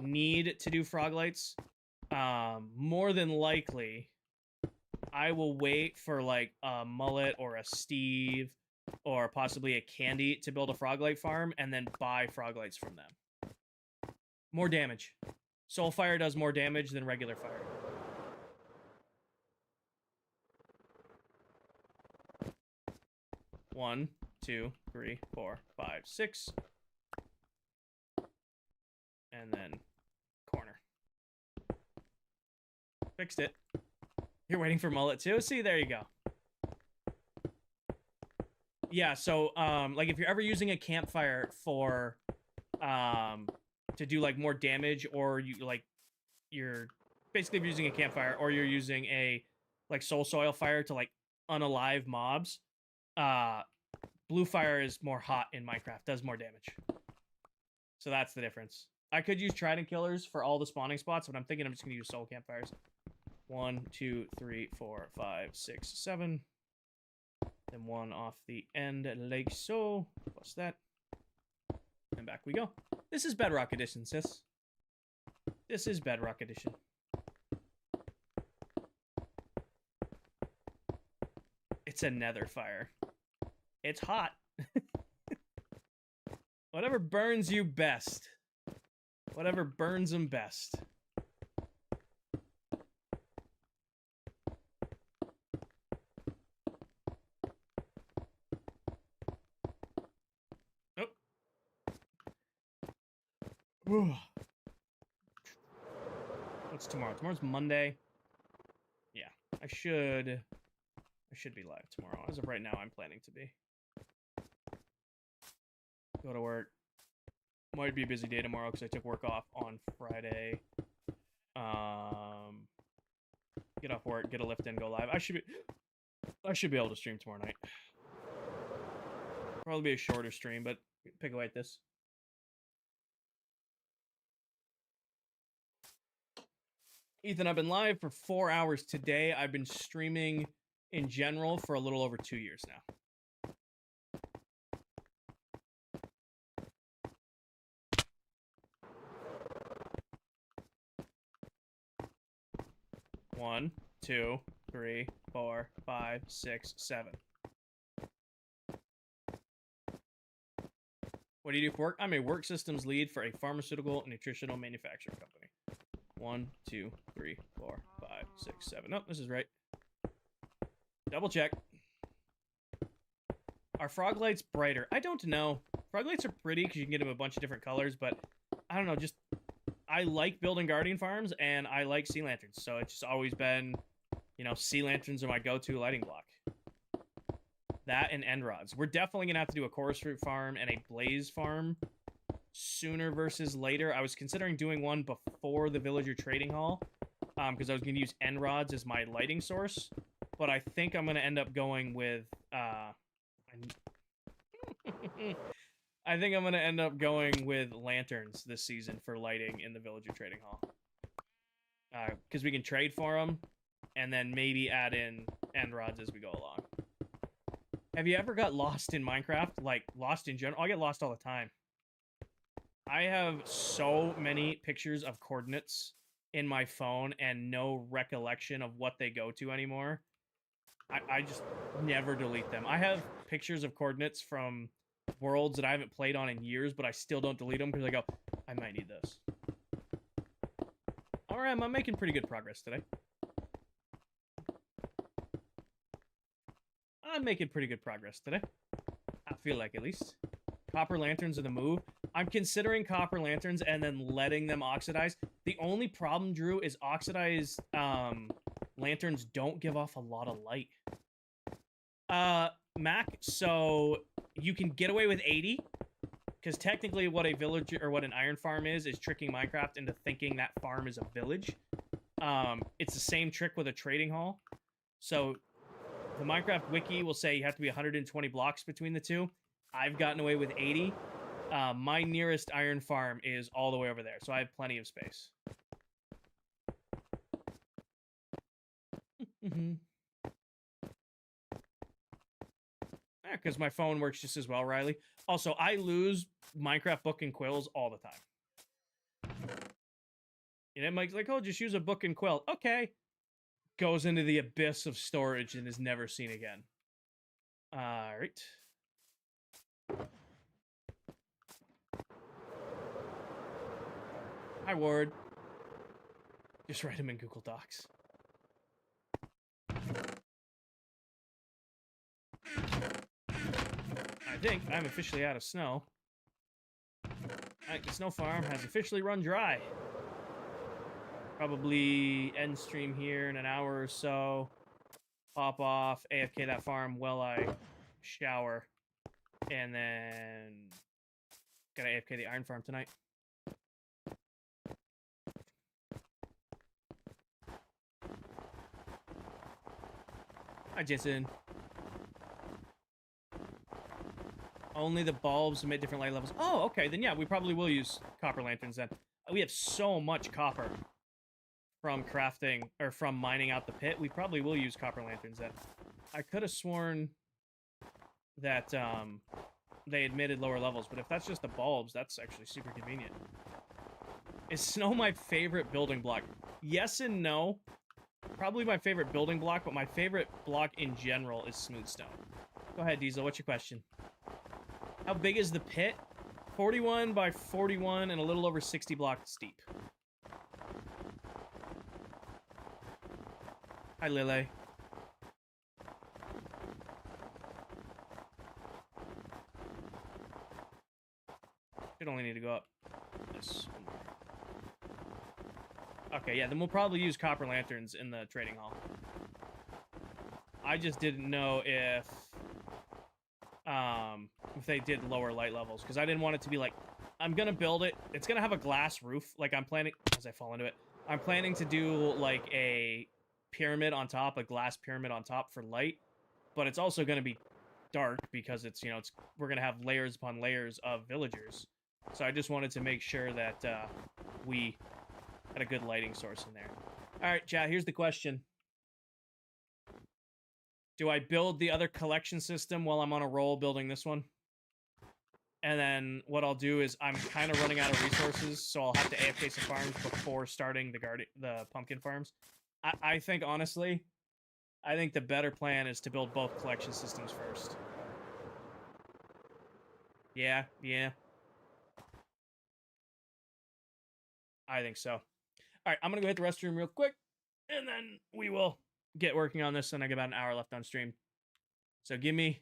need to do frog lights. More than likely, I will wait for like a Mullet or a Steve or possibly a Candy to build a frog light farm and then buy frog lights from them. More damage. Soulfire does more damage than regular fire. One, 2, 3, 4, 5, 6. And then corner. Fixed it. You're waiting for Mullet too? See, there you go. Yeah, so like if you're ever using a campfire for to do like more damage, or you're basically if you're using a campfire or you're using a like soul soil fire to like unalive mobs, blue fire is more hot in Minecraft, does more damage. So that's the difference. I could use trident killers for all the spawning spots, but I'm thinking I'm just gonna use soul campfires. 1, 2, 3, 4, 5, 6, 7. Then one off the end like so. Plus that. And back we go. This is Bedrock Edition, sis. This is Bedrock Edition. It's a nether fire. It's hot. Whatever burns you best. Whatever burns them best. What's tomorrow? Tomorrow's Monday. Yeah, I should be live tomorrow. As of right now, I'm planning to be. Go to work. Might be a busy day tomorrow because I took work off on Friday. Get off work, get a lift in, go live. I should be able to stream tomorrow night. Probably be a shorter stream, but pick away at this. Ethan, I've been live for 4 hours today. I've been streaming in general for a little over 2 years now. One, 2, 3, 4, 5, 6, 7. What do you do for work? I'm a work systems lead for a pharmaceutical and nutritional manufacturing company. 1, 2, 3, 4, 5, 6, 7. Nope, this is right. Double check. Are frog lights brighter? I don't know. Frog lights are pretty because you can get them a bunch of different colors, but I don't know. Just I like building guardian farms and I like sea lanterns, so it's just always been, you know, sea lanterns are my go-to lighting block. That and end rods. We're definitely gonna have to do a chorus fruit farm and a blaze farm sooner versus later. I was considering doing one before the villager trading hall, because I was gonna use end rods as my lighting source, but I think I'm gonna end up going with I think I'm gonna end up going with lanterns this season for lighting in the villager trading hall, because we can trade for them and then maybe add in end rods as we go along. Have you ever got lost in Minecraft? Like, lost in general? I get lost all the time. I have so many pictures of coordinates in my phone and no recollection of what they go to anymore. I just never delete them. I have pictures of coordinates from worlds that I haven't played on in years, but I still don't delete them because I go, I might need this. Alright, I'm making pretty good progress today. I'm making pretty good progress today. I feel like, at least. Copper lanterns are the move. I'm considering copper lanterns and then letting them oxidize. The only problem, Drew, is oxidized lanterns don't give off a lot of light. Mac, so you can get away with 80, because technically what a village or what an iron farm is tricking Minecraft into thinking that farm is a village. It's the same trick with a trading hall. So the Minecraft wiki will say you have to be 120 blocks between the two. I've gotten away with 80. My nearest iron farm is all the way over there, so I have plenty of space. Because my phone works just as well, Riley. Also, I lose Minecraft book and quills all the time. And it Mike's like, oh, just use a book and quill. Okay. Goes into the abyss of storage and is never seen again. Alright. Hi, Ward. Just write them in Google Docs. I think I'm officially out of snow. The snow farm has officially run dry. Probably end stream here in an hour or so. Pop off, AFK that farm while I shower. And then gotta AFK the iron farm tonight. Hi, Jason. Only the bulbs emit different light levels. Oh, okay. Then yeah, we probably will use copper lanterns then. We have so much copper from crafting, or from mining out the pit. We probably will use copper lanterns then. I could have sworn that they admitted lower levels, but if that's just the bulbs, that's actually super convenient. Is snow my favorite building block? Yes and no. Probably my favorite building block, but my favorite block in general is smooth stone. Go ahead, Diesel. What's your question? How big is the pit? 41 by 41 and a little over 60 blocks steep. Hi, Lele. Should only need to go up this. Okay, yeah, then we'll probably use copper lanterns in the trading hall. I just didn't know if they did lower light levels, because I didn't want it to be like, I'm gonna build it. It's gonna have a glass roof. Like, I'm planning, as I fall into it, I'm planning to do like a pyramid on top, a glass pyramid on top for light, but it's also gonna be dark because it's, you know, we're gonna have layers upon layers of villagers. So I just wanted to make sure that we had a good lighting source in there. All right, chat, here's the question. Do I build the other collection system while I'm on a roll building this one? And then what I'll do is I'm kind of running out of resources, so I'll have to AFK some farms before starting the pumpkin farms. I think, honestly, I think the better plan is to build both collection systems first. Yeah. I think so. All right, I'm going to go hit the restroom real quick, and then we will get working on this, and I got about an hour left on stream. So give me...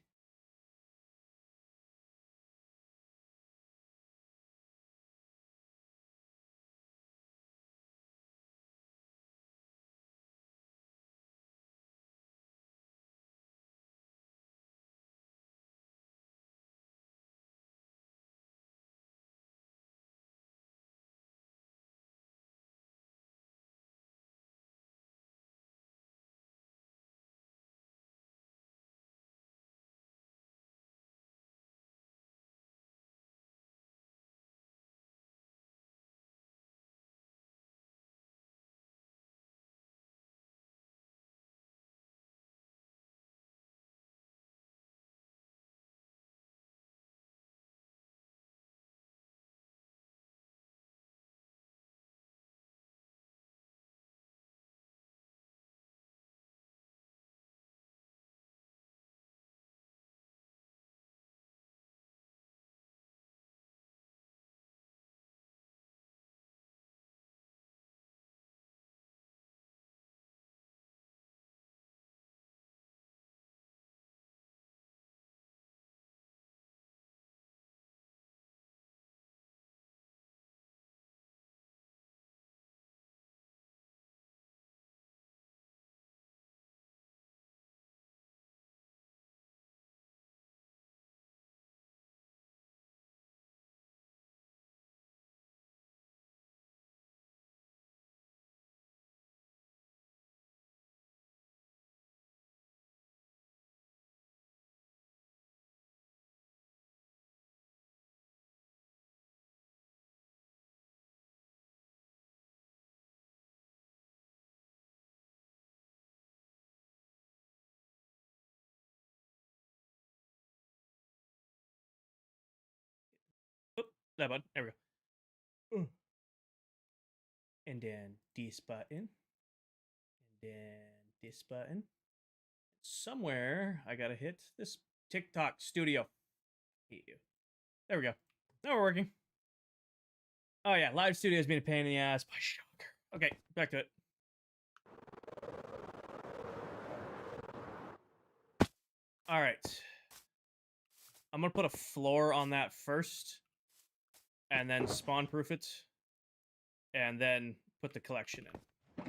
Oop, that button. There we go. And then this button. And then this button. Somewhere I gotta hit this TikTok studio. Hate you. There we go. Now we're working. Oh yeah, live studio has been a pain in the ass. By shocker. Okay, back to it. All right. I'm gonna put a floor on that first, and then spawn proof it, and then put the collection in.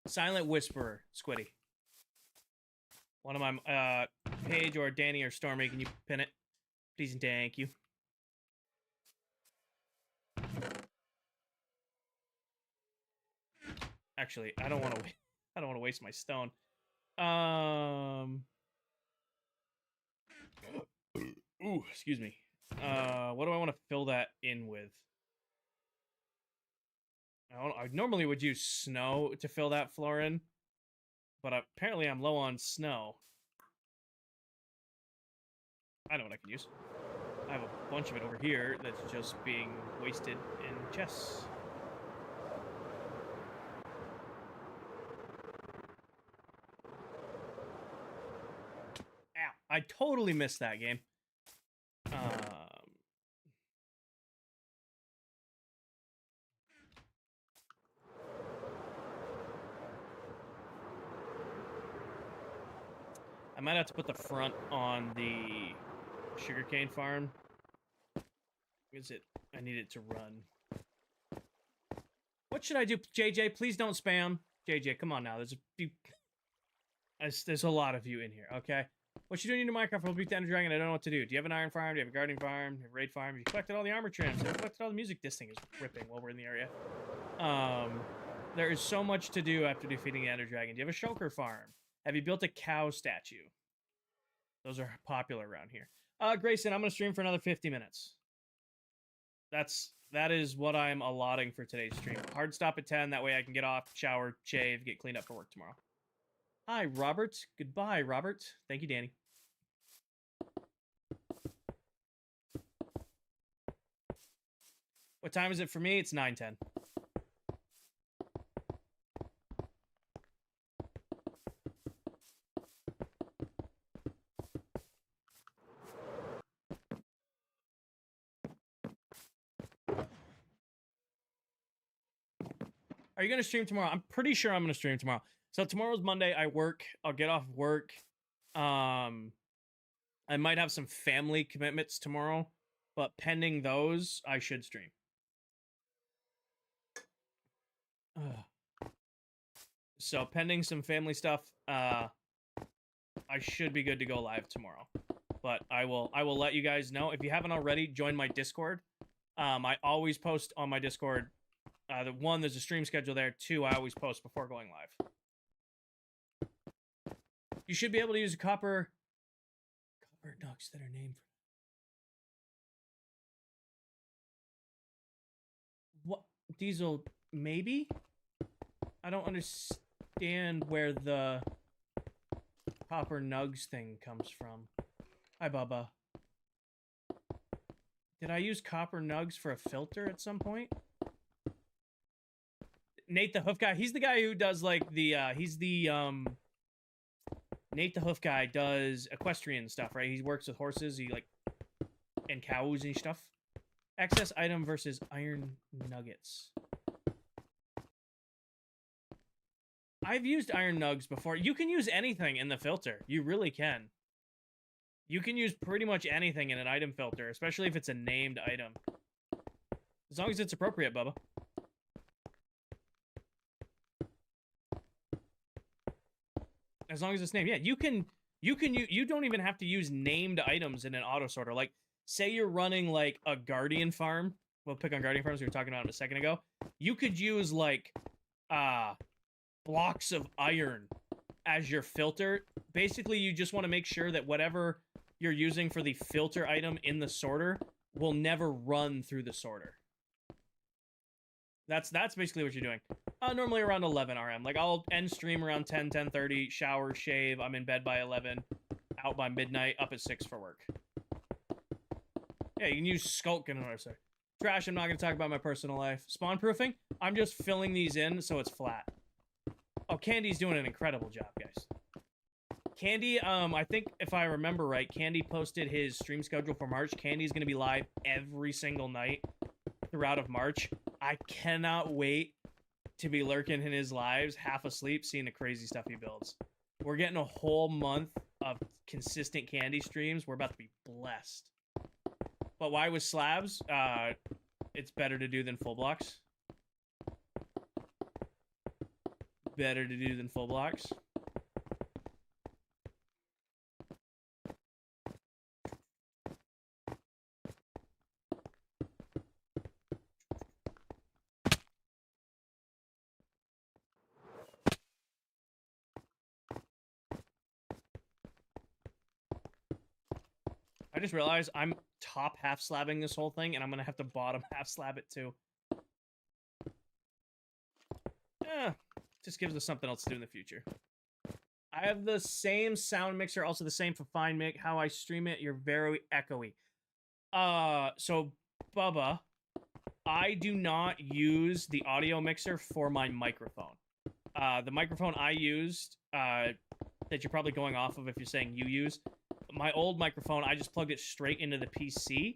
Silent Whisperer, Squiddy. One of my Paige or Danny or Stormy, can you pin it? Please and thank you. Actually, I don't want to waste my stone. Ooh, excuse me. What do I want to fill that in with? I normally would use snow to fill that floor in, but apparently I'm low on snow. I know what I can use. I have a bunch of it over here that's just being wasted in chests. Ow, I totally missed that game. I might have to put the front on the sugarcane farm. Is it? I need it to run. What should I do, JJ? Please don't spam. JJ, come on now. There's a lot of you in here, okay? What you doing in your Minecraft? I'll beat the Ender Dragon. I don't know what to do. Do you have an iron farm? Do you have a gardening farm? Do you have a raid farm? Have you collected all the armor trims? Have you collected all the music? This thing is ripping while we're in the area. There is so much to do after defeating the Ender Dragon. Do you have a shulker farm? Have you built a cow statue? Those are popular around here. Grayson, I'm gonna stream for another 50 minutes. That is what I'm allotting for today's stream. Hard stop at 10. That way I can get off, shower, shave, get cleaned up for work tomorrow. Hi, Robert. Goodbye, Robert. Thank you, Danny. What time is it for me? It's 9:10. Are you going to stream tomorrow? I'm pretty sure I'm going to stream tomorrow. So tomorrow's Monday. I work. I'll get off work. I might have some family commitments tomorrow, but pending those, I should stream. So pending some family stuff, I should be good to go live tomorrow. But I will let you guys know. If you haven't already, join my Discord. I always post on my Discord. One, there's a stream schedule there. Two, I always post before going live. You should be able to use copper nugs that are named for. What? Diesel, maybe? I don't understand where the copper nugs thing comes from. Hi, Bubba. Did I use copper nugs for a filter at some point? Nate the Hoof Guy, he's the guy who does like the Nate the Hoof Guy does equestrian stuff, right? He works with horses, and cows and stuff. Excess item versus iron nuggets. I've used iron nugs before. You can use anything in the filter. You really can. You can use pretty much anything in an item filter, especially if it's a named item. As long as it's appropriate, Bubba. As long as it's named. Yeah, you don't even have to use named items in an auto sorter. Like, say you're running like a guardian farm. We'll pick on guardian farms we were talking about a second ago. You could use like blocks of iron as your filter. Basically, you just want to make sure that whatever you're using for the filter item in the sorter will never run through the sorter. That's basically what you're doing. Normally around 11 RM. Like, I'll end stream around 10, 10:30, shower, shave. I'm in bed by 11, out by midnight, up at 6 for work. Yeah, you can use Skulk in another second. Trash, I'm not going to talk about my personal life. Spawn proofing, I'm just filling these in so it's flat. Oh, Candy's doing an incredible job, guys. Candy, I think if I remember right, Candy posted his stream schedule for March. Candy's going to be live every single night throughout of March. I cannot wait to be lurking in his lives, half asleep, seeing the crazy stuff he builds. We're getting a whole month of consistent Candy streams. We're about to be blessed. But why with slabs? It's better to do than full blocks. Better to do than full blocks. I just realized I'm top half slabbing this whole thing, and I'm gonna have to bottom half slab it too. Just gives us something else to do in the future. I have the same sound mixer, also the same for Fine Mic. How I stream it, you're very echoey. So Bubba, I do not use the audio mixer for my microphone. The microphone I used, that you're probably going off of if you're saying you use, my old microphone, I just plugged it straight into the PC,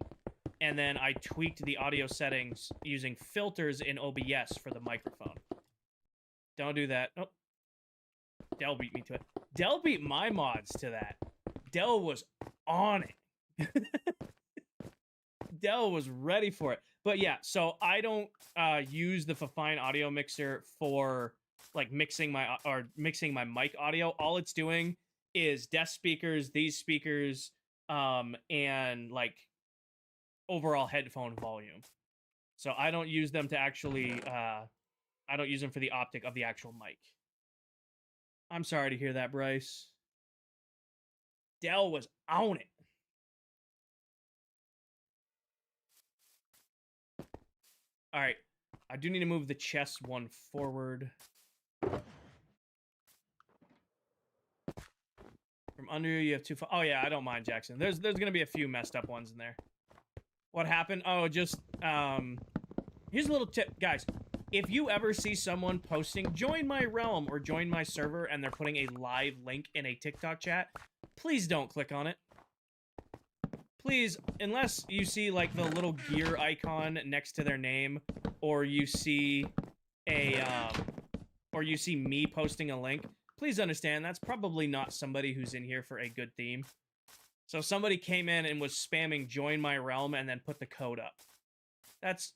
and then I tweaked the audio settings using filters in OBS for the microphone. Don't do that. Oh. Dell beat me to it. Dell beat my mods to that. Dell was on it. Dell was ready for it. But yeah, so I don't use the Fine audio mixer for like mixing my mic audio. All it's doing is desk speakers, these speakers, and like overall headphone volume. So I don't use them to actually I don't use them for the optic of the actual mic. I'm sorry to hear that, Bryce. Dell was on it. All right. I do need to move the chest one forward. From under you have 2. Oh, yeah, I don't mind, Jackson. There's going to be a few messed up ones in there. What happened? Oh, just, here's a little tip, guys. If you ever see someone posting, join my realm or join my server, and they're putting a live link in a TikTok chat, please don't click on it. Please, unless you see, like, the little gear icon next to their name, or you see or you see me posting a link, please understand that's probably not somebody who's in here for a good theme. So if somebody came in and was spamming join my realm and then put the code up, that's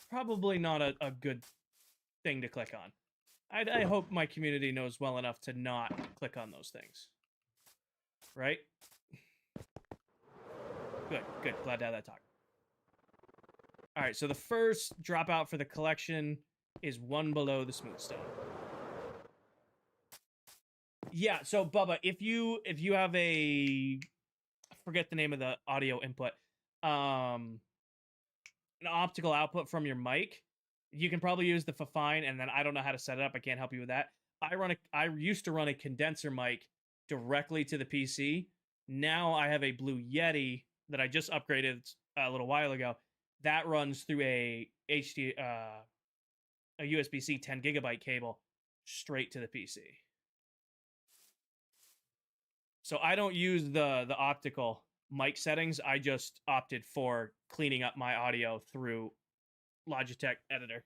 probably not a good thing to click on. I hope my community knows well enough to not click on those things. Right? Good. Glad to have that talk. All right, so the first dropout for the collection is one below the smooth stone. Yeah, so Bubba, if you have a, I forget the name of the audio input, an optical output from your mic, you can probably use the Fifine, and then I don't know how to set it up. I can't help you with that. I used to run a condenser mic directly to the PC. Now I have a Blue Yeti that I just upgraded a little while ago. That runs through a USB-C 10 gigabyte cable straight to the PC. So I don't use the optical mic settings. I just opted for cleaning up my audio through Logitech Editor.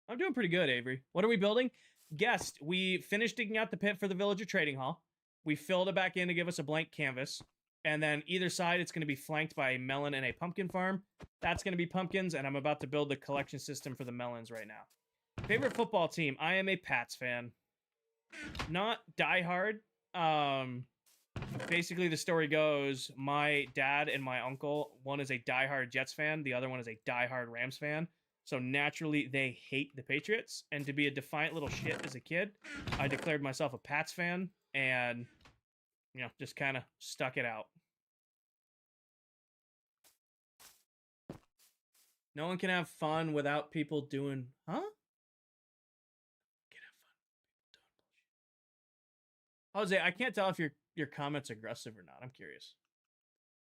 I'm doing pretty good, Avery. What are we building? Guessed. We finished digging out the pit for the Villager Trading Hall. We filled it back in to give us a blank canvas. And then either side, it's going to be flanked by a melon and a pumpkin farm. That's going to be pumpkins, and I'm about to build the collection system for the melons right now. Favorite football team? I am a Pats fan. Not diehard. Basically, the story goes, my dad and my uncle, one is a diehard Jets fan, the other one is a diehard Rams fan. So naturally, they hate the Patriots. And to be a defiant little shit as a kid, I declared myself a Pats fan and, you know, just kind of stuck it out. No one can have fun without people doing, huh? Can have fun doing bullshit. Jose, I can't tell if your comment's aggressive or not. I'm curious.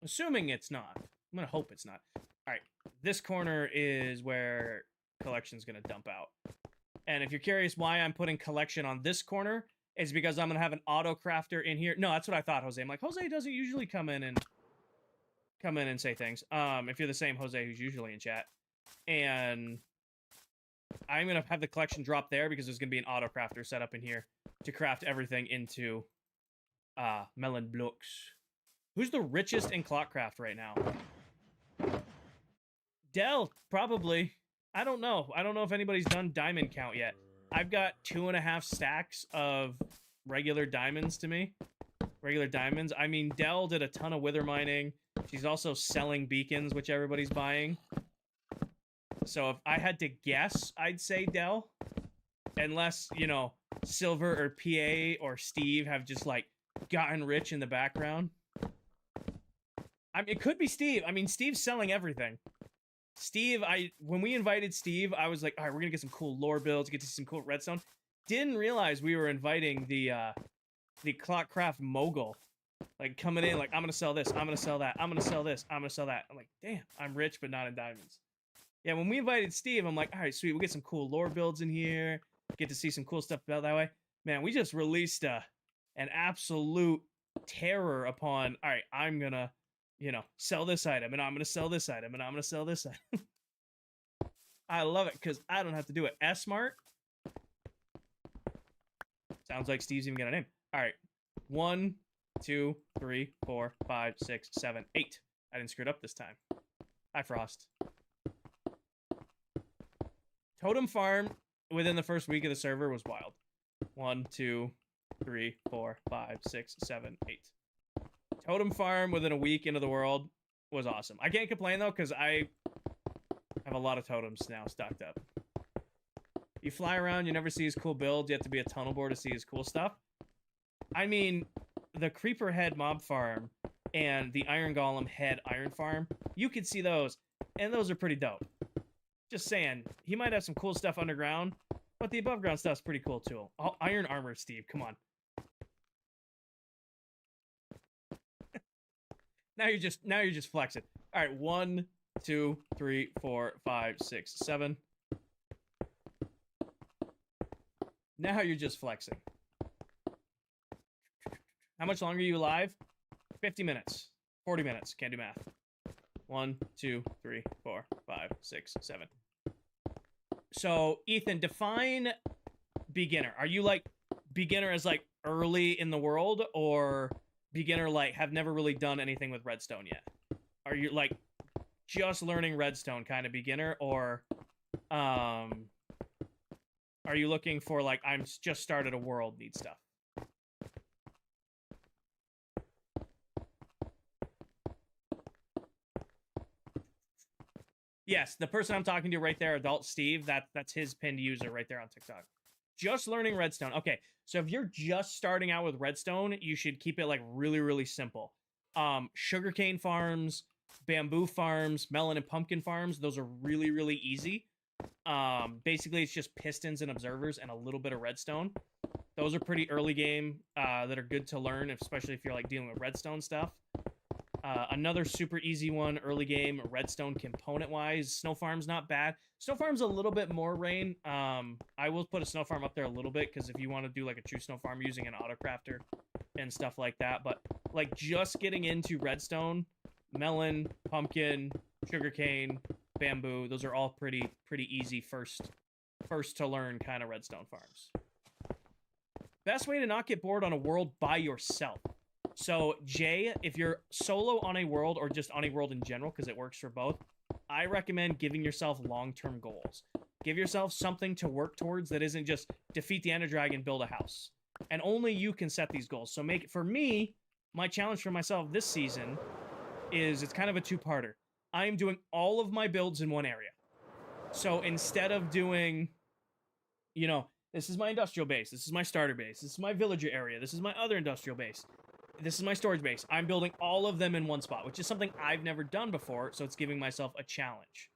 Assuming it's not. I'm gonna hope it's not. All right, this corner is where collection's gonna dump out. And if you're curious why I'm putting collection on this corner, it's because I'm gonna have an auto crafter in here. No, that's what I thought, Jose. I'm like, Jose doesn't usually come in and say things. If you're the same Jose who's usually in chat. And I'm gonna have the collection drop there because there's gonna be an auto crafter set up in here to craft everything into melon blocks. Who's the richest in ClockCraft right now? Dell, probably. I don't know. I don't know if anybody's done diamond count yet. I've got 2.5 stacks of regular diamonds to me. Regular diamonds. I mean, Dell did a ton of wither mining. She's also selling beacons, which everybody's buying. So if I had to guess, I'd say Dell. Unless, you know, Silver or PA or Steve have just, like, gotten rich in the background. I mean, it could be Steve. I mean, Steve's selling everything. Steve, when we invited Steve, I was like, all right, we're going to get some cool lore builds, get to see some cool redstone. Didn't realize we were inviting the ClockCraft mogul. Like, coming in, like, I'm going to sell this, I'm going to sell that, I'm going to sell this, I'm going to sell that. I'm like, damn, I'm rich, but not in diamonds. Yeah, when we invited Steve, I'm like, all right, sweet, we'll get some cool lore builds in here, get to see some cool stuff about that way. Man, we just released an absolute terror upon, all right, I'm going to, you know, sell this item, and I'm going to sell this item, and I'm going to sell this item. I love it, because I don't have to do it. S-Mart. Sounds like Steve's even got a name. All right. 1, 2, 3, 4, 5, 6, 7, 8. I didn't screw it up this time. Hi, Frost. Totem farm within the first week of the server was wild. 1, 2, 3, 4, 5, 6, 7, 8. Totem farm within a week into the world was awesome. I can't complain, though, because I have a lot of totems now stocked up. You fly around, you never see his cool builds. You have to be a tunnel board to see his cool stuff. I mean, the Creeper Head mob farm and the Iron Golem Head iron farm, you can see those, and those are pretty dope. Just saying, he might have some cool stuff underground, but the above ground stuff's pretty cool too. Oh, iron armor, Steve, come on. Now you're just flexing. All right, 1, 2, 3, 4, 5, 6, 7. Now you're just flexing. How much longer are you alive? 50 minutes. 40 minutes. Can't do math. 1, 2, 3, 4, 5, 6, 7. So, Ethan, define beginner. Are you like beginner as like early in the world, or beginner like have never really done anything with redstone yet? Are you like just learning redstone kind of beginner, or are you looking for like I'm just started a world, need stuff? Yes, the person I'm talking to right there, Adult Steve, that's his pinned user right there on TikTok. Just learning redstone. Okay, so if you're just starting out with redstone, you should keep it like really, really simple. Sugarcane farms, bamboo farms, melon and pumpkin farms, those are really, really easy. Basically, it's just pistons and observers and a little bit of redstone. Those are pretty early game that are good to learn, especially if you're like dealing with redstone stuff. Another super easy one, early game, redstone component-wise. Snow farm's not bad. Snow farm's a little bit more rain. I will put a snow farm up there a little bit, because if you want to do like a true snow farm using an autocrafter and stuff like that. But like just getting into redstone, melon, pumpkin, sugarcane, bamboo, those are all pretty easy first to learn kind of redstone farms. Best way to not get bored on a world by yourself. So, Jay, if you're solo on a world or just on a world in general, because it works for both, I recommend giving yourself long-term goals. Give yourself something to work towards that isn't just defeat the Ender Dragon, build a house. And only you can set these goals. So for me, my challenge for myself this season is it's kind of a two-parter. I'm doing all of my builds in one area. So instead of doing, you know, this is my industrial base, this is my starter base, this is my villager area, this is my other industrial base, this is my storage base. I'm building all of them in one spot, which is something I've never done before, so it's giving myself a challenge.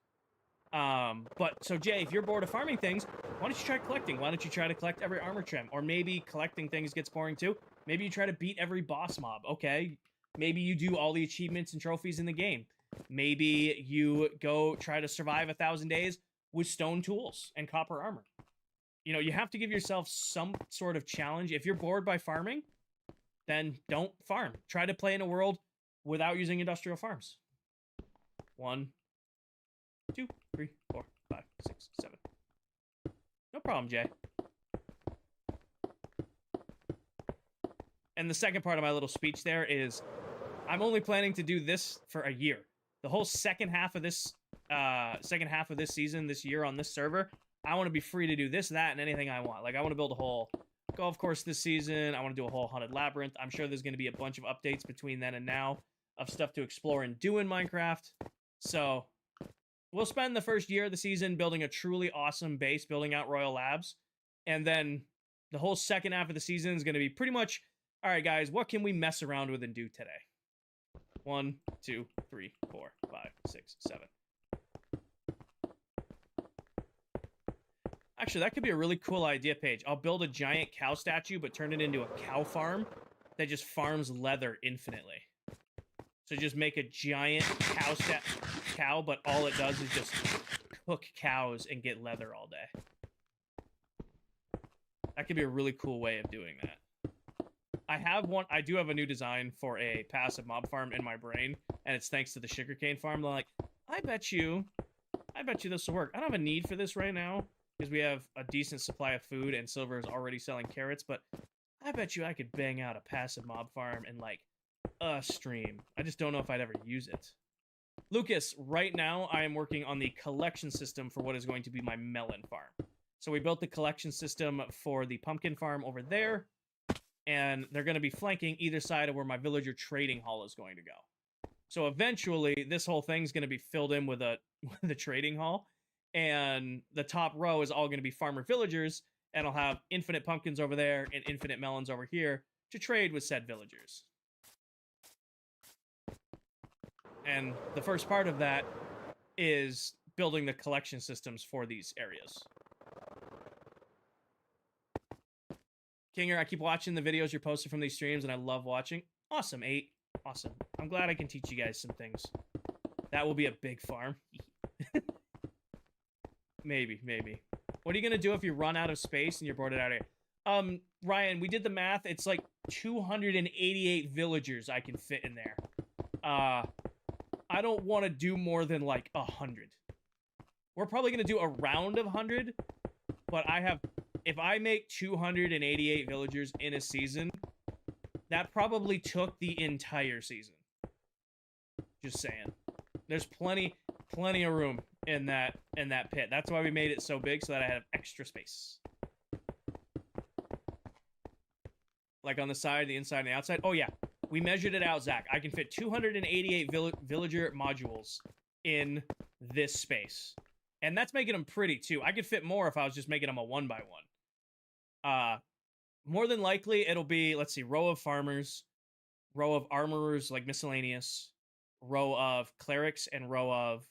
So Jay, if you're bored of farming things, why don't you try collecting? Why don't you try to collect every armor trim? Or maybe collecting things gets boring too. Maybe you try to beat every boss mob, okay? Maybe you do all the achievements and trophies in the game. Maybe you go try to survive 1,000 days with stone tools and copper armor. You know, you have to give yourself some sort of challenge. If you're bored by farming, then don't farm. Try to play in a world without using industrial farms. 1, 2, 3, 4, 5, 6, 7. No problem, Jay. And the second part of my little speech there is I'm only planning to do this for a year. The whole second half of this season, this year on this server, I want to be free to do this, that, and anything I want. Like, I want to build a whole golf course this season. I want to do a whole haunted labyrinth. I'm sure there's going to be a bunch of updates between then and now of stuff to explore and do in Minecraft. So we'll spend the first year of the season building a truly awesome base, building out Royal Labs. And then the whole second half of the season is going to be pretty much, all right, guys, what can we mess around with and do today? 1, 2, 3, 4, 5, 6, 7. Actually, that could be a really cool idea, Paige. I'll build a giant cow statue, but turn it into a cow farm that just farms leather infinitely. So just make a giant cow, but all it does is just cook cows and get leather all day. That could be a really cool way of doing that. I do have a new design for a passive mob farm in my brain, and it's thanks to the sugarcane farm. I'm like, I bet you this will work. I don't have a need for this right now, because we have a decent supply of food and Silver is already selling carrots, but I bet you I could bang out a passive mob farm in like a stream. I just don't know if I'd ever use it. Lucas, right now I am working on the collection system for what is going to be my melon farm. So we built the collection system for the pumpkin farm over there, and they're going to be flanking either side of where my villager trading hall is going to go. So eventually this whole thing's going to be filled in with the trading hall. And the top row is all going to be farmer villagers, and I'll have infinite pumpkins over there and infinite melons over here. to trade with said villagers. And the first part of that is building the collection systems for these areas. Kinger, I keep watching the videos you're posting from these streams, and I love watching. Awesome, 8. Awesome. I'm glad I can teach you guys some things. That will be a big farm. Maybe. What are you going to do if you run out of space and you're bored out of here? Ryan, we did the math. It's like 288 villagers I can fit in there. I don't want to do more than like 100. We're probably going to do a round of 100, but if I make 288 villagers in a season, that probably took the entire season. Just saying. There's plenty of room in that pit. That's why we made it so big, so that I have extra space. Like on the side, the inside, and the outside. Oh yeah, we measured it out, Zach. I can fit 288 villager modules in this space. And that's making them pretty, too. I could fit more if I was just making them a 1x1. More than likely, it'll be, let's see, row of farmers, row of armorers, like miscellaneous, row of clerics, and row of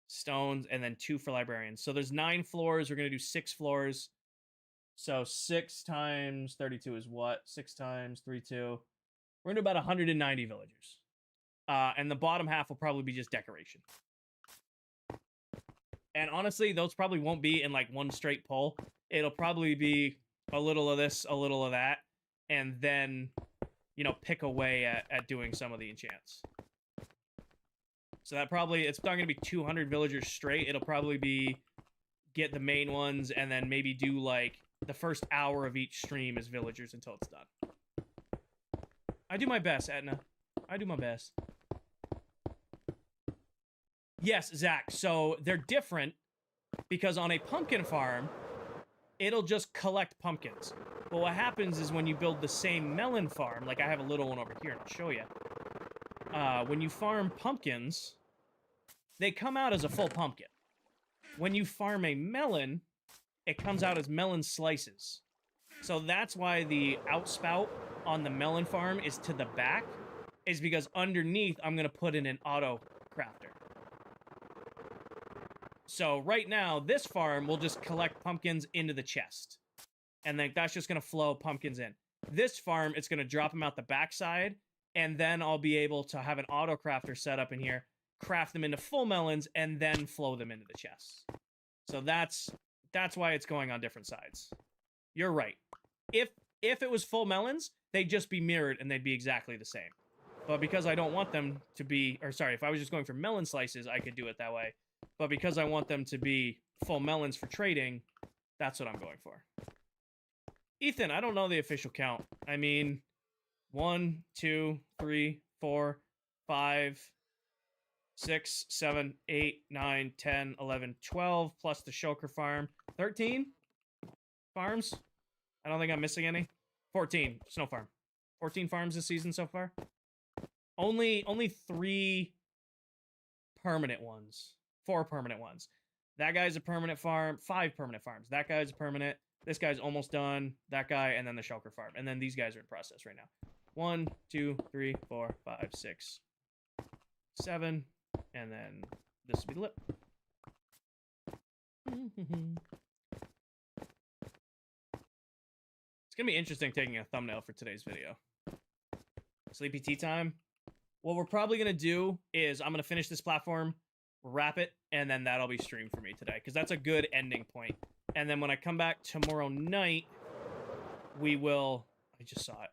stones, and then 2 for librarians. So there's 9 floors. We're going to do 6 floors. So 6 times 32 is what? 6 times 32. We're going to do about 190 villagers. And the bottom half will probably be just decoration. And honestly, those probably won't be in like one straight pull. It'll probably be a little of this, a little of that, and then, you know, pick away at doing some of the enchants. So that probably, it's not going to be 200 villagers straight. It'll probably be get the main ones and then maybe do like the first hour of each stream as villagers until it's done. I do my best, Etna. I do my best. Yes, Zach. So they're different because on a pumpkin farm, it'll just collect pumpkins. But what happens is when you build the same melon farm, like I have a little one over here, and I'll show you. When you farm pumpkins, they come out as a full pumpkin. When you farm a melon, it comes out as melon slices. So that's why the outspout on the melon farm is to the back, is because underneath I'm going to put in an auto crafter. So right now, this farm will just collect pumpkins into the chest. And then that's just going to flow pumpkins in. This farm, it's going to drop them out the backside, and then I'll be able to have an auto crafter set up in here, craft them into full melons, and then flow them into the chests. So that's why it's going on different sides. You're right. If it was full melons, they'd just be mirrored and they'd be exactly the same. But because I don't want them to be, or sorry, if I was just going for melon slices, I could do it that way. But because I want them to be full melons for trading, that's what I'm going for. Ethan, I don't know the official count. I mean, 1, 2, 3, 4, 5, 6, 7, 8, 9, 10, 11, 12, plus the Shulker farm. 13 farms? I don't think I'm missing any. 14, Snow Farm. 14 farms this season so far. Only 3 permanent ones. 4 permanent ones. That guy's a permanent farm. 5 permanent farms. That guy's a permanent. This guy's almost done. That guy, and then the Shulker farm. And then these guys are in process right now. 1, 2, 3, 4, 5, 6, 7, and then this will be the lip. It's gonna be interesting taking a thumbnail for today's video. Sleepy tea time. What we're probably gonna do is I'm gonna finish this platform, wrap it, and then that'll be streamed for me today, because that's a good ending point. And then when I come back tomorrow night, we will... I just saw it.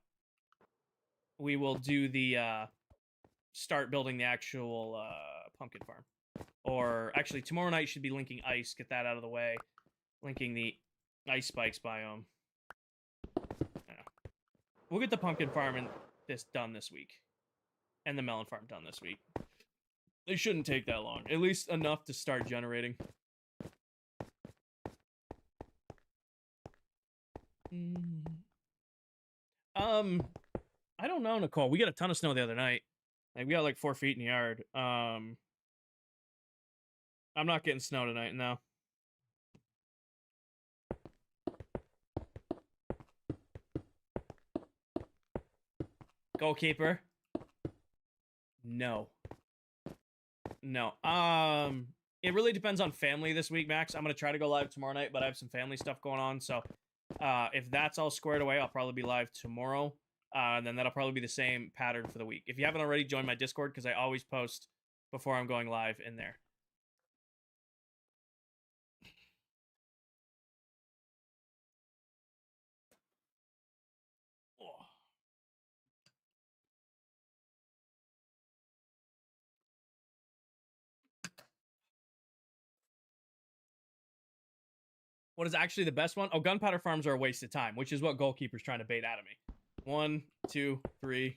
We will do the, start building the actual, pumpkin farm. Or, actually, tomorrow night should be linking ice. Get that out of the way. Linking the ice spikes biome. Yeah. We'll get the pumpkin farm and this done this week. And the melon farm done this week. They shouldn't take that long. At least enough to start generating. I don't know, Nicole. We got a ton of snow the other night. Like, we got like 4 feet in the yard. I'm not getting snow tonight, no. Goalkeeper. No. No. It really depends on family this week, Max. I'm gonna try to go live tomorrow night, but I have some family stuff going on. So, if that's all squared away, I'll probably be live tomorrow. And then that'll probably be the same pattern for the week. If you haven't already, join my Discord because I always post before I'm going live in there. What is actually the best one? Oh, gunpowder farms are a waste of time, which is what goalkeeper's trying to bait out of me. 1, 2, 3,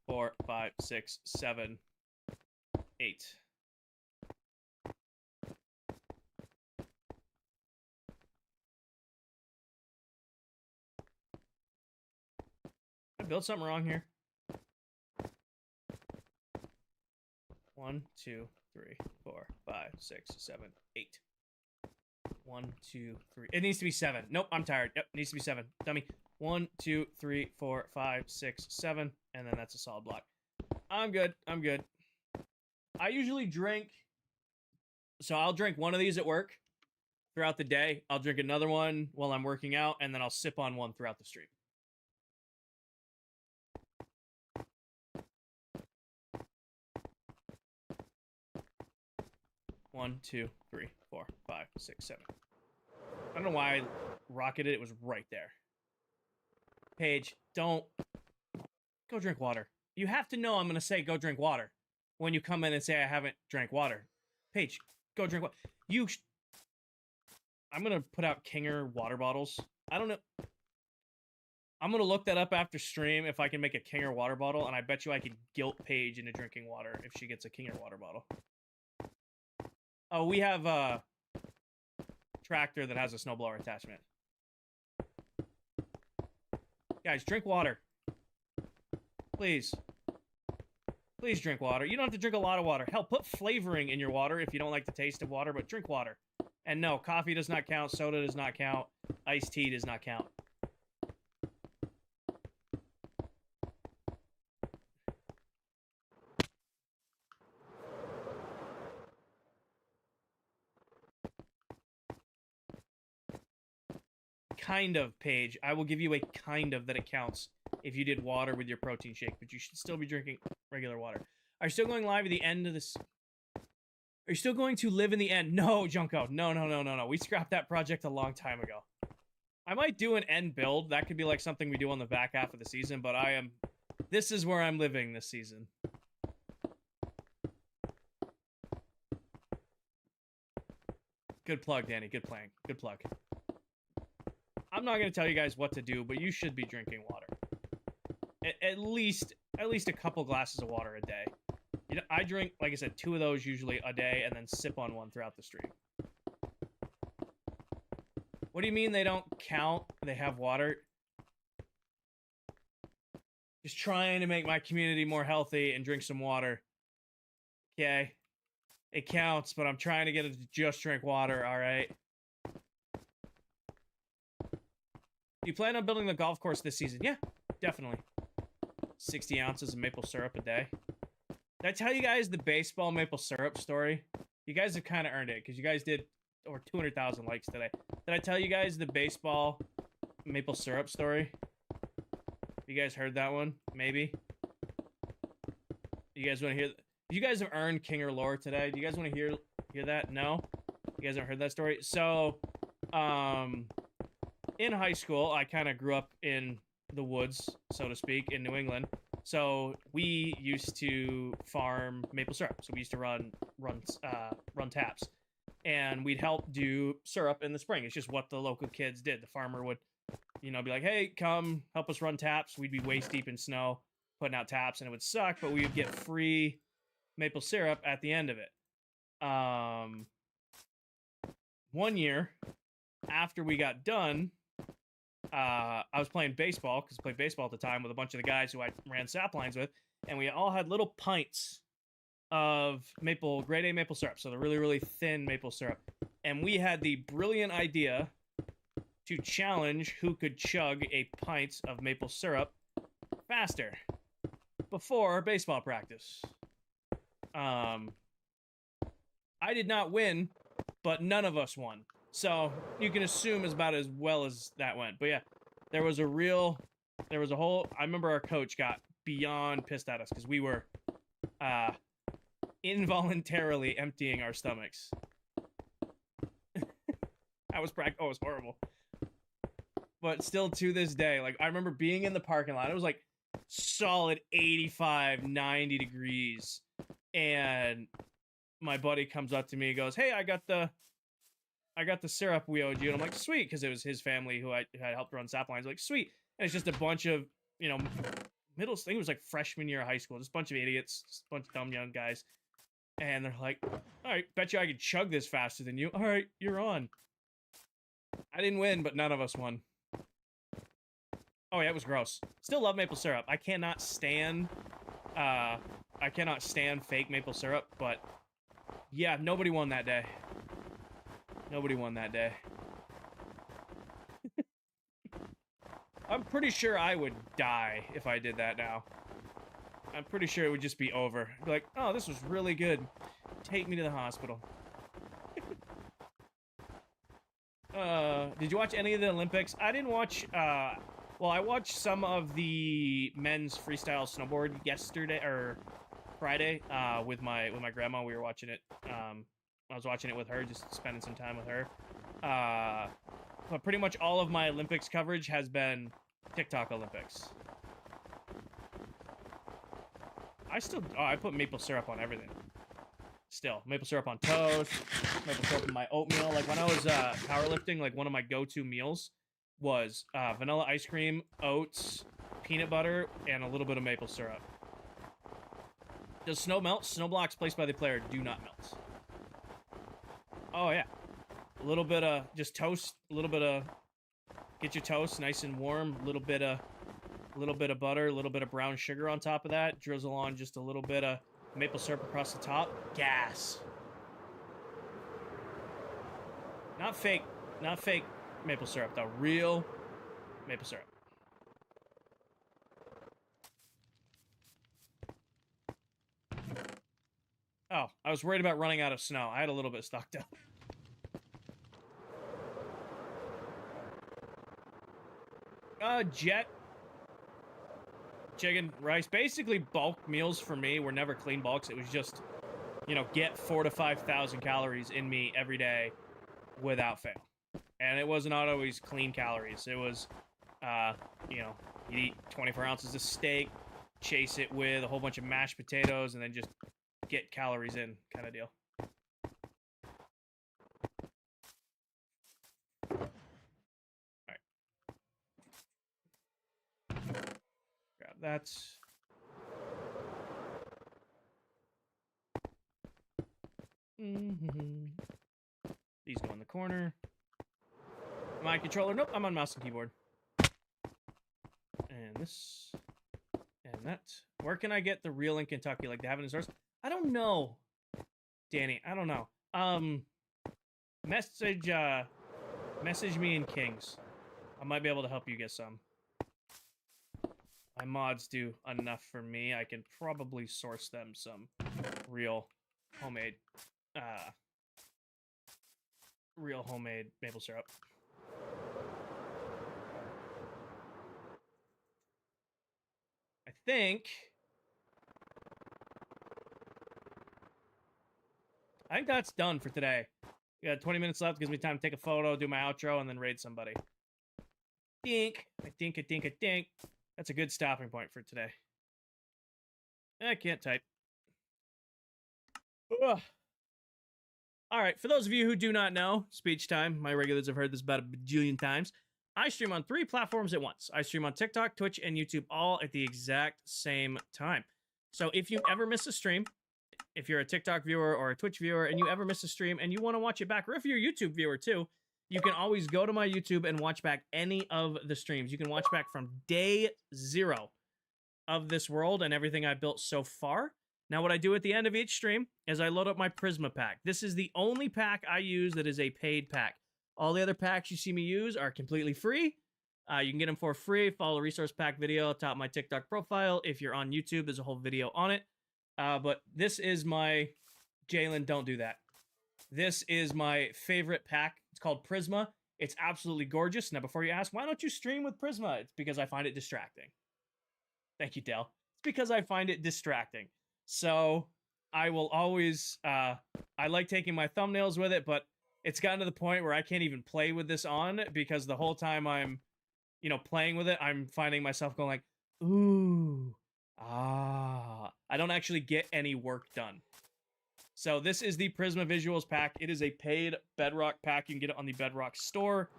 4, 5, 6, 7, 8. I built something wrong here. 1, 2, 3, 4, 5, 6, 7, 8. 1, 2, 3. It needs to be 7. Nope, I'm tired. Yep, it needs to be 7. Dummy. 1, 2, 3, 4, 5, 6, 7, and then that's a solid block. I'm good. I'm good. I usually drink. So I'll drink one of these at work throughout the day. I'll drink another one while I'm working out, and then I'll sip on one throughout the stream. One, 2, 3, 4, 5, 6, 7. I don't know why I rocketed. It was right there. Paige, don't. Go drink water. You have to know I'm going to say go drink water when you come in and say I haven't drank water. Paige, go drink water. I'm going to put out Kinger water bottles. I don't know. I'm going to look that up after stream if I can make a Kinger water bottle, and I bet you I can guilt Paige into drinking water if she gets a Kinger water bottle. Oh, we have a tractor that has a snowblower attachment. Guys, drink water. Please. Please drink water. You don't have to drink a lot of water. Hell, put flavoring in your water if you don't like the taste of water, but drink water. And no, coffee does not count. Soda does not count. Iced tea does not count. Kind of, Paige. I will give you a kind of that it counts if you did water with your protein shake, but you should still be drinking regular water. Are you still going live at the end of this? Are you still going to live in the end? No, Junko. No. We scrapped that project a long time ago. I might do an end build. That could be like something we do on the back half of the season, but this is where I'm living this season. Good plug, Danny. Good playing. Good plug. I'm not going to tell you guys what to do, but you should be drinking water. At least a couple glasses of water a day. You know, I drink, like I said, 2 of those usually a day and then sip on one throughout the stream. What do you mean they don't count? They have water? Just trying to make my community more healthy and drink some water. Okay? It counts, but I'm trying to get it to just drink water, alright? Do you plan on building the golf course this season? Yeah, definitely. 60 ounces of maple syrup a day. Did I tell you guys the baseball maple syrup story? You guys have kind of earned it because you guys did over 200,000 likes today. Did I tell you guys the baseball maple syrup story? You guys heard that one? Maybe? You guys want to hear? You guys have earned Kinger lore today. Do you guys want to hear that? No? You guys haven't heard that story? So, in high school, I kind of grew up in the woods, so to speak, in New England. So we used to farm maple syrup. So we used to run taps, and we'd help do syrup in the spring. It's just what the local kids did. The farmer would, be like, "Hey, come help us run taps." We'd be waist deep in snow, putting out taps, and it would suck, but we would get free maple syrup at the end of it. One year after we got done, I was playing baseball, because I played baseball at the time with a bunch of the guys who I ran sap lines with, and we all had little pints of grade A maple syrup, so the really, really thin maple syrup. And we had the brilliant idea to challenge who could chug a pint of maple syrup faster. before baseball practice. I did not win, but none of us won. So you can assume about as well as that went. But yeah, there was a whole, I remember our coach got beyond pissed at us because we were involuntarily emptying our stomachs. That was horrible. But still to this day, like I remember being in the parking lot, it was like solid 85, 90 degrees. And my buddy comes up to me and goes, "Hey, I got the syrup we owed you." And I'm like, "Sweet," because it was his family who I had helped run sap lines. Like, "Sweet." And it's just a bunch of, you know, I think it was like freshman year of high school, just a bunch of idiots, just a bunch of dumb young guys. And they're like, "All right, bet you I could chug this faster than you. All right, you're on." I didn't win, but none of us won. Oh yeah, it was gross. Still love maple syrup. I cannot stand fake maple syrup, but yeah, nobody won that day. Nobody won that day. I'm pretty sure I would die if I did that now. I'm pretty sure it would just be over. Be like, "Oh, this was really good. Take me to the hospital." Did you watch any of the Olympics? I didn't watch, well, I watched some of the men's freestyle snowboard yesterday, or Friday, with my grandma. We were watching it. I was watching it with her, just spending some time with her. But pretty much all of my Olympics coverage has been TikTok Olympics. I put maple syrup on everything. Still, maple syrup on toast, maple syrup in my oatmeal. Like when I was powerlifting, like one of my go-to meals was vanilla ice cream, oats, peanut butter, and a little bit of maple syrup. Does snow melt? Snow blocks placed by the player do not melt. Oh yeah, a little bit of just toast, a little bit of, get your toast nice and warm, a little bit of butter, a little bit of brown sugar on top of that, drizzle on just a little bit of maple syrup across the top. Gas. Not fake maple syrup though. Real maple syrup. Oh, I was worried about running out of snow. I had a little bit stocked up. Jet. Chicken, rice, basically bulk meals for me were never clean bulks. It was just, you know, get 4,000 to 5,000 calories in me every day without fail. And it was not always clean calories. It was, you know, you'd eat 24 ounces of steak, chase it with a whole bunch of mashed potatoes, and then just get calories in kind of deal. That's these go in the corner. My controller, nope, I'm on mouse and keyboard. And this and that. Where can I get the real in Kentucky? Like they have it in stores? I don't know, Danny. I don't know. Message me in Kings. I might be able to help you get some. My mods do enough for me. I can probably source them some real homemade maple syrup. I think that's done for today. We got 20 minutes left. Gives me time to take a photo, do my outro, and then raid somebody. I think. That's a good stopping point for today. I can't type. Ugh. All right, for those of you who do not know, speech time. My regulars have heard this about a bajillion times. I stream on 3 platforms at once. I stream on TikTok, Twitch, and YouTube all at the exact same time. So if you ever miss a stream, if you're a TikTok viewer or a Twitch viewer and you ever miss a stream and you want to watch it back, or if you're a YouTube viewer too, you can always go to my YouTube and watch back any of the streams. You can watch back from day 0 of this world and everything I built so far. Now, what I do at the end of each stream is I load up my Prisma pack. This is the only pack I use that is a paid pack. All the other packs you see me use are completely free. You can get them for free. Follow the resource pack video atop my TikTok profile. If you're on YouTube, there's a whole video on it. But this is my... Jalen, don't do that. This is my favorite pack. It's called Prisma. It's absolutely gorgeous. Now, before you ask, why don't you stream with Prisma? It's because I find it distracting. Thank you, Dell. It's because I find it distracting. So I will always... I like taking my thumbnails with it, but it's gotten to the point where I can't even play with this on because the whole time I'm, playing with it, I'm finding myself going like, ooh, ah. I don't actually get any work done. So this is the Prisma Visuals pack. It is a paid Bedrock pack. You can get it on the Bedrock store.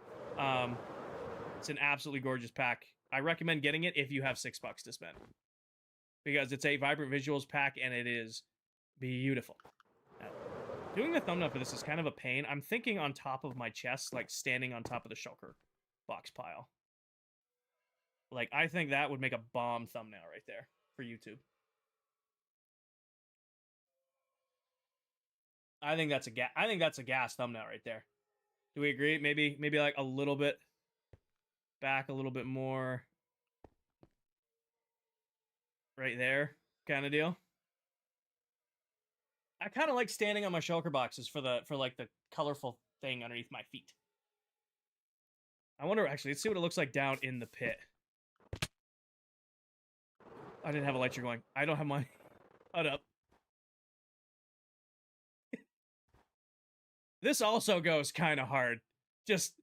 It's an absolutely gorgeous pack. I recommend getting it if you have $6 to spend. Because it's a Vibrant Visuals pack, and it is beautiful. Now, doing the thumbnail for this is kind of a pain. I'm thinking on top of my chest, like standing on top of the shulker box pile. Like, I think that would make a bomb thumbnail right there for YouTube. I think that's a gas thumbnail right there. Do we agree? Maybe like a little bit back, a little bit more right there kind of deal. I kind of like standing on my shulker boxes for like the colorful thing underneath my feet. I wonder, actually, let's see what it looks like down in the pit. I didn't have a lecture going. I don't have my... Hold up. This also goes kind of hard. Just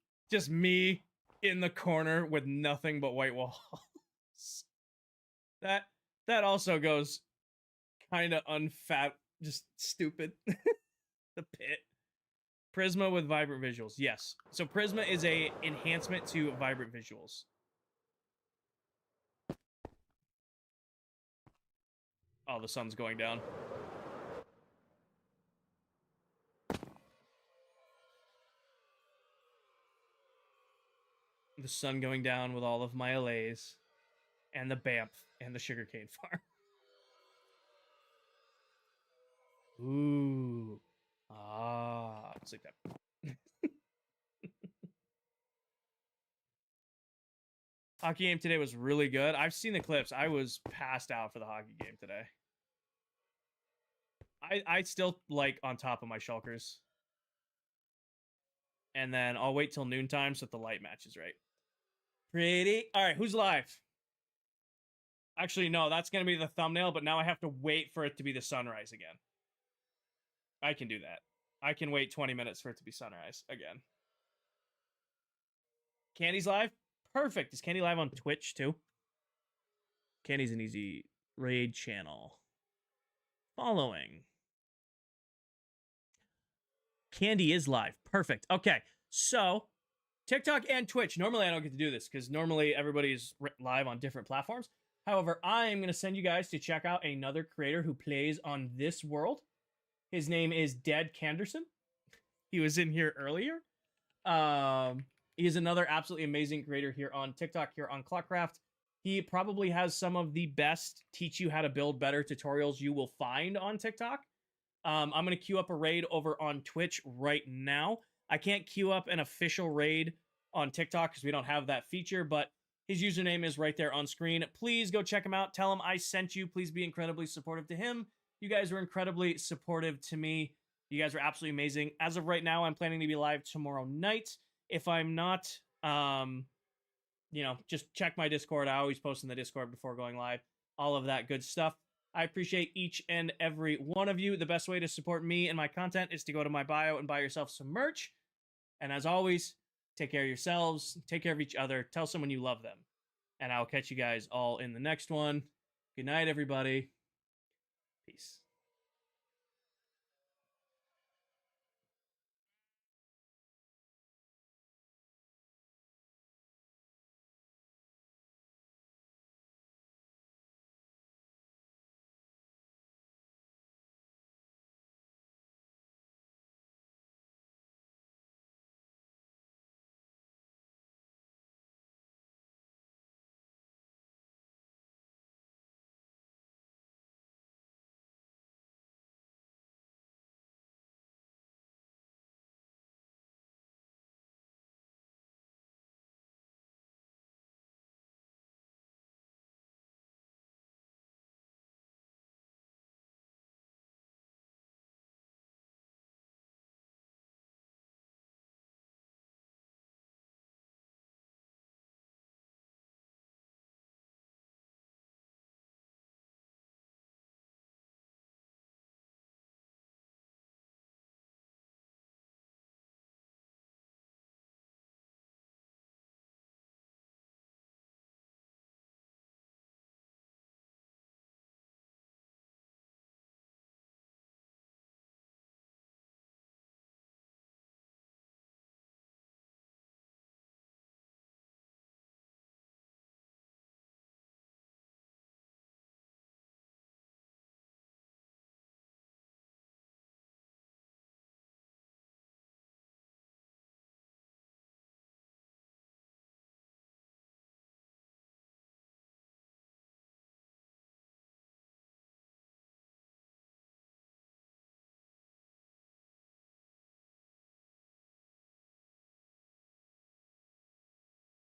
me in the corner with nothing but white walls. That also goes kind of just stupid. The pit. Prisma with Vibrant Visuals. Yes. So Prisma is a enhancement to Vibrant Visuals. Oh, the sun's going down. The sun going down with all of my allays. And the Banff and the sugarcane farm. Ooh. Ah. It's like that. Hockey game today was really good. I've seen the clips. I was passed out for the hockey game today. I still like on top of my shulkers. And then I'll wait till noontime so that the light matches right. Pretty. All right, who's live? Actually, no, that's going to be the thumbnail, but now I have to wait for it to be the sunrise again. I can do that. I can wait 20 minutes for it to be sunrise again. Candy's live? Perfect. Is Candy live on Twitch too? Candy's an easy raid channel. Following. Candy is live. Perfect. Okay, so TikTok and Twitch. Normally, I don't get to do this because normally everybody's live on different platforms. However, I am going to send you guys to check out another creator who plays on this world. His name is Dead Canderson. He was in here earlier. He is another absolutely amazing creator here on TikTok, here on ClockCraft. He probably has some of the best teach you how to build better tutorials you will find on TikTok. I'm going to queue up a raid over on Twitch right now. I can't queue up an official raid on TikTok because we don't have that feature, but his username is right there on screen. Please go check him out. Tell him I sent you. Please be incredibly supportive to him. You guys were incredibly supportive to me. You guys are absolutely amazing. As of right now, I'm planning to be live tomorrow night. If I'm not, just check my Discord. I always post in the Discord before going live. All of that good stuff. I appreciate each and every one of you. The best way to support me and my content is to go to my bio and buy yourself some merch. And as always, take care of yourselves. Take care of each other. Tell someone you love them. And I'll catch you guys all in the next one. Good night, everybody. Peace.